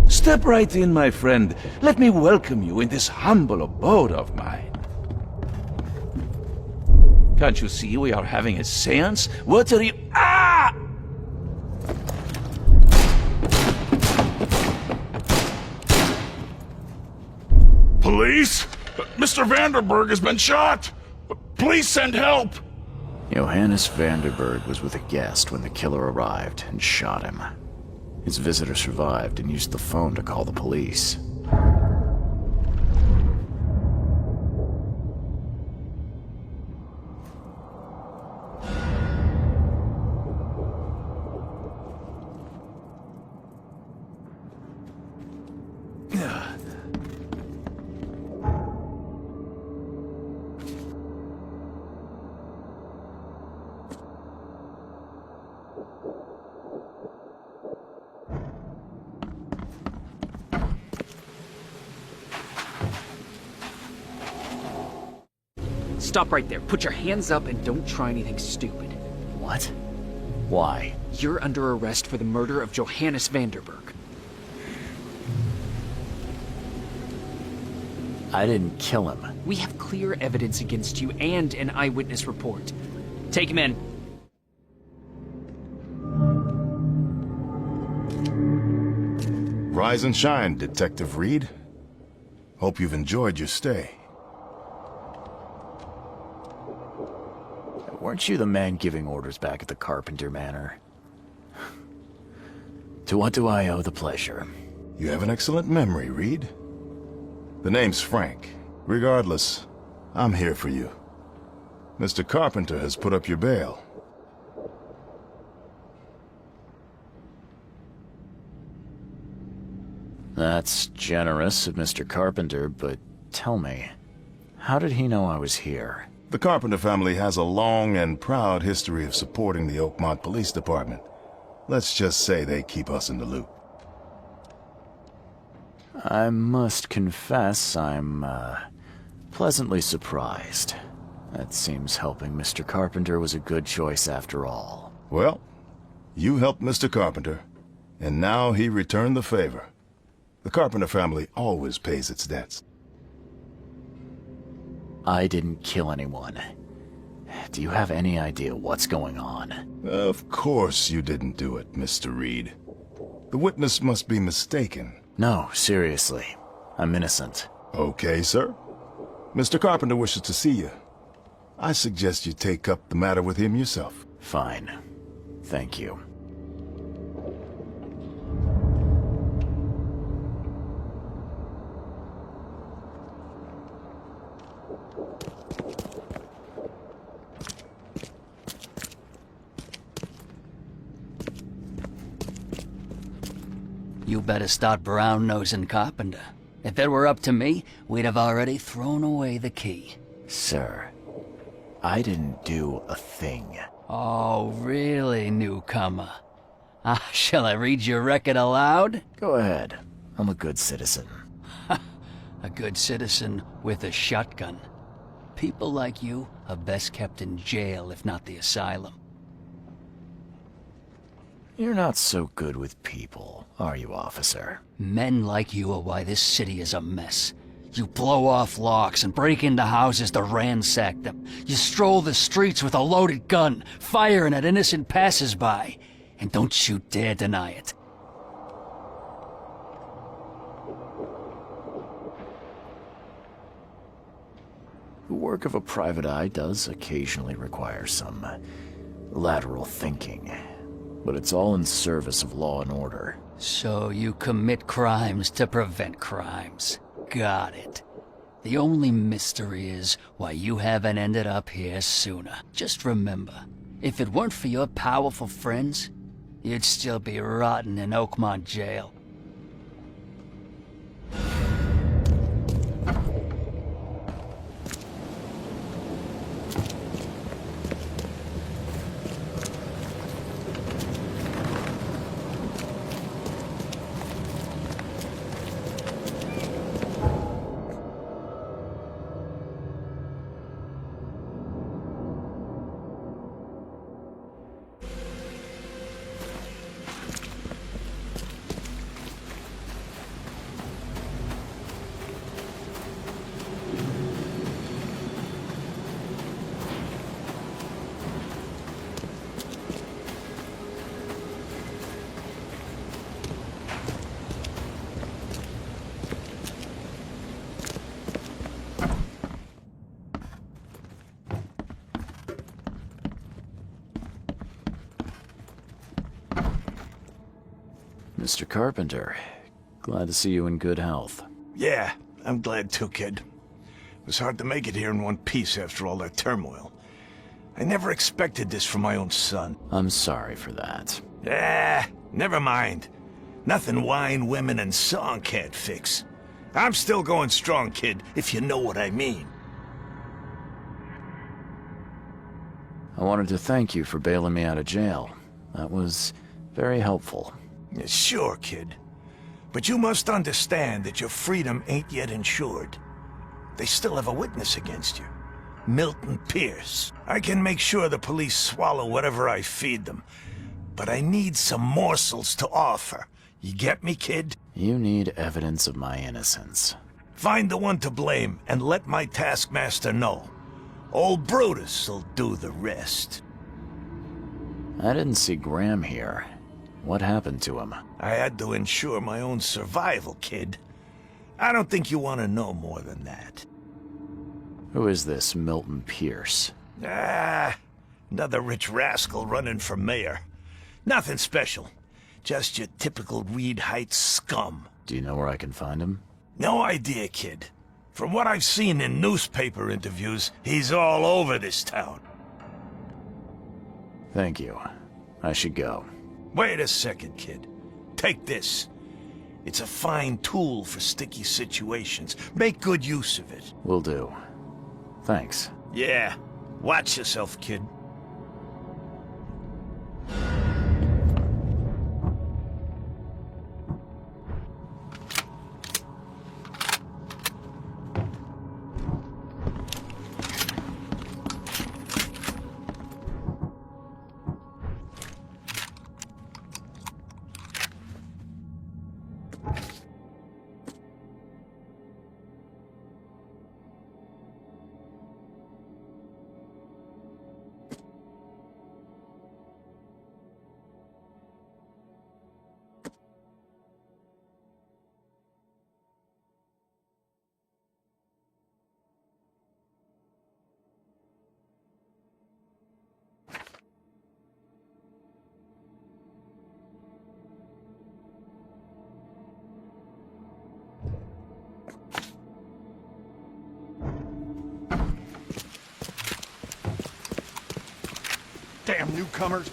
Step right in, my friend. Let me welcome you in this humble abode of mine. Can't you see we are having a seance? What are you— Ah! Police? Mr. Vanderberg has been shot! Please send help! Johannes Vanderberg was with a guest when the killer arrived and shot him. His visitor survived and used the phone to call the police. Stop right there. Put your hands up and don't try anything stupid. What? Why? You're under arrest for the murder of Johannes Vanderberg. I didn't kill him. We have clear evidence against you and an eyewitness report. Take him in. Rise and shine, Detective Reed. Hope you've enjoyed your stay. Weren't you the man giving orders back at the Carpenter Manor? To what do I owe the pleasure? You have an excellent memory, Reed. The name's Frank. Regardless, I'm here for you. Mr. Carpenter has put up your bail. That's generous of Mr. Carpenter, but tell me, how did he know I was here? The Carpenter family has a long and proud history of supporting the Oakmont Police Department. Let's just say they keep us in the loop. I must confess I'm, pleasantly surprised. That seems helping Mr. Carpenter was a good choice after all. Well, you helped Mr. Carpenter, and now he returned the favor. The Carpenter family always pays its debts. I didn't kill anyone. Do you have any idea what's going on? Of course you didn't do it, Mr. Reed. The witness must be mistaken. No, seriously. I'm innocent. Okay, sir. Mr. Carpenter wishes to see you. I suggest you take up the matter with him yourself. Fine. Thank you. You better start brown-nosing Carpenter. If it were up to me, we'd have already thrown away the key. Sir, I didn't do a thing. Oh, really, newcomer? Shall I read your record aloud? Go ahead. I'm a good citizen. A good citizen with a shotgun. People like you are best kept in jail, if not the asylum. You're not so good with people, are you, officer? Men like you are why this city is a mess. You blow off locks and break into houses to ransack them. You stroll the streets with a loaded gun, firing at innocent passers-by. And don't you dare deny it. The work of a private eye does occasionally require some lateral thinking. But it's all in service of law and order. So you commit crimes to prevent crimes. Got it. The only mystery is why you haven't ended up here sooner. Just remember, if it weren't for your powerful friends, you'd still be rotting in Oakmont jail. Mr. Carpenter, glad to see you in good health. Yeah, I'm glad too, kid. It was hard to make it here in one piece after all that turmoil. I never expected this from my own son. I'm sorry for that. Never mind. Nothing wine, women, and song can't fix. I'm still going strong, kid, if you know what I mean. I wanted to thank you for bailing me out of jail. That was very helpful. Yeah, sure, kid. But you must understand that your freedom ain't yet insured. They still have a witness against you. Milton Pierce. I can make sure the police swallow whatever I feed them. But I need some morsels to offer. You get me, kid? You need evidence of my innocence. Find the one to blame and let my taskmaster know. Old Brutus'll do the rest. I didn't see Graham here. What happened to him? I had to ensure my own survival, kid. I don't think you want to know more than that. Who is this Milton Pierce? Another rich rascal running for mayor. Nothing special. Just your typical Reed Heights scum. Do you know where I can find him? No idea, kid. From what I've seen in newspaper interviews, he's all over this town. Thank you. I should go. Wait a second, kid. Take this. It's a fine tool for sticky situations. Make good use of it. Will do. Thanks. Yeah. Watch yourself, kid. Damn newcomers!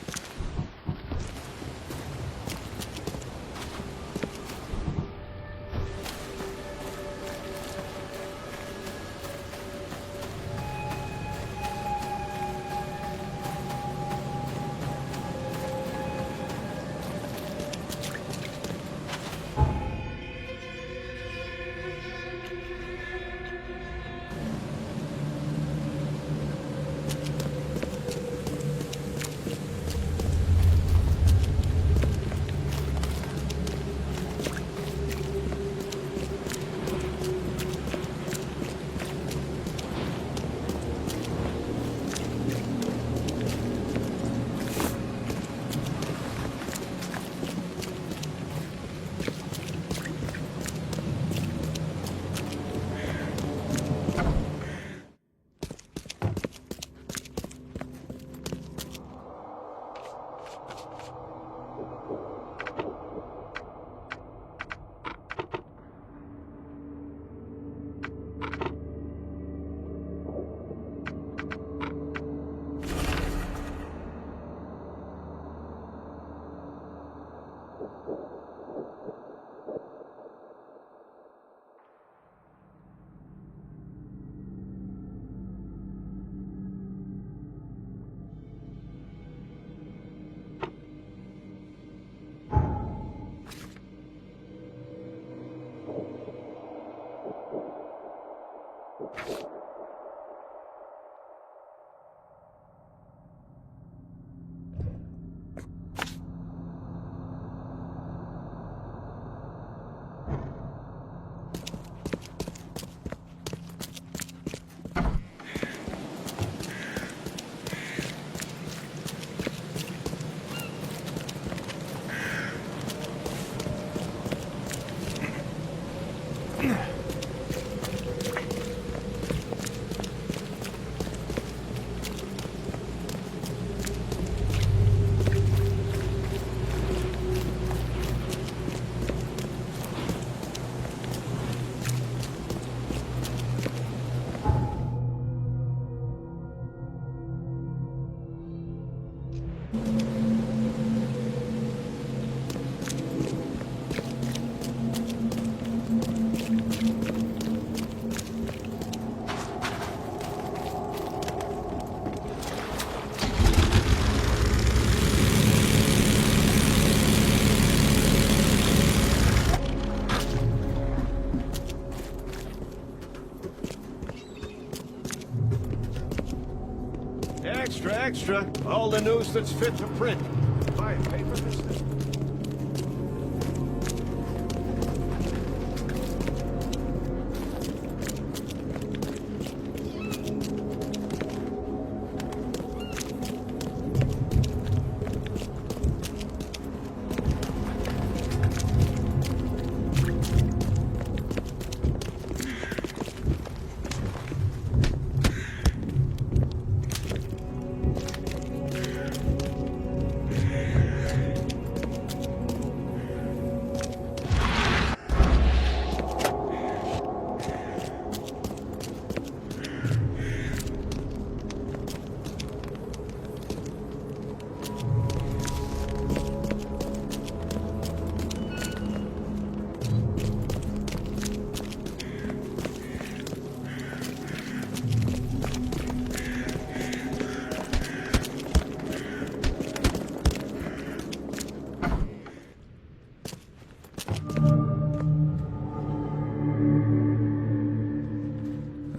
Extra, extra. All the news that's fit to print. Buy a paper, mister?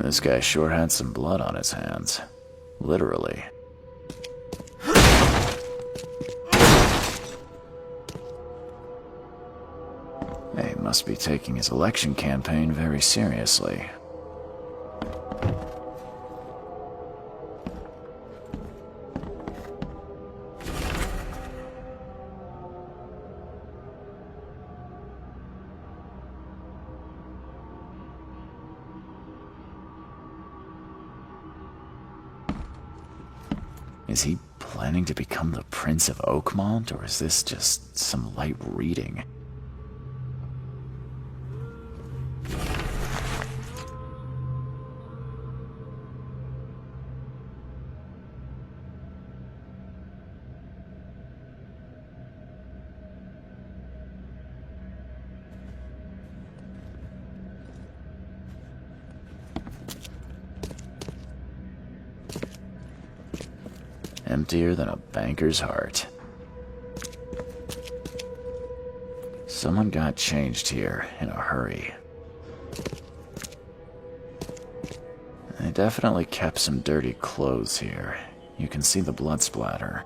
This guy sure had some blood on his hands. Literally. He must be taking his election campaign very seriously. Is he planning to become the Prince of Oakmont, or is this just some light reading? Emptier than a banker's heart. Someone got changed here in a hurry. They definitely kept some dirty clothes here. You can see the blood splatter.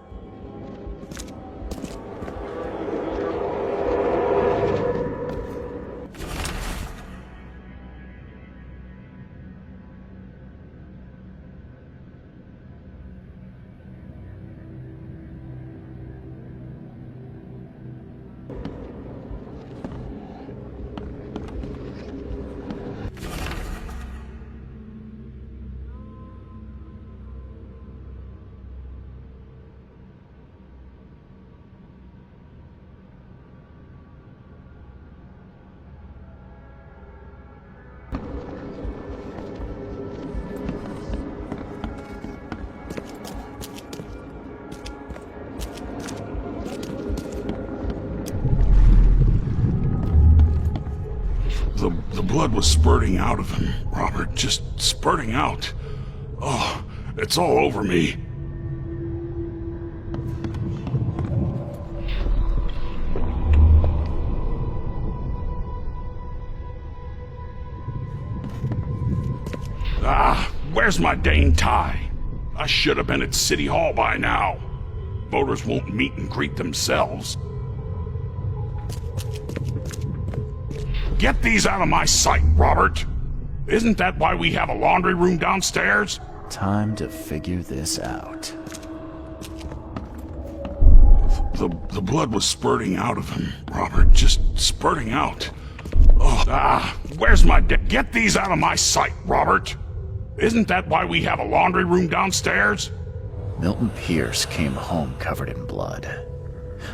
The blood was spurting out of him, Robert, just spurting out. Oh, it's all over me. Ah, where's my dang tie? I should have been at City Hall by now. Voters won't meet and greet themselves. Get these out of my sight, Robert. Isn't that why we have a laundry room downstairs? Time to figure this out. The blood was spurting out of him, Robert, just spurting out. Oh, where's my get these out of my sight, Robert. Isn't that why we have a laundry room downstairs? Milton Pierce came home covered in blood.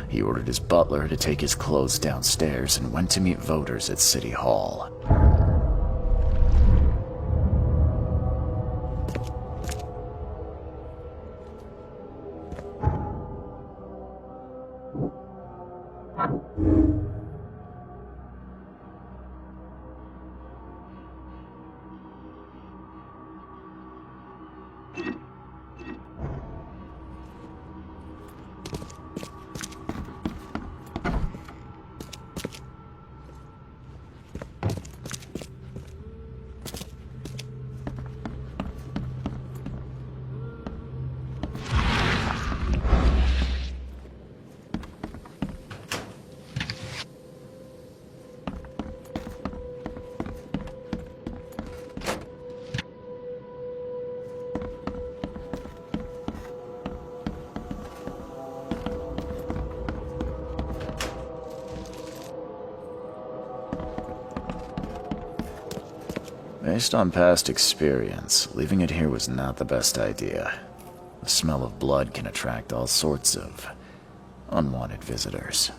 He ordered his butler to take his clothes downstairs and went to meet voters at City Hall. Based on past experience, leaving it here was not the best idea. The smell of blood can attract all sorts of unwanted visitors.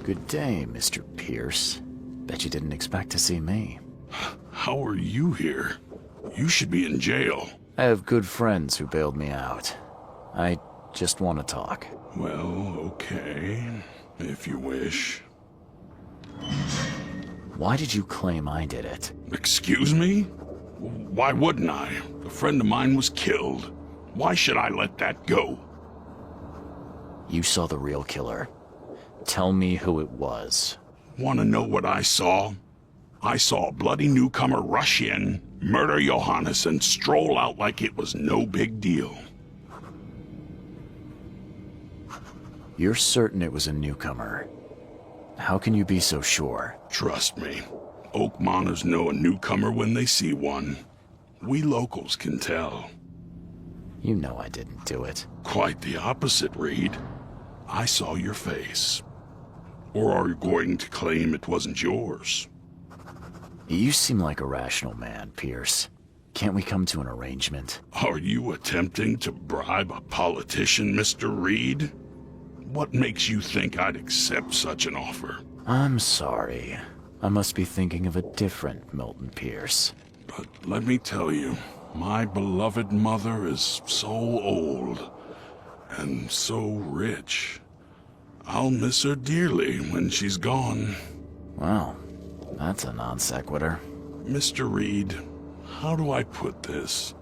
Good day, Mr. Pierce. Bet you didn't expect to see me. How are you here? You should be in jail. I have good friends who bailed me out. I just want to talk. Well, okay, if you wish. Why did you claim I did it? Excuse me? Why wouldn't I? A friend of mine was killed. Why should I let that go? You saw the real killer. Tell me who it was. Want to know what I saw? I saw a bloody newcomer rush in, murder Johannes, and stroll out like it was no big deal. You're certain it was a newcomer. How can you be so sure? Trust me. Oakmonters know a newcomer when they see one. We locals can tell. You know I didn't do it. Quite the opposite, Reed. I saw your face. Or are you going to claim it wasn't yours? You seem like a rational man, Pierce. Can't we come to an arrangement? Are you attempting to bribe a politician, Mr. Reed? What makes you think I'd accept such an offer? I'm sorry. I must be thinking of a different Milton Pierce. But let me tell you, my beloved mother is so old and so rich. I'll miss her dearly when she's gone. Well, that's a non sequitur. Mr. Reed, how do I put this?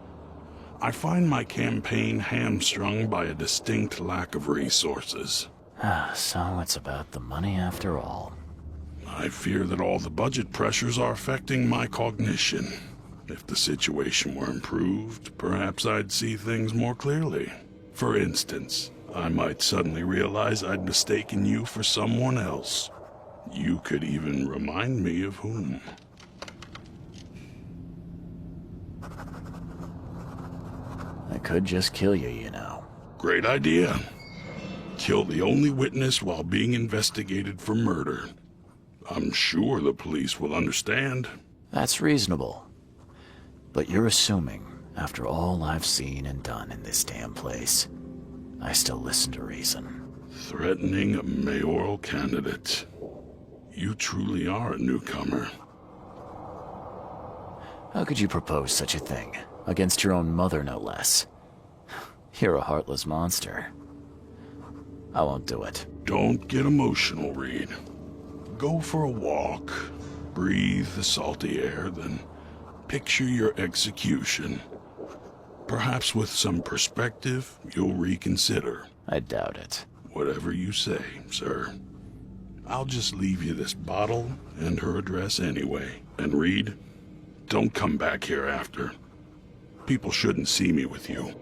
I find my campaign hamstrung by a distinct lack of resources. So it's about the money after all. I fear that all the budget pressures are affecting my cognition. If the situation were improved, perhaps I'd see things more clearly. For instance, I might suddenly realize I'd mistaken you for someone else. You could even remind me of whom. I could just kill you, you know. Great idea. Kill the only witness while being investigated for murder. I'm sure the police will understand. That's reasonable. But you're assuming, after all I've seen and done in this damn place, I still listen to reason. Threatening a mayoral candidate. You truly are a newcomer. How could you propose such a thing? Against your own mother, no less. You're a heartless monster. I won't do it. Don't get emotional, Reed. Go for a walk. Breathe the salty air, then picture your execution. Perhaps with some perspective, you'll reconsider. I doubt it. Whatever you say, sir. I'll just leave you this bottle and her address anyway. And Reed, don't come back here after. People shouldn't see me with you.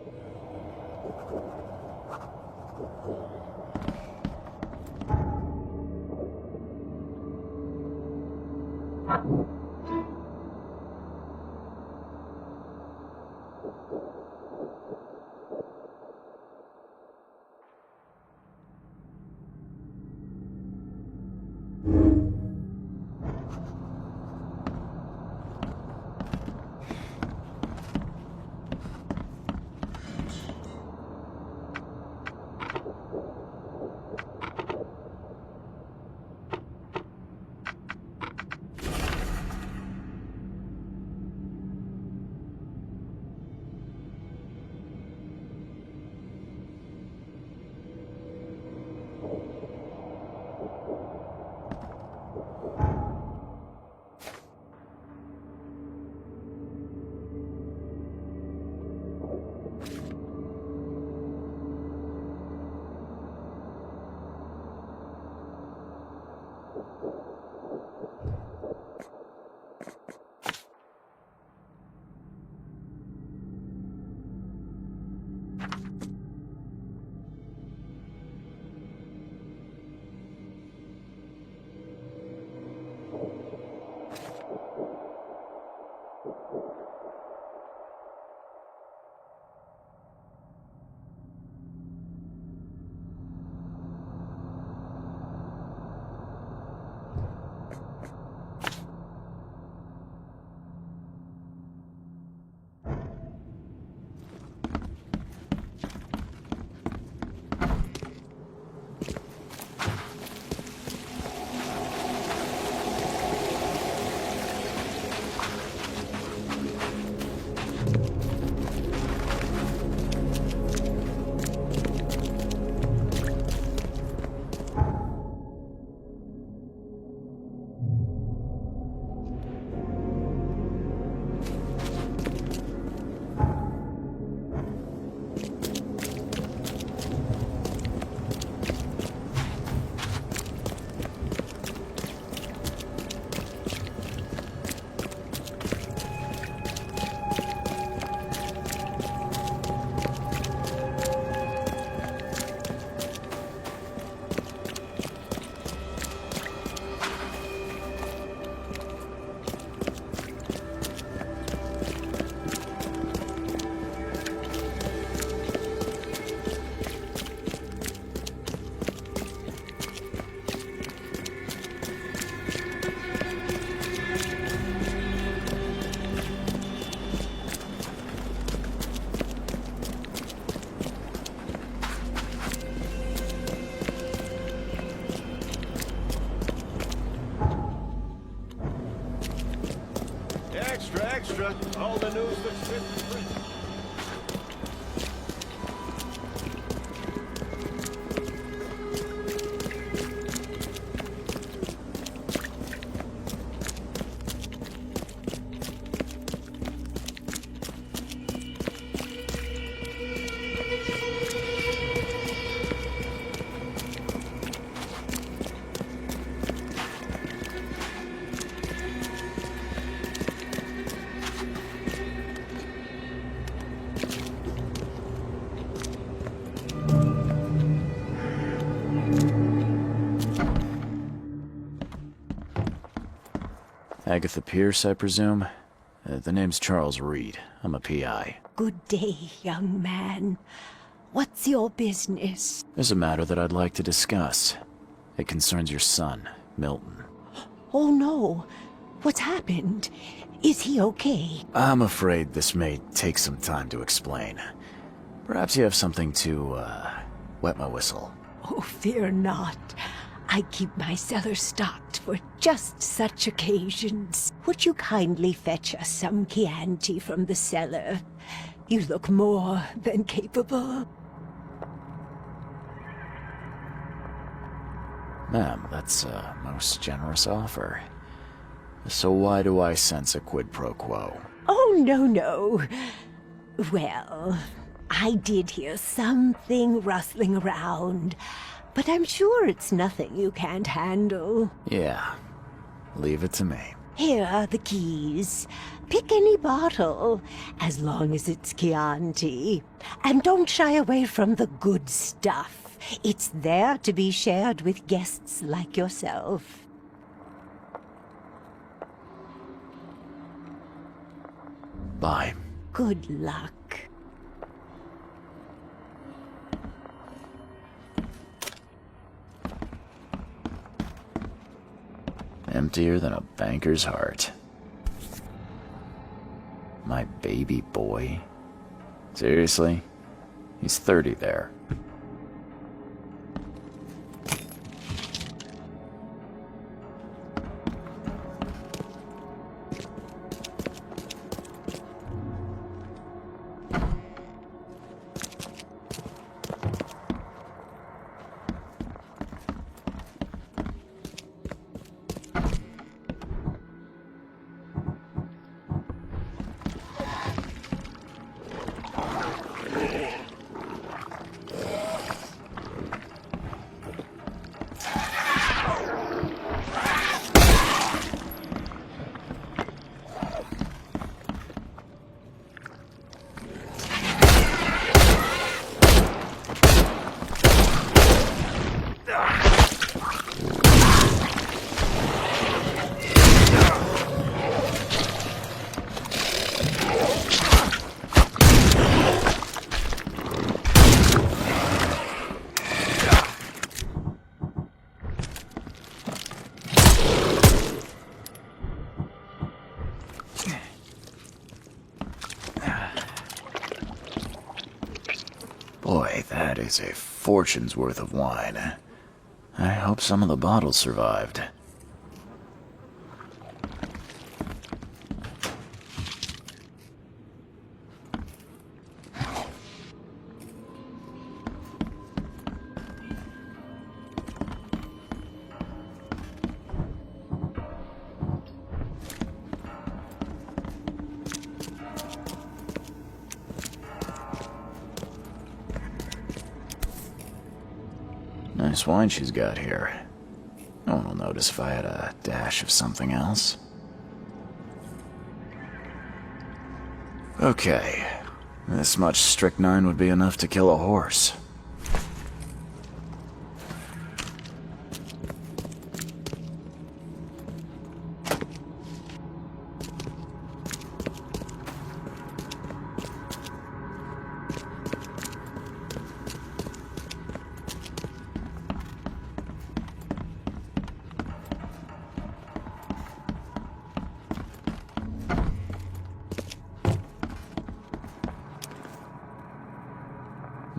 Extra, all the news that's fit for print. Agatha Pierce, I presume? The name's Charles Reed. I'm a PI. Good day, young man. What's your business? There's a matter that I'd like to discuss. It concerns your son, Milton. Oh no. What's happened? Is he okay? I'm afraid this may take some time to explain. Perhaps you have something to, wet my whistle. Oh, fear not. I keep my cellar stocked for just such occasions. Would you kindly fetch us some Chianti from the cellar? You look more than capable. Ma'am, that's a most generous offer. So why do I sense a quid pro quo? Oh, no. Well, I did hear something rustling around, but I'm sure it's nothing you can't handle. Yeah, leave it to me. Here are the keys. Pick any bottle, as long as it's Chianti. And don't shy away from the good stuff. It's there to be shared with guests like yourself. Bye. Good luck. Emptier than a banker's heart. My baby boy? Seriously? He's 30 there. Boy, that is a fortune's worth of wine. I hope some of the bottles survived. Nice wine she's got here. No one will notice if I had a dash of something else. Okay. This much strychnine would be enough to kill a horse.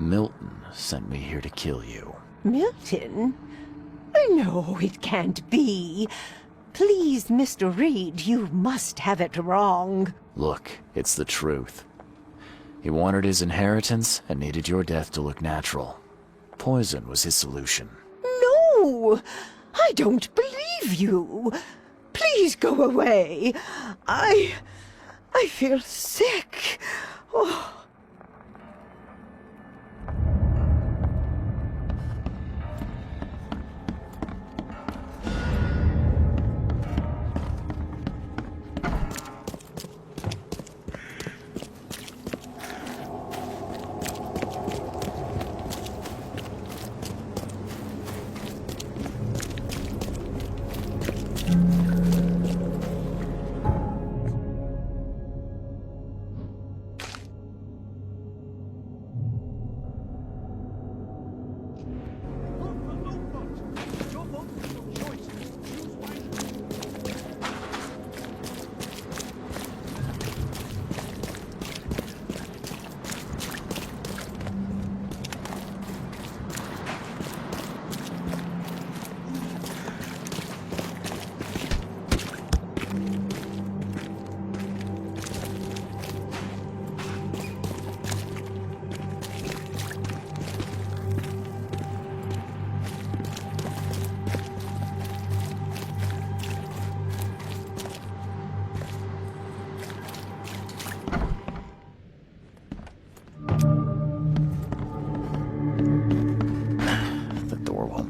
Milton sent me here to kill you. Milton? No, it can't be. Please, Mr. Reed, you must have it wrong. Look, it's the truth. He wanted his inheritance and needed your death to look natural. Poison was his solution. No! I don't believe you. Please go away. I feel sick. Oh.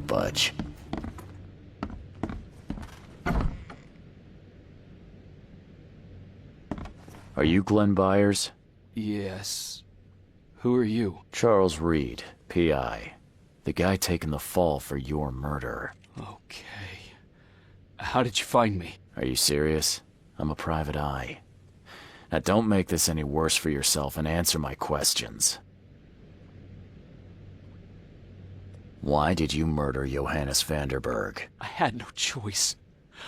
Budge. Are you Glenn Byers? Yes. Who are you? Charles Reed, P.I. The guy taking the fall for your murder. Okay. How did you find me? Are you serious? I'm a private eye. Now don't make this any worse for yourself and answer my questions. Why did you murder Johannes Vanderberg? I had no choice.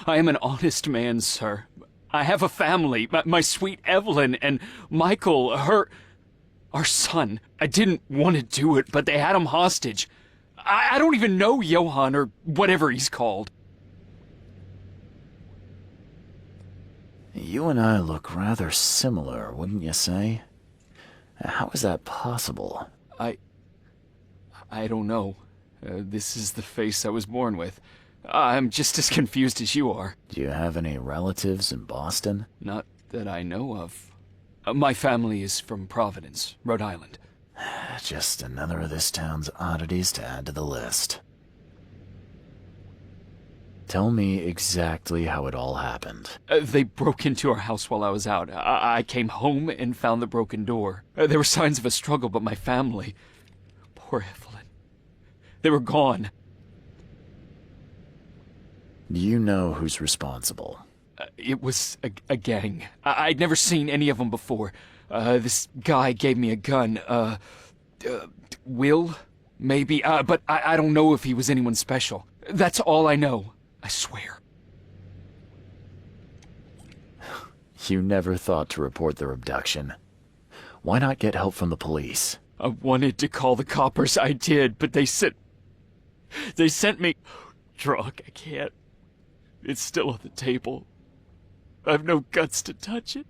I am an honest man, sir. I have a family. My sweet Evelyn and Michael, our son. I didn't want to do it, but they had him hostage. I don't even know Johann, or whatever he's called. You and I look rather similar, wouldn't you say? How is that possible? I don't know. This is the face I was born with. I'm just as confused as you are. Do you have any relatives in Boston? Not that I know of. My family is from Providence, Rhode Island. Just another of this town's oddities to add to the list. Tell me exactly how it all happened. They broke into our house while I was out. I came home and found the broken door. There were signs of a struggle, but my family... Poor Evelyn. They were gone. Do you know who's responsible? It was a gang. I'd never seen any of them before. This guy gave me a gun. Will? Maybe. But I don't know if he was anyone special. That's all I know. I swear. You never thought to report their abduction. Why not get help from the police? I wanted to call the coppers. I did, but they sent me drunk. I can't. It's still on the table. I've no guts to touch it.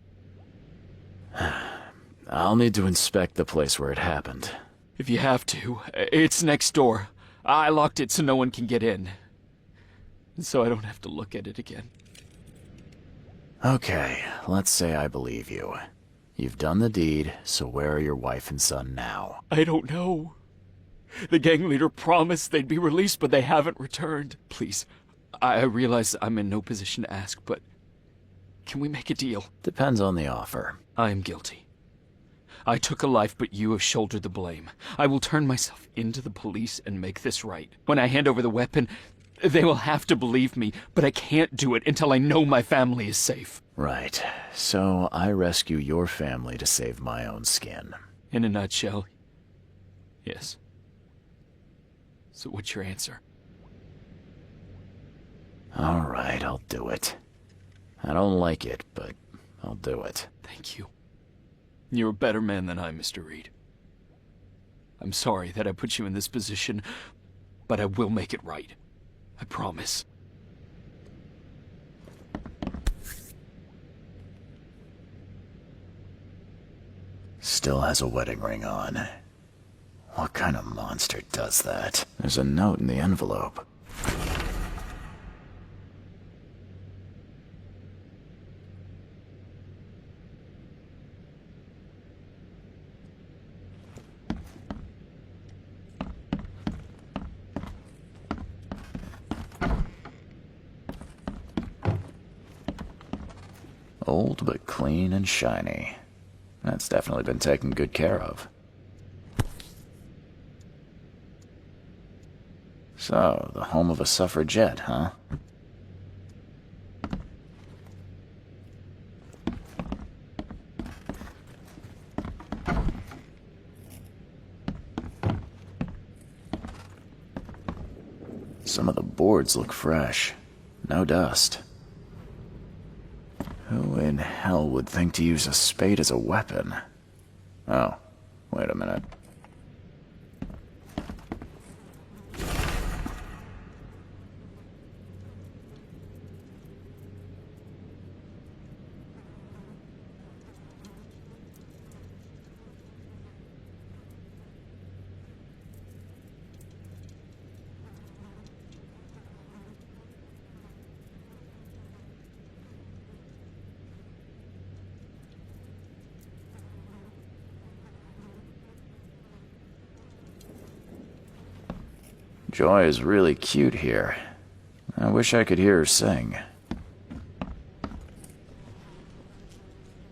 I'll need to inspect the place where it happened. If you have to. It's next door. I locked it so no one can get in. So I don't have to look at it again. Okay, let's say I believe you. You've done the deed, so where are your wife and son now? I don't know. The gang leader promised they'd be released, but they haven't returned. Please, I realize I'm in no position to ask, but can we make a deal? Depends on the offer. I am guilty. I took a life, but you have shouldered the blame. I will turn myself into the police and make this right. When I hand over the weapon, they will have to believe me, but I can't do it until I know my family is safe. Right. So I rescue your family to save my own skin. In a nutshell, yes. So what's your answer? All right, I'll do it. I don't like it, but I'll do it. Thank you. You're a better man than I, Mr. Reed. I'm sorry that I put you in this position, but I will make it right. I promise. Still has a wedding ring on. What kind of monster does that? There's a note in the envelope. Old but clean and shiny. That's definitely been taken good care of. So, the home of a suffragette, huh? Some of the boards look fresh. No dust. Who in hell would think to use a spade as a weapon? Oh, wait a minute. Joy is really cute here. I wish I could hear her sing.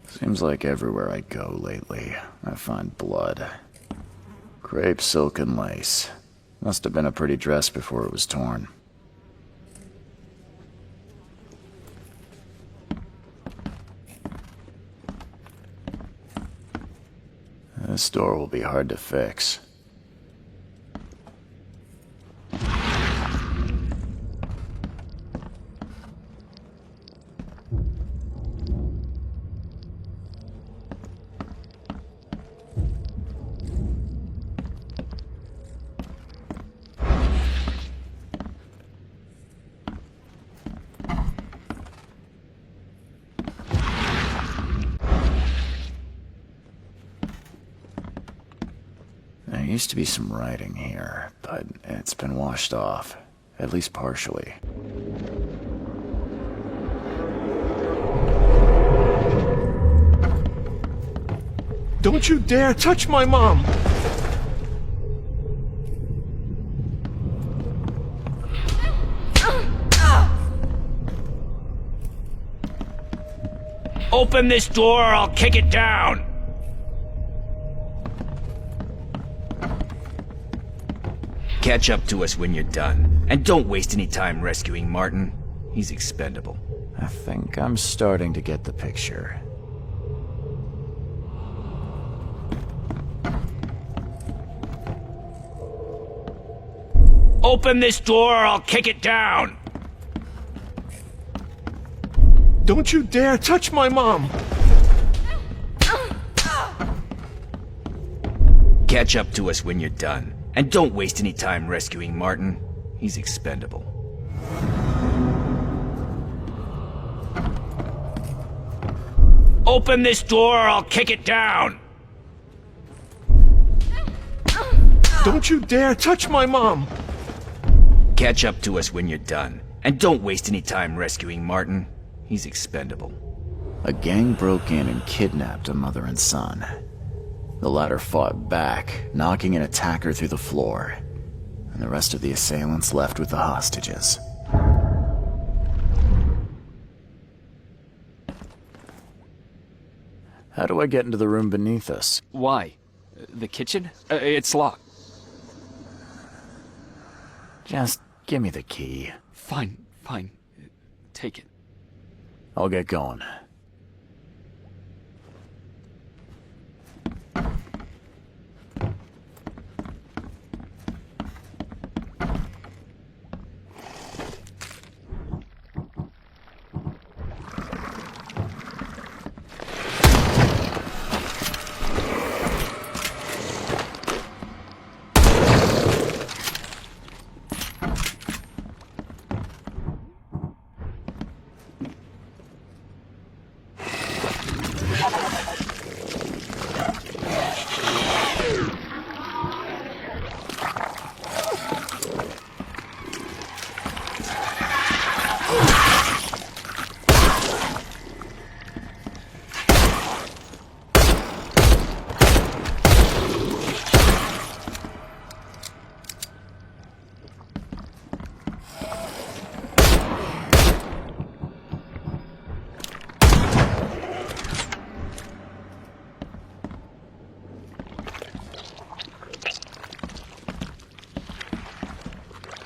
Seems like everywhere I go lately, I find blood. Crepe, silk, and lace. Must have been a pretty dress before it was torn. This door will be hard to fix. There used to be some writing here, but it's been washed off, at least partially. Don't you dare touch my mom! Open this door or I'll kick it down! Catch up to us when you're done. And don't waste any time rescuing Martin. He's expendable. I think I'm starting to get the picture. Open this door or I'll kick it down! Don't you dare touch my mom! Catch up to us when you're done. And don't waste any time rescuing Martin. He's expendable. Open this door or I'll kick it down! Don't you dare touch my mom! Catch up to us when you're done. And don't waste any time rescuing Martin. He's expendable. A gang broke in and kidnapped a mother and son. The latter fought back, knocking an attacker through the floor, and the rest of the assailants left with the hostages. How do I get into the room beneath us? Why? The kitchen? It's locked. Just give me the key. Fine, fine. Take it. I'll get going.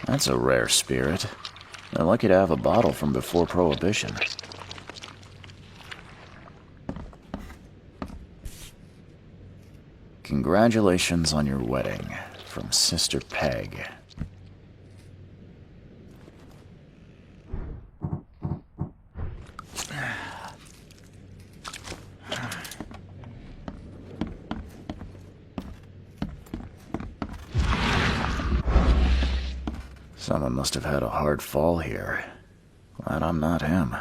That's a rare spirit. They're lucky to have a bottle from before Prohibition. Congratulations on your wedding, from Sister Peg. Someone must have had a hard fall here. Glad I'm not him.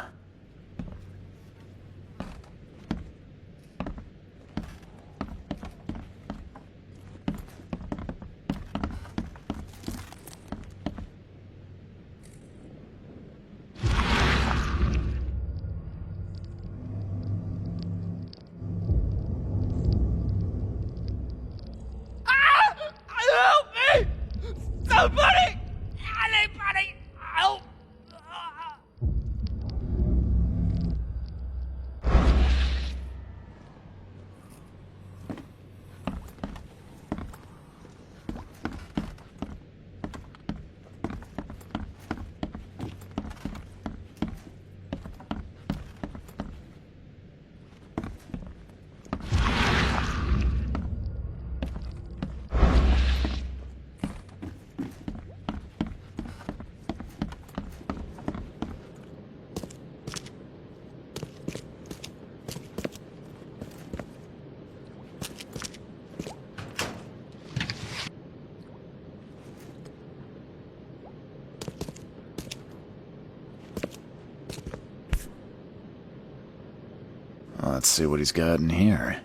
Help me! Somebody! Anybody! Help! Let's see what he's got in here.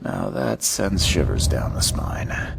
Now that sends shivers down the spine.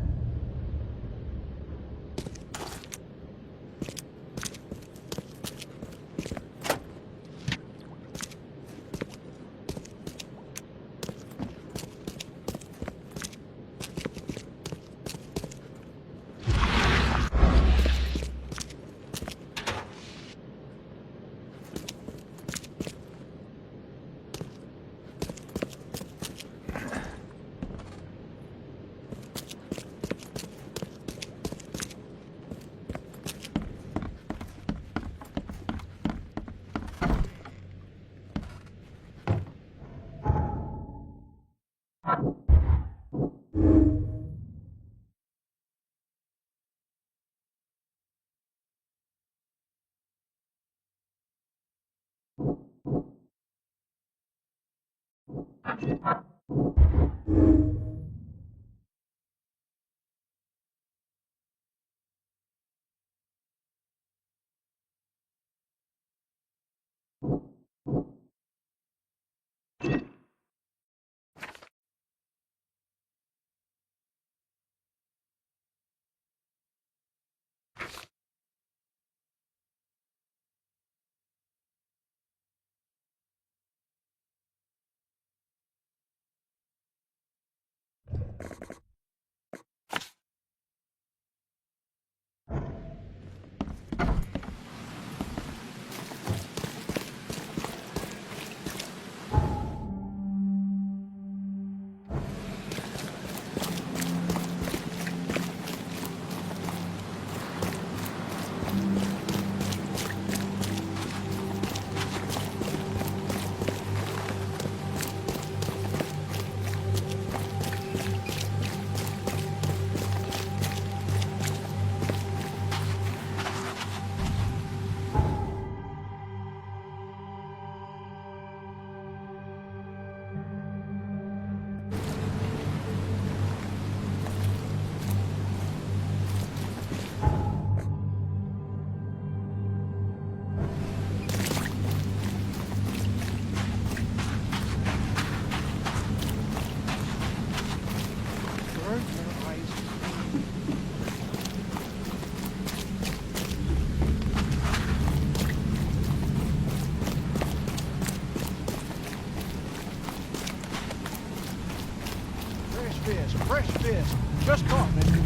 Fresh fish. Just caught, mister.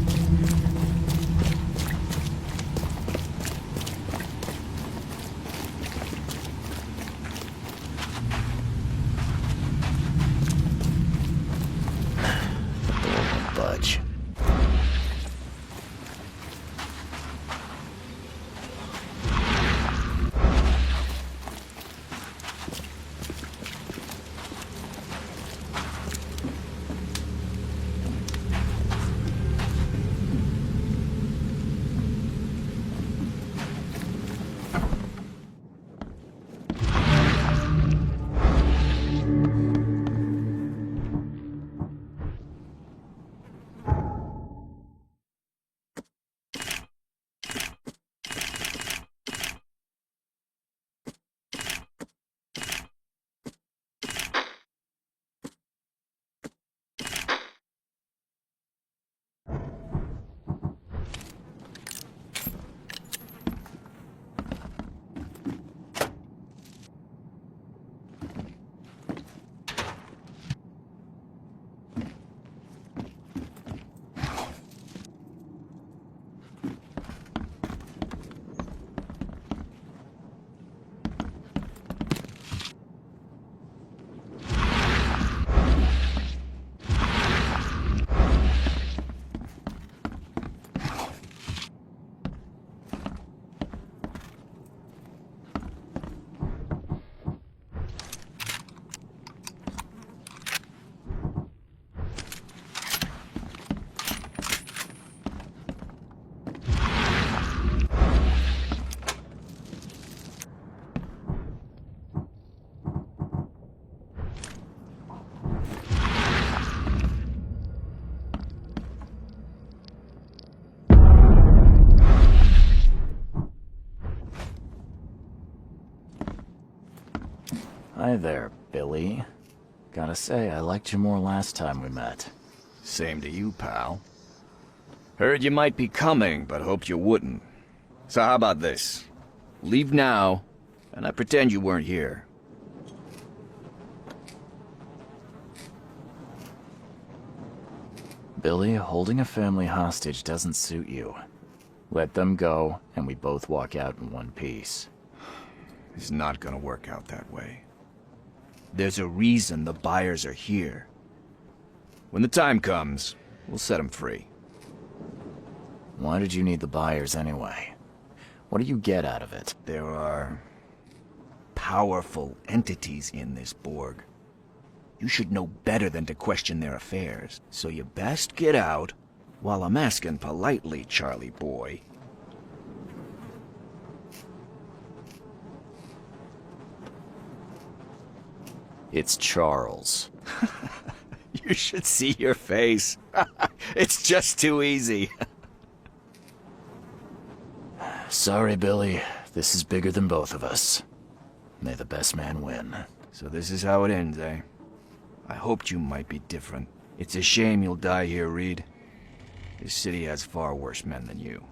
Budge. Hi there, Billy. Gotta say, I liked you more last time we met. Same to you, pal. Heard you might be coming, but hoped you wouldn't. So how about this? Leave now, and I pretend you weren't here. Billy, holding a family hostage doesn't suit you. Let them go, and we both walk out in one piece. It's not gonna work out that way. There's a reason the buyers are here. When the time comes, we'll set them free. Why did you need the buyers anyway? What do you get out of it? There are powerful entities in this Borg. You should know better than to question their affairs, so you best get out while I'm asking politely, Charlie boy. It's Charles. You should see your face. It's just too easy. Sorry, Billy. This is bigger than both of us. May the best man win. So this is how it ends, eh? I hoped you might be different. It's a shame you'll die here, Reed. This city has far worse men than you.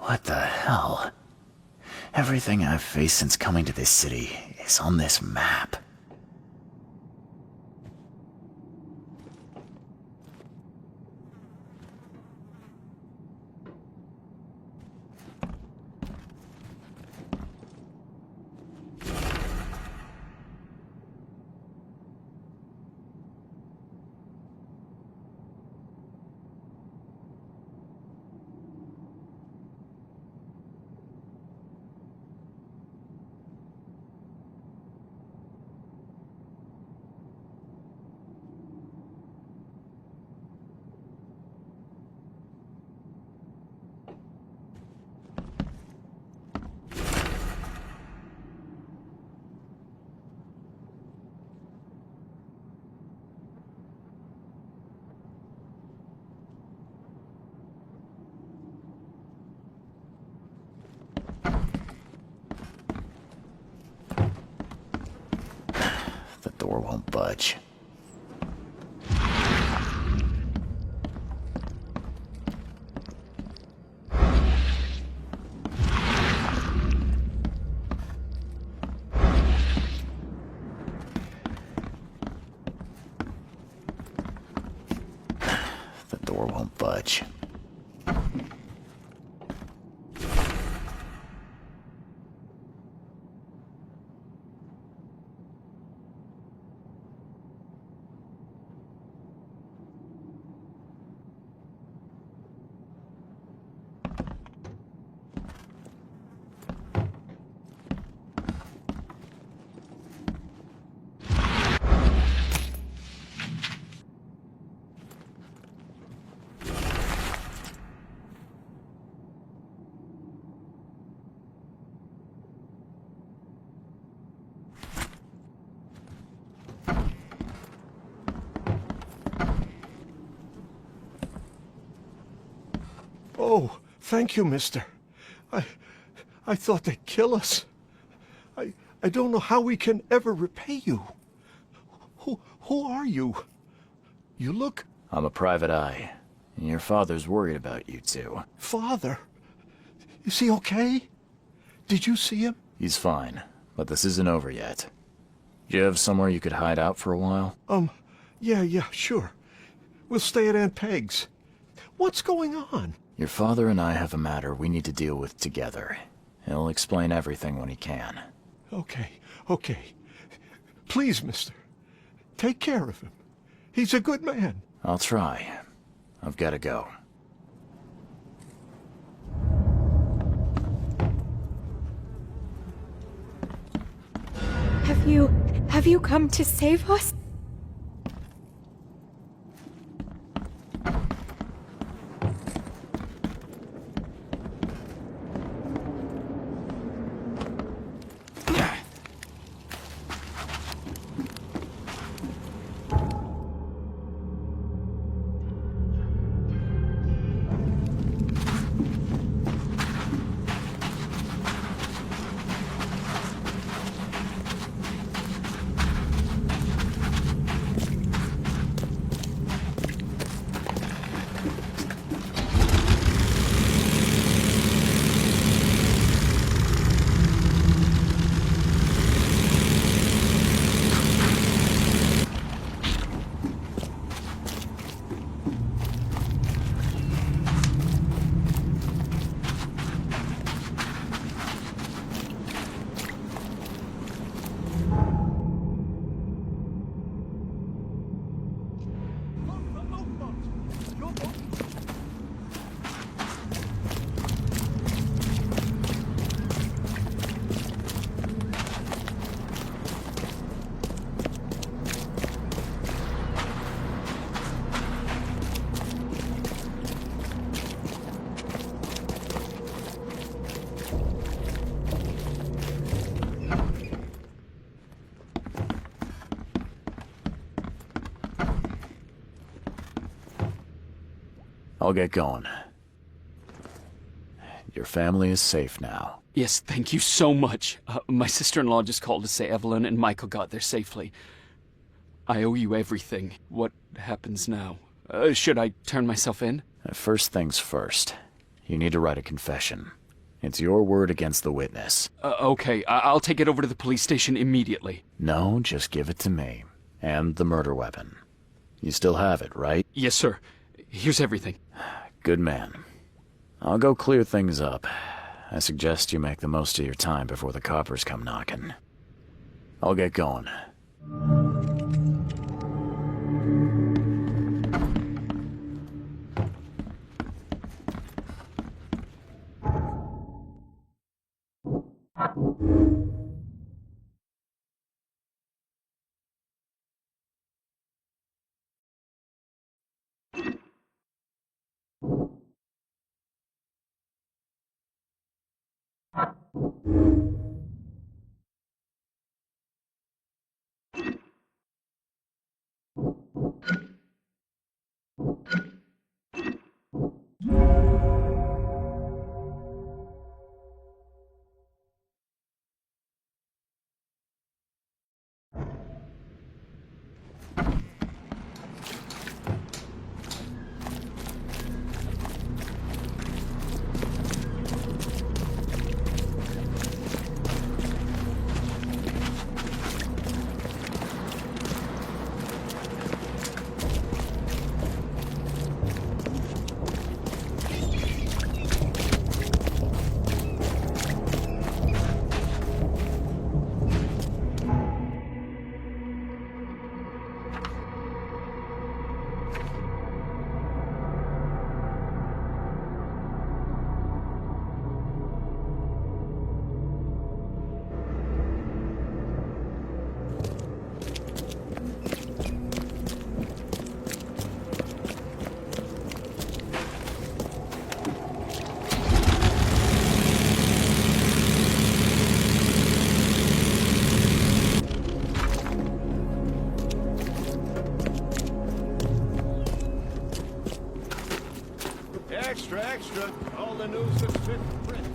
What the hell? Everything I've faced since coming to this city is on this map. The door won't budge. The door won't budge. Oh, thank you, mister. I thought they'd kill us. I don't know how we can ever repay you. Who are you? You look... I'm a private eye. And your father's worried about you two. Father? Is he okay? Did you see him? He's fine, but this isn't over yet. Do you have somewhere you could hide out for a while? Yeah, sure. We'll stay at Aunt Peg's. What's going on? Your father and I have a matter we need to deal with together. He'll explain everything when he can. Okay. Please, mister. Take care of him. He's a good man. I'll try. I've got to go. Have you come to save us? I'll get going. Your family is safe now. Yes, thank you so much. My sister-in-law just called to say Evelyn and Michael got there safely. I owe you everything. What happens now? Should I turn myself in? First things first. You need to write a confession. It's your word against the witness. Okay, I'll take it over to the police station immediately. No, just give it to me. And the murder weapon. You still have it, right? Yes, sir. Here's everything. Good man. I'll go clear things up. I suggest you make the most of your time before the coppers come knocking. I'll get going. Extra. All the news that's fit for print.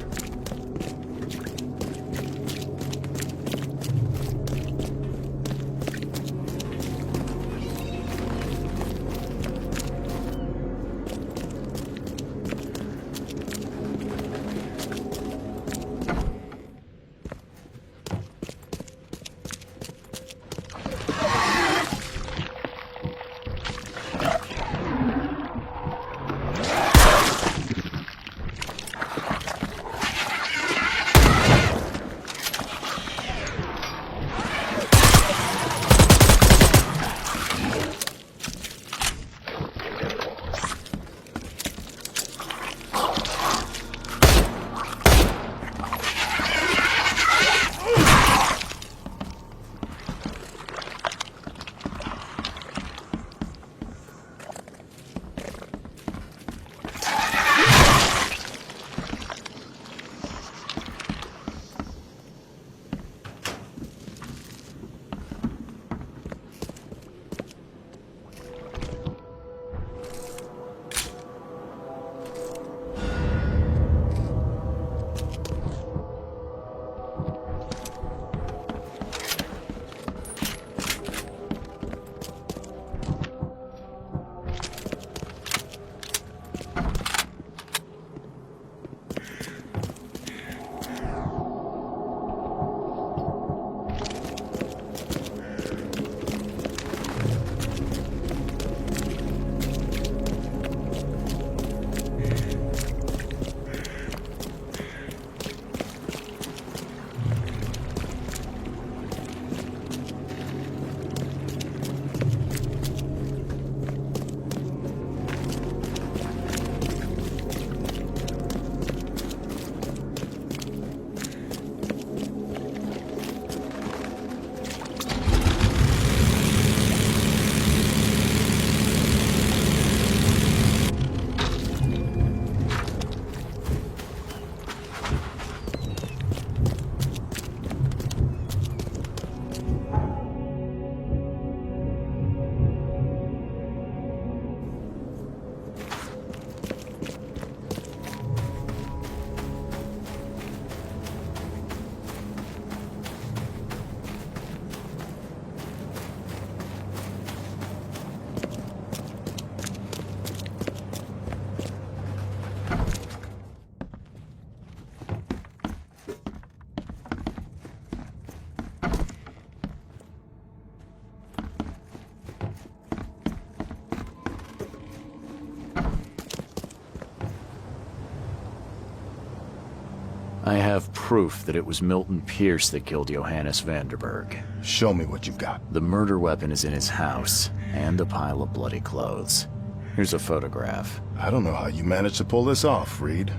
I have proof that it was Milton Pierce that killed Johannes Vanderberg. Show me what you've got. The murder weapon is in his house, and a pile of bloody clothes. Here's a photograph. I don't know how you managed to pull this off, Reed,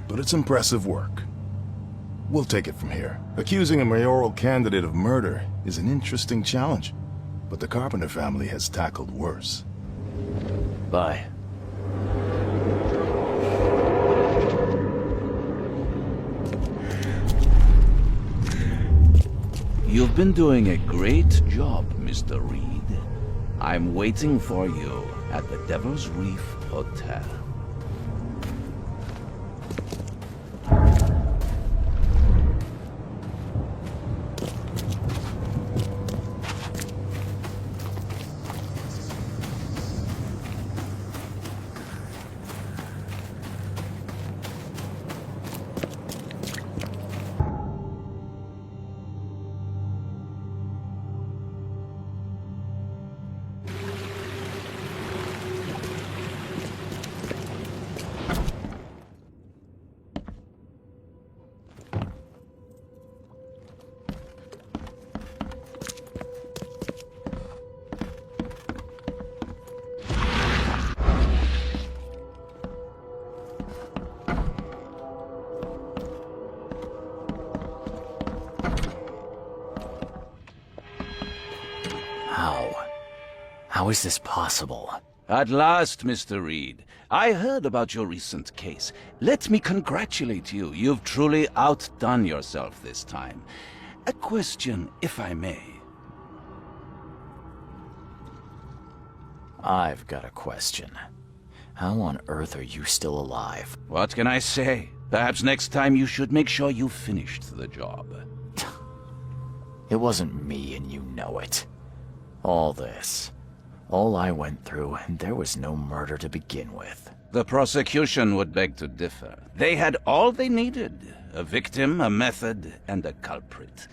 but it's impressive work. We'll take it from here. Accusing a mayoral candidate of murder is an interesting challenge, but the Carpenter family has tackled worse. Bye. You've been doing a great job, Mr. Reed. I'm waiting for you at the Devil's Reef Hotel. How is this possible? At last, Mr. Reed. I heard about your recent case. Let me congratulate you. You've truly outdone yourself this time. A question, if I may. I've got a question. How on earth are you still alive? What can I say? Perhaps next time you should make sure you finished the job. It wasn't me, and you know it. All I went through, and there was no murder to begin with. The prosecution would beg to differ. They had all they needed. A victim, a method, and a culprit.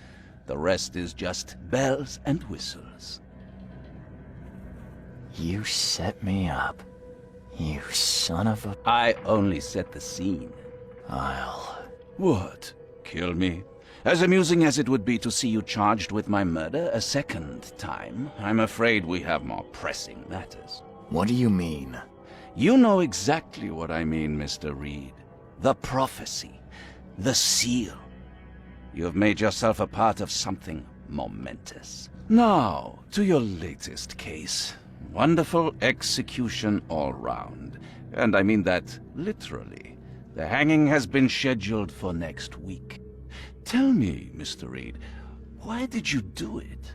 The rest is just bells and whistles. You set me up. You son of a... I only set the scene. What? Kill me? As amusing as it would be to see you charged with my murder a second time, I'm afraid we have more pressing matters. What do you mean? You know exactly what I mean, Mr. Reed. The prophecy. The seal. You have made yourself a part of something momentous. Now, to your latest case. Wonderful execution all round. And I mean that literally. The hanging has been scheduled for next week. Tell me, Mr. Reed, why did you do it?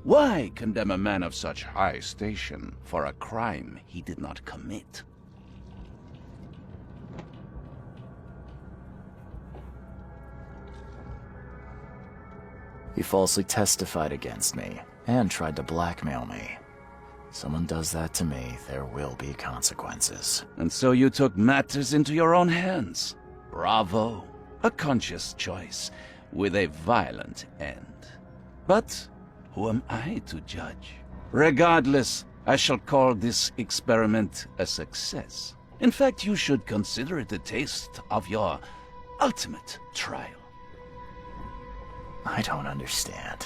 Why condemn a man of such high station for a crime he did not commit? He falsely testified against me, and tried to blackmail me. Someone does that to me, there will be consequences. And so you took matters into your own hands. Bravo. A conscious choice, with a violent end. But who am I to judge? Regardless, I shall call this experiment a success. In fact, you should consider it a taste of your ultimate trial. I don't understand.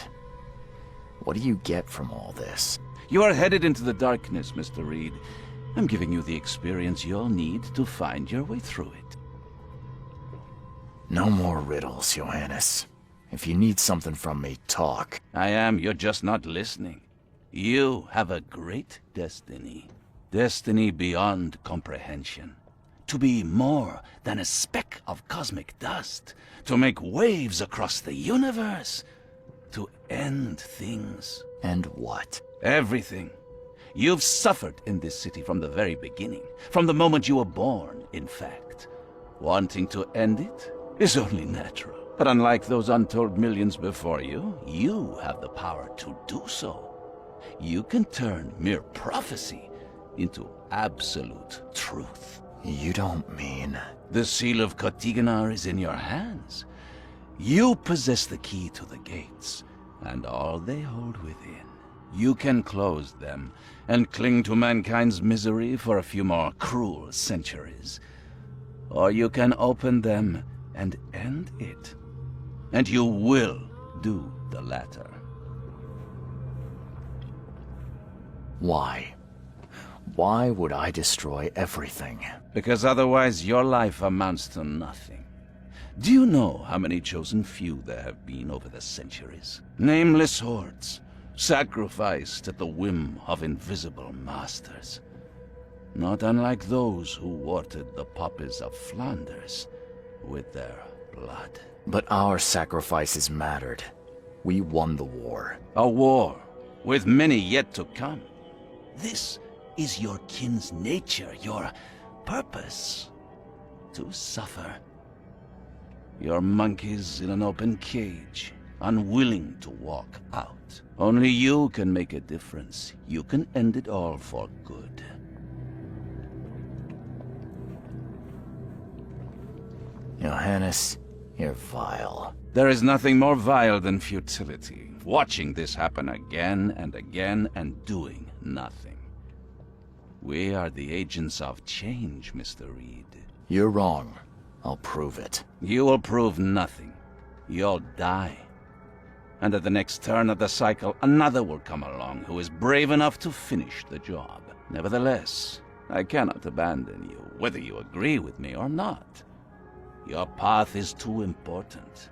What do you get from all this? You are headed into the darkness, Mr. Reed. I'm giving you the experience you'll need to find your way through it. No more riddles, Johannes. If you need something from me, talk. I am, you're just not listening. You have a great destiny. Destiny beyond comprehension. To be more than a speck of cosmic dust. To make waves across the universe. To end things. And what? Everything. You've suffered in this city from the very beginning. From the moment you were born, in fact. Wanting to end it is only natural. But unlike those untold millions before you, you have the power to do so. You can turn mere prophecy into absolute truth. You don't mean... The seal of Katigana is in your hands. You possess the key to the gates, and all they hold within. You can close them, and cling to mankind's misery for a few more cruel centuries. Or you can open them and end it. And you will do the latter. Why? Why would I destroy everything? Because otherwise your life amounts to nothing. Do you know how many chosen few there have been over the centuries? Nameless hordes, sacrificed at the whim of invisible masters. Not unlike those who watered the poppies of Flanders with their blood. But our sacrifices mattered. We won the war. A war, with many yet to come. This is your kin's nature, your purpose. To suffer. Your monkeys in an open cage, unwilling to walk out. Only you can make a difference. You can end it all for good. Johannes, you're vile. There is nothing more vile than futility. Watching this happen again and again and doing nothing. We are the agents of change, Mr. Reed. You're wrong. I'll prove it. You will prove nothing. You'll die. And at the next turn of the cycle, another will come along who is brave enough to finish the job. Nevertheless, I cannot abandon you, whether you agree with me or not. Your path is too important,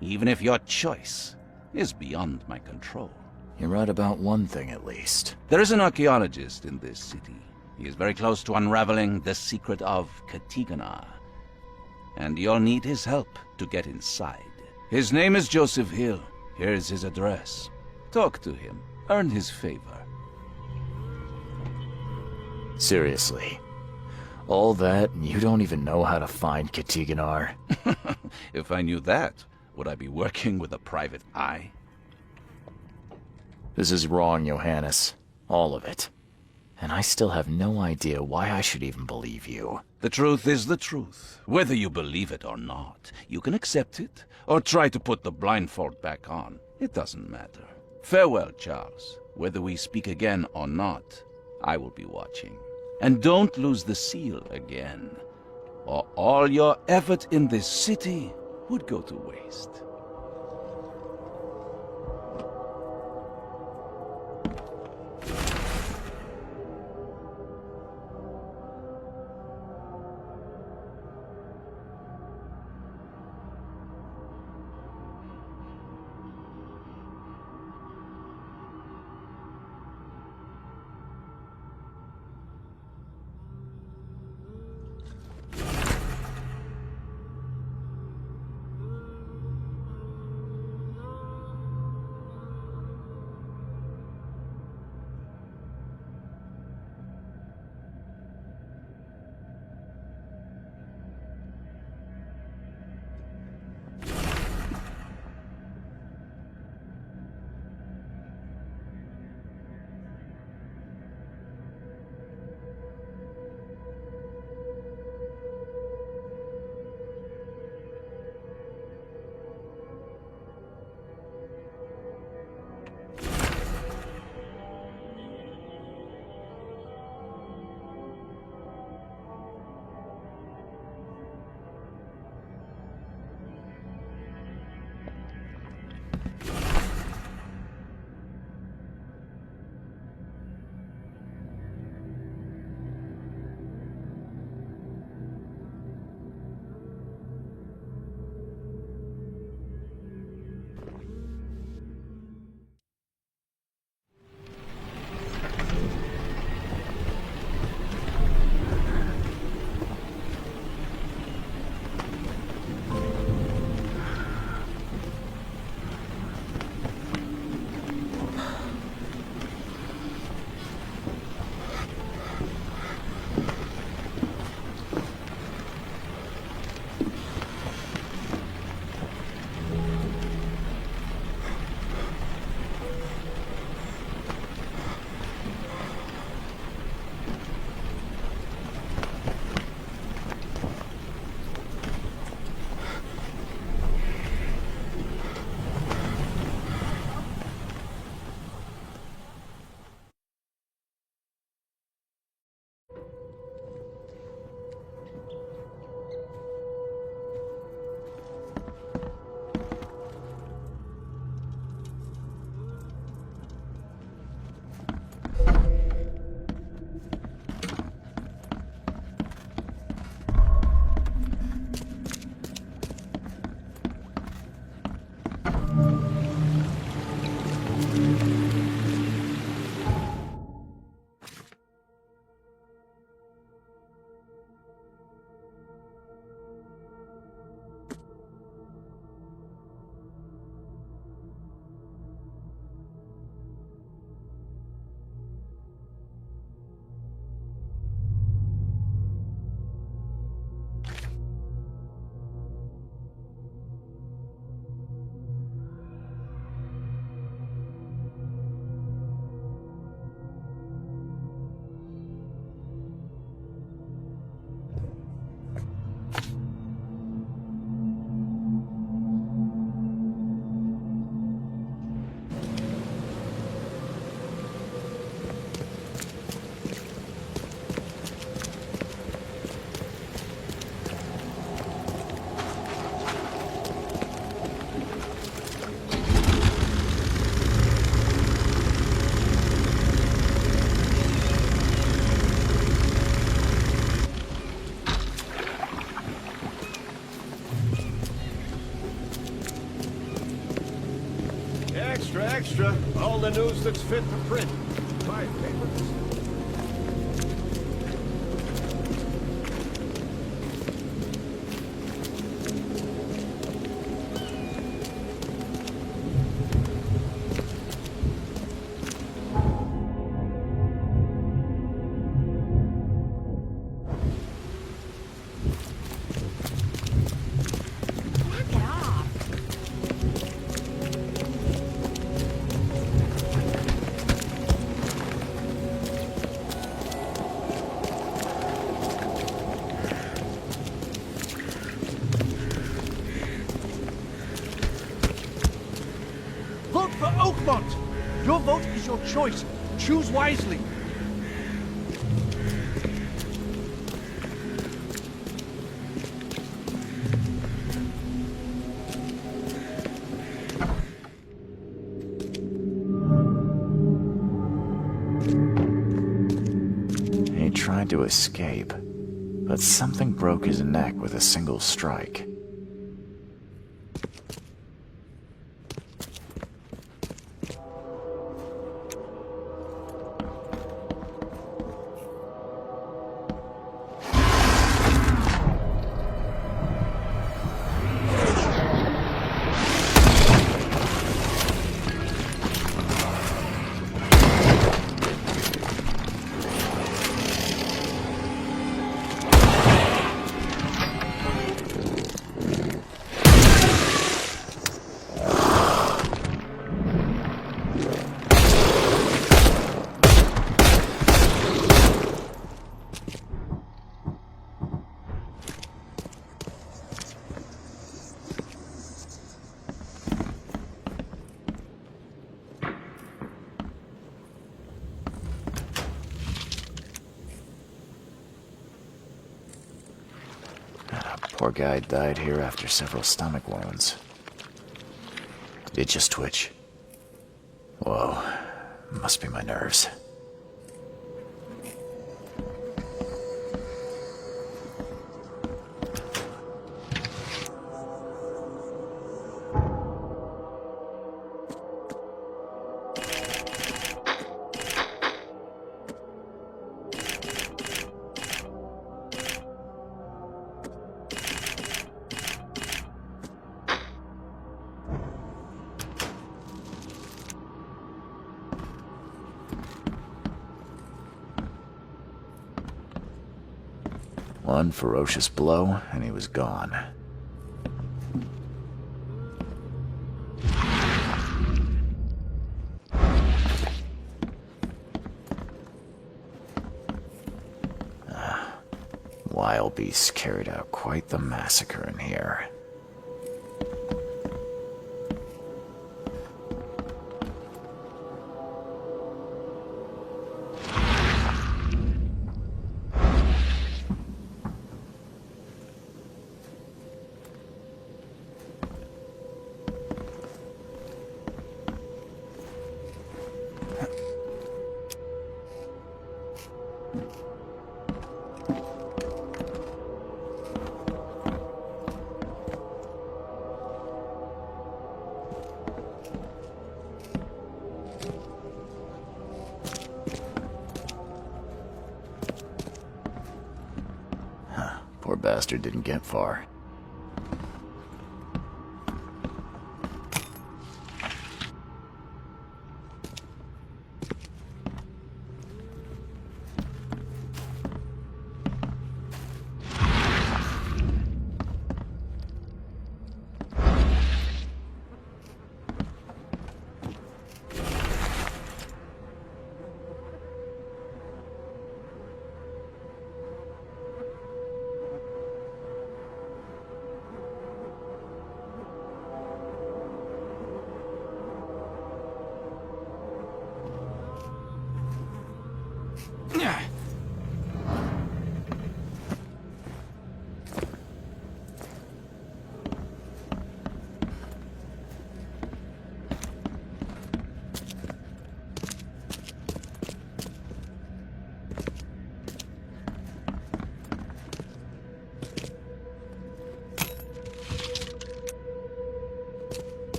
even if your choice is beyond my control. You're right about one thing, at least. There is an archaeologist in this city. He is very close to unraveling the secret of Katigana. And you'll need his help to get inside. His name is Joseph Hill. Here's his address. Talk to him. Earn his favor. Seriously. All that, and you don't even know how to find Katigana? If I knew that, would I be working with a private eye? This is wrong, Johannes. All of it. And I still have no idea why I should even believe you. The truth is the truth. Whether you believe it or not, you can accept it, or try to put the blindfold back on. It doesn't matter. Farewell, Charles. Whether we speak again or not, I will be watching. And don't lose the seal again, or all your effort in this city would go to waste. extra. All the news that's fit for print. Buy papers. Vote for Oakmont! Your vote is your choice. Choose wisely. He tried to escape, but something broke his neck with a single strike. Poor guy died here after several stomach wounds. It just twitch. Whoa, must be my nerves. One ferocious blow, and he was gone. Wild beasts carried out quite the massacre in here. Poor bastard didn't get far.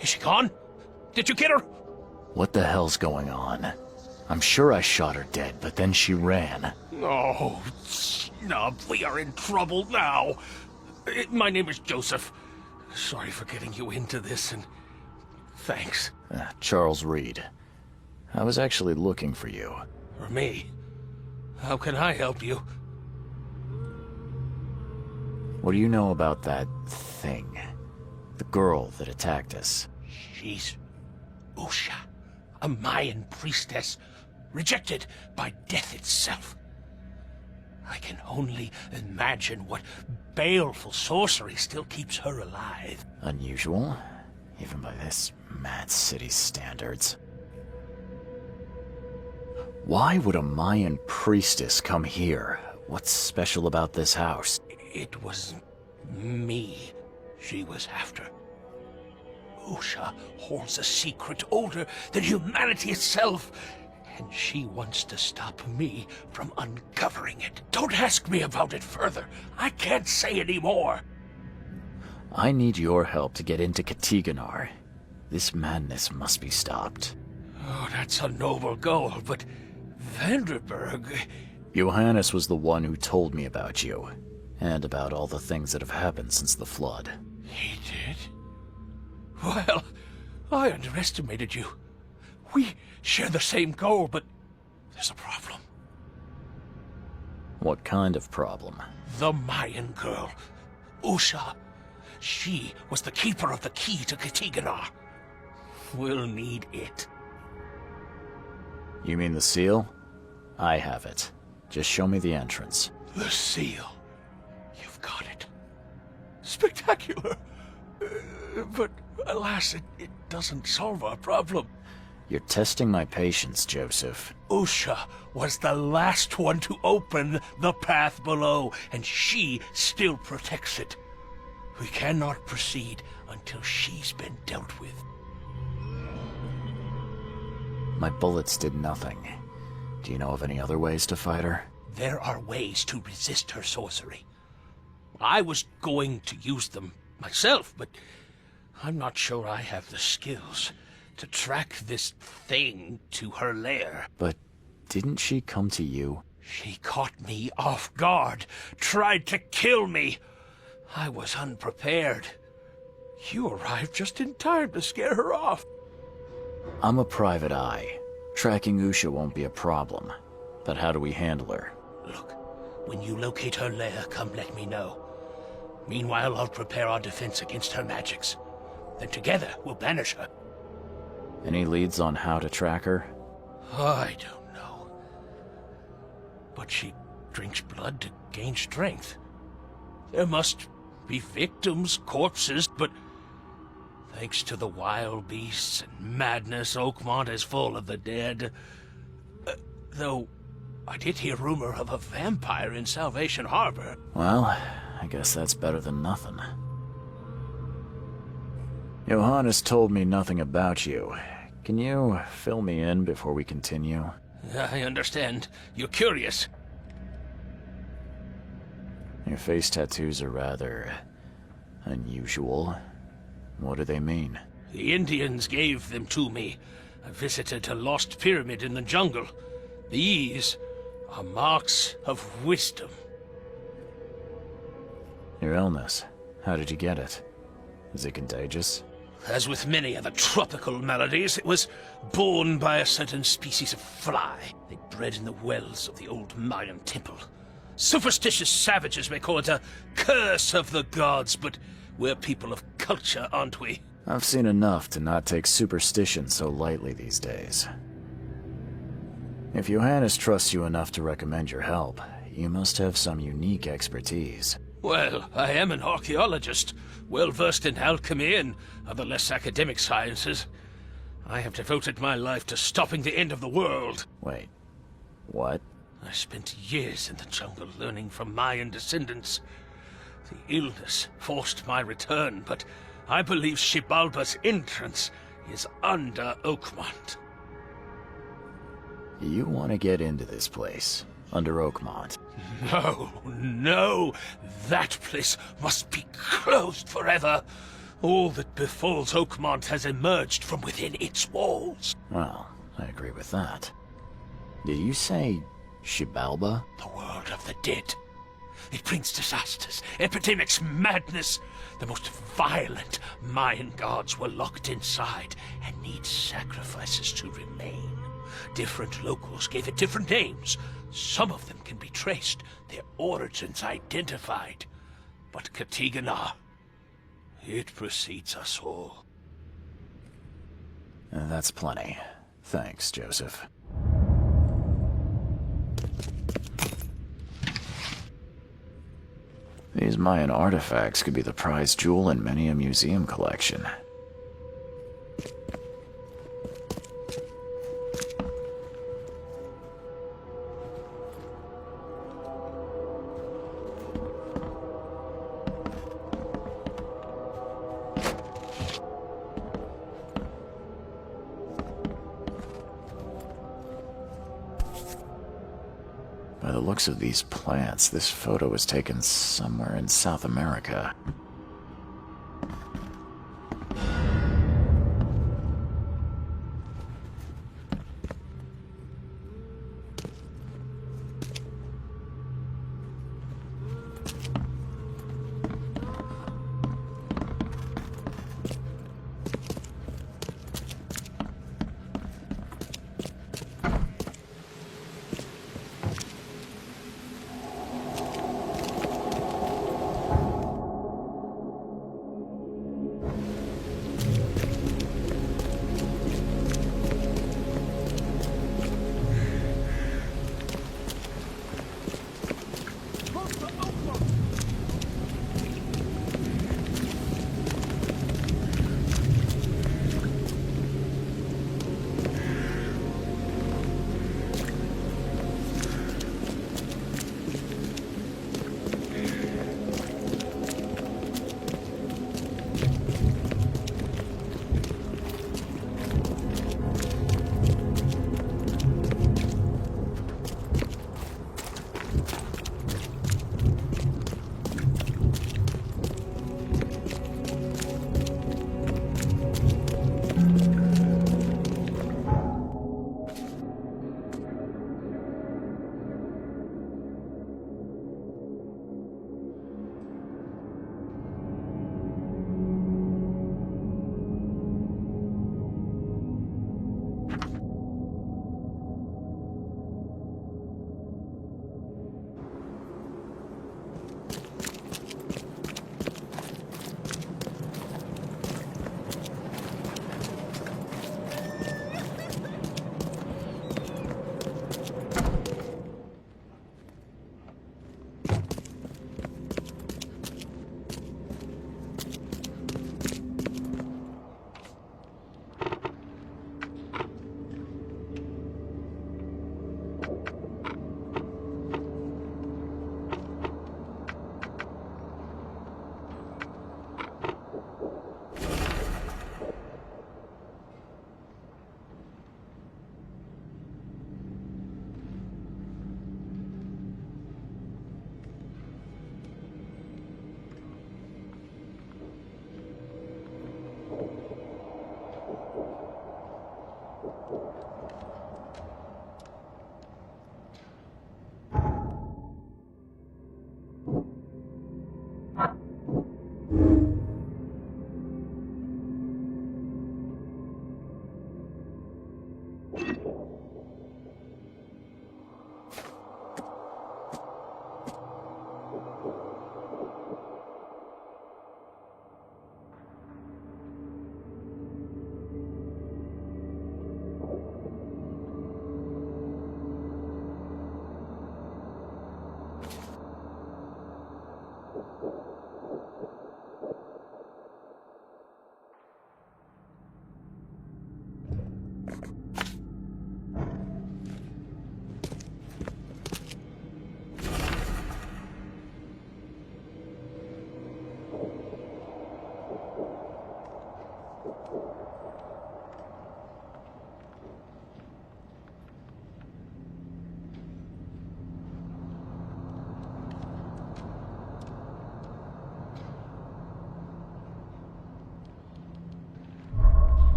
Is she gone? Did you get her? What the hell's going on? I'm sure I shot her dead, but then she ran. Oh, snub, we are in trouble now. My name is Joseph. Sorry for getting you into this, and thanks. Charles Reed. I was actually looking for you. For me? How can I help you? What do you know about that thing? The girl that attacked us? She's Usha, a Mayan priestess, rejected by death itself. I can only imagine what baleful sorcery still keeps her alive. Unusual, even by this mad city's standards. Why would a Mayan priestess come here? What's special about this house? It was me she was after. Usha holds a secret older than humanity itself, and she wants to stop me from uncovering it. Don't ask me about it further. I can't say any more. I need your help to get into Katigana. This madness must be stopped. Oh, that's a noble goal, but Vanderberg... Johannes was the one who told me about you, and about all the things that have happened since the flood. He did? Well, I underestimated you. We share the same goal, but there's a problem. What kind of problem? The Mayan girl, Usha. She was the keeper of the key to Katigana. We'll need it. You mean the seal? I have it. Just show me the entrance. The seal. You've got it. Spectacular. But alas, it doesn't solve our problem. You're testing my patience, Joseph. Usha was the last one to open the path below, and she still protects it. We cannot proceed until she's been dealt with. My bullets did nothing. Do you know of any other ways to fight her? There are ways to resist her sorcery. I was going to use them myself, but I'm not sure I have the skills to track this thing to her lair. But didn't she come to you? She caught me off guard, tried to kill me. I was unprepared. You arrived just in time to scare her off. I'm a private eye. Tracking Usha won't be a problem. But how do we handle her? Look, when you locate her lair, come let me know. Meanwhile, I'll prepare our defense against her magics. Then together, we'll banish her. Any leads on how to track her? I don't know. But she drinks blood to gain strength. There must be victims, corpses, but thanks to the wild beasts and madness, Oakmont is full of the dead. Though, I did hear rumor of a vampire in Salvation Harbor. Well, I guess that's better than nothing. Johannes told me nothing about you. Can you fill me in before we continue? I understand. You're curious. Your face tattoos are rather unusual. What do they mean? The Indians gave them to me. I visited a lost pyramid in the jungle. These are marks of wisdom. Your illness. How did you get it? Is it contagious? As with many other tropical maladies, it was borne by a certain species of fly. They bred in the wells of the old Mayan temple. Superstitious savages may call it a curse of the gods, but we're people of culture, aren't we? I've seen enough to not take superstition so lightly these days. If Johannes trusts you enough to recommend your help, you must have some unique expertise. Well, I am an archaeologist, well-versed in alchemy and other less academic sciences. I have devoted my life to stopping the end of the world. Wait, what? I spent years in the jungle learning from Mayan descendants. The illness forced my return, but I believe Xibalba's entrance is under Oakmont. You want to get into this place, under Oakmont? No, that place must be closed forever. All that befalls Oakmont has emerged from within its walls. Well, I agree with that. Did you say Xibalba? The world of the dead. It brings disasters, epidemics, madness. The most violent Mayan gods were locked inside and need sacrifices to remain. Different locals gave it different names. Some of them can be traced, their origins identified. But Katigana, it precedes us all. That's plenty. Thanks, Joseph. These Mayan artifacts could be the prized jewel in many a museum collection. By the looks of these plants, this photo was taken somewhere in South America.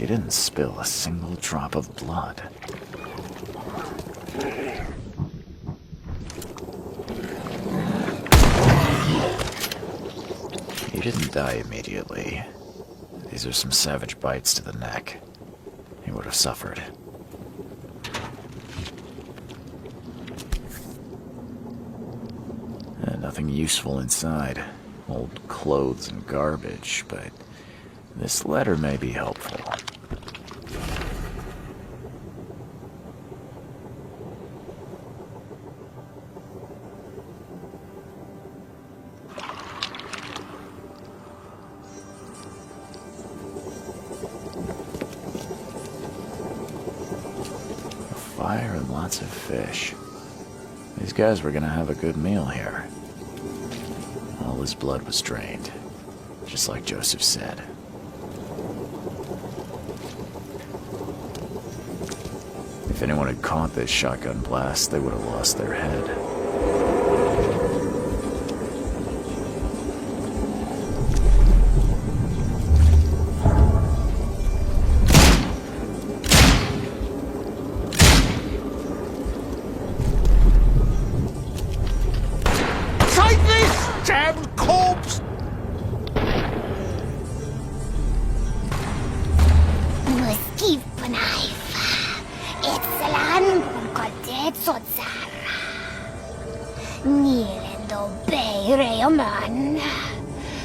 She didn't spill a single drop of blood. He didn't die immediately. These are some savage bites to the neck. He would have suffered. Nothing useful inside. Old clothes and garbage, but this letter may be helpful. A fire and lots of fish. These guys were gonna have a good meal here. All his blood was drained, just like Joseph said. If anyone had caught this shotgun blast, they would have lost their head.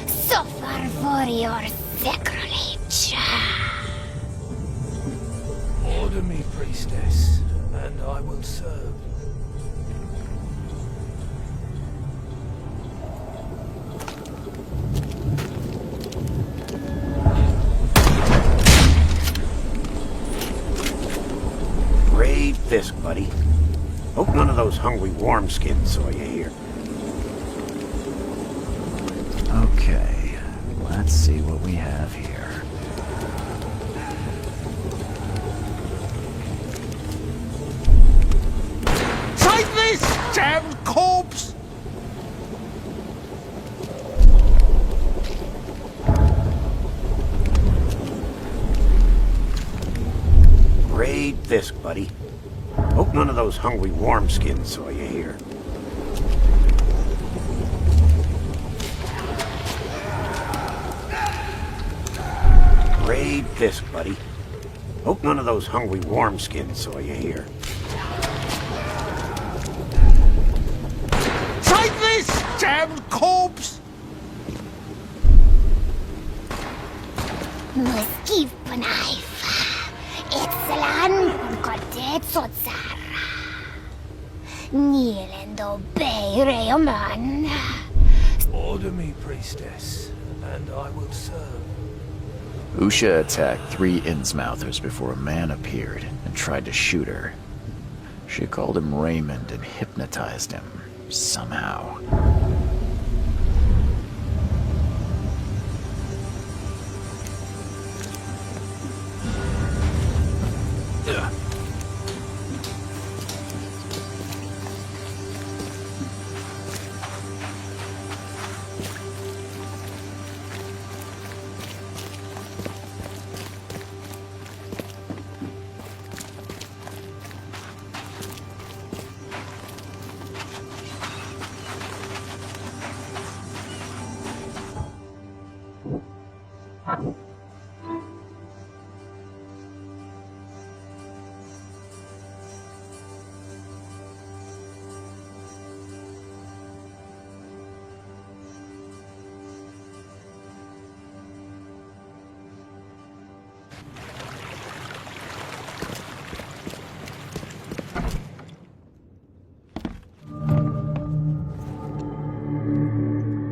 Suffer for your sacrilege. Order me, priestess, and I will serve. Brave Fisk, buddy. Hope none of those hungry wormskins saw you here. Okay, let's see what we have here. Take this, damn corpse! Brave Fisk, buddy. Hope none of those hungry wormskins saw you here. Brave Fisk, buddy. Hope none of those hungry wormskins saw you here. Take this, damn corpse! Muskif knife. Excellent konkordet sotsar. Kneel and obey, Rayoman. Order me, priestess, and I will serve. Usha attacked 3 Innsmouthers before a man appeared and tried to shoot her. She called him Raymond and hypnotized him, somehow.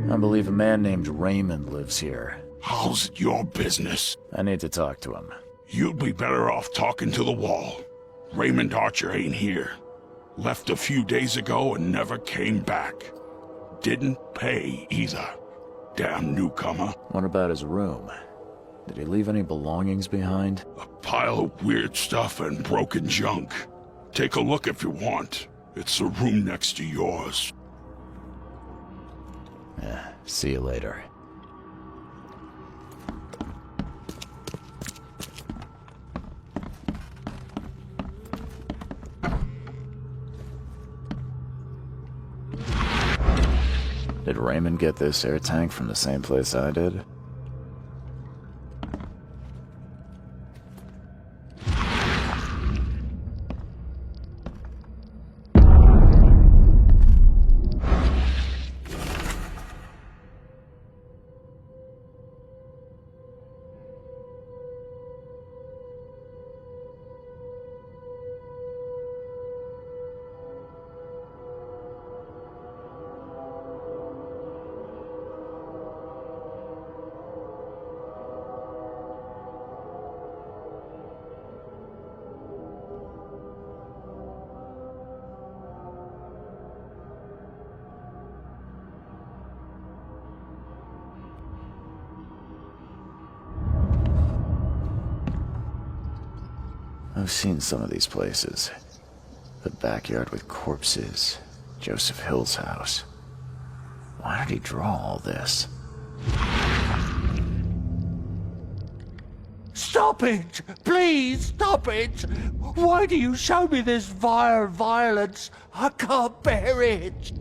I believe a man named Raymond lives here. How's it your business? I need to talk to him. You'd be better off talking to the wall. Raymond Archer ain't here. Left a few days ago and never came back. Didn't pay either. Damn newcomer. What about his room? Did he leave any belongings behind? A pile of weird stuff and broken junk. Take a look if you want. It's the room next to yours. Yeah, see you later. Did Raymond get this air tank from the same place I did? I've seen some of these places. The backyard with corpses, Joseph Hill's house. Why did he draw all this? Stop it! Please, stop it! Why do you show me this vile violence? I can't bear it!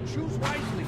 Choose wisely.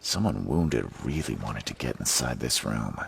Someone wounded really wanted to get inside this room.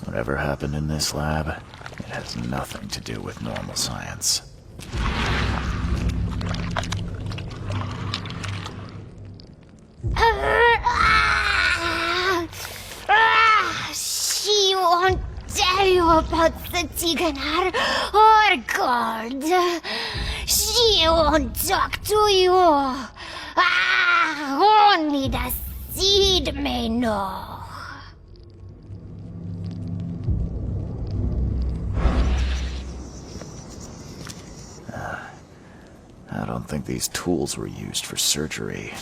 Whatever happened in this lab, it has nothing to do with normal science. She won't tell you about Katigana or gold. She He won't talk to you. Ah, only the seed may know. I don't think these tools were used for surgery.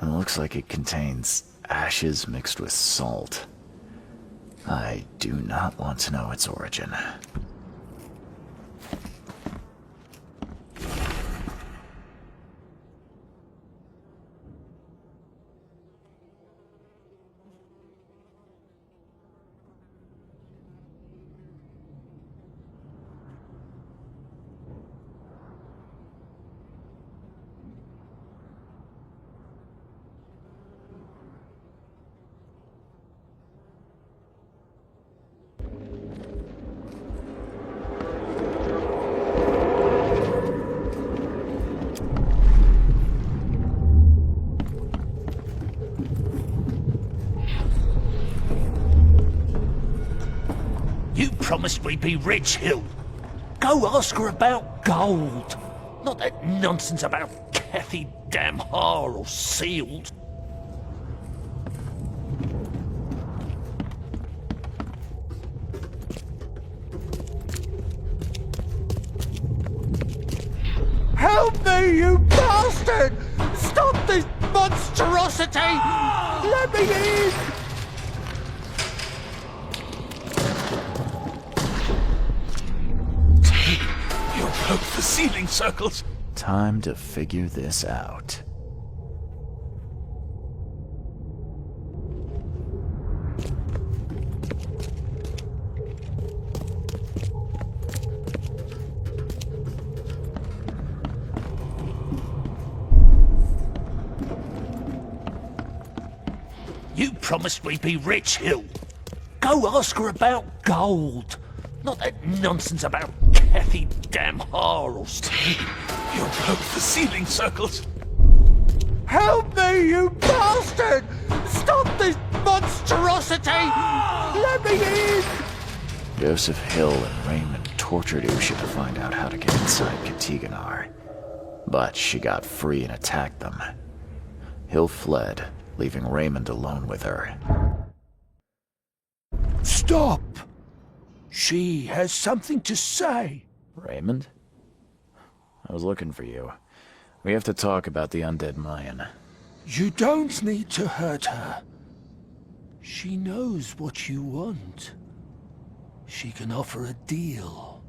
It looks like it contains ashes mixed with salt. I do not want to know its origin. You promised we'd be rich, Hill. Go ask her about gold. Not that nonsense about Kathy Damhar or sealed. Help me, you bastard! Stop this monstrosity! Let me in! You broke the ceiling circles. Time to figure this out. You promised we'd be rich, Hill. Go ask her about gold. Not that nonsense about Kathy Damhar or You broke the ceiling circles. Help me, you bastard! Stop this monstrosity! Let me in! Joseph Hill and Raymond tortured Usha to find out how to get inside Katigana. But she got free and attacked them. Hill fled, leaving Raymond alone with her. Stop! She has something to say. Raymond? I was looking for you. We have to talk about the undead Mayan. You don't need to hurt her. She knows what you want. She can offer a deal.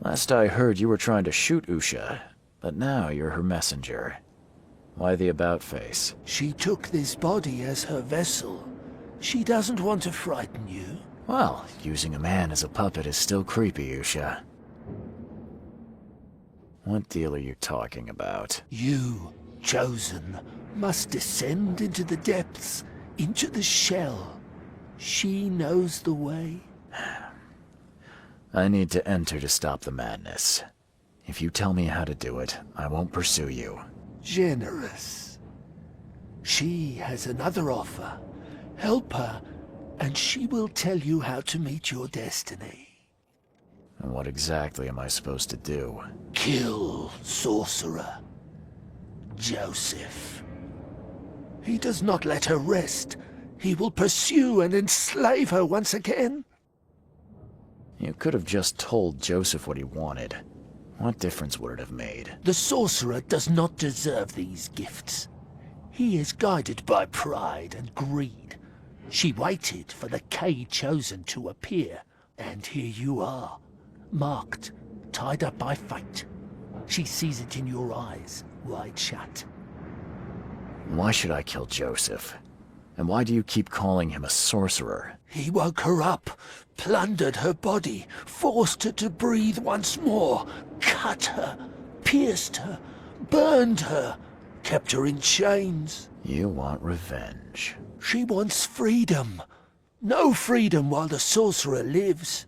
Last I heard, you were trying to shoot Usha, but now you're her messenger. Why the about-face? She took this body as her vessel. She doesn't want to frighten you. Well, using a man as a puppet is still creepy, Usha. What deal are you talking about? You, chosen, must descend into the depths, into the shell. She knows the way. I need to enter to stop the madness. If you tell me how to do it, I won't pursue you. Generous. She has another offer. Help her, and she will tell you how to meet your destiny. And what exactly am I supposed to do? Kill sorcerer Joseph. He does not let her rest. He will pursue and enslave her once again. You could have just told Joseph what he wanted. What difference would it have made? The sorcerer does not deserve these gifts. He is guided by pride and greed. She waited for the K chosen to appear, and here you are, marked, tied up by fate. She sees it in your eyes, wide shut. Why should I kill Joseph? And why do you keep calling him a sorcerer? He woke her up, plundered her body, forced her to breathe once more, cut her, pierced her, burned her, kept her in chains. You want revenge. She wants freedom. No freedom while the sorcerer lives.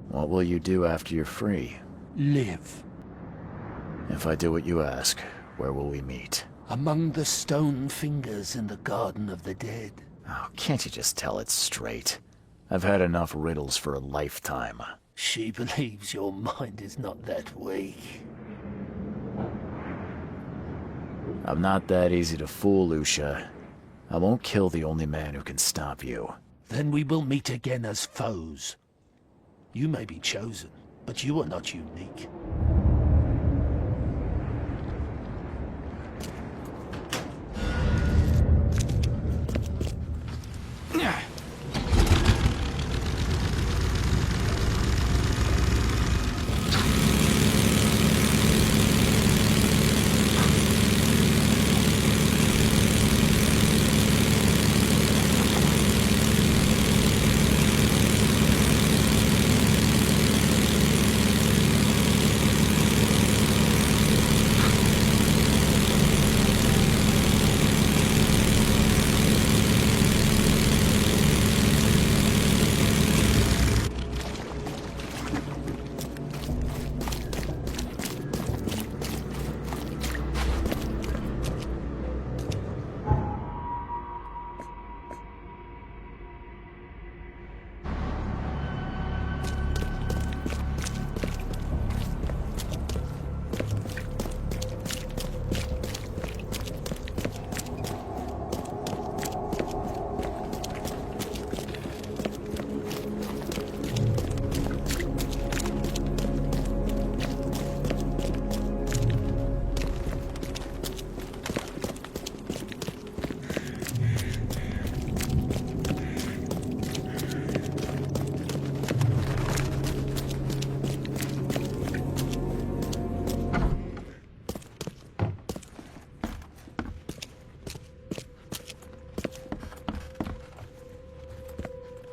What will you do after you're free? Live. If I do what you ask, where will we meet? Among the stone fingers in the Garden of the Dead. Oh, can't you just tell it straight? I've had enough riddles for a lifetime. She believes your mind is not that weak. I'm not that easy to fool, Lucia. I won't kill the only man who can stop you. Then we will meet again as foes. You may be chosen, but you are not unique.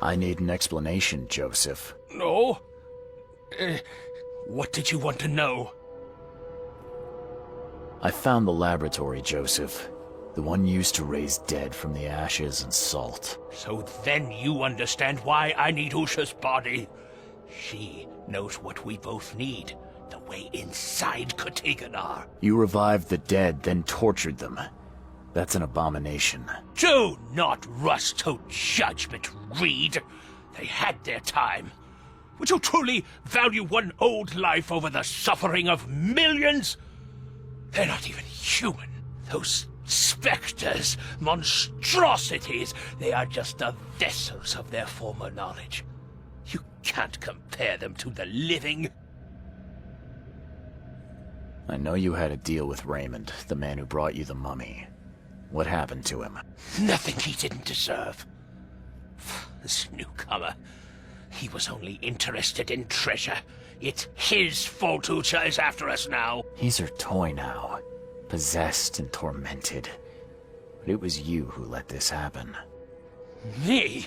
I need an explanation, Joseph. No? What did you want to know? I found the laboratory, Joseph. The one used to raise dead from the ashes and salt. So then you understand why I need Usha's body. She knows what we both need. The way inside Katigana. You revived the dead, then tortured them. That's an abomination. Do not rush to judgment, Reed. They had their time. Would you truly value one old life over the suffering of millions? They're not even human. Those specters, monstrosities, they are just the vessels of their former knowledge. You can't compare them to the living. I know you had a deal with Raymond, the man who brought you the mummy. What happened to him? Nothing he didn't deserve. This newcomer, he was only interested in treasure. It's his fault Usha is after us now. He's her toy now, possessed and tormented. But it was you who let this happen. Me?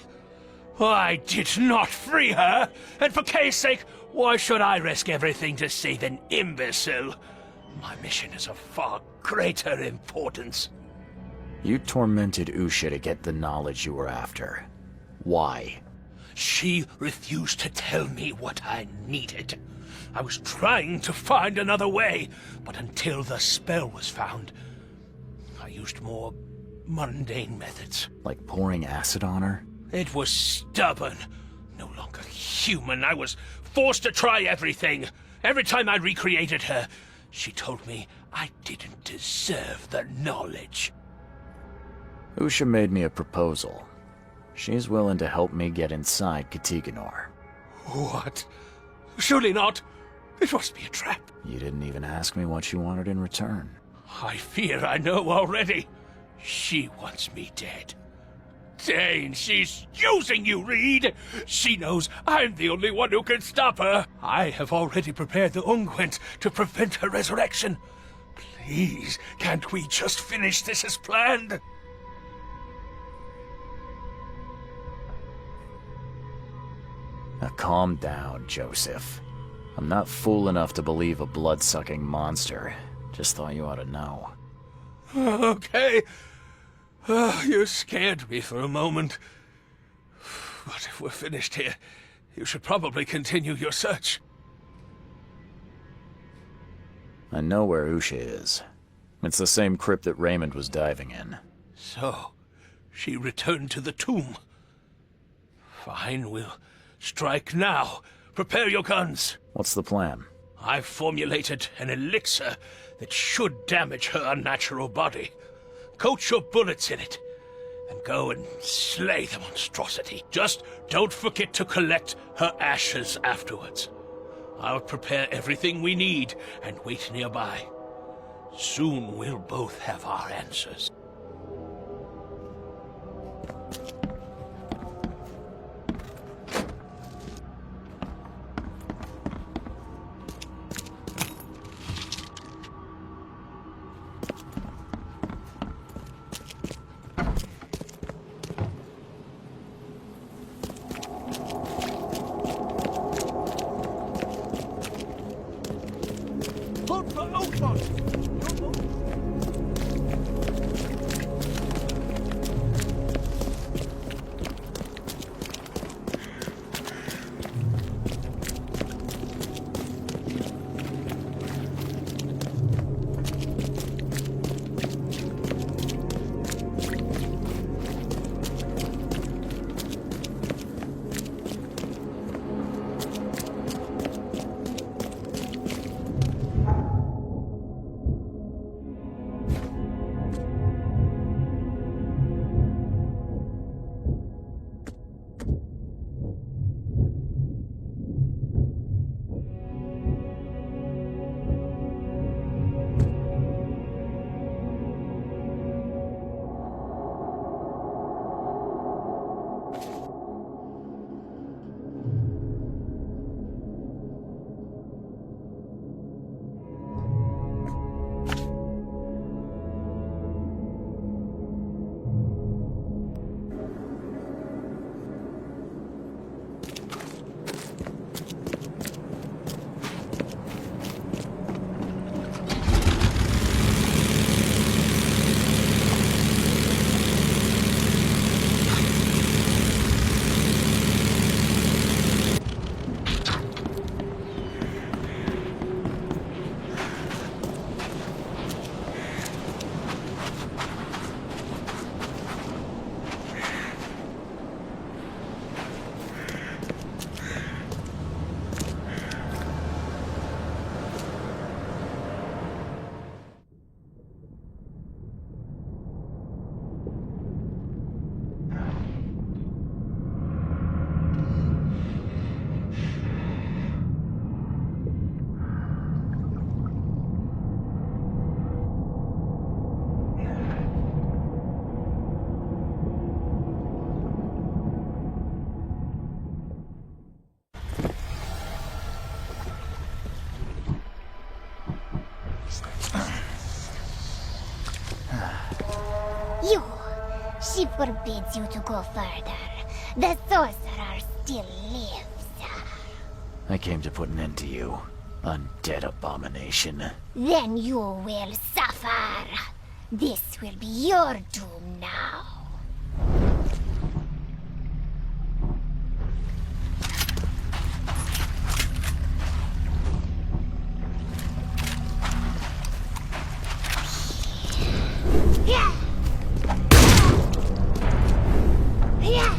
I did not free her, and for Kay's sake, why should I risk everything to save an imbecile? My mission is of far greater importance. You tormented Usha to get the knowledge you were after. Why? She refused to tell me what I needed. I was trying to find another way, but until the spell was found, I used more mundane methods. Like pouring acid on her? It was stubborn, no longer human. I was forced to try everything. Every time I recreated her, she told me I didn't deserve the knowledge. Usha made me a proposal. She's willing to help me get inside Katigana. What? Surely not. It must be a trap. You didn't even ask me what you wanted in return. I fear I know already. She wants me dead. Dane, she's using you, Reed! She knows I'm the only one who can stop her. I have already prepared the unguent to prevent her resurrection. Please, can't we just finish this as planned? Now calm down, Joseph. I'm not fool enough to believe a blood-sucking monster. Just thought you ought to know. Okay. You scared me for a moment. But if we're finished here, you should probably continue your search. I know where Usha is. It's the same crypt that Raymond was diving in. So, she returned to the tomb. Fine, we'll strike now. Prepare your guns. What's the plan? I've formulated an elixir that should damage her unnatural body. Coat your bullets in it, and go and slay the monstrosity. Just don't forget to collect her ashes afterwards. I'll prepare everything we need and wait nearby. Soon we'll both have our answers. Hold for Oakmont! She forbids you to go further. The sorcerer still lives. I came to put an end to you, undead abomination. Then you will suffer. This will be your doom now. Yeah! Yeah!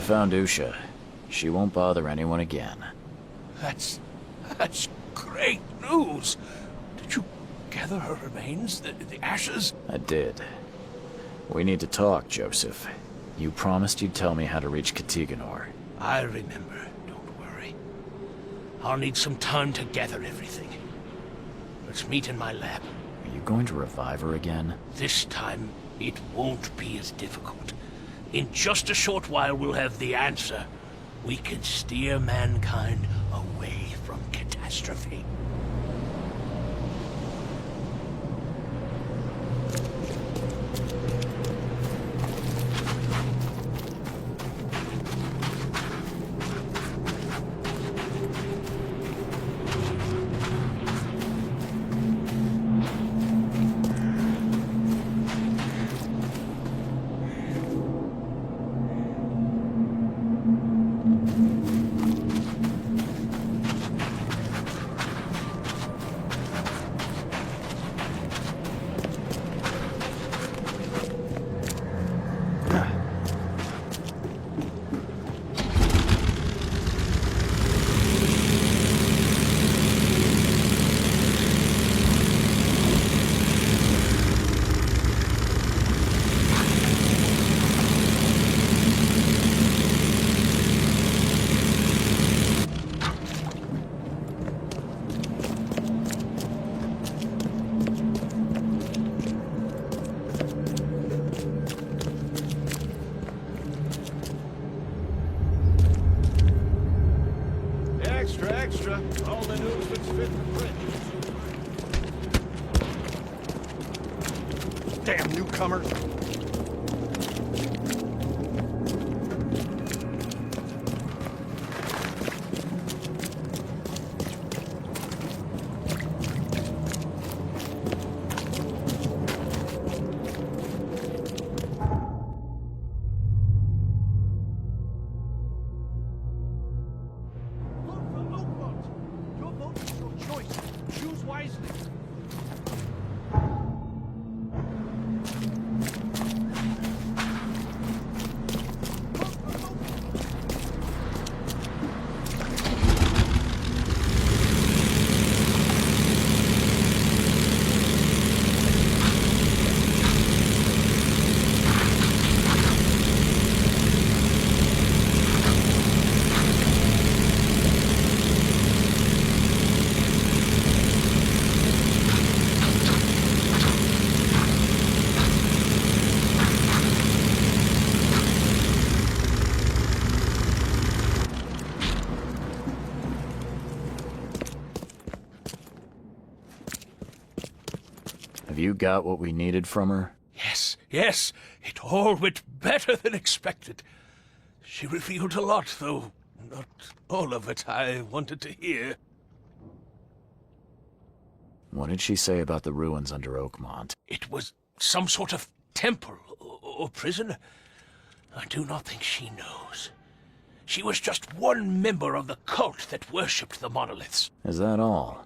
found Usha. She won't bother anyone again. That's great news. Did you gather her remains, the ashes? I did. We need to talk, Joseph. You promised you'd tell me how to reach Katigana. I remember, don't worry. I'll need some time to gather everything. Let's meet in my lab. Are you going to revive her again? This time, it won't be as difficult. In just a short while, we'll have the answer. We can steer mankind away from catastrophe. Extra. All the news that's fit for print. Damn newcomers. Have you got what we needed from her? Yes. It all went better than expected. She revealed a lot, though not all of it I wanted to hear. What did she say about the ruins under Oakmont? It was some sort of temple or prison. I do not think she knows. She was just one member of the cult that worshipped the monoliths. Is that all?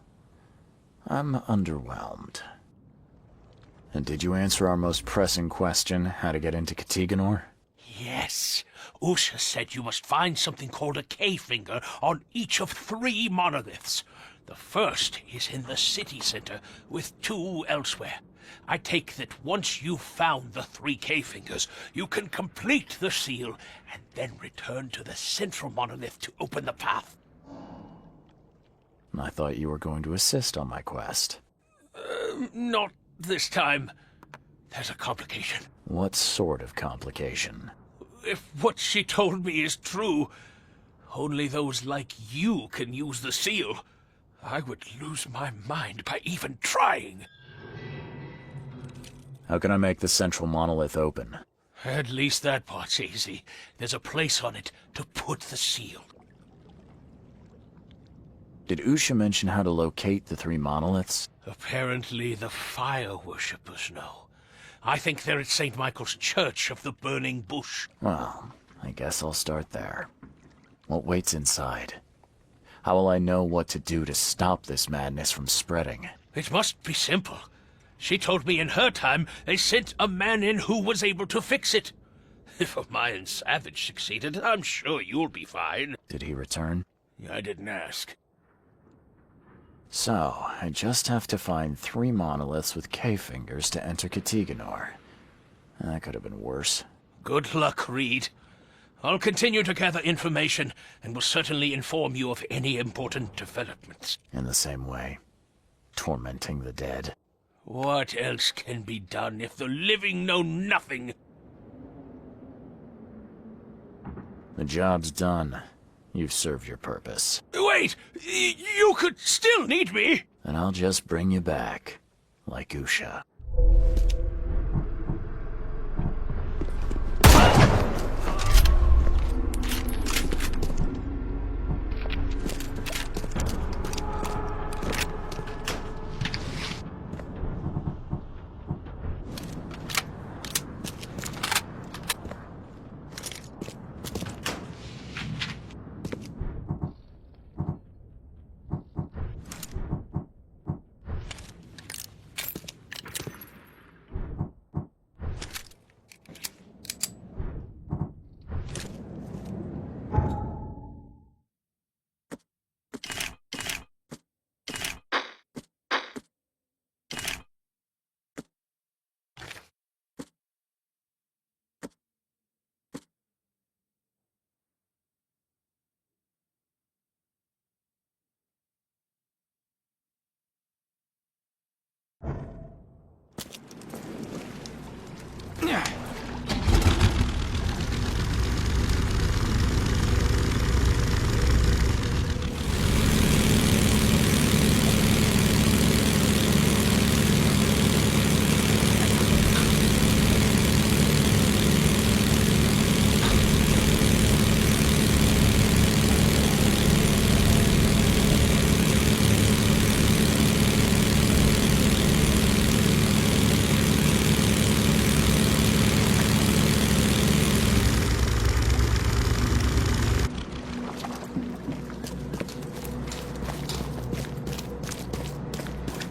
I'm underwhelmed. And did you answer our most pressing question, how to get into Katigana? Yes. Usha said you must find something called a K-finger on each of 3 monoliths. The first is in the city center, with 2 elsewhere. I take that once you've found the 3 K-fingers, you can complete the seal, and then return to the central monolith to open the path. I thought you were going to assist on my quest. Not this time. There's a complication. What sort of complication? If what she told me is true, only those like you can use the seal. I would lose my mind by even trying. How can I make the central monolith open? At least that part's easy. There's a place on it to put the seal. Did Usha mention how to locate the 3 monoliths? Apparently the fire worshippers know. I think they're at St. Michael's Church of the Burning Bush. Well, I guess I'll start there. What waits inside? How will I know what to do to stop this madness from spreading? It must be simple. She told me in her time they sent a man in who was able to fix it. If a Mayan savage succeeded, I'm sure you'll be fine. Did he return? I didn't ask. So, I just have to find 3 monoliths with K-fingers to enter Katigana. That could have been worse. Good luck, Reed. I'll continue to gather information, and will certainly inform you of any important developments. In the same way, tormenting the dead. What else can be done if the living know nothing? The job's done. You've served your purpose. Wait! You could still need me! And I'll just bring you back, like Usha.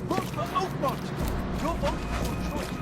Vote for Oakmont! Your vote is your choice.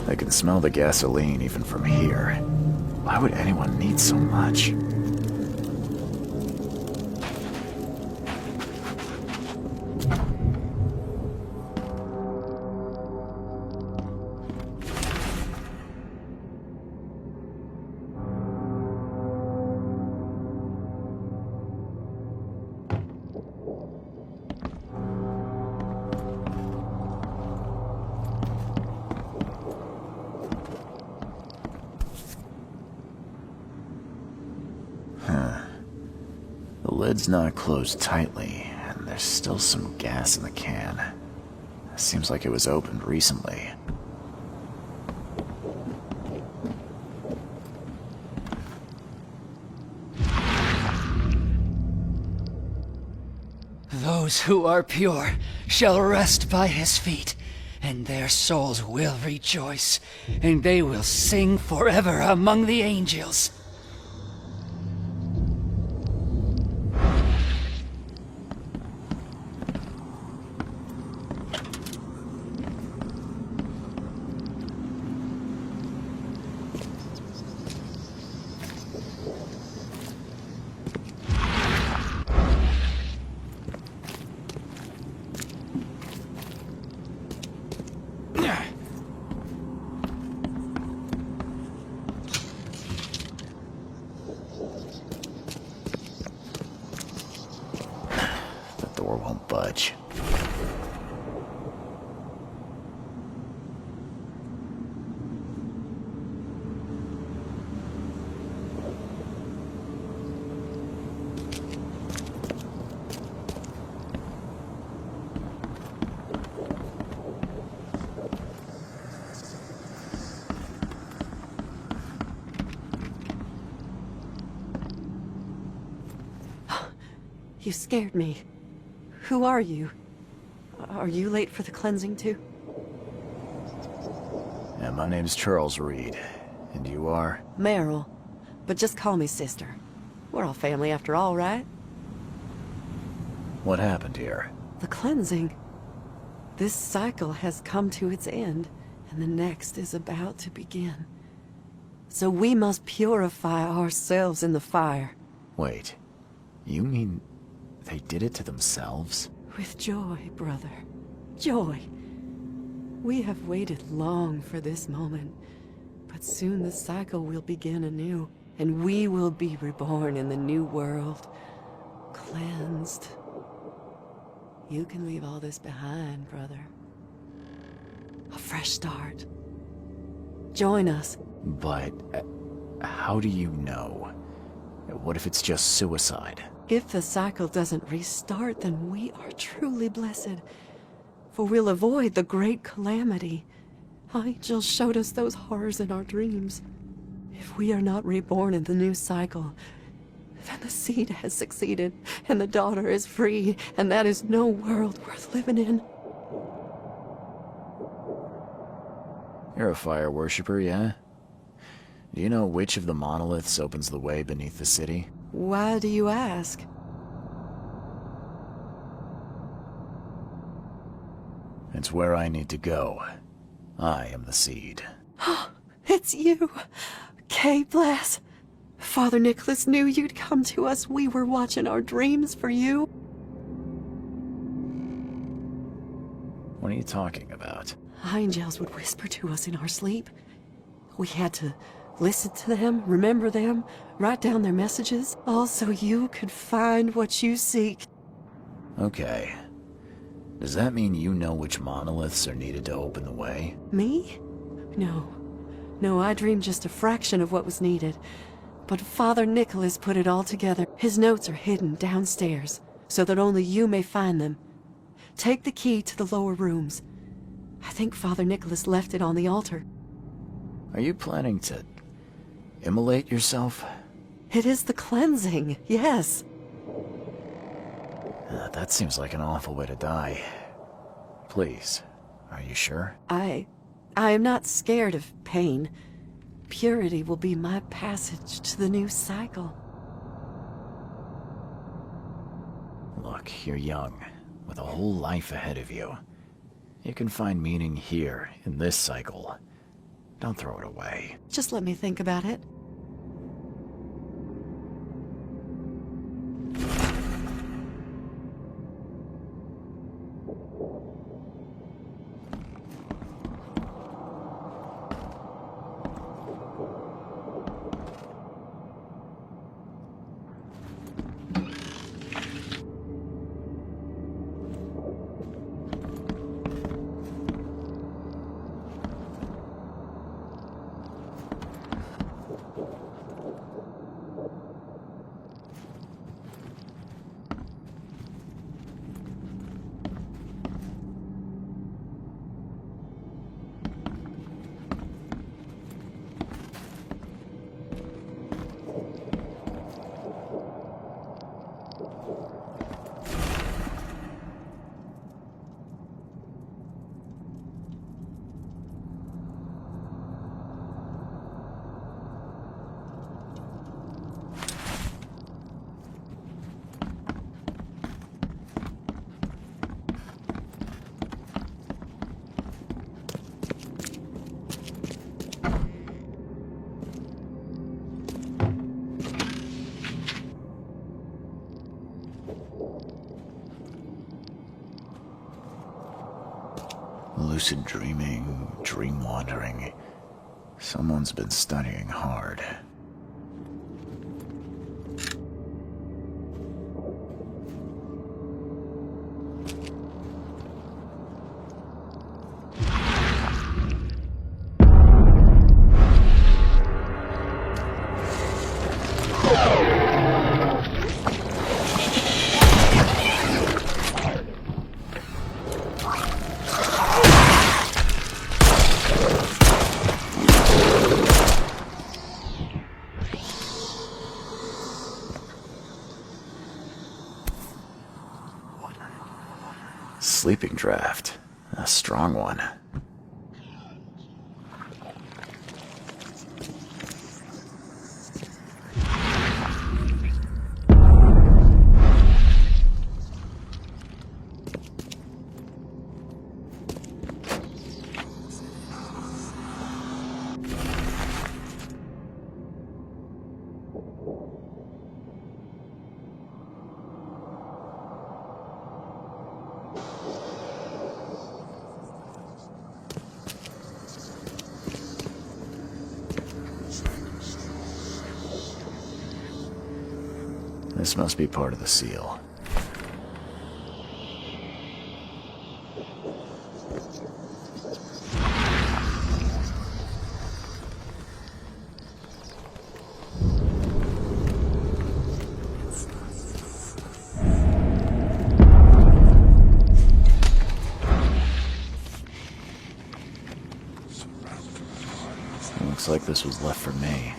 I can smell the gasoline even from here. Why would anyone need so much? The lid's not closed tightly, and there's still some gas in the can. Seems like it was opened recently. Those who are pure shall rest by his feet, and their souls will rejoice, and they will sing forever among the angels. Door won't budge. You scared me. Who are you? Are you late for the cleansing too? Yeah, my name's Charles Reed. And you are? Meryl. But just call me sister. We're all family after all, right? What happened here? The cleansing. This cycle has come to its end, and the next is about to begin. So we must purify ourselves in the fire. Wait. You mean they did it to themselves? With joy, brother. Joy. We have waited long for this moment, but soon the cycle will begin anew, and we will be reborn in the new world, cleansed. You can leave all this behind, brother. A fresh start. Join us. But how do you know? What if it's just suicide? If the cycle doesn't restart, then we are truly blessed, for we'll avoid the great calamity. Angel showed us those horrors in our dreams. If we are not reborn in the new cycle, then the seed has succeeded, and the daughter is free, and that is no world worth living in. You're a fire worshiper, yeah? Do you know which of the monoliths opens the way beneath the city? Why do you ask? It's where I need to go. I am the seed. It's you! Kay bless. Father Nicholas knew you'd come to us. We were watching our dreams for you. What are you talking about? Angels would whisper to us in our sleep. We had to listen to them, remember them, write down their messages, all so you could find what you seek. Okay. Does that mean you know which monoliths are needed to open the way? Me? No. No, I dreamed just a fraction of what was needed. But Father Nicholas put it all together. His notes are hidden downstairs, so that only you may find them. Take the key to the lower rooms. I think Father Nicholas left it on the altar. Are you planning to immolate yourself? It is the cleansing, yes. That seems like an awful way to die. Please, are you sure? I am not scared of pain. Purity will be my passage to the new cycle. Look, you're young, with a whole life ahead of you. You can find meaning here, in this cycle. Don't throw it away. Just let me think about it. Lucid dreaming, dream wandering. Someone's been studying hard. Sleeping draft. A strong one. This must be part of the seal. Looks like this was left for me.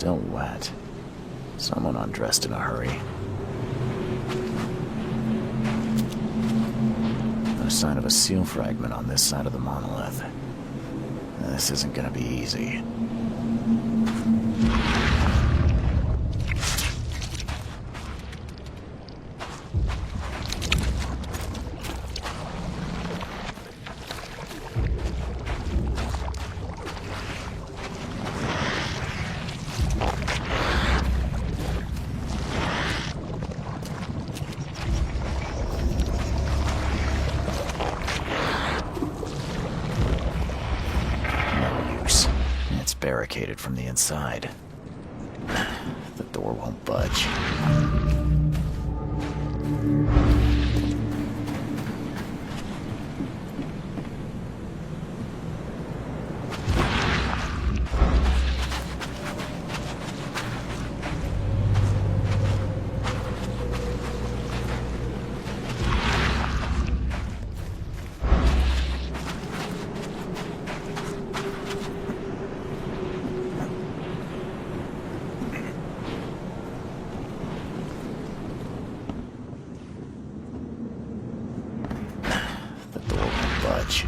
Still wet. Someone undressed in a hurry. No sign of a seal fragment on this side of the monolith. This isn't gonna be easy. Barricaded from the inside. The door won't budge. Budge.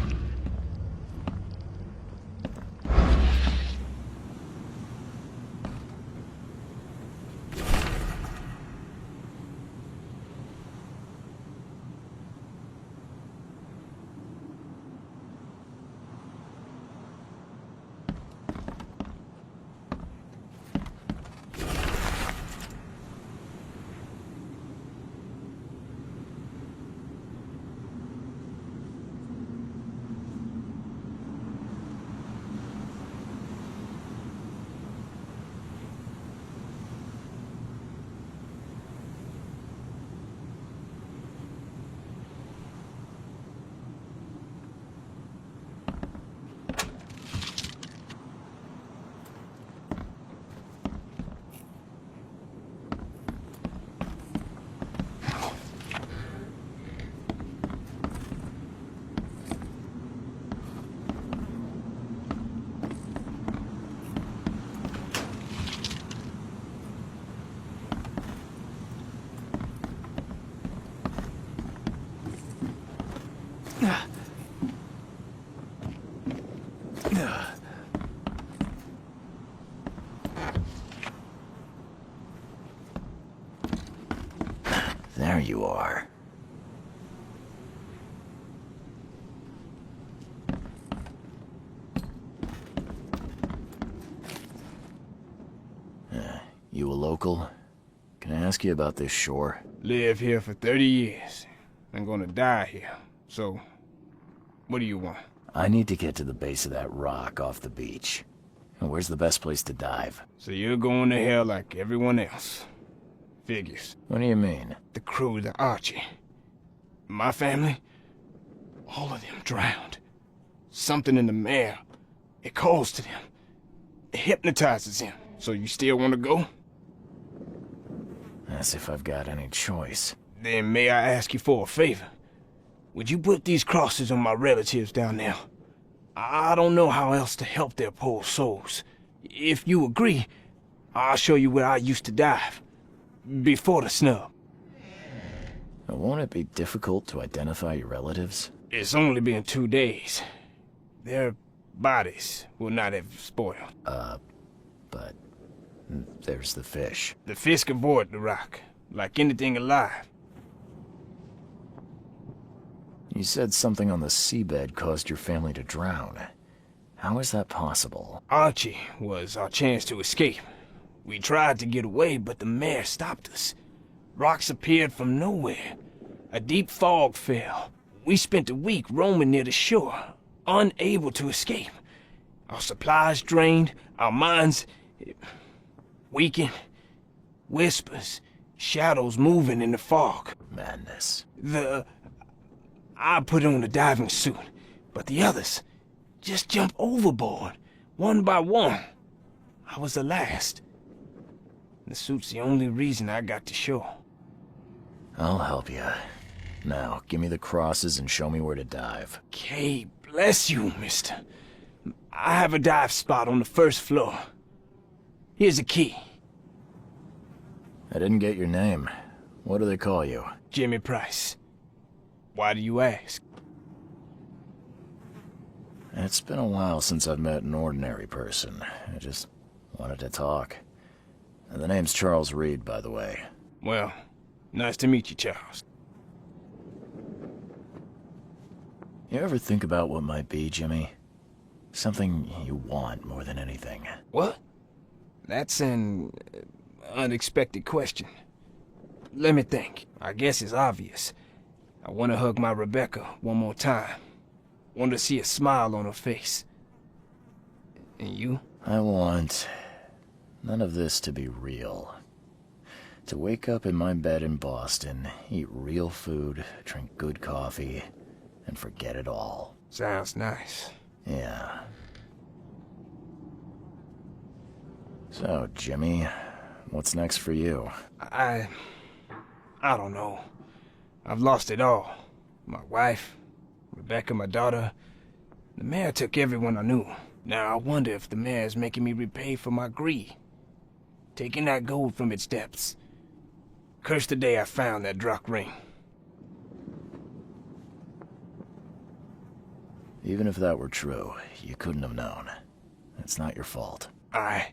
There you are. You a local? Can I ask you about this shore? Live here for 30 years. I'm gonna die here. So, what do you want? I need to get to the base of that rock off the beach. Where's the best place to dive? So you're going to hell like everyone else. Figures. What do you mean? The crew, the Archie. My family, all of them drowned. Something in the mare. It calls to them. It hypnotizes them. So you still want to go? As if I've got any choice. Then may I ask you for a favor? Would you put these crosses on my relatives down there? I don't know how else to help their poor souls. If you agree, I'll show you where I used to dive. Before the snub. Won't it be difficult to identify your relatives? It's only been 2 days. Their bodies will not have spoiled. But there's the fish. The fish avoid the rock, like anything alive. You said something on the seabed caused your family to drown. How is that possible? Archie was our chance to escape. We tried to get away, but the mare stopped us. Rocks appeared from nowhere. A deep fog fell. We spent a week roaming near the shore, unable to escape. Our supplies drained, our minds weakened. Whispers, shadows moving in the fog. Madness. I put on a diving suit, but the others just jumped overboard, one by one. I was the last. The suit's the only reason I got to shore. I'll help you. Now, give me the crosses and show me where to dive. Okay, bless you, mister. I have a dive spot on the first floor. Here's a key. I didn't get your name. What do they call you? Jimmy Price. Why do you ask? It's been a while since I've met an ordinary person. I just wanted to talk. The name's Charles Reed, by the way. Well, nice to meet you, Charles. You ever think about what might be, Jimmy? Something you want more than anything. What? That's an unexpected question. Let me think. I guess it's obvious. I want to hug my Rebecca one more time. Want to see a smile on her face. And you? I want none of this to be real. To wake up in my bed in Boston, eat real food, drink good coffee, and forget it all. Sounds nice. Yeah. So, Jimmy, what's next for you? I don't know. I've lost it all. My wife, Rebecca, my daughter. The mayor took everyone I knew. Now I wonder if the mayor's making me repay for my greed. Taking that gold from its depths. Cursed the day I found that Druck ring. Even if that were true, you couldn't have known. It's not your fault. I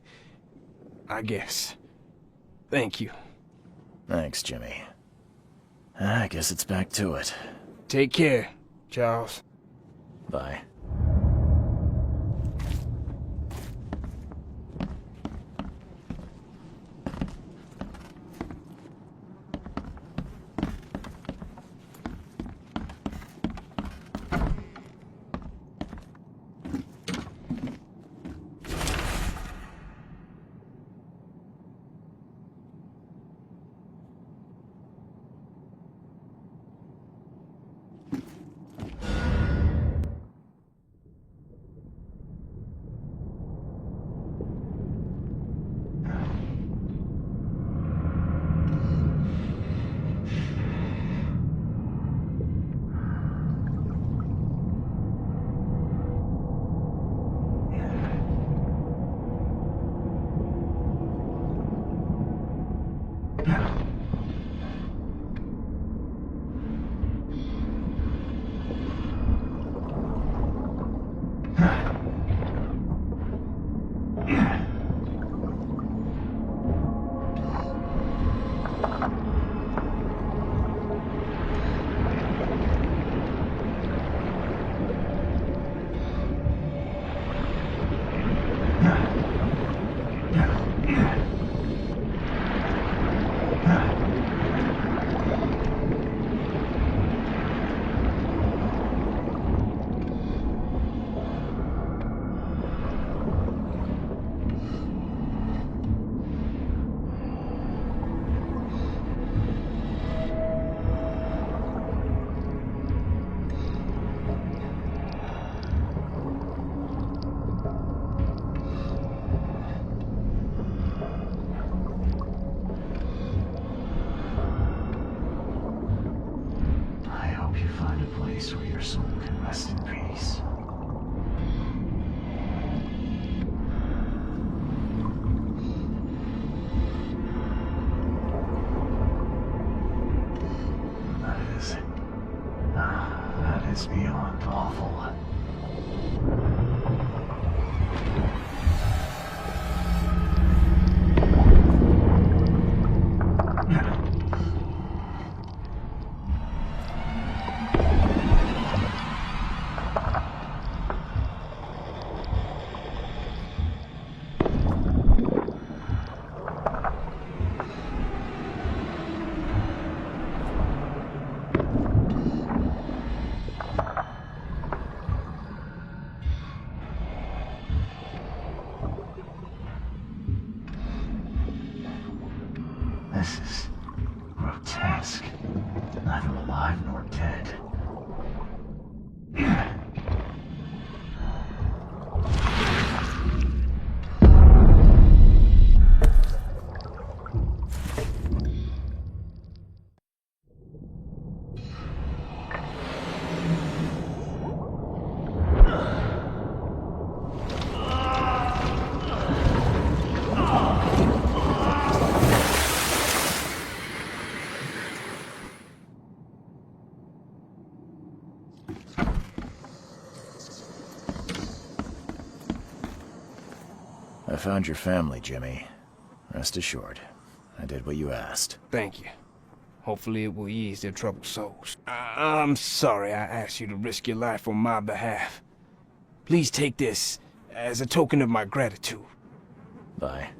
guess. Thank you. Thanks, Jimmy. I guess it's back to it. Take care, Charles. Bye. Where your soul can rest in peace. That is beyond awful. This is grotesque. Neither alive nor dead. found your family, Jimmy. Rest assured, I did what you asked. Thank you. Hopefully it will ease their troubled souls. I'm sorry I asked you to risk your life on my behalf. Please take this as a token of my gratitude. Bye.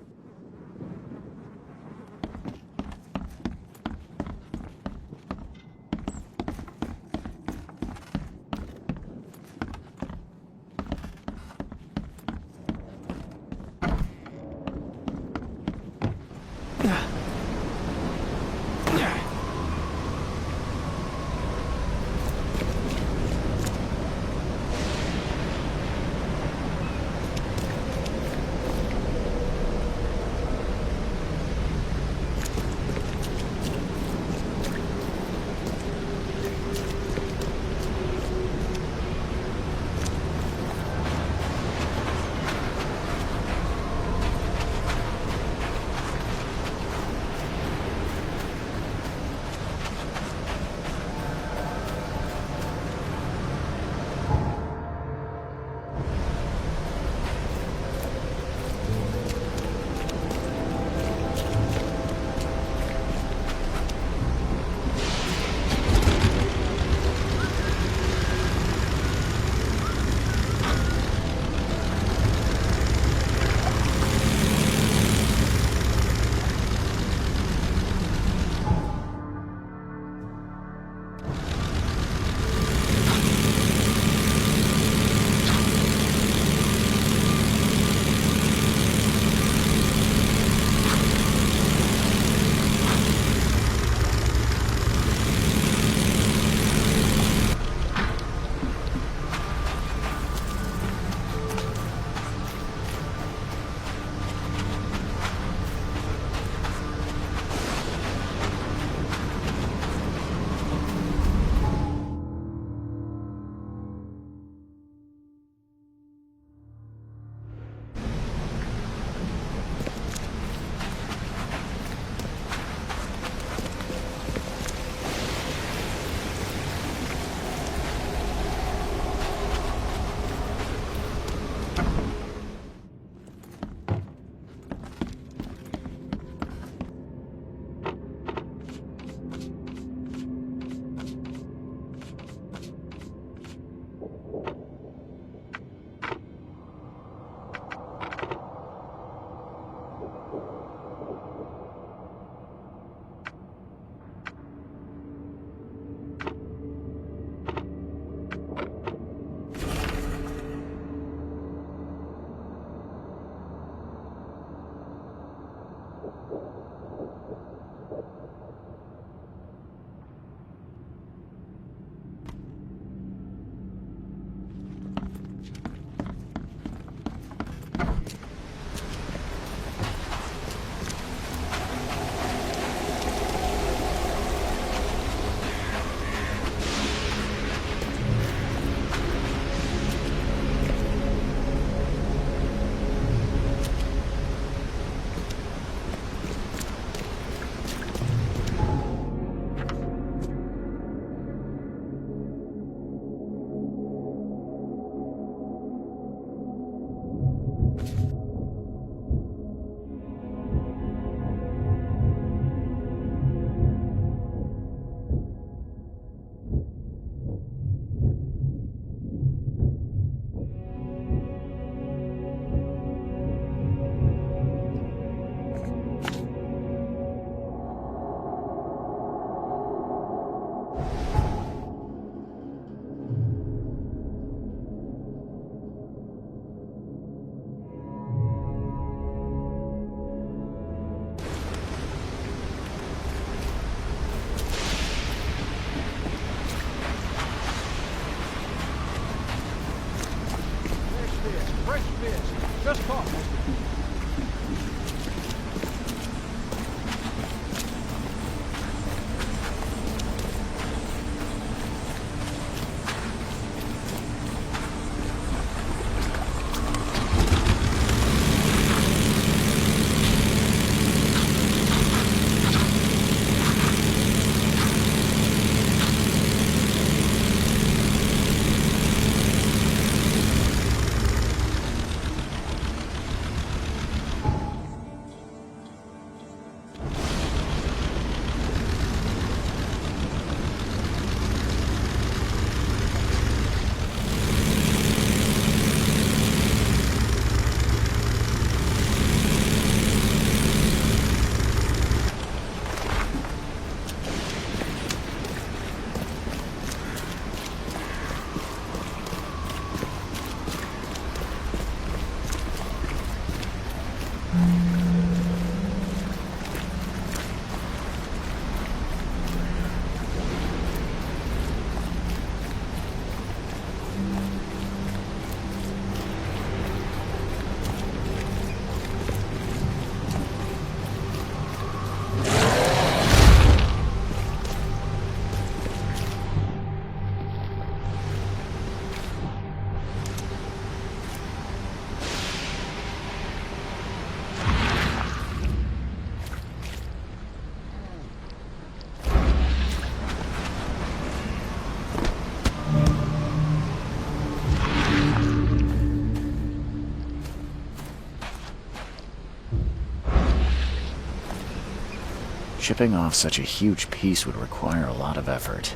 Chipping off such a huge piece would require a lot of effort.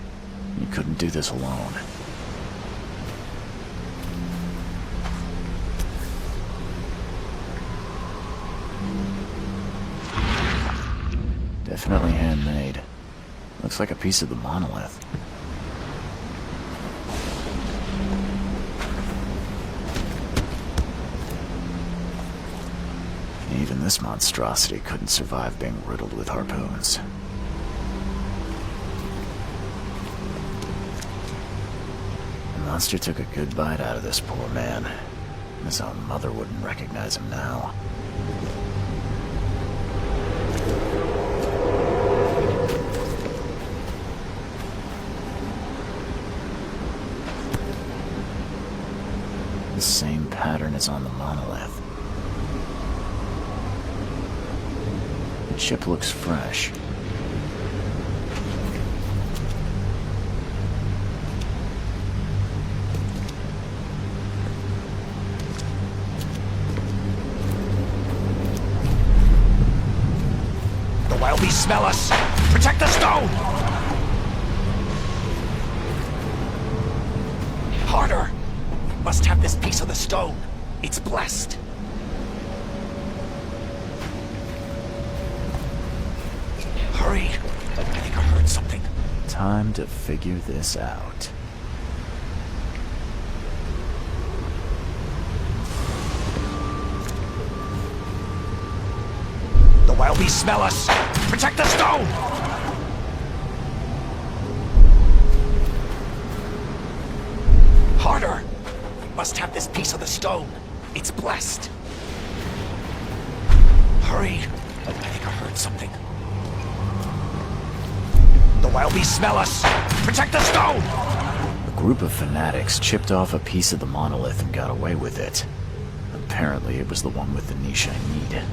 You couldn't do this alone. Definitely handmade. Looks like a piece of the monolith. Even this monstrosity couldn't survive being riddled with harpoons. The monster took a good bite out of this poor man. His own mother wouldn't recognize him now. The same pattern as on the monolith. The chip looks fresh. The wild beasts smell us! Protect the stone! Harder! Must have this piece of the stone. It's blessed. Hurry! I think I heard something. Time to figure this out. The wild beasts smell us! Protect the stone! Harder! Must have this piece of the stone. It's blessed. Hurry! I think I heard something. The wild beasts smell us! Protect the stone! A group of fanatics chipped off a piece of the monolith and got away with it. Apparently it was the one with the niche I need.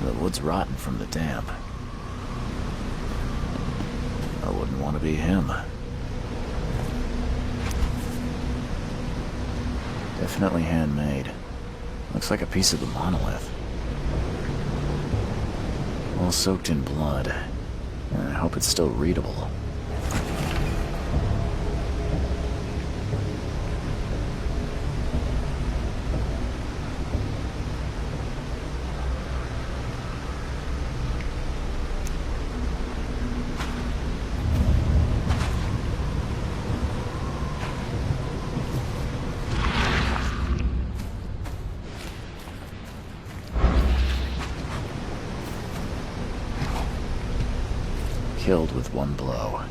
The wood's rotten from the damp. I wouldn't want to be him. Definitely handmade. Looks like a piece of the monolith. All soaked in blood. I hope it's still readable. Killed with one blow.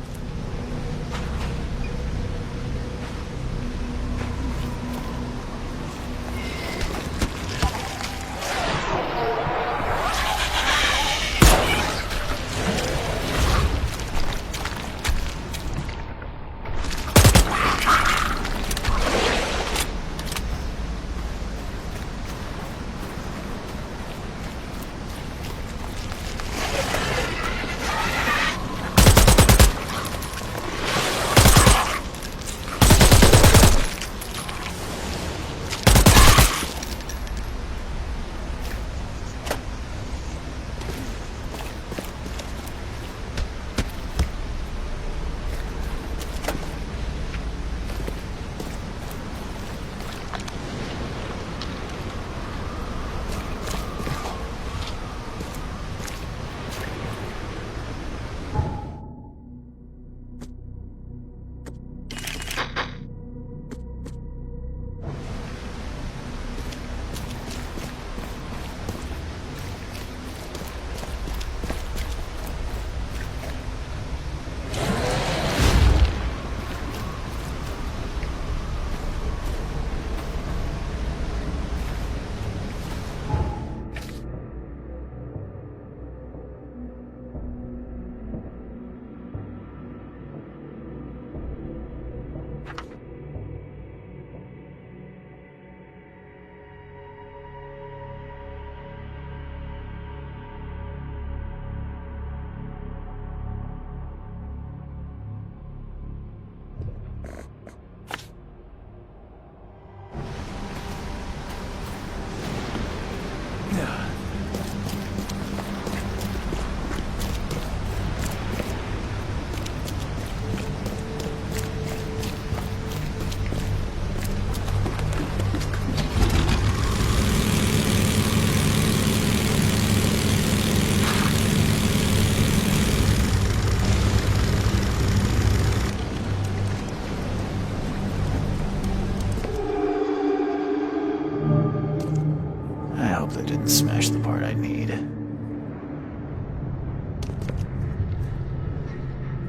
that didn't smash the part I need.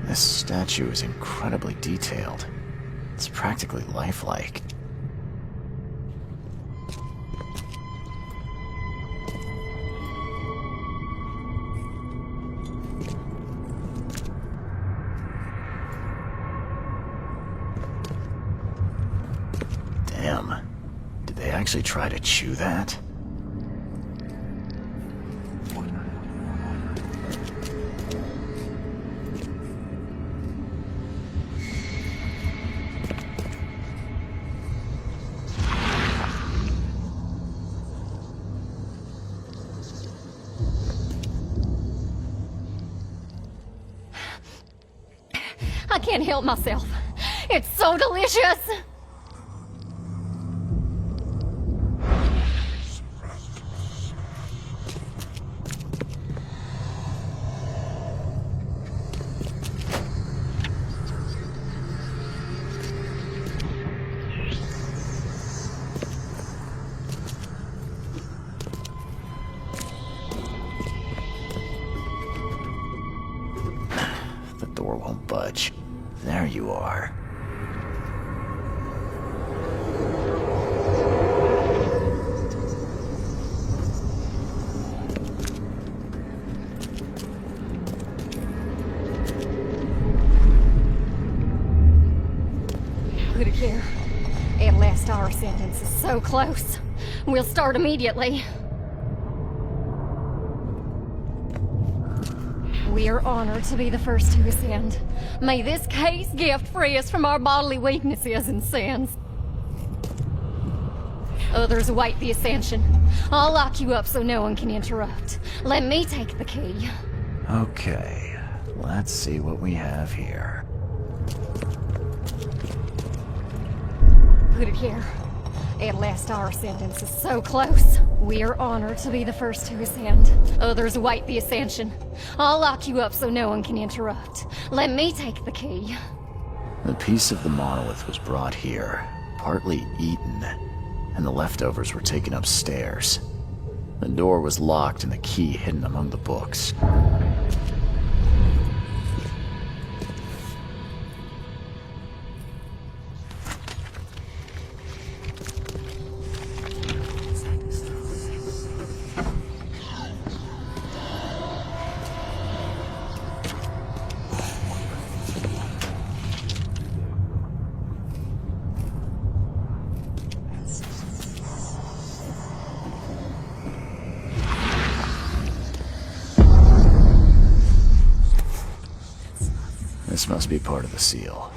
This statue is incredibly detailed. It's practically lifelike. Damn. Did they actually try to chew that? I can't help myself. It's so delicious! The door won't budge. There you are. Good care. At last our sentence is so close. We'll start immediately. We are honored to be the first to ascend. May this case gift free us from our bodily weaknesses and sins. Others await the ascension. I'll lock you up so no one can interrupt. Let me take the key. Okay, let's see what we have here. Good care. At last our sentence is so close. We are honored to be the first to ascend. Others await the ascension. I'll lock you up so no one can interrupt. Let me take the key. The piece of the monolith was brought here, partly eaten, and the leftovers were taken upstairs. The door was locked and the key hidden among the books. This must be part of the seal.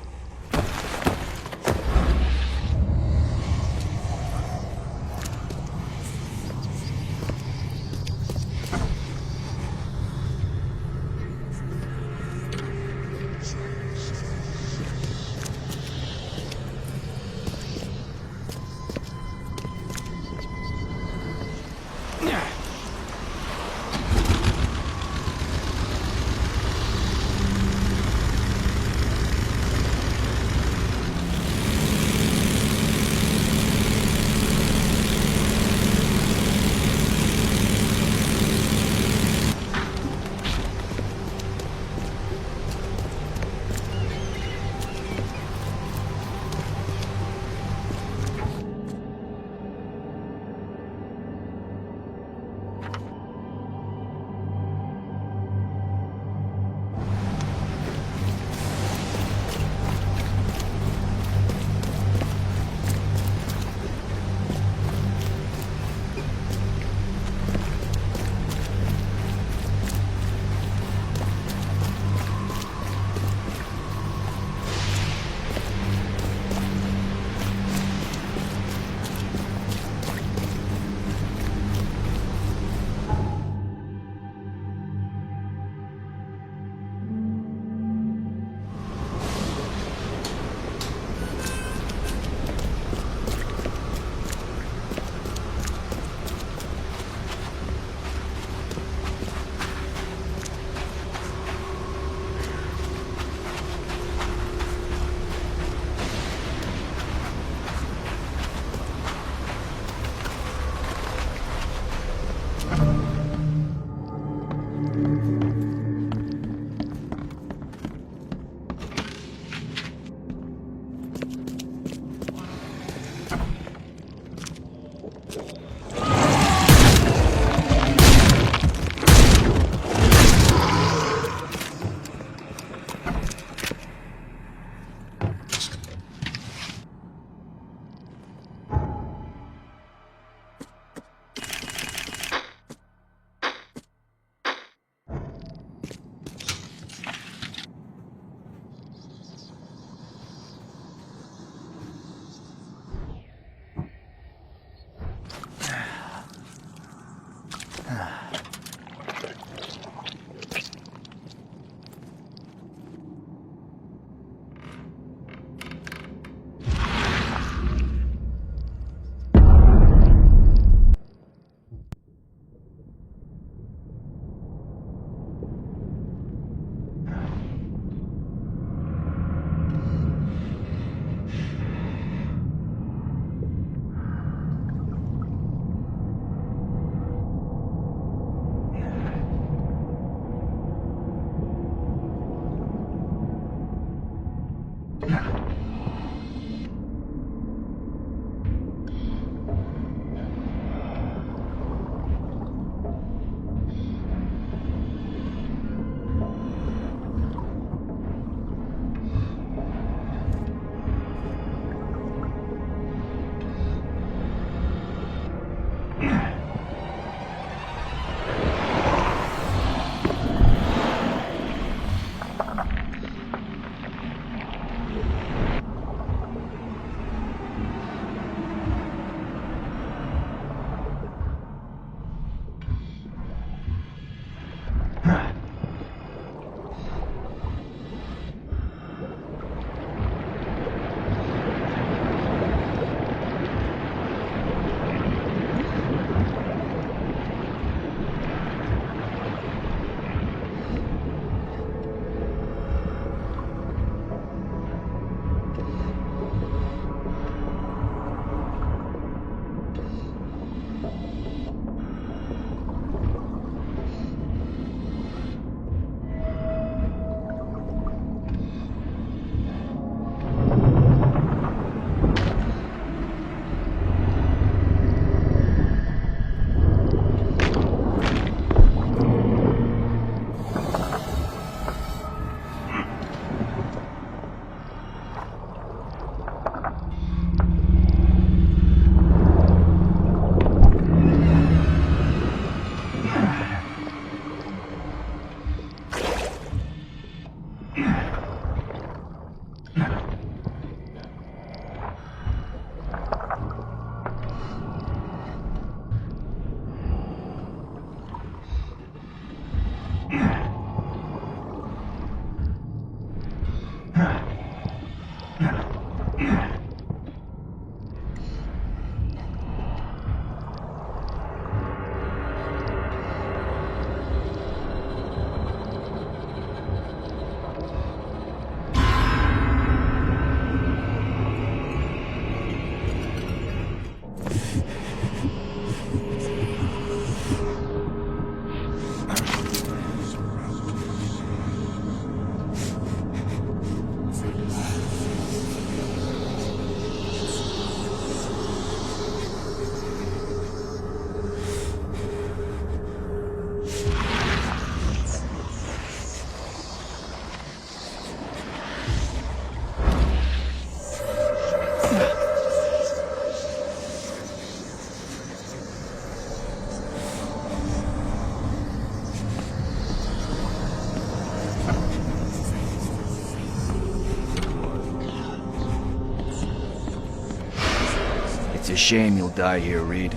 It's a shame you'll die here, Reed.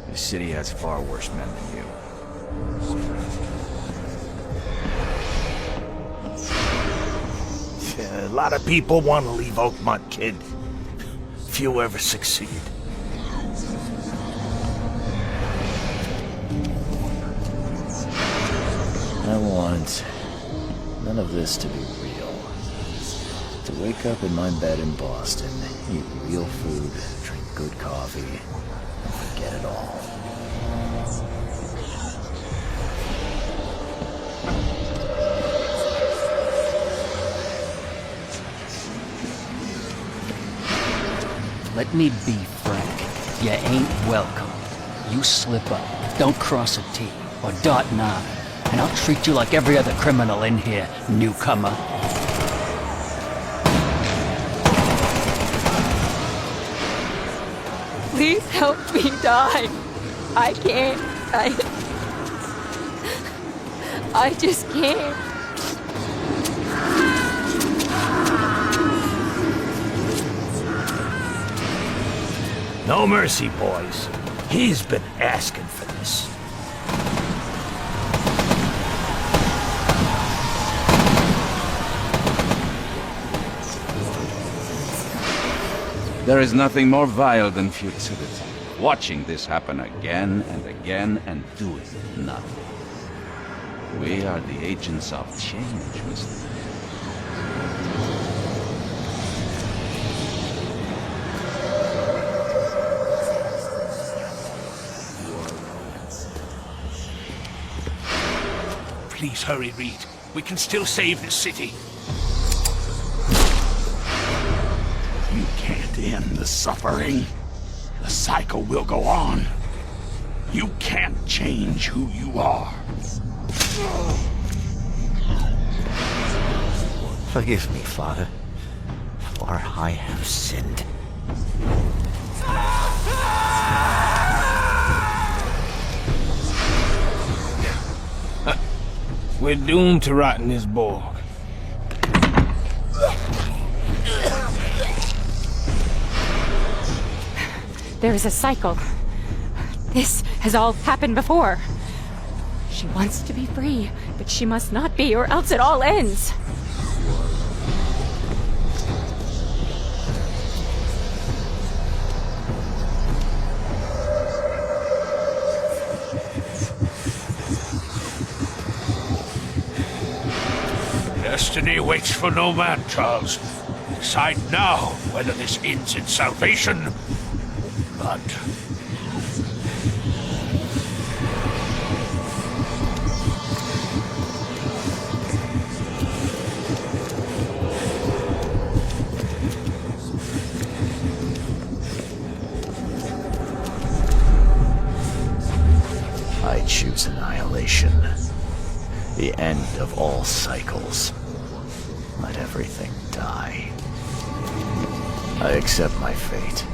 This city has far worse men than you. Yeah, a lot of people want to leave Oakmont, kid. Few ever succeed. I want none of this to be real. To wake up in my bed in Boston, eat real food, drink good coffee, and forget it all. Let me be frank. You ain't welcome. You slip up, don't cross a T, or dot an I, and I'll treat you like every other criminal in here, newcomer. Please help me die. I can't. I just can't. No mercy, boys. He's been asking for this. There is nothing more vile than futility. Watching this happen again and again and doing nothing. We are the agents of change, Mr. Please hurry, Reed. We can still save this city. You can't end the suffering. The cycle will go on. You can't change who you are. Forgive me, Father, for I have sinned. We're doomed to rot in this borg. There is a cycle. This has all happened before. She wants to be free, but she must not be, or else it all ends. Destiny waits for no man, Charles. Decide now whether this ends in salvation or blood. I choose annihilation. The end of all cycles. Let everything die. I accept my fate.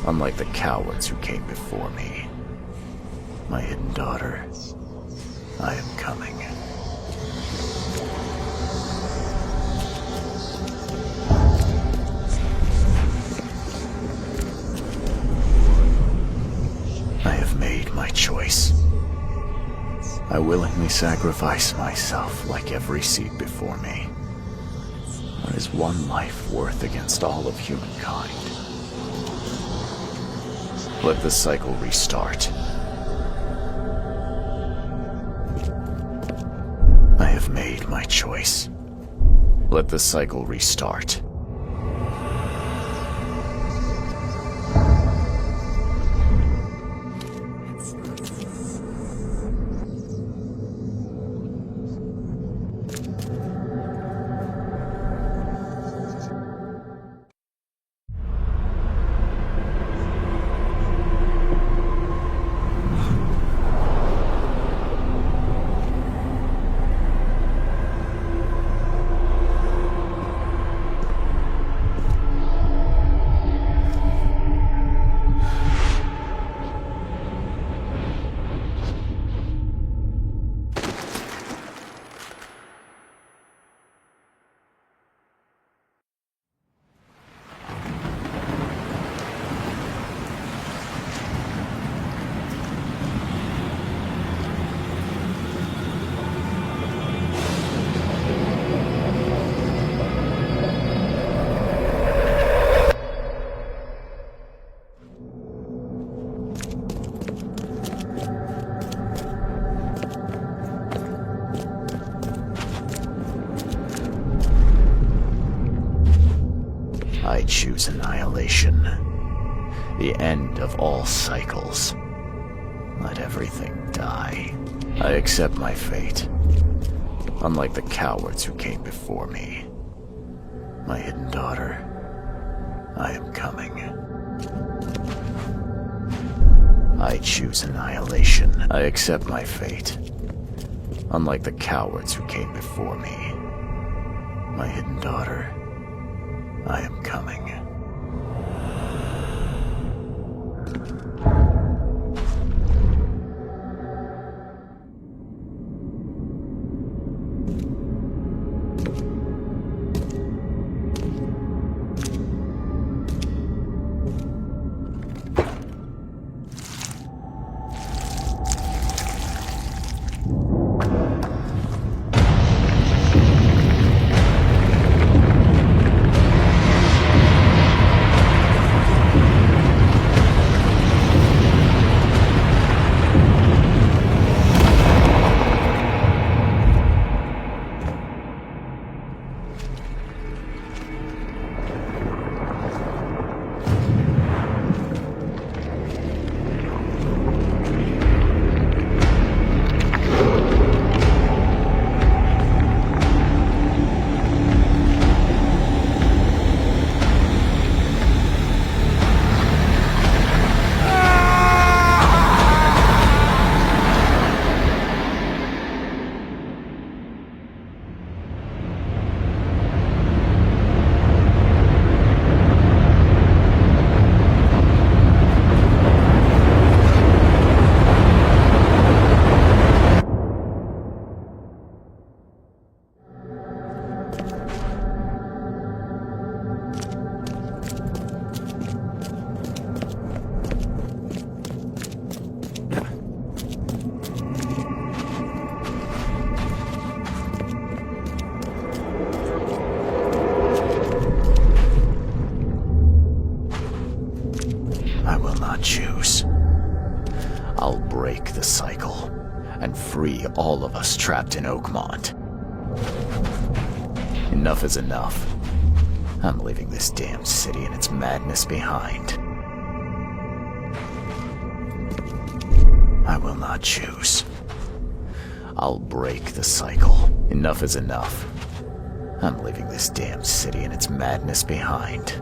Unlike the cowards who came before me. My hidden daughter, I am coming. I have made my choice. I willingly sacrifice myself like every seed before me. What is one life worth against all of humankind? Let the cycle restart. I have made my choice. Let the cycle restart. choose annihilation. The end of all cycles. Let everything die. I accept my fate. Unlike the cowards who came before me. My hidden daughter, I am coming. I choose annihilation. I accept my fate. Unlike the cowards who came before me. My hidden daughter, I am coming. Choose. I'll break the cycle and free all of us trapped in Oakmont. Enough is enough. I'm leaving this damn city and its madness behind. I will not choose. I'll break the cycle. Enough is enough. I'm leaving this damn city and its madness behind.